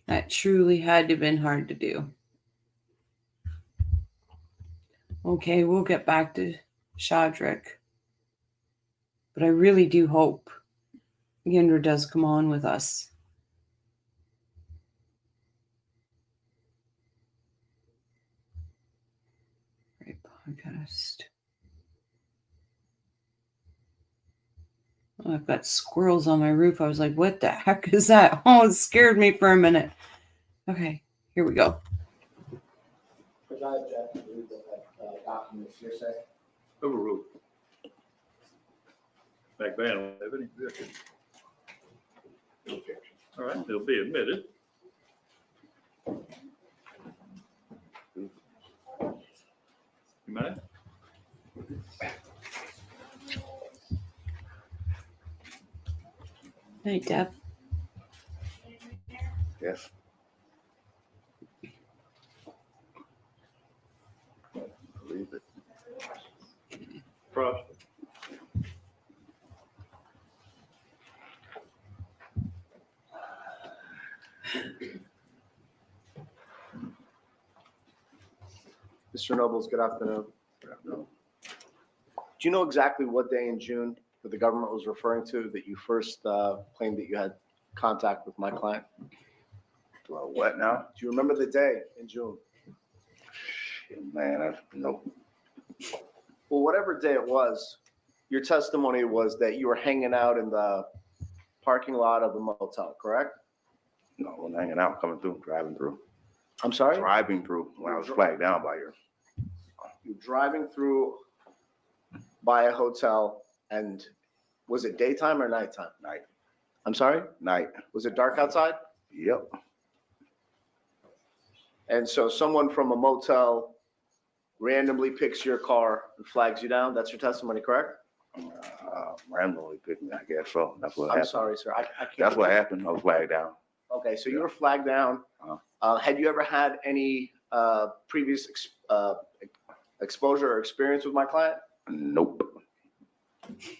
[SPEAKER 1] That truly had to have been hard to do. Okay, we'll get back to Shadrick. But I really do hope Yindra does come on with us. Great podcast. Oh, I've got squirrels on my roof. I was like, what the heck is that? Oh, it scared me for a minute. Okay, here we go.
[SPEAKER 9] Could I object to read that document is hearsay?
[SPEAKER 4] Overruled. McMahon, don't have any objection.
[SPEAKER 9] No objection.
[SPEAKER 4] All right, they'll be admitted. You mind?
[SPEAKER 1] Night, Deb.
[SPEAKER 8] Yes. Believe it.
[SPEAKER 4] Cross.
[SPEAKER 2] Mr. Nobles, good afternoon. Do you know exactly what day in June that the government was referring to that you first claimed that you had contact with my client?
[SPEAKER 8] Do I what now?
[SPEAKER 2] Do you remember the day in June?
[SPEAKER 8] Shit, man, no.
[SPEAKER 2] Well, whatever day it was, your testimony was that you were hanging out in the parking lot of the motel, correct?
[SPEAKER 8] No, I wasn't hanging out, coming through, driving through.
[SPEAKER 2] I'm sorry?
[SPEAKER 8] Driving through when I was flagged down by you.
[SPEAKER 2] You're driving through by a hotel, and was it daytime or nighttime?
[SPEAKER 8] Night.
[SPEAKER 2] I'm sorry?
[SPEAKER 8] Night.
[SPEAKER 2] Was it dark outside?
[SPEAKER 8] Yep.
[SPEAKER 2] And so someone from a motel randomly picks your car and flags you down? That's your testimony, correct?
[SPEAKER 8] Randomly picked me, I guess so. That's what
[SPEAKER 2] I'm
[SPEAKER 8] happened.
[SPEAKER 2] sorry, sir. I can't.
[SPEAKER 8] That's what happened. I was flagged down.
[SPEAKER 2] Okay, so you were flagged down. Had you ever had any previous exposure or experience with my client?
[SPEAKER 8] Nope.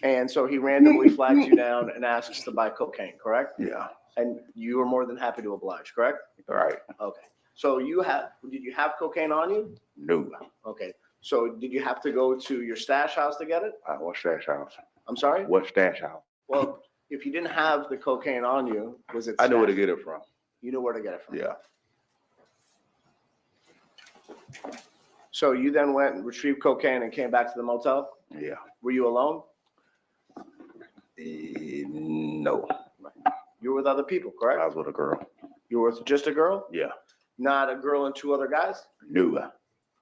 [SPEAKER 2] And so he randomly flags you down and asks to buy cocaine, correct?
[SPEAKER 8] Yeah.
[SPEAKER 2] And you were more than happy to oblige, correct?
[SPEAKER 8] All right.
[SPEAKER 2] Okay. So did you have cocaine on you?
[SPEAKER 8] No.
[SPEAKER 2] Okay. So did you have to go to your stash house to get it?
[SPEAKER 8] What stash house?
[SPEAKER 2] I'm sorry?
[SPEAKER 8] What stash house?
[SPEAKER 2] Well, if you didn't have the cocaine on you, was it?
[SPEAKER 8] I know where to
[SPEAKER 2] stashed?
[SPEAKER 8] get it from.
[SPEAKER 2] You know where to get it from?
[SPEAKER 8] Yeah.
[SPEAKER 2] So you then went and retrieved cocaine and came back to the motel?
[SPEAKER 8] Yeah.
[SPEAKER 2] Were you alone?
[SPEAKER 8] No.
[SPEAKER 2] You were with other people,
[SPEAKER 8] I
[SPEAKER 2] correct?
[SPEAKER 8] was with a girl.
[SPEAKER 2] You were with just a girl?
[SPEAKER 8] Yeah.
[SPEAKER 2] Not a girl and two other guys?
[SPEAKER 8] No.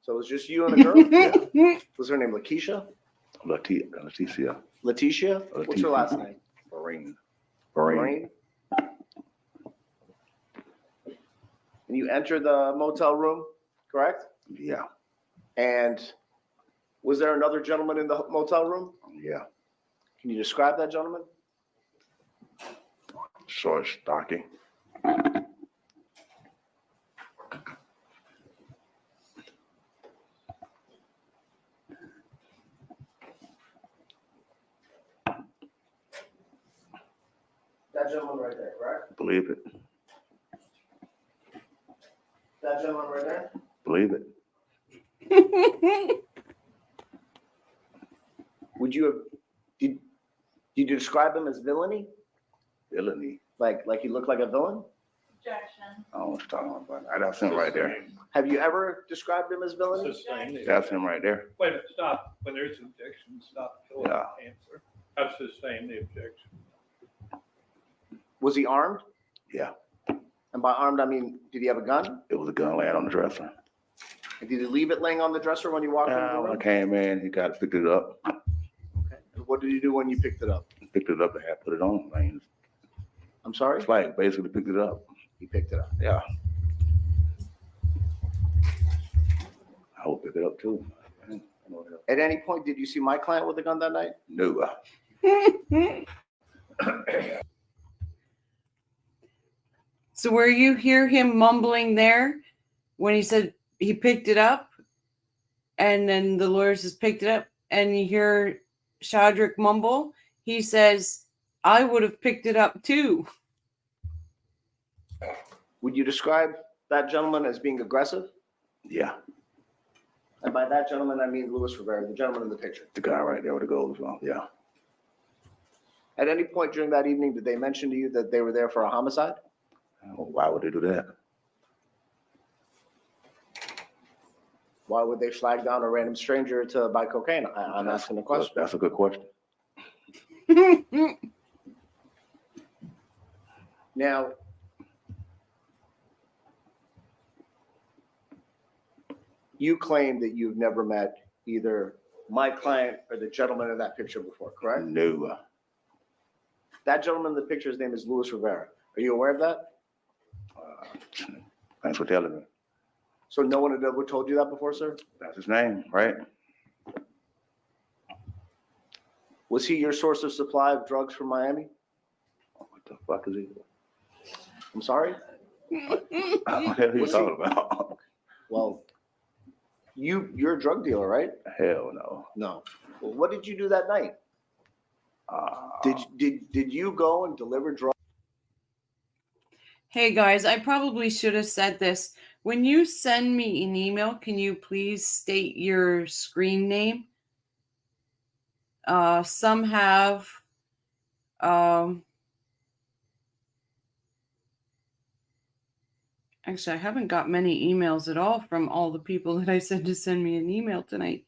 [SPEAKER 2] So it was just you and the girl?
[SPEAKER 8] Yeah.
[SPEAKER 2] Was her name Lakeisha?
[SPEAKER 8] Leticia.
[SPEAKER 2] Letitia? What's her last name?
[SPEAKER 8] Marine.
[SPEAKER 2] Lorraine? And you entered the motel room, correct?
[SPEAKER 8] Yeah.
[SPEAKER 2] And was there another gentleman in the motel room?
[SPEAKER 8] Yeah.
[SPEAKER 2] Can you describe that gentleman?
[SPEAKER 8] Short, stocky.
[SPEAKER 2] That gentleman right there, correct?
[SPEAKER 8] Believe it.
[SPEAKER 2] That gentleman right there?
[SPEAKER 8] Believe it.
[SPEAKER 2] Would you have, did you describe him as villainy?
[SPEAKER 8] Villainy.
[SPEAKER 2] Like he looked like a villain?
[SPEAKER 7] Objection.
[SPEAKER 8] I don't know what you're talking about. That's him right there.
[SPEAKER 2] Have you ever described him as villainy?
[SPEAKER 4] Sustain the-
[SPEAKER 8] That's him right there.
[SPEAKER 4] Wait a minute, stop. When there's objection, stop. Fill
[SPEAKER 8] Yeah.
[SPEAKER 4] out the answer. I've sustained the objection.
[SPEAKER 2] Was he armed?
[SPEAKER 8] Yeah.
[SPEAKER 2] And by armed, I mean, did he have a gun?
[SPEAKER 8] It was a gun laying on the dresser.
[SPEAKER 2] And did he leave it laying on the dresser when you walked into the
[SPEAKER 8] When I
[SPEAKER 2] room?
[SPEAKER 8] came in, he picked it up.
[SPEAKER 2] Okay. And what did he do when you picked it up?
[SPEAKER 8] Picked it up and had put it on. I mean,
[SPEAKER 2] I'm sorry?
[SPEAKER 8] it's like basically picked it up.
[SPEAKER 2] He picked it up.
[SPEAKER 8] Yeah. I would pick it up too.
[SPEAKER 2] At any point, did you see my client with a gun that night?
[SPEAKER 8] No.
[SPEAKER 1] So where you hear him mumbling there when he said he picked it up, and then the lawyer says picked it up, and you hear Shadrick mumble, he says, I would have picked it up too.
[SPEAKER 2] Would you describe that gentleman as being aggressive?
[SPEAKER 8] Yeah.
[SPEAKER 2] And by that gentleman, I mean Louis Rivera, the gentleman in the picture.
[SPEAKER 8] The guy right there with the gold on. Yeah.
[SPEAKER 2] At any point during that evening, did they mention to you that they were there for a homicide?
[SPEAKER 8] Why would they do that?
[SPEAKER 2] Why would they flag down a random stranger to buy cocaine? I'm asking a question.
[SPEAKER 8] That's a good question.
[SPEAKER 2] Now, you claim that you've never met either my client or the gentleman in that picture before, correct?
[SPEAKER 8] No.
[SPEAKER 2] That gentleman in the picture, his name is Louis Rivera. Are you aware of that?
[SPEAKER 8] Thanks for telling me.
[SPEAKER 2] So no one had ever told you that before, sir?
[SPEAKER 8] That's his name, right?
[SPEAKER 2] Was he your source of supply of drugs from Miami?
[SPEAKER 8] What the fuck is he?
[SPEAKER 2] I'm sorry?
[SPEAKER 8] What the hell are you
[SPEAKER 2] Was he-
[SPEAKER 8] talking about?
[SPEAKER 2] Well, you're a drug dealer, right?
[SPEAKER 8] Hell no.
[SPEAKER 2] No. Well, what did you do that night? Did you go and deliver drugs?
[SPEAKER 1] Hey guys, I probably should have said this. When you send me an email, can you please state your screen name? Some have actually, I haven't got many emails at all from all the people that I said to send me an email tonight.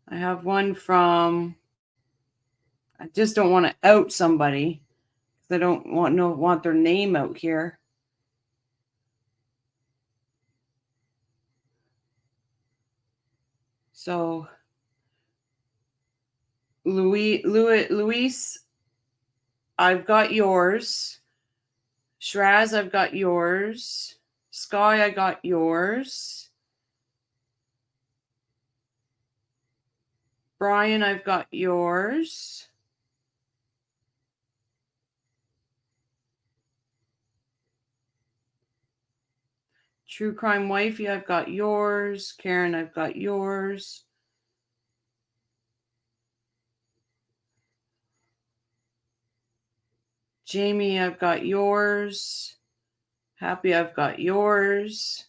[SPEAKER 1] I have one from, I just don't want to out somebody because I don't want their name out here. So, Luis, I've got yours. Shraz, I've got yours. Sky, I got yours. Brian, I've got yours. True Crime Wifey, I've got yours. Karen, I've got yours. Jamie, I've got yours. Happy, I've got yours.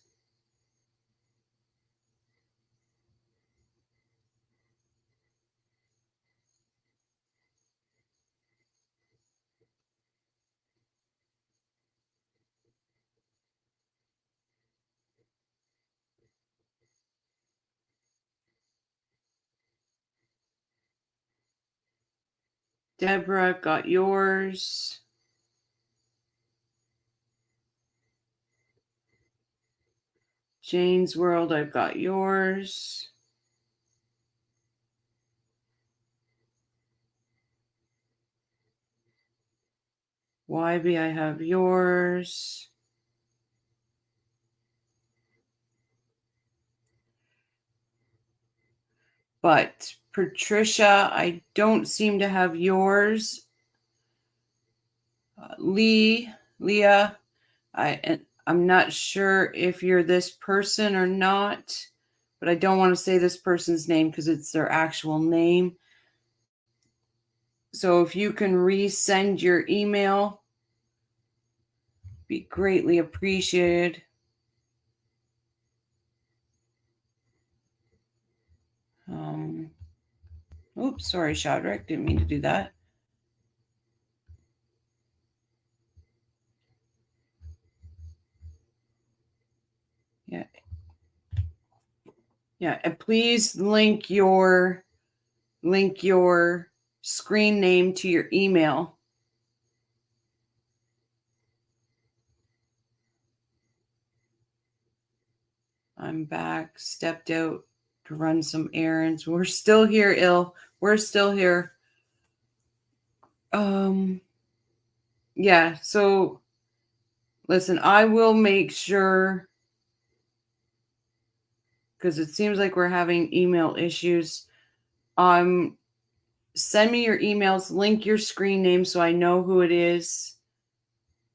[SPEAKER 1] Deborah, I've got yours. Jane's World, I've got yours. YB, I have yours. But Patricia, I don't seem to have yours. Leah, I'm not sure if you're this person or not, but I don't want to say this person's name because it's their actual name. So if you can resend your email, be greatly appreciated. Oops, sorry, Shadrick, didn't mean to do that. Yeah, and please link your screen name to your email. I'm back, stepped out to run some errands. We're still here, Il. We're still here. Yeah, so listen, I will make sure, because it seems like we're having email issues. Send me your emails, link your screen name so I know who it is.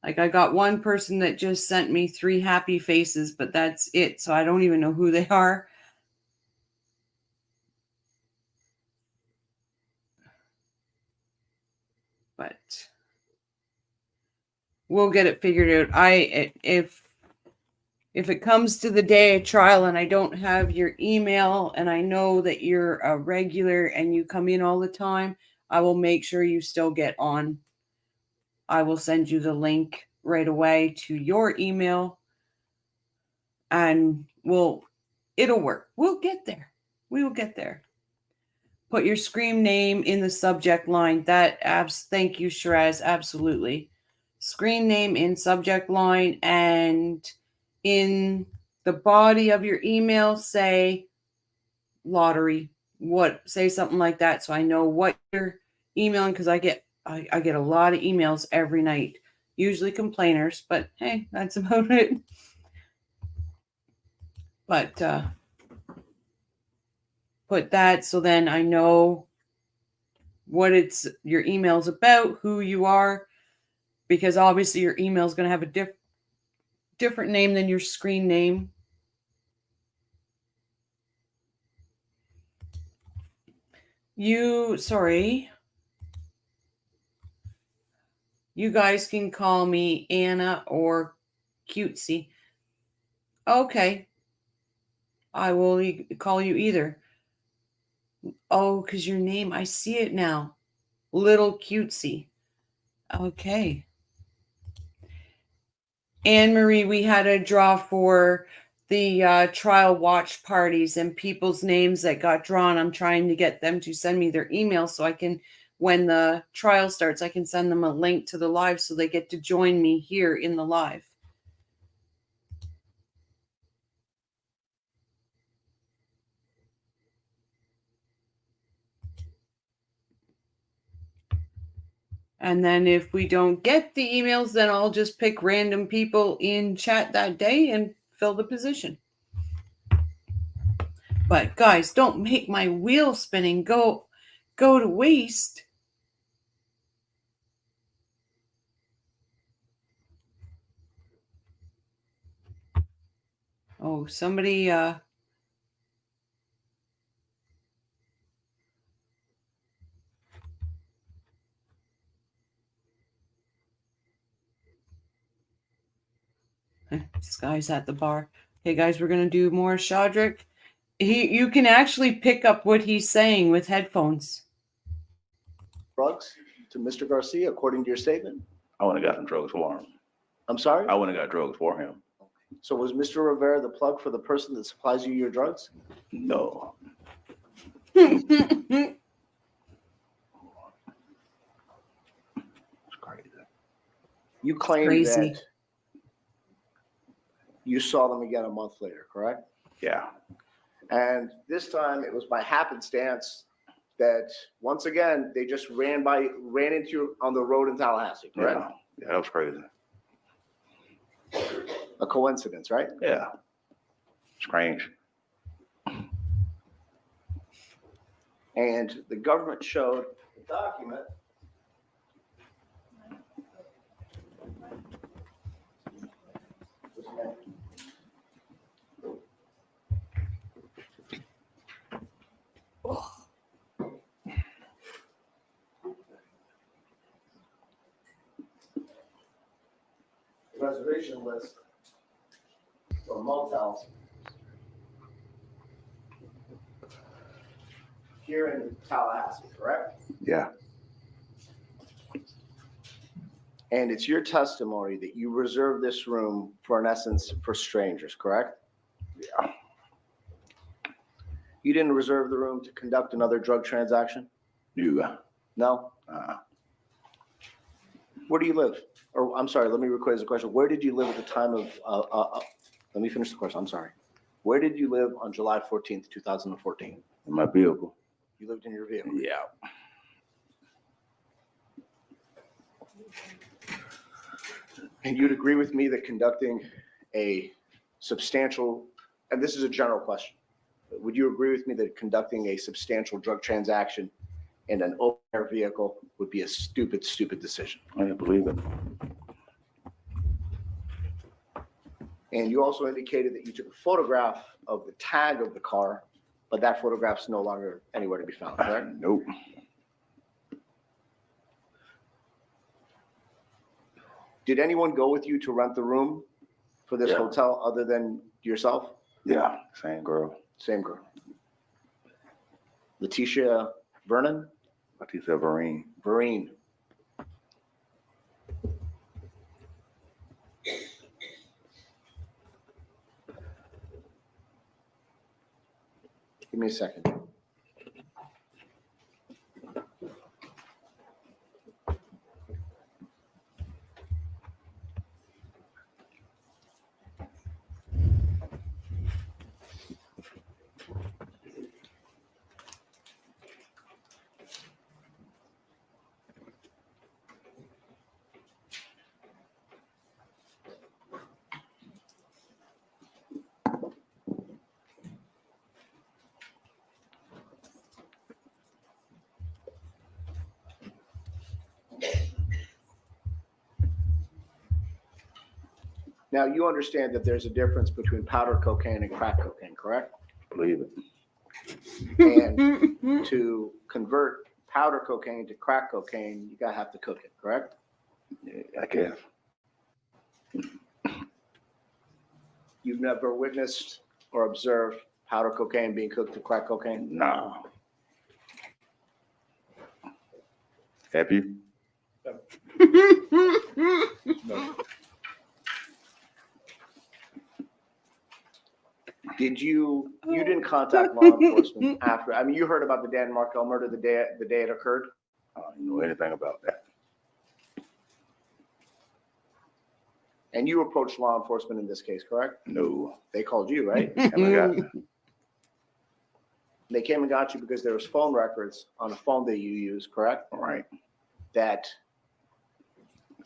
[SPEAKER 1] Like I got one person that just sent me 3 happy faces, but that's it. So I don't even know who they are. But we'll get it figured out. If it comes to the day of trial and I don't have your email and I know that you're a regular and you come in all the time, I will make sure you still get on. I will send you the link right away to your email and it'll work. We'll get there. We will get there. Put your screen name in the subject line. Thank you, Shiraz. Absolutely. Screen name in subject line, and in the body of your email, say lottery. Say something like that so I know what you're emailing, because I get a lot of emails every night, usually complainers, but hey, that's about it. But put that so then I know what your email's about, who you are, because obviously your email is going to have a different name than your screen name. Sorry. You guys can call me Anna or Cutesy. Okay. I will call you either. Oh, because your name, I see it now. Little Cutesy. Okay. Anne Marie, we had a draw for the trial watch parties and people's names that got drawn. I'm trying to get them to send me their email so I can, when the trial starts, I can send them a link to the live so they get to join me here in the live. And then if we don't get the emails, then I'll just pick random people in chat that day and fill the position. But guys, don't make my wheel spinning go to waste. Oh, somebody this guy's at the bar. Okay, guys, we're gonna do more Shadrick. You can actually pick up what he's saying with headphones.
[SPEAKER 2] Drugs to Mr. Garcia, according to your statement?
[SPEAKER 8] I wouldn't have got some drugs for him.
[SPEAKER 2] I'm sorry?
[SPEAKER 8] I wouldn't have got drugs for him.
[SPEAKER 2] So was Mr. Rivera the plug for the person that supplies you your drugs?
[SPEAKER 8] No.
[SPEAKER 2] It's crazy. You claim
[SPEAKER 1] Crazy.
[SPEAKER 2] that you saw them again a month later, correct?
[SPEAKER 8] Yeah.
[SPEAKER 2] And this time it was by happenstance that once again they just ran into you on the road in Tallahassee, correct?
[SPEAKER 8] Yeah. Yeah, that was crazy.
[SPEAKER 2] A coincidence, right?
[SPEAKER 8] Yeah. Strange.
[SPEAKER 2] And the government showed the document. Reservation list for motels here in Tallahassee, correct?
[SPEAKER 8] Yeah.
[SPEAKER 2] And it's your testimony that you reserved this room for, in essence, for strangers, correct?
[SPEAKER 8] Yeah.
[SPEAKER 2] You didn't reserve the room to conduct another drug transaction?
[SPEAKER 8] You.
[SPEAKER 2] No? Where do you live? Or I'm sorry, let me rephrase the question. Where did you live at the time of, let me finish the question, I'm sorry. Where did you live on July 14th, 2014?
[SPEAKER 8] In my vehicle.
[SPEAKER 2] You lived in your vehicle?
[SPEAKER 8] Yeah.
[SPEAKER 2] And you'd agree with me that conducting a substantial, and this is a general question, would you agree with me that conducting a substantial drug transaction in an open air vehicle would be a stupid, stupid decision?
[SPEAKER 8] I didn't believe it.
[SPEAKER 2] And you also indicated that you took a photograph of the tag of the car, but that photograph's no longer anywhere to be found, correct?
[SPEAKER 8] Nope.
[SPEAKER 2] Did anyone go with you to rent the room for this
[SPEAKER 8] Yeah.
[SPEAKER 2] hotel other than yourself?
[SPEAKER 8] Yeah. Same girl.
[SPEAKER 2] Same girl. Letitia Vernon?
[SPEAKER 8] Leticia Vereen.
[SPEAKER 2] Vereen. Give me a second. Now, you understand that there's a difference between powder cocaine and crack cocaine, correct?
[SPEAKER 8] Believe it.
[SPEAKER 2] And to convert powder cocaine to crack cocaine, you gotta have to cook it, correct?
[SPEAKER 8] Yeah, I guess.
[SPEAKER 2] You've never witnessed or observed powder cocaine being cooked to crack cocaine?
[SPEAKER 8] No. Have you?
[SPEAKER 4] No.
[SPEAKER 2] You didn't contact law enforcement after, I mean, you heard about the Dan Markel murder the day it occurred?
[SPEAKER 8] I don't know anything about that.
[SPEAKER 2] And you approached law enforcement in this case, correct?
[SPEAKER 8] No.
[SPEAKER 2] They called you, right?
[SPEAKER 8] Haven't got it.
[SPEAKER 2] They came and got you because there was phone records on a phone that you used, correct?
[SPEAKER 8] Right.
[SPEAKER 2] That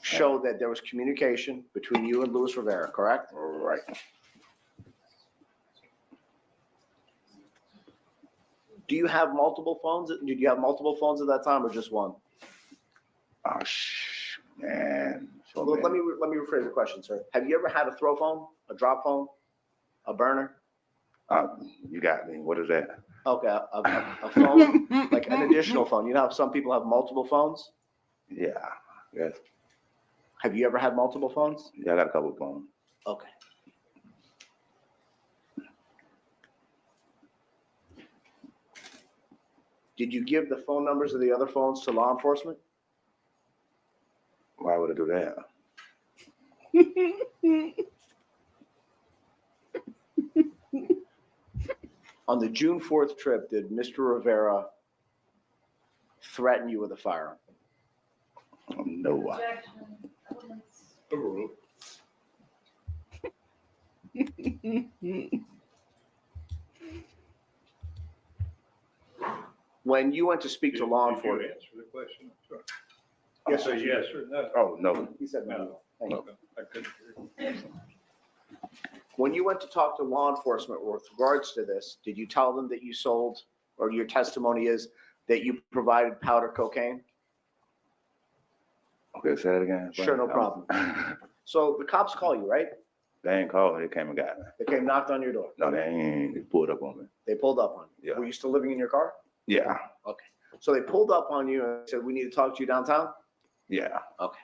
[SPEAKER 2] showed that there was communication between you and Luis Rivera, correct?
[SPEAKER 8] Right.
[SPEAKER 2] Do you have multiple phones? Did you have multiple phones at that time or just one?
[SPEAKER 8] Oh, man. So
[SPEAKER 2] Well, let
[SPEAKER 8] many.
[SPEAKER 2] me rephrase the question, sir. Have you ever had a throw phone, a drop phone, a burner?
[SPEAKER 8] You got me. What is that?
[SPEAKER 2] Okay, a phone, like an additional phone. You know how some people have multiple phones?
[SPEAKER 8] Yeah. Yes.
[SPEAKER 2] Have you ever had multiple phones?
[SPEAKER 8] Yeah, I got a couple of phones.
[SPEAKER 2] Okay. Did you give the phone numbers of the other phones to law enforcement?
[SPEAKER 8] Why would I do that?
[SPEAKER 2] On the June 4th trip, did Mr. Rivera threaten you with a firearm?
[SPEAKER 8] No.
[SPEAKER 7] Objection. Evidence.
[SPEAKER 4] Overruled.
[SPEAKER 2] When you went to speak to law
[SPEAKER 4] Did you
[SPEAKER 2] enforcement,
[SPEAKER 4] answer the question? Sure.
[SPEAKER 2] Yes,
[SPEAKER 4] Say
[SPEAKER 2] sir.
[SPEAKER 4] yes or no.
[SPEAKER 8] Oh, no.
[SPEAKER 2] He said no. Thank you.
[SPEAKER 4] I couldn't hear.
[SPEAKER 2] When you went to talk to law enforcement with regards to this, did you tell them that you sold, or your testimony is that you provided powder cocaine?
[SPEAKER 8] Okay, say that again.
[SPEAKER 2] Sure, no problem. So the cops call you, right?
[SPEAKER 8] They ain't called. They came and got me.
[SPEAKER 2] They came, knocked on your door.
[SPEAKER 8] No, they ain't. They pulled up on me.
[SPEAKER 2] They pulled up on you.
[SPEAKER 8] Yeah.
[SPEAKER 2] Were you still living in your car?
[SPEAKER 8] Yeah.
[SPEAKER 2] Okay. So they pulled up on you and said, "We need to talk to you downtown."
[SPEAKER 8] Yeah.
[SPEAKER 2] Okay.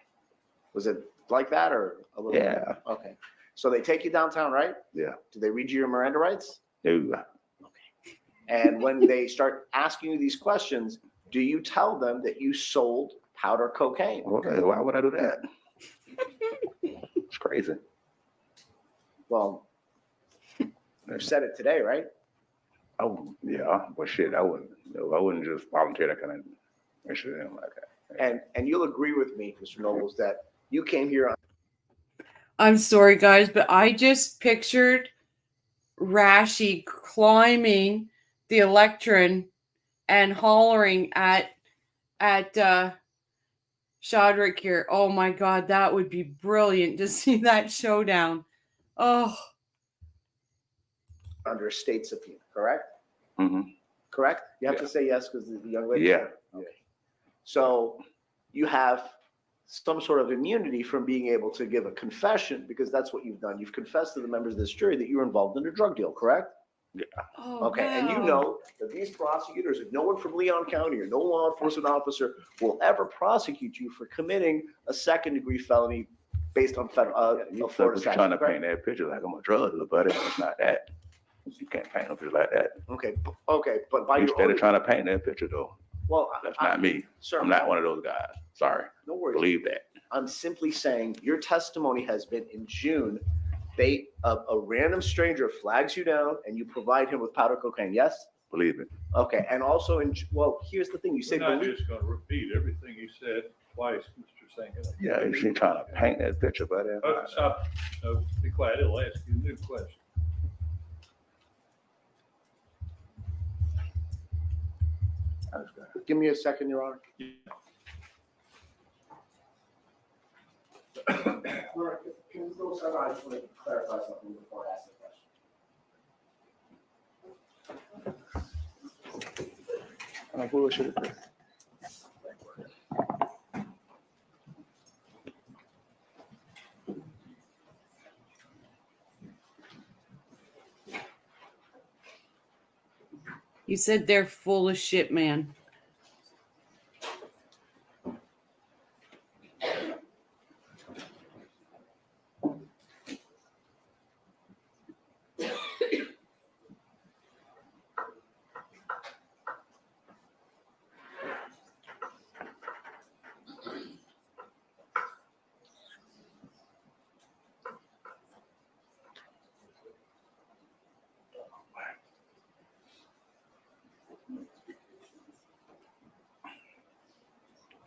[SPEAKER 2] Was it like that or a little?
[SPEAKER 8] Yeah.
[SPEAKER 2] Okay. So they take you downtown, right?
[SPEAKER 8] Yeah.
[SPEAKER 2] Do they read you your Miranda rights?
[SPEAKER 8] No.
[SPEAKER 2] And when they start asking you these questions, do you tell them that you sold powder cocaine?
[SPEAKER 8] Okay, why would I do that? It's crazy.
[SPEAKER 2] Well, you said it today, right?
[SPEAKER 8] Oh, yeah. But shit, I wouldn't. No, I wouldn't just volunteer that kind of shit like that.
[SPEAKER 2] And you'll agree with me, Mr. Nobles, that you came here on
[SPEAKER 1] I'm sorry, guys, but I just pictured Rashi climbing the Electron and hollering at Shadrick here. Oh my God, that would be brilliant to see that showdown. Oh,
[SPEAKER 2] under a state subpoena, correct?
[SPEAKER 8] Mm-hmm.
[SPEAKER 2] Correct? You have
[SPEAKER 8] Yeah.
[SPEAKER 2] to say yes because the young lady.
[SPEAKER 8] Yeah.
[SPEAKER 2] Okay. So you have some sort of immunity from being able to give a confession because that's what you've done. You've confessed to the members of this jury that you were involved in a drug deal, correct?
[SPEAKER 1] oh
[SPEAKER 2] Okay, and you
[SPEAKER 1] wow.
[SPEAKER 2] know that these prosecutors, if no one from Leon County or no law enforcement officer will ever prosecute you for committing a second-degree felony based on federal,
[SPEAKER 8] You
[SPEAKER 2] Florida
[SPEAKER 8] trying to
[SPEAKER 2] statute, correct?
[SPEAKER 8] paint that picture like I'm a drug dealer, buddy. It's not that. You can't paint a picture like that.
[SPEAKER 2] Okay, but by
[SPEAKER 8] You
[SPEAKER 2] your
[SPEAKER 8] instead
[SPEAKER 2] own,
[SPEAKER 8] of trying to paint that picture, though.
[SPEAKER 2] well,
[SPEAKER 8] That's not me.
[SPEAKER 2] sir,
[SPEAKER 8] I'm not one of those guys. Sorry.
[SPEAKER 2] no worries.
[SPEAKER 8] Believe that.
[SPEAKER 2] I'm simply saying your testimony has been in June. A random stranger flags you down and you provide him with powder cocaine. Yes?
[SPEAKER 8] Believe it.
[SPEAKER 2] Okay. And also well, here's the thing. You say
[SPEAKER 4] We're not
[SPEAKER 2] believe.
[SPEAKER 4] just gonna repeat everything you said twice, Mr. Singer.
[SPEAKER 8] Yeah, you see, trying to paint that picture, buddy.
[SPEAKER 4] Oh, stop. No, be quiet. It'll ask you a new question.
[SPEAKER 2] Give me a second, Your Honor.
[SPEAKER 9] All right, can we go, sir? I just want to clarify something before I ask the question.
[SPEAKER 8] I'm like, bullshit.
[SPEAKER 1] You said they're full of shit, man.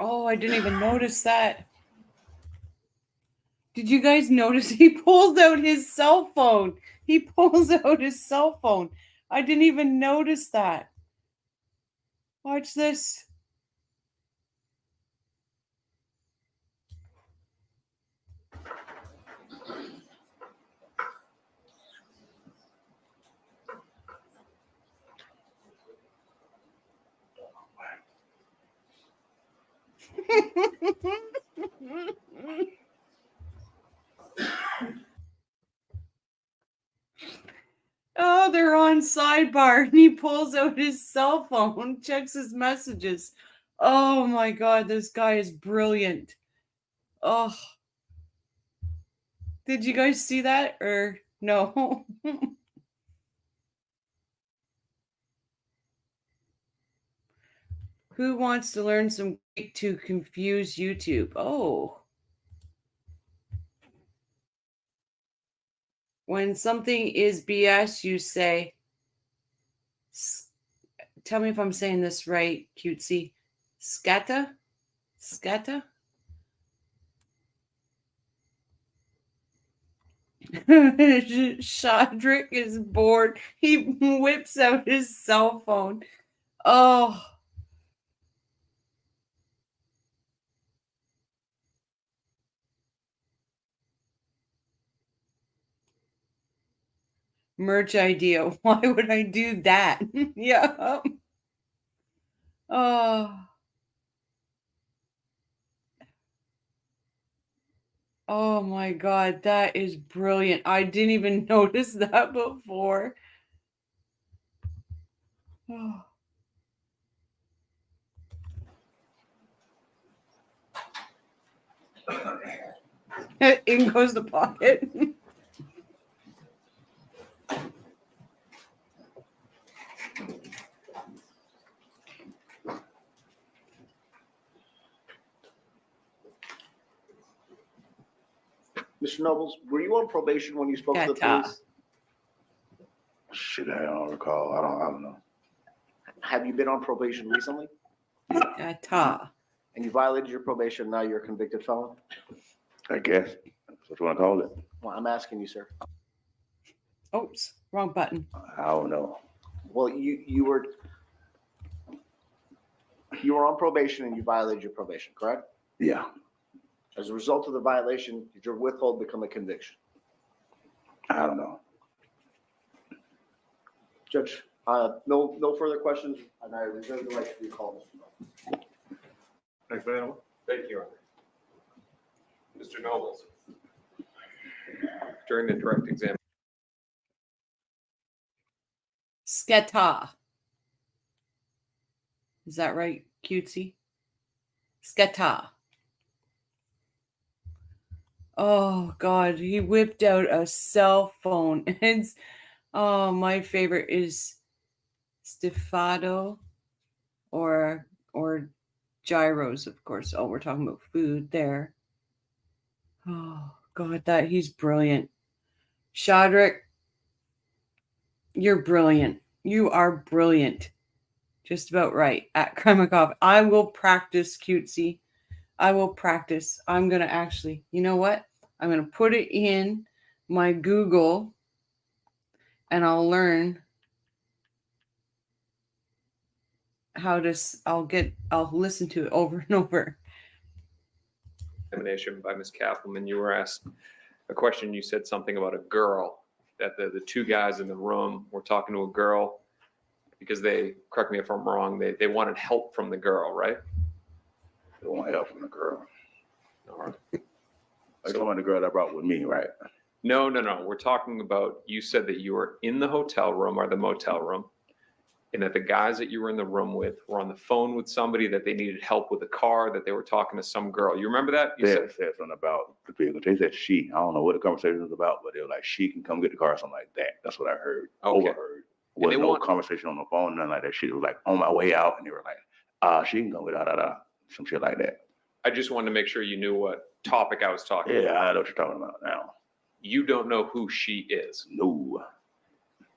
[SPEAKER 1] Oh, I didn't even notice that. Did you guys notice he pulls out his cell phone? He pulls out his cell phone. I didn't even notice that. Watch this. Oh, they're on sidebar and he pulls out his cell phone, checks his messages. Oh my God, this guy is brilliant. Oh, did you guys see that or no? Who wants to learn some Greek to confuse YouTube? Oh. When something is BS, you say, tell me if I'm saying this right, cutesy. Scatta? Scatta? Shadrick is bored. He whips out his cell phone. Oh. Merch idea. Why would I do that? Yeah. Oh. Oh my God, that is brilliant. I didn't even notice that before. Oh. In goes the pocket.
[SPEAKER 2] Mr. Nobles, were you on probation when you spoke to the
[SPEAKER 1] Gata.
[SPEAKER 2] police?
[SPEAKER 8] Shit, I don't recall. I don't know.
[SPEAKER 2] Have you been on probation recently?
[SPEAKER 1] Gata.
[SPEAKER 2] And you violated your probation, now you're a convicted felon?
[SPEAKER 8] I guess that's what you want to call it.
[SPEAKER 2] Well, I'm asking you, sir.
[SPEAKER 1] Oops, wrong button.
[SPEAKER 8] I don't know.
[SPEAKER 2] Well, you were on probation and you violated your probation, correct?
[SPEAKER 8] Yeah,
[SPEAKER 2] As a result of the violation, did your withhold become a conviction?
[SPEAKER 8] I don't know.
[SPEAKER 2] Judge, no further questions, and I reserve the right to recall Mr. Nobles.
[SPEAKER 4] Thank you, Animal.
[SPEAKER 5] Thank you. Mr. Nobles. During the direct exam.
[SPEAKER 1] Sketa. Is that right, cutesy? Sketa. Oh God, he whipped out a cell phone. It's my favorite is Stefado or gyros, of course. Oh, we're talking about food there. Oh God, that he's brilliant. Shadrick, you're brilliant. You are brilliant. Just about right. At Kremakov. I will practice, cutesy. I will practice. I'm going to actually, you know what? I'm going to put it in my Google and I'll learn how to, I'll listen to it over and over.
[SPEAKER 5] Examination by Ms. Kaplan, you were asked a question. You said something about a girl, that the two guys in the room were talking to a girl because they, correct me if I'm wrong, they wanted help from the girl, right?
[SPEAKER 8] They want help from the girl.
[SPEAKER 5] All right.
[SPEAKER 8] Like some of the girl that I brought with me, right?
[SPEAKER 5] No. We're talking about, you said that you were in the hotel room or the motel room and that the guys that you were in the room with were on the phone with somebody, that they needed help with a car, that they were talking to some girl. You remember that? You
[SPEAKER 8] They
[SPEAKER 5] said,
[SPEAKER 8] said something about the vehicle. They said she. I don't know what the conversation was about, but they were like, she can come get the car or something like that. That's what I heard.
[SPEAKER 5] Okay.
[SPEAKER 8] Overheard.
[SPEAKER 5] And they
[SPEAKER 8] Wasn't no
[SPEAKER 5] want-
[SPEAKER 8] conversation on the phone, nothing like that. She was like on my way out, and they were like, she can come with some shit like that.
[SPEAKER 5] I just wanted to make sure you knew what topic I was talking about.
[SPEAKER 8] Yeah, I know what you're talking about now.
[SPEAKER 5] You don't know who she is.
[SPEAKER 8] No.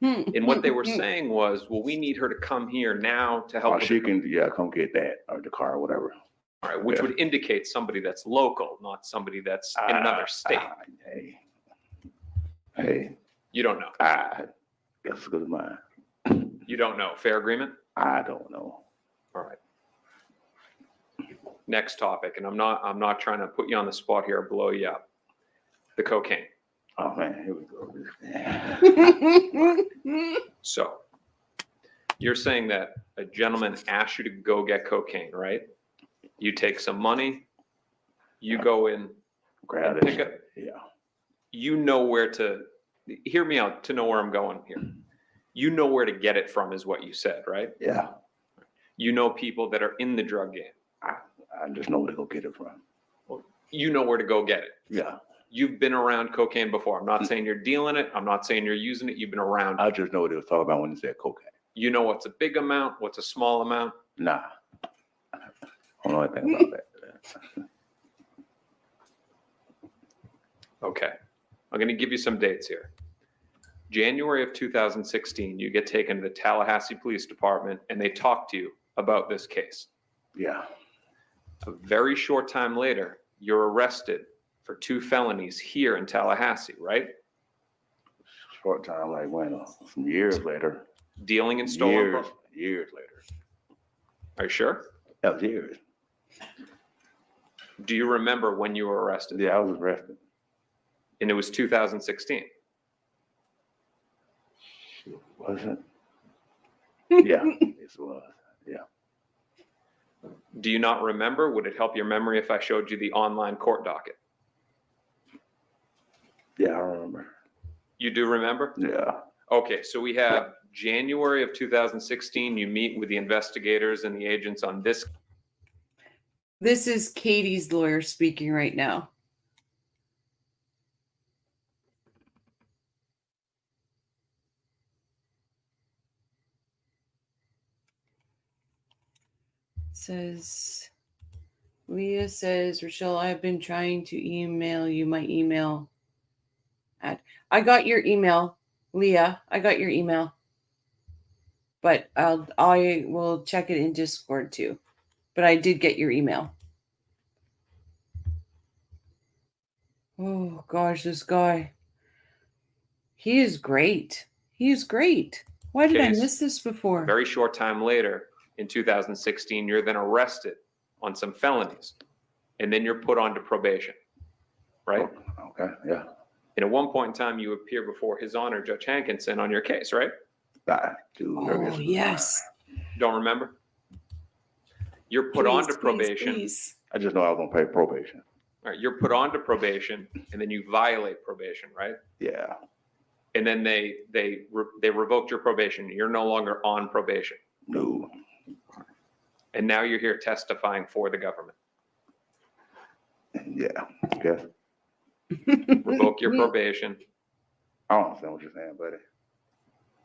[SPEAKER 5] And what they were saying was, well, we need her to come here now to help.
[SPEAKER 8] Oh,
[SPEAKER 5] with
[SPEAKER 8] she
[SPEAKER 5] the-
[SPEAKER 8] can, come get that or the car or whatever.
[SPEAKER 5] All right, which
[SPEAKER 8] yeah.
[SPEAKER 5] would indicate somebody that's local, not somebody that's in another state.
[SPEAKER 8] Hey,
[SPEAKER 5] You don't know.
[SPEAKER 8] guess as good as mine.
[SPEAKER 5] You don't know. Fair agreement?
[SPEAKER 8] I don't know.
[SPEAKER 5] All right. Next topic, and I'm not trying to put you on the spot here or blow you up. The cocaine.
[SPEAKER 8] Oh man, here we go.
[SPEAKER 5] So you're saying that a gentleman asked you to go get cocaine, right? You take some money, you go in,
[SPEAKER 8] Grab
[SPEAKER 5] pick
[SPEAKER 8] it.
[SPEAKER 5] up-
[SPEAKER 8] Yeah.
[SPEAKER 5] you know where to, hear me out to know where I'm going here. You know where to get it from is what you said, right?
[SPEAKER 8] Yeah.
[SPEAKER 5] You know people that are in the drug game.
[SPEAKER 8] I just know where to go get it from.
[SPEAKER 5] You know where to go get it.
[SPEAKER 8] Yeah.
[SPEAKER 5] You've been around cocaine before. I'm not saying you're dealing it. I'm not saying you're using it. You've been around it.
[SPEAKER 8] I just know what they was talking about when they said cocaine.
[SPEAKER 5] You know what's a big amount, what's a small amount.
[SPEAKER 8] Nah. I don't know anything about that.
[SPEAKER 5] Okay. I'm going to give you some dates here. January of 2016, you get taken to the Tallahassee Police Department and they talk to you about this case.
[SPEAKER 8] Yeah.
[SPEAKER 5] A very short time later, you're arrested for 2 felonies here in Tallahassee, right?
[SPEAKER 8] Short time, like when? Some years later.
[SPEAKER 5] Dealing in stolen
[SPEAKER 8] Years.
[SPEAKER 5] property.
[SPEAKER 8] Years later.
[SPEAKER 5] Are you sure?
[SPEAKER 8] That was years.
[SPEAKER 5] Do you remember when you were arrested?
[SPEAKER 8] Yeah, I was arrested.
[SPEAKER 5] And it was 2016.
[SPEAKER 8] Was it? Yeah, it was. Yeah.
[SPEAKER 5] Do you not remember? Would it help your memory if I showed you the online court docket?
[SPEAKER 8] Yeah, I remember.
[SPEAKER 5] You do remember?
[SPEAKER 8] Yeah.
[SPEAKER 5] Okay, so we have January of 2016, you meet with the investigators and the agents on this.
[SPEAKER 1] This is Katie's lawyer speaking right now. Says, Leah says, Rochelle, I've been trying to email you my email. I got your email, Leah. I got your email. But I will check it in Discord too. But I did get your email. Oh gosh, this guy. He is great. He is great. Why did I
[SPEAKER 5] Case.
[SPEAKER 1] miss this before?
[SPEAKER 5] A very short time later, in 2016, you're then arrested on some felonies. And then you're put onto probation, right?
[SPEAKER 8] Okay, yeah.
[SPEAKER 5] And at one point in time, you appear before His Honor, Judge Hankinson, on your case, right?
[SPEAKER 8] I do.
[SPEAKER 1] Oh, yes.
[SPEAKER 5] Don't remember? You're put onto probation.
[SPEAKER 1] Please.
[SPEAKER 8] I just know I was gonna pay probation.
[SPEAKER 5] All right, you're put onto probation, and then you violate probation, right?
[SPEAKER 8] Yeah.
[SPEAKER 5] And then they revoked your probation. You're no longer on probation.
[SPEAKER 8] No.
[SPEAKER 5] And now you're here testifying for the government.
[SPEAKER 8] Yeah. Yes.
[SPEAKER 5] Revoke your probation.
[SPEAKER 8] I don't understand what you're saying, buddy.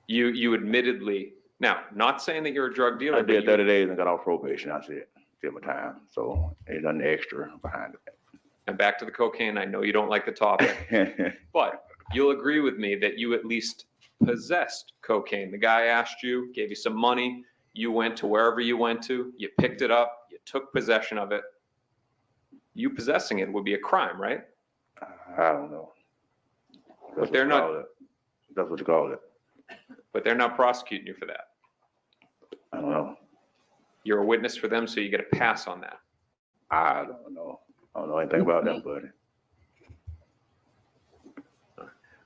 [SPEAKER 5] You admittedly, now, not saying that you're a drug dealer.
[SPEAKER 8] I did
[SPEAKER 5] but
[SPEAKER 8] 30 days and got off probation. I said, did my time. So ain't nothing extra behind
[SPEAKER 5] And back to the cocaine, I know you don't like the topic,
[SPEAKER 8] it.
[SPEAKER 5] but you'll agree with me that you at least possessed cocaine. The guy asked you, gave you some money, you went to wherever you went to, you picked it up, you took possession of it. You possessing it would be a crime, right?
[SPEAKER 8] I don't know.
[SPEAKER 5] But they're not-
[SPEAKER 8] That's what you call it.
[SPEAKER 5] But they're not prosecuting you for that.
[SPEAKER 8] I don't know.
[SPEAKER 5] You're a witness for them, so you get a pass on that.
[SPEAKER 8] I don't know. I don't know anything about that, buddy.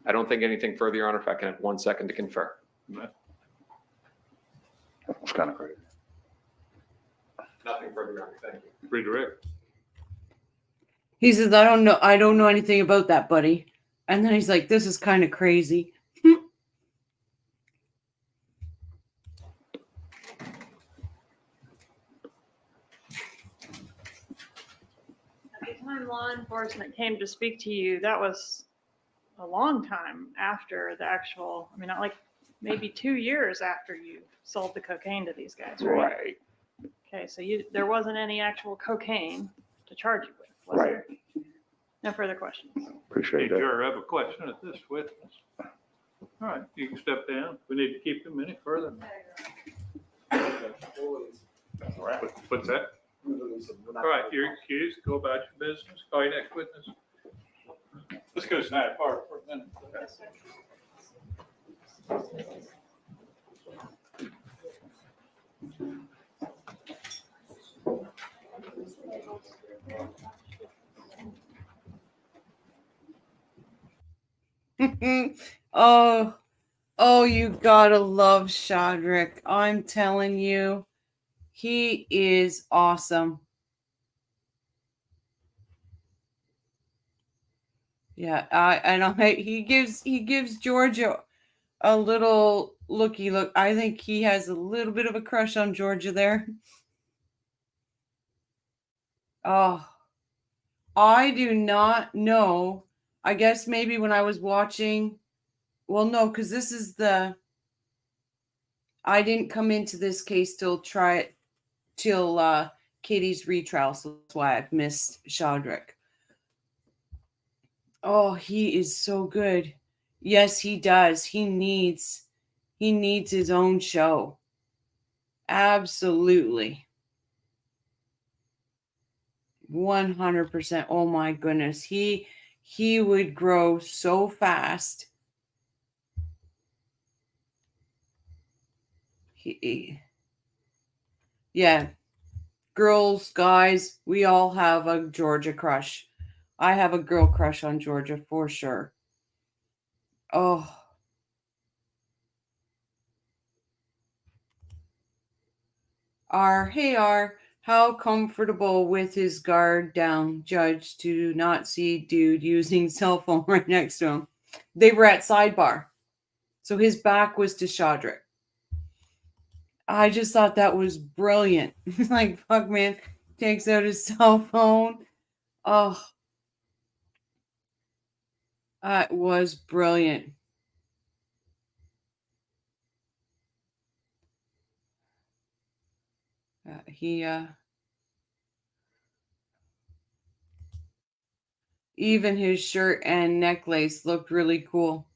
[SPEAKER 5] I don't think anything further, Your Honor, if I can have 1 second to confer.
[SPEAKER 8] It's kind of crazy.
[SPEAKER 5] Nothing further, Your Honor, thank you.
[SPEAKER 4] Redirect.
[SPEAKER 1] He says, I don't know anything about that, buddy. And then he's like, this is kind of crazy.
[SPEAKER 7] law enforcement came to speak to you, that was a long time after the actual, I mean, not like maybe 2 years after you sold the cocaine to these guys, right?
[SPEAKER 8] Right,
[SPEAKER 7] Okay, so there wasn't any actual cocaine to charge you with, was
[SPEAKER 8] right.
[SPEAKER 7] there? No further questions.
[SPEAKER 8] Appreciate
[SPEAKER 4] Hey,
[SPEAKER 8] that.
[SPEAKER 4] Juror, I have a question of this witness. All right, you can step down. We need to keep him any further. What's that? All right, you're excused. Go about your business. Call your next witness. Let's go Snyder Park for a minute.
[SPEAKER 1] Oh, oh, you gotta love Shadrick. I'm telling you, he is awesome. Yeah, he gives Georgia a little looky look. I think he has a little bit of a crush on Georgia there. Oh, I do not know. I guess maybe when I was watching, well, no, because I didn't come into this case till Katie's retrial, so that's why I've missed Shadrick. Oh, he is so good. Yes, he does. He needs his own show. Absolutely. 100%. Oh my goodness. He would grow so fast. Yeah. Girls, guys, we all have a Georgia crush. I have a girl crush on Georgia for sure. Oh. How comfortable with his guard down, judge, to not see dude using cell phone right next to him. They were at sidebar. So his back was to Shadrick. I just thought that was brilliant. Like, fuck, man. Takes out his cell phone. Oh. It was brilliant. Even his shirt and necklace looked really cool.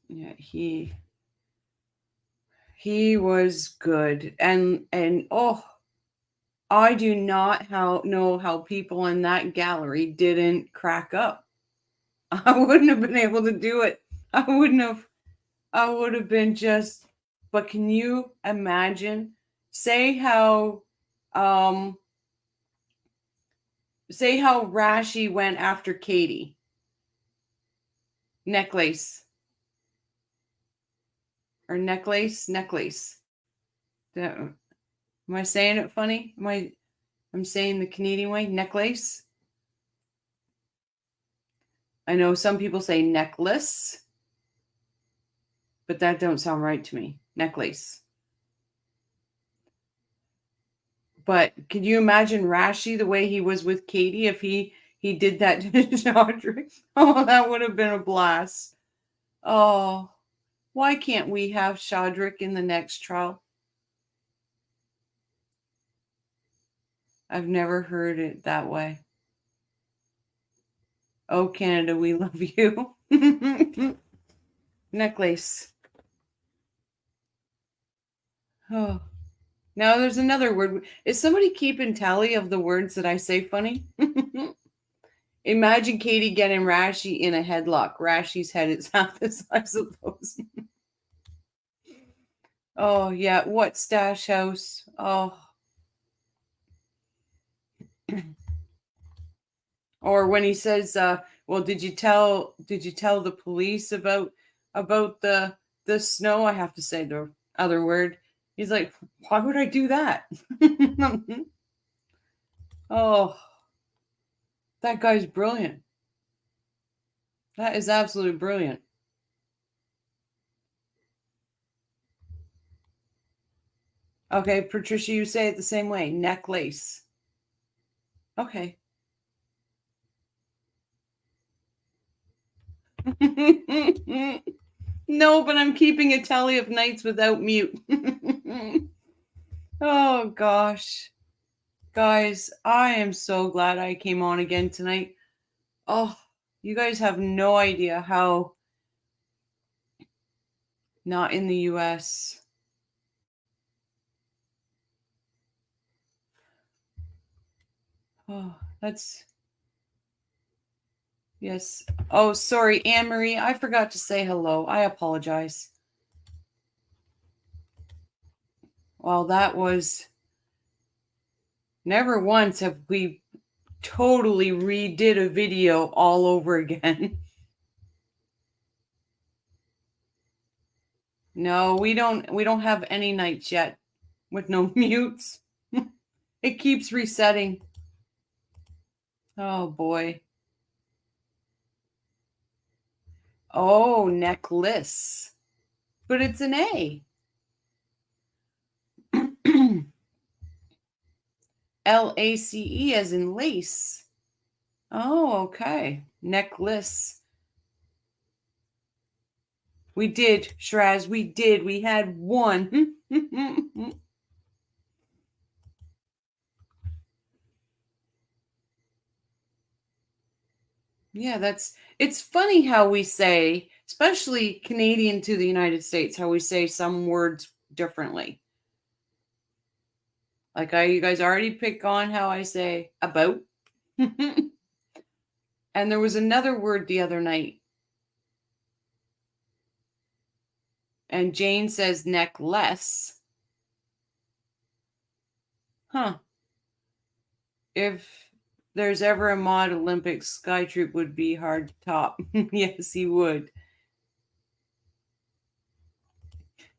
[SPEAKER 1] Yeah, he was good. And oh, I do not know how people in that gallery didn't crack up. I wouldn't have been able to do it. I would have been just, but can you imagine? Say how Rashi went after Katie. Necklace. Am I saying it funny? I'm saying the Canadian way? Necklace? I know some people say necklace, but that don't sound right to me. Necklace. But could you imagine Rashi the way he was with Katie if he did that to Shadrick? Oh, that would have been a blast. Oh, why can't we have Shadrick in the next trial? I've never heard it that way. Oh, Canada, we love you. Necklace. Oh. Now there's another word. Is somebody keeping tally of the words that I say funny? Imagine Katie getting Rashi in a headlock. Rashi's head is half the size of those. Oh, yeah. What stash house? Oh. Or when he says, well, did you tell the police about the snow? I have to say the other word. He's like, why would I do that? Oh, that guy's brilliant. That is absolutely brilliant. Okay, Patricia, you say it the same way. Necklace. Okay. No, but I'm keeping a tally of nights without mute. Oh, gosh. Guys, I am so glad I came on again tonight. Oh, you guys have no idea how not in the US. Oh, that's yes. Oh, sorry, Anne Marie. I forgot to say hello. I apologize. Well, that was never once have we totally redid a video all over again. No, we don't have any nights yet with no mutes. It keeps resetting. Oh boy. Oh, necklace. But it's an A. Lace as in lace. Oh, okay. Necklace. We did, Shraz. We did. We had one. Yeah, it's funny how we say, especially Canadian to the United States, how we say some words differently. Like you guys already pick on how I say about. And there was another word the other night. And Jane says necklace. Huh. If there's ever a mod Olympics, Sky Troop would be hard to top. Yes, he would.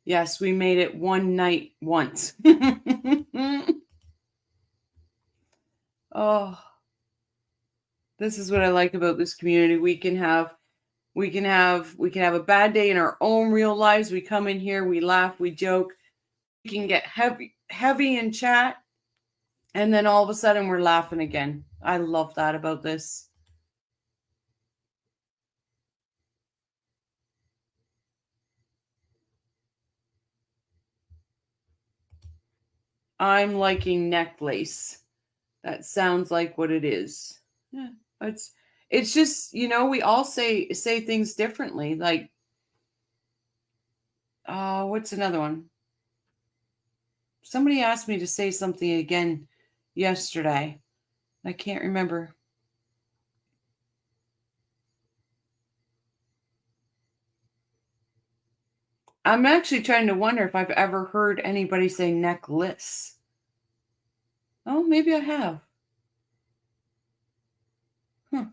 [SPEAKER 1] Yes, we made it one night once. Oh, this is what I like about this community. We can have a bad day in our own real lives. We come in here, we laugh, we joke. We can get heavy in chat, and then all of a sudden we're laughing again. I love that about this. I'm liking necklace. That sounds like what it is. Yeah, it's just, we all say things differently. Like, what's another one? Somebody asked me to say something again yesterday. I can't remember. I'm actually trying to wonder if I've ever heard anybody say necklace. Oh, maybe I have. Huh.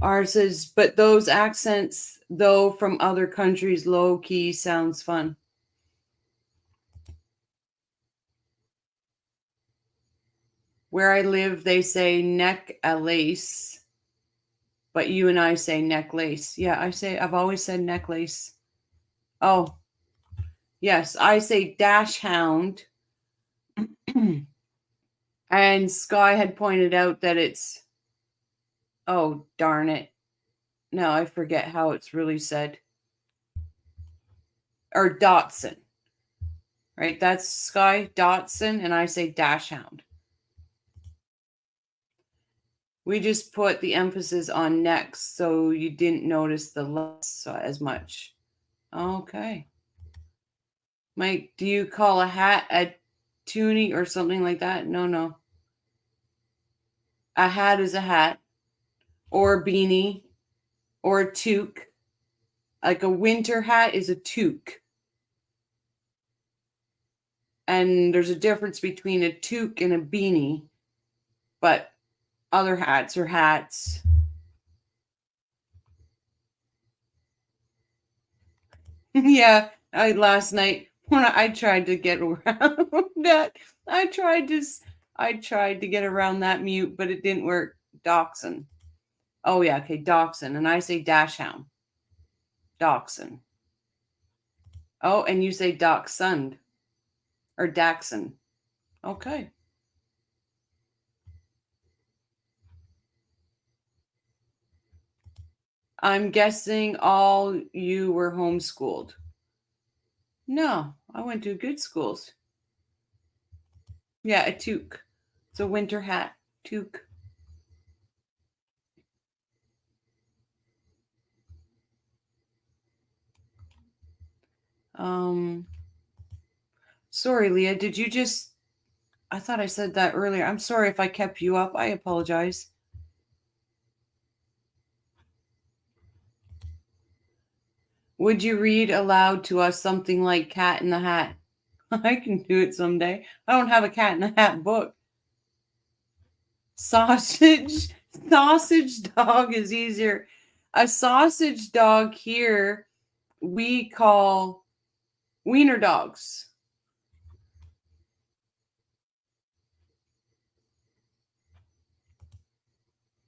[SPEAKER 1] Ours is, but those accents, though, from other countries, low key sounds fun. Where I live, they say neck a lace, but you and I say necklace. Yeah, I've always said necklace. Oh, yes, I say dash hound. And Sky had pointed out that it's, oh, darn it. No, I forget how it's really said. Or Dotson. Right? That's Sky Dotson, and I say dash hound. We just put the emphasis on next, so you didn't notice the less as much. Okay. Mike, do you call a hat a toonie or something like that? No. A hat is a hat, or a beanie, or a toque. Like a winter hat is a toque. And there's a difference between a toque and a beanie, but other hats are hats. Yeah, last night when I tried to get around that, I tried to get around that mute, but it didn't work. Dachshund. Oh yeah, okay, dachshund, and I say dachshund. Dachshund. Oh, and you say dachshund or dachshund. Okay. I'm guessing all you were homeschooled. No, I went to good schools. Yeah, a toque. It's a winter hat. Toque. Sorry, Leah, did you just I thought I said that earlier. I'm sorry if I kept you up. I apologize. Would you read aloud to us something like Cat in the Hat? I can do it someday. I don't have a Cat in the Hat book. Sausage dog is easier. A sausage dog here we call wiener dogs.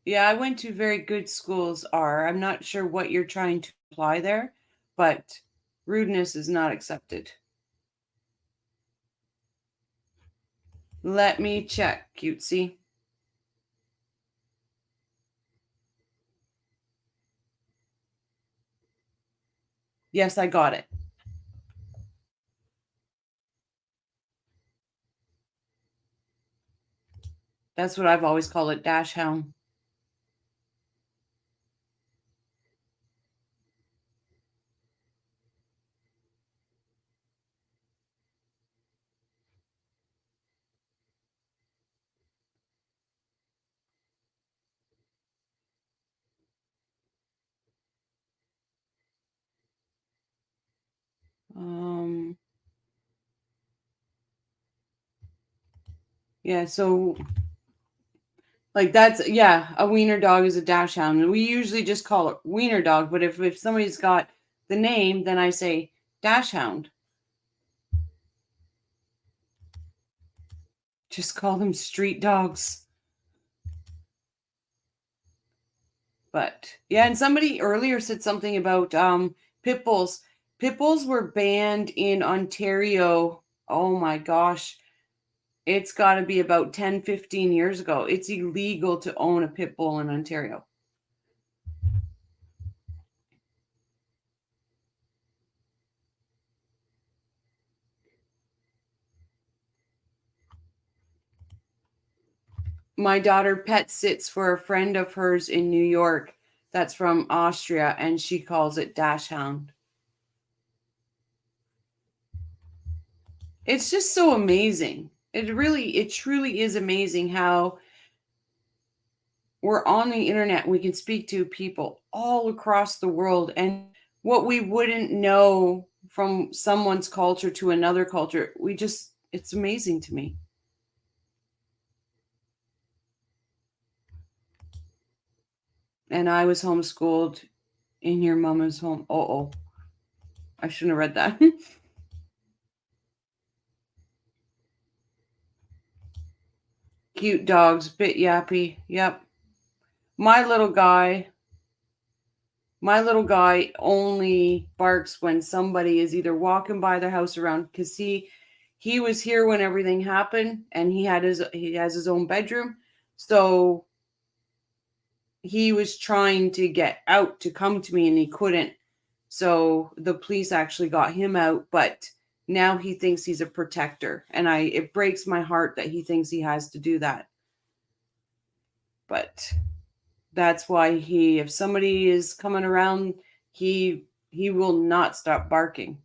[SPEAKER 1] Yeah, I went to very good schools, R. I'm not sure what you're trying to imply there, but rudeness is not accepted. Let me check, cutesy. Yes, I got it. That's what I've always called it, dash hound. Yeah, so like that's yeah, a wiener dog is a dash hound. And we usually just call it wiener dog, but if somebody's got the name, then I say dash hound. Just call them street dogs. But yeah, and somebody earlier said something about pit bulls. Pit bulls were banned in Ontario. Oh my gosh. It's got to be about 10, 15 years ago. It's illegal to own a pit bull in Ontario. My daughter pet sits for a friend of hers in New York that's from Austria, and she calls it dash hound. It's just so amazing. It truly is amazing how we're on the internet. We can speak to people all across the world, and what we wouldn't know from someone's culture to another culture, it's amazing to me. And I was homeschooled in your mama's home. Oh, I shouldn't have read that. Cute dogs, bit yappy. Yep. My little guy only barks when somebody is either walking by their house around because he was here when everything happened and he has his own bedroom. So he was trying to get out to come to me and he couldn't. So the police actually got him out, but now he thinks he's a protector. And it breaks my heart that he thinks he has to do that. But that's why if somebody is coming around, he will not stop barking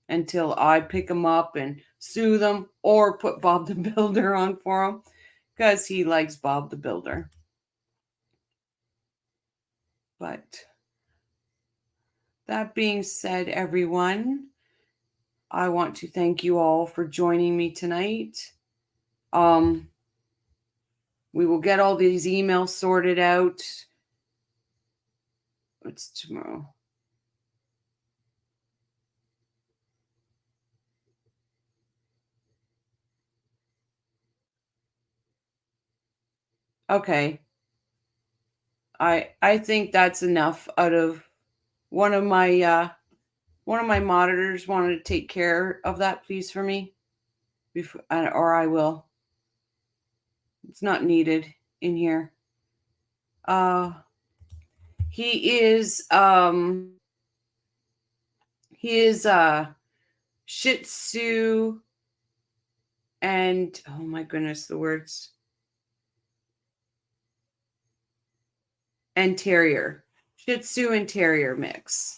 [SPEAKER 1] until I pick him up and soothe him or put Bob the Builder on for him because he likes Bob the Builder. But that being said, everyone, I want to thank you all for joining me tonight. We will get all these emails sorted out. It's tomorrow. Okay. I think that's enough out of one of my monitors wanted to take care of that, please, for me. Before, or I will. It's not needed in here. He is Shih Tzu and oh my goodness, the words. And Terrier. Shih Tzu and Terrier mix.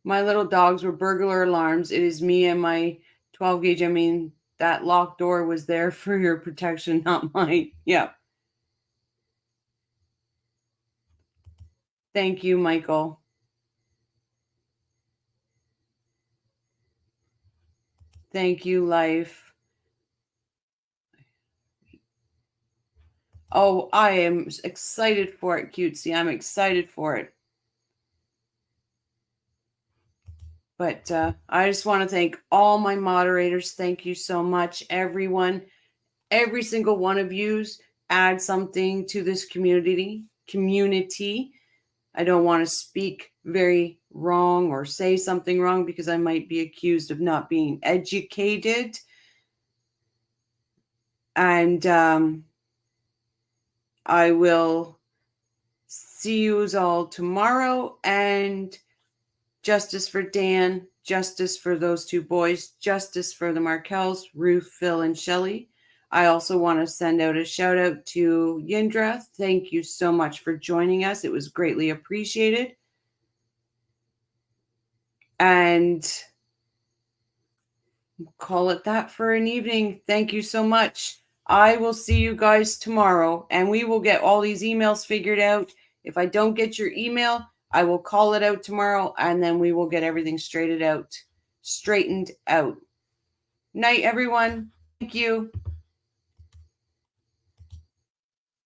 [SPEAKER 1] My little dogs were burglar alarms. It is me and my 12 gauge. I mean, that locked door was there for your protection, not mine. Yeah. Thank you, Michael. Thank you, Life. Oh, I am excited for it, Cutesy. I'm excited for it. But I just want to thank all my moderators. Thank you so much, everyone. Every single one of you add something to this community. I don't want to speak very wrong or say something wrong because I might be accused of not being educated. And I will see you all tomorrow. And justice for Dan, justice for those two boys, justice for the Markels, Ruth, Phil, and Shelly. I also want to send out a shout out to Yindra. Thank you so much for joining us. It was greatly appreciated. And call it that for an evening. Thank you so much. I will see you guys tomorrow and we will get all these emails figured out. If I don't get your email, I will call it out tomorrow and then we will get everything straightened out. Night, everyone. Thank you.